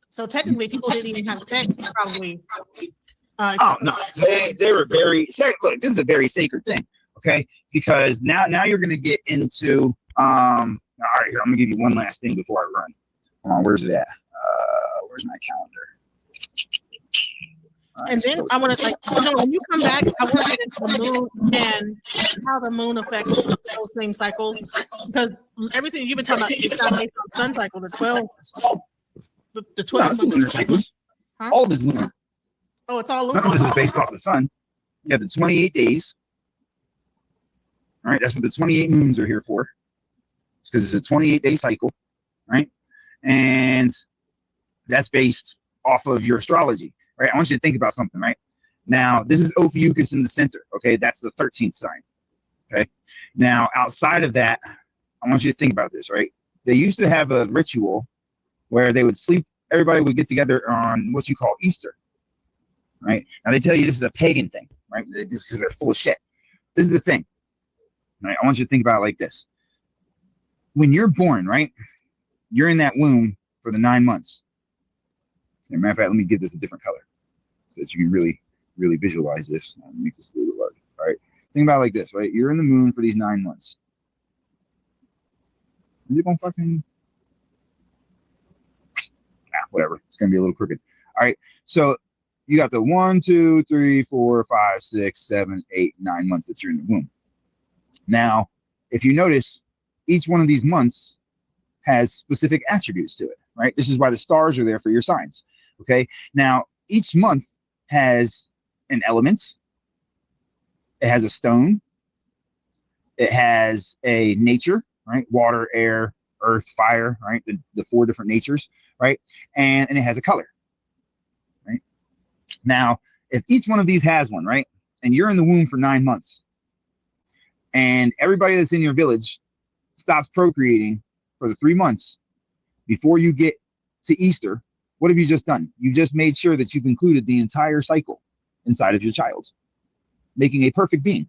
H: So technically, people didn't even have sex, probably.
G: Oh no, they were very. Look, this is a very sacred thing, okay? Because now you're going to get into. All right, here I'm going to give you one last thing before I run. Hold on, where's it at? Where's my calendar?
H: And then I want to when you come back, I want to get into the moon and how the moon affects those same cycles, because everything you've been talking about is not based on sun cycle. The 12
G: lunar cycles.
H: Huh?
G: All of this lunar.
H: Oh, it's all
G: None
H: lunar.
G: of this is based off the sun. You have the 28 days. All right, that's what the 28 moons are here for. Because it's a 28-day cycle, right? And that's based off of your astrology, right? I want you to think about something, right? Now, this is Ophiuchus in the center, okay? That's the 13th sign, okay? Now, outside of that, I want you to think about this, right? They used to have a ritual where they would sleep, everybody would get together on what you call Easter, right? Now, they tell you this is a pagan thing, right? Just because they're full of shit. This is the thing, right? I want you to think about it like this. When you're born, right? You're in that womb for the 9 months. As a matter of fact, let me give this a different color so that you can really, really visualize this. I'll make this a little larger. All right. Think about it like this, right? You're in the moon for these 9 months. Is it going to fucking... whatever. It's going to be a little crooked. All right. So you got the 1, 2, 3, 4, 5, 6, 7, 8, 9 months that you're in the womb. Now, if you notice, each one of these months has specific attributes to it, right? This is why the stars are there for your signs, okay? Now, each month has an element. It has a stone. It has a nature, right? Water, air, earth, fire, right? The 4 different natures, right? And it has a color, right? Now, if each one of these has one, right? And you're in the womb for 9 months, and everybody that's in your village stops procreating for the 3 months before you get to Easter, what have you just done? You've just made sure that you've included the entire cycle inside of your child, making a perfect being.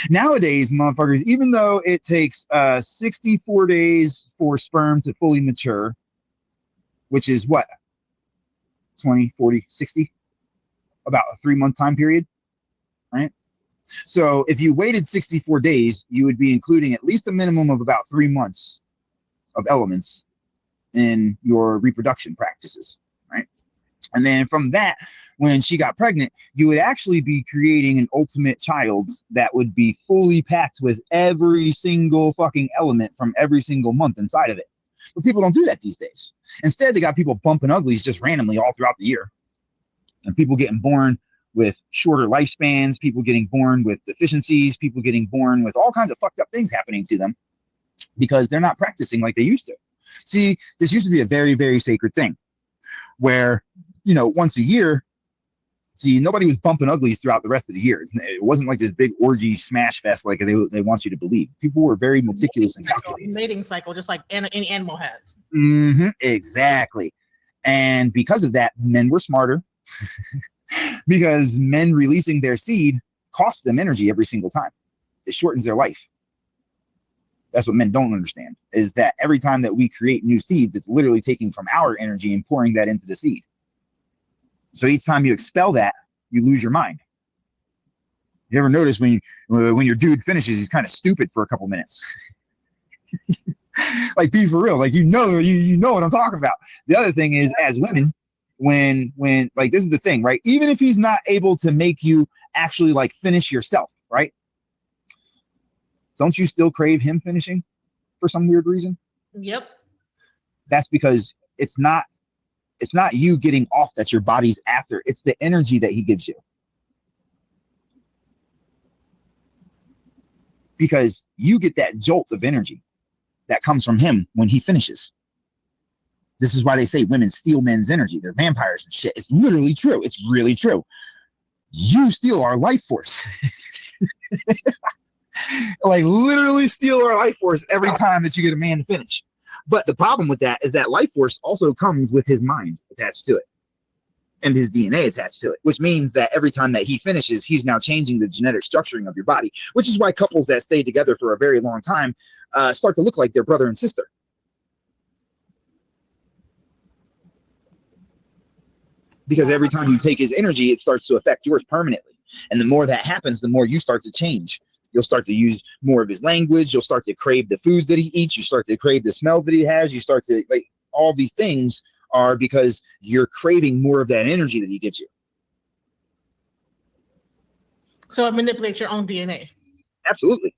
G: Nowadays, motherfuckers, even though it takes 64 days for sperm to fully mature, which is what? 20, 40, 60? About a 3-month time period, right? So if you waited 64 days, you would be including at least a minimum of about 3 months of elements in your reproduction practices, right? And then from that, when she got pregnant, you would actually be creating an ultimate child that would be fully packed with every single fucking element from every single month inside of it. But people don't do that these days. Instead, they got people bumping uglies just randomly all throughout the year. And people getting born with shorter lifespans, people getting born with deficiencies, people getting born with all kinds of fucked up things happening to them because they're not practicing like they used to. See, this used to be a very, very sacred thing where, you know, once a year, see, nobody was bumping uglies throughout the rest of the year. It wasn't like this big orgy smash fest like they want you to believe. People were very meticulous and calculated.
H: Mating cycle, just like any animal has.
G: Mm-hmm, exactly. And because of that, men were smarter. Because men releasing their seed costs them energy every single time. It shortens their life. That's what men don't understand, is that every time that we create new seeds, it's literally taking from our energy and pouring that into the seed. So each time you expel that, you lose your mind. You ever notice when your dude finishes, he's kind of stupid for a couple minutes? Like, be for real. Like, you know what I'm talking about. The other thing is, as women, when like, this is the thing, right? Even if he's not able to make you actually like finish yourself, right? Don't you still crave him finishing for some weird reason?
H: Yep.
G: That's because it's not you getting off that your body's after. It's the energy that he gives you. Because you get that jolt of energy that comes from him when he finishes. This is why they say women steal men's energy. They're vampires and shit. It's literally true. It's really true. You steal our life force. Like literally steal our life force every time that you get a man to finish. But the problem with that is that life force also comes with his mind attached to it and his DNA attached to it, which means that every time that he finishes, he's now changing the genetic structuring of your body, which is why couples that stay together for a very long time start to look like their brother and sister. Because every time you take his energy, it starts to affect yours permanently. And the more that happens, the more you start to change. You'll start to use more of his language. You'll start to crave the foods that he eats. You start to crave the smell that he has. You start to, like, all these things are because you're craving more of that energy that he gives you.
H: So it manipulates your own DNA.
G: Absolutely.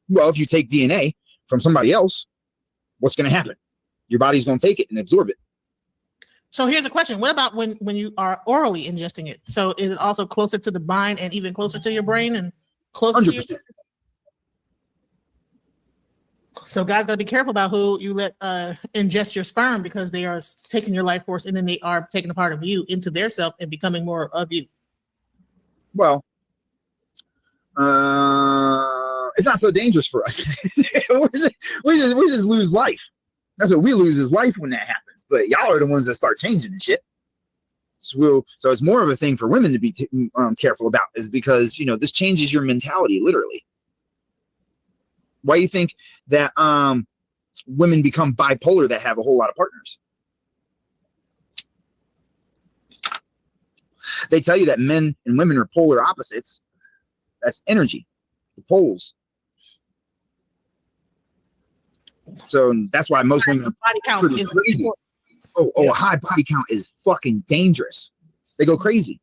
G: Well, if you take DNA from somebody else, what's going to happen? Your body's going to take it and absorb it.
H: So here's a question. What about when you are orally ingesting it? So is it also closer to the mind and even closer to your brain and closer
G: 100%.
H: to you? So guys got to be careful about who you let ingest your sperm, because they are taking your life force and then they are taking a part of you into their self and becoming more of you.
G: Well, it's not so dangerous for us. we just lose life. That's what we lose, is life when that happens. But y'all are the ones that start changing and shit. So it's more of a thing for women to be careful about, is because, you know, this changes your mentality literally. Why do you think that women become bipolar that have a whole lot of partners? They tell you that men and women are polar opposites. That's energy, the poles. So that's why most women
H: body count is
G: crazy. A high body count is fucking dangerous. They go crazy.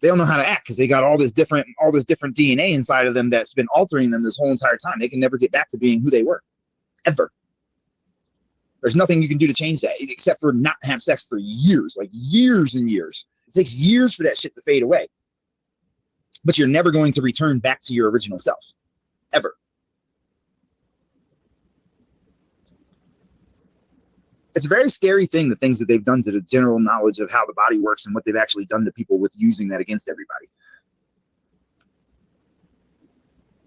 G: They don't know how to act because they got all this different DNA inside of them that's been altering them this whole entire time. They can never get back to being who they were, ever. There's nothing you can do to change that except for not have sex for years, like years and years. It takes years for that shit to fade away. But you're never going to return back to your original self, ever. It's a very scary thing, the things that they've done to the general knowledge of how the body works and what they've actually done to people with using that against everybody.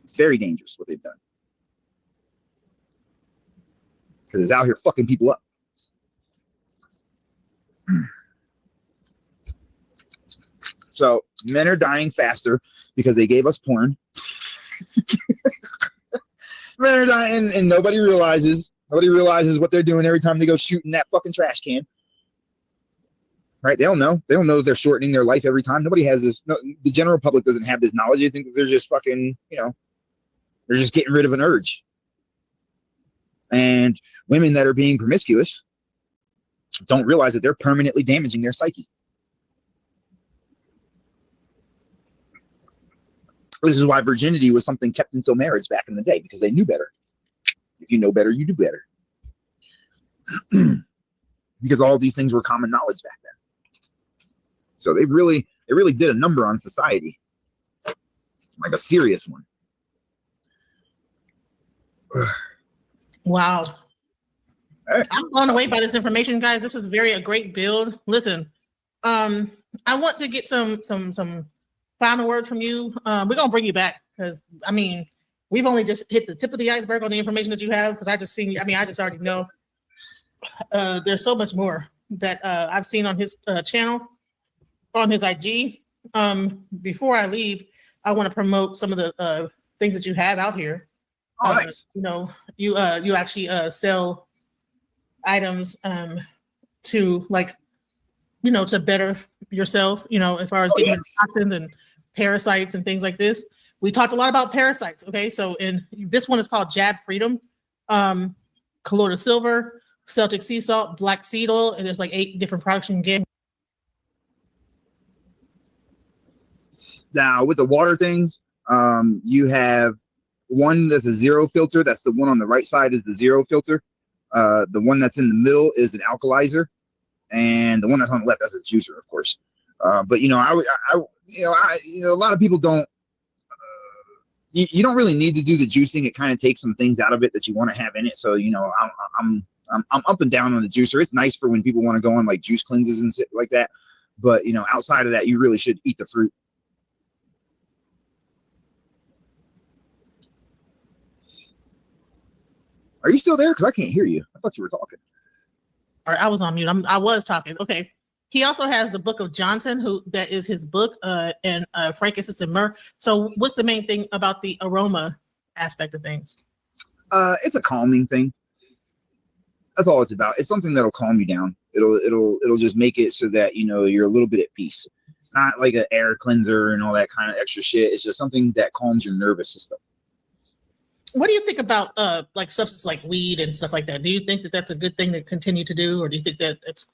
G: It's very dangerous what they've done. Because it's out here fucking people up. So men are dying faster because they gave us porn. Men are dying and nobody realizes what they're doing every time they go shoot in that fucking trash can. Right? They don't know. They don't know they're shortening their life every time. Nobody has this. No, the general public doesn't have this knowledge. They think that they're just fucking, you know, they're just getting rid of an urge. And women that are being promiscuous don't realize that they're permanently damaging their psyche. This is why virginity was something kept until marriage back in the day, because they knew better. If you know better, you do better. Because all of these things were common knowledge back then. So they really did a number on society. Like a serious one.
H: Wow. I'm blown away by this information, guys. This was a great build. Listen, I want to get some final word from you. We're gonna bring you back because I mean, we've only just hit the tip of the iceberg on the information that you have, because I just already know. There's so much more that I've seen on his channel, on his IG. Before I leave, I want to promote some of the things that you have out here.
G: Oh, nice.
H: You know, you actually sell items to, like, you know, to better yourself, you know, as far as getting rid of toxins and parasites and things like this. We talked a lot about parasites. Okay, so in this one is called Jab Freedom, colloidal silver, Celtic sea salt, black seed oil, and there's like 8 different products you can get.
G: Now with the water things, you have one that's a zero filter. That's the one on the right side is the zero filter. The one that's in the middle is an alkalizer, and the one that's on the left, that's a juicer, of course. But you know, a lot of people don't. You don't really need to do the juicing. It kind of takes some things out of it that you want to have in it. So, you know, I'm up and down on the juicer. It's nice for when people want to go on like juice cleanses and shit like that. But you know, outside of that, you really should eat the fruit. Are you still there? Because I can't hear you. I thought you were talking.
H: All right, I was on mute. I was talking. Okay. He also has the Book of Johnson, that is his book, and frankincense and myrrh. So, what's the main thing about the aroma aspect of things?
G: It's a calming thing. That's all it's about. It's something that'll calm you down. It'll just make it so that, you know, you're a little bit at peace. It's not like an air cleanser and all that kind of extra shit. It's just something that calms your nervous system.
H: What do you think about like substances like weed and stuff like that? Do you think that that's a good thing to continue to do, or do you think that it's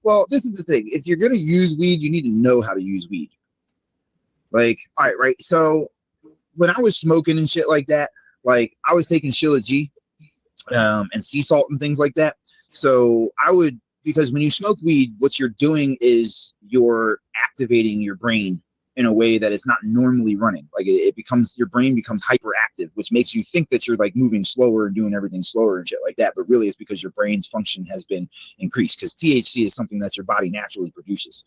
G: well, this is the thing. If you're gonna use weed, you need to know how to use weed. Like, all right. So when I was smoking and shit like that, like I was taking Shilla G and sea salt and things like that. So because when you smoke weed, what you're doing is you're activating your brain in a way that it's not normally running. Like your brain becomes hyperactive, which makes you think that you're like moving slower and doing everything slower and shit like that. But really it's because your brain's function has been increased, because THC is something that your body naturally produces.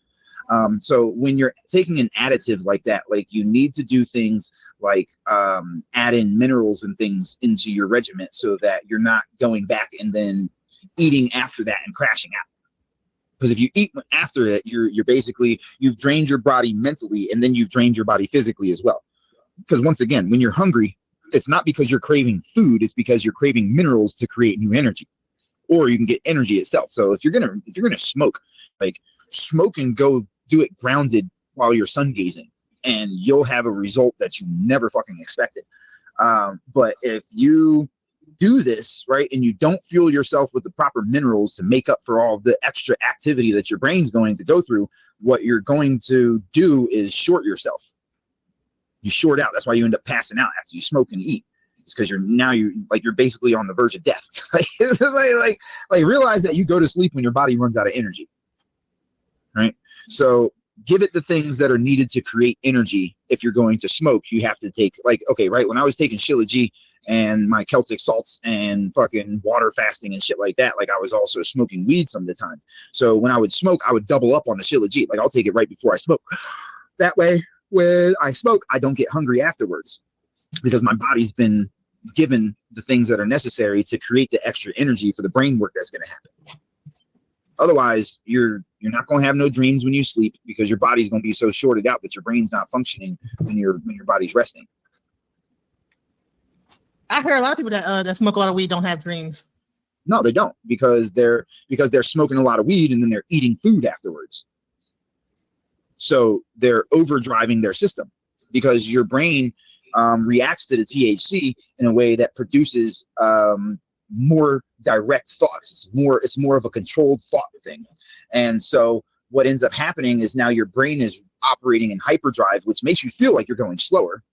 G: So when you're taking an additive like that, like you need to do things like add in minerals and things into your regimen so that you're not going back and then eating after that and crashing out. Because if you eat after it, you're basically, you've drained your body mentally, and then you've drained your body physically as well. Because once again, when you're hungry, it's not because you're craving food, it's because you're craving minerals to create new energy, or you can get energy itself. So if you're gonna smoke, like smoke and go do it grounded while you're sun gazing, and you'll have a result that you never fucking expected. But if you do this right and you don't fuel yourself with the proper minerals to make up for all the extra activity that your brain's going to go through, what you're going to do is short yourself. You short out. That's why you end up passing out after you smoke and eat. It's because you're basically on the verge of death. like realize that you go to sleep when your body runs out of energy. Right? So give it the things that are needed to create energy. If you're going to smoke, you have to take, like, okay, right, when I was taking Shilla G and my Celtic salts and fucking water fasting and shit like that, like I was also smoking weed some of the time. So when I would smoke, I would double up on the Shilla G. Like I'll take it right before I smoke. That way, when I smoke, I don't get hungry afterwards, because my body's been given the things that are necessary to create the extra energy for the brain work that's going to happen. Otherwise, you're not going to have no dreams when you sleep, because your body's going to be so shorted out that your brain's not functioning when your body's resting.
H: I heard a lot of people that smoke a lot of weed don't have dreams.
G: No, they don't, because they're smoking a lot of weed and then they're eating food afterwards. So they're overdriving their system, because your brain reacts to the THC in a way that produces more direct thoughts. It's more of a controlled thought thing. And so what ends up happening is now your brain is operating in hyperdrive, which makes you feel like you're going slower,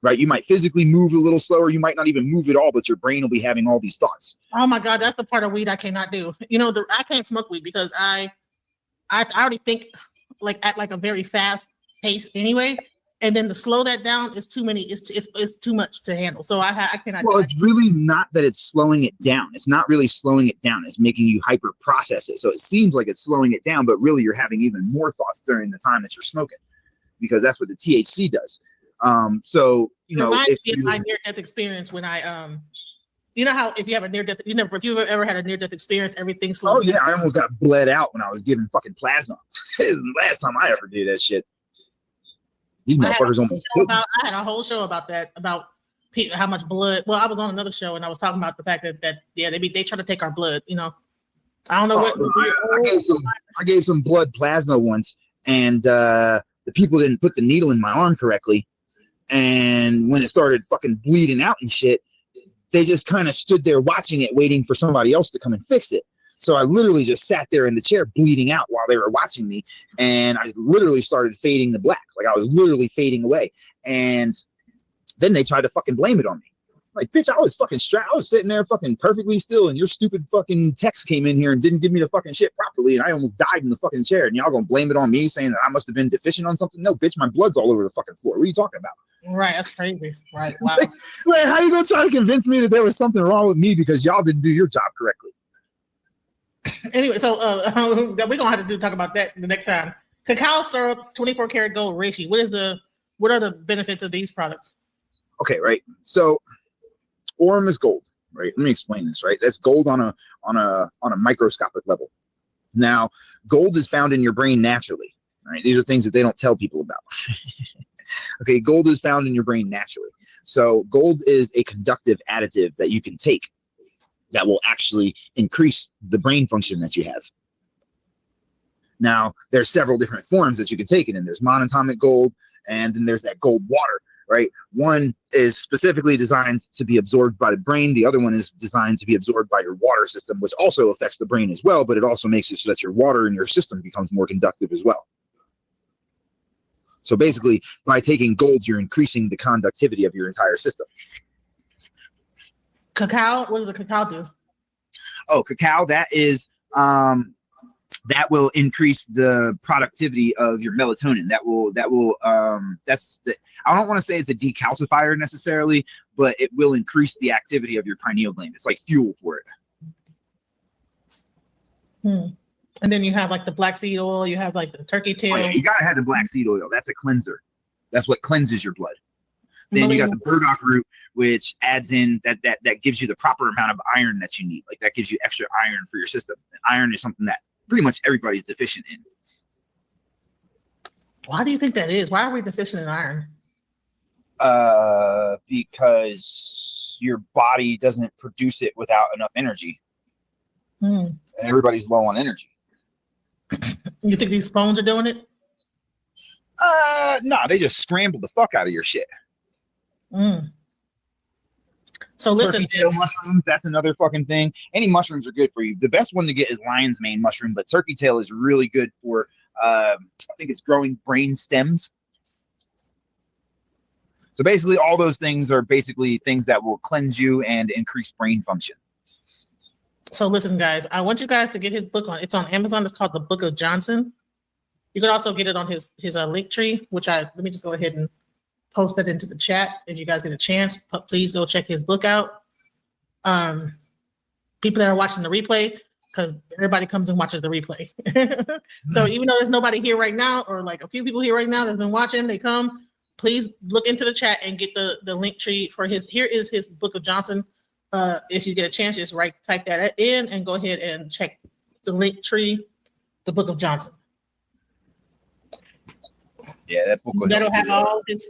G: right? You might physically move a little slower. You might not even move at all, but your brain will be having all these thoughts.
H: Oh my God, that's the part of weed I cannot do. You know, I can't smoke weed because I already think like at like a very fast pace anyway. And then to slow that down is too many. It's too much to handle. So I cannot.
G: Well, it's really not that it's slowing it down. It's not really slowing it down. It's making you hyper process it. So it seems like it's slowing it down, but really you're having even more thoughts during the time that you're smoking, because that's what the THC does. So you know, if
H: my near-death experience when I you know how if you have a near-death, if you've ever had a near-death experience, everything slows.
G: Oh yeah, I almost got bled out when I was giving fucking plasma. Last time I ever did that shit. These motherfuckers
H: I had a whole show about that, about how much blood. Well, I was on another show and I was talking about the fact that they try to take our blood. You know, I don't know what.
G: I gave some blood plasma once, and the people didn't put the needle in my arm correctly, and when it started fucking bleeding out and shit, they just kind of stood there watching it, waiting for somebody else to come and fix it. So I literally just sat there in the chair bleeding out while they were watching me, and I literally started fading to black. Like I was literally fading away. And then they tried to fucking blame it on me. Like, bitch, I was fucking strapped. I was sitting there fucking perfectly still, and your stupid fucking text came in here and didn't give me the fucking shit properly, and I almost died in the fucking chair. And y'all gonna blame it on me, saying that I must have been deficient on something? No, bitch, my blood's all over the fucking floor. What are you talking about?
H: Right, that's crazy. Right, wow.
G: Like, how you gonna try to convince me that there was something wrong with me because y'all didn't do your job correctly?
H: Anyway, so we're gonna have to talk about that the next time. Cacao syrup, 24 karat gold reishi. What are the benefits of these products?
G: Okay, right. So Orm is gold, right? Let me explain this, right? That's gold on a microscopic level. Now, gold is found in your brain naturally, right? These are things that they don't tell people about. Okay, gold is found in your brain naturally. So gold is a conductive additive that you can take that will actually increase the brain function that you have. Now, there's several different forms that you can take it in. There's monatomic gold, and then there's that gold water, right? One is specifically designed to be absorbed by the brain. The other one is designed to be absorbed by your water system, which also affects the brain as well, but it also makes it so that your water in your system becomes more conductive as well. So basically, by taking golds, you're increasing the conductivity of your entire system.
H: Cacao, what does the cacao do?
G: Oh, cacao, that is that will increase the productivity of your melatonin. That's the, I don't want to say it's a decalcifier necessarily, but it will increase the activity of your pineal gland. It's like fuel for it.
H: And then you have like the black seed oil, you have like the turkey tail.
G: Oh, yeah, you gotta have the black seed oil. That's a cleanser. That's what cleanses your blood. Then you got the burdock root, which adds in that gives you the proper amount of iron that you need. Like that gives you extra iron for your system. And iron is something that pretty much everybody's deficient in.
H: Why do you think that is? Why are we deficient in iron?
G: Because your body doesn't produce it without enough energy. And everybody's low on energy.
H: You think these phones are doing it?
G: No, they just scrambled the fuck out of your shit.
H: So listen,
G: turkey tail mushrooms, that's another fucking thing. Any mushrooms are good for you. The best one to get is lion's mane mushroom, but turkey tail is really good for I think it's growing brain stems. So basically all those things are basically things that will cleanse you and increase brain function.
H: So listen, guys, I want you guys to get his book on. It's on Amazon. It's called The Book of Johnson. You can also get it on his link tree, which let me just go ahead and post that into the chat. If you guys get a chance, please go check his book out. People that are watching the replay, because everybody comes and watches the replay. So even though there's nobody here right now, or like a few people here right now that's been watching, they come. Please look into the chat and get the link tree for his. Here is his Book of Johnson. If you get a chance, just type that in and go ahead and check the link tree, The Book of Johnson.
G: Yeah, that book was
H: that'll have all his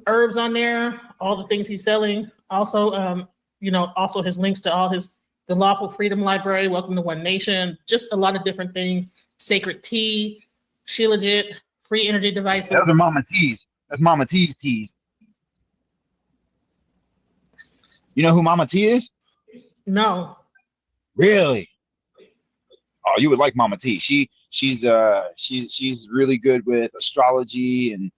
H: herbs on there, all the things he's selling. Also, also his links to all the Lawful Freedom Library, Welcome to One Nation, just a lot of different things. Sacred Tea, Shilajit, free energy devices.
G: Those are Mama T's. That's Mama T's teas. You know who Mama T is?
H: No.
G: Really? Oh, you would like Mama T. She's really good with astrology and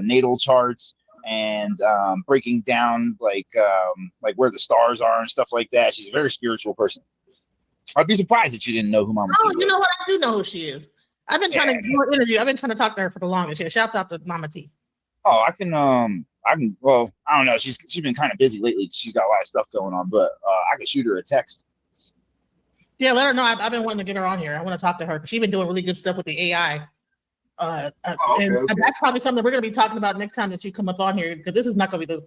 G: natal charts and breaking down like where the stars are and stuff like that. She's a very spiritual person. I'd be surprised if you didn't know who Mama T is.
H: You know what? I do know who she is. I've been trying to do an interview. I've been trying to talk to her for the longest. Yeah, shouts out to Mama T.
G: Oh, I can well, I don't know. She's been kind of busy lately. She's got a lot of stuff going on, but I could shoot her a text.
H: Yeah, let her know. I've been wanting to get her on here. I want to talk to her. She's been doing really good stuff with the AI. Okay. That's probably something we're going to be talking about next time that you come up on here, because this is not going to be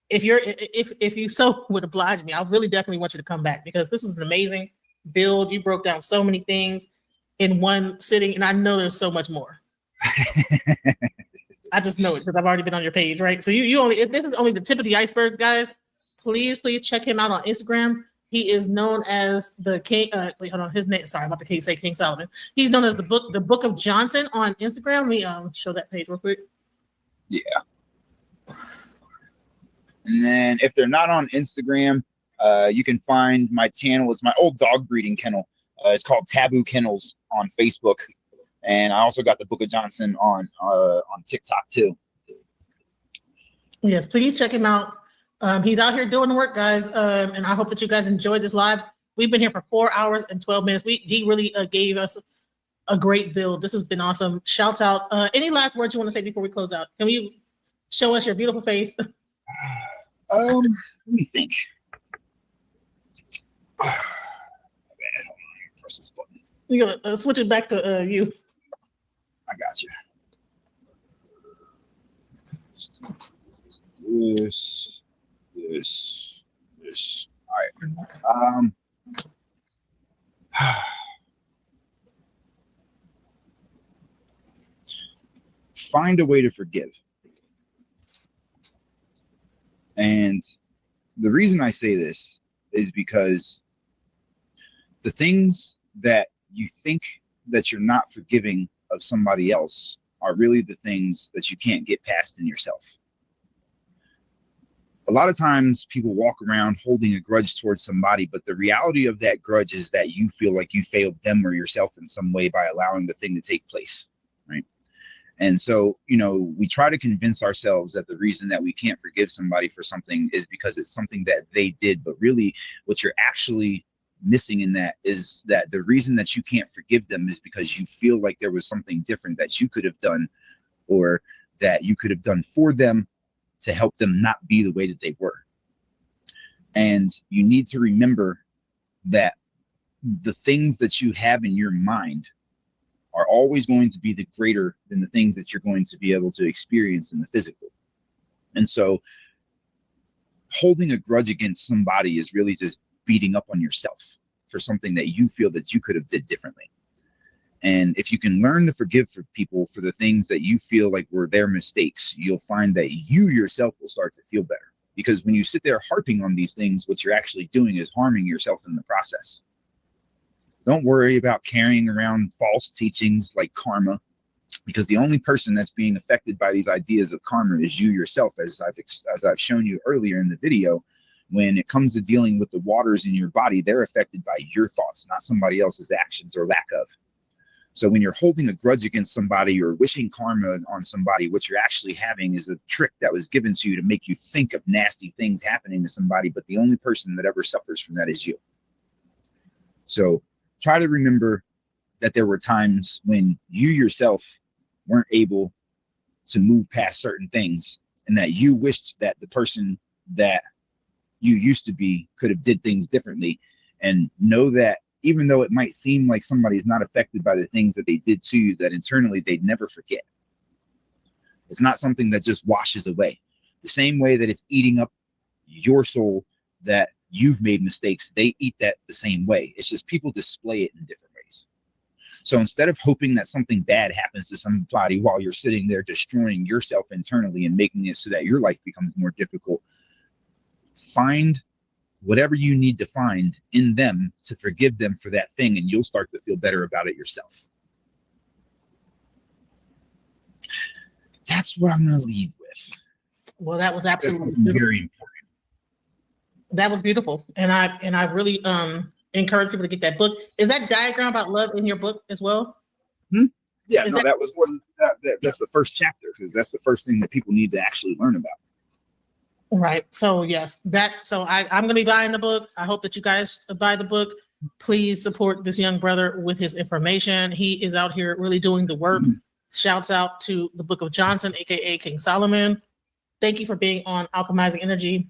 H: if you so would oblige me, I really definitely want you to come back, because this is an amazing build. You broke down so many things in one sitting, and I know there's so much more. I just know it because I've already been on your page, right? So if this is only the tip of the iceberg, guys. Please check him out on Instagram. He is known as the King. Wait, hold on. His name. Sorry, I'm about to say King Solomon. He's known as the Book of Johnson on Instagram. Let me show that page real quick.
G: Yeah. And then if they're not on Instagram, you can find my channel. It's my old dog breeding kennel. It's called Taboo Kennels on Facebook. And I also got the Book of Johnson on TikTok too.
H: Yes, please check him out.
B: He's out here doing the work, guys. And I hope that you guys enjoyed this live. We've been here for 4 hours and 12 minutes. He really gave us a great build. This has been awesome. Shouts out. Any last words you want to say before we close out? Can you show us your beautiful face?
G: Let me think. Press this button.
B: You gotta switch it back to you.
G: I got you. This. All right. Find a way to forgive. And the reason I say this is because the things that you think that you're not forgiving of somebody else are really the things that you can't get past in yourself. A lot of times people walk around holding a grudge towards somebody, but the reality of that grudge is that you feel like you failed them or yourself in some way by allowing the thing to take place, right? And so, we try to convince ourselves that the reason that we can't forgive somebody for something is because it's something that they did. But really, what you're actually missing in that is that the reason that you can't forgive them is because you feel like there was something different that you could have done, or that you could have done for them to help them not be the way that they were. And you need to remember that the things that you have in your mind are always going to be the greater than the things that you're going to be able to experience in the physical. And so holding a grudge against somebody is really just beating up on yourself for something that you feel that you could have did differently. And if you can learn to forgive for people for the things that you feel like were their mistakes, you'll find that you yourself will start to feel better. Because when you sit there harping on these things, what you're actually doing is harming yourself in the process. Don't worry about carrying around false teachings like karma, because the only person that's being affected by these ideas of karma is you yourself. As I've shown you earlier in the video, when it comes to dealing with the waters in your body, they're affected by your thoughts, not somebody else's actions or lack of. So when you're holding a grudge against somebody or wishing karma on somebody, what you're actually having is a trick that was given to you to make you think of nasty things happening to somebody, but the only person that ever suffers from that is you. So try to remember that there were times when you yourself weren't able to move past certain things, and that you wished that the person that you used to be could have did things differently. And know that even though it might seem like somebody's not affected by the things that they did to you, that internally they'd never forget. It's not something that just washes away. The same way that it's eating up your soul, that you've made mistakes, they eat that the same way. It's just people display it in different ways. So instead of hoping that something bad happens to somebody while you're sitting there destroying yourself internally and making it so that your life becomes more difficult, find whatever you need to find in them to forgive them for that thing, and you'll start to feel better about it yourself. That's what I'm going to leave with.
B: Well, that was absolutely
G: very important.
B: That was beautiful, and I really encourage people to get that book. Is that diagram about love in your book as well?
G: Yeah, no, that was one. That's the first chapter, because that's the first thing that people need to actually learn about.
B: Right. So yes, I'm going to be buying the book. I hope that you guys buy the book. Please support this young brother with his information. He is out here really doing the work. Shouts out to the Book of Johnson, aka King Solomon. Thank you for being on Alchemizing Energy,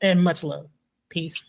B: and much love. Peace.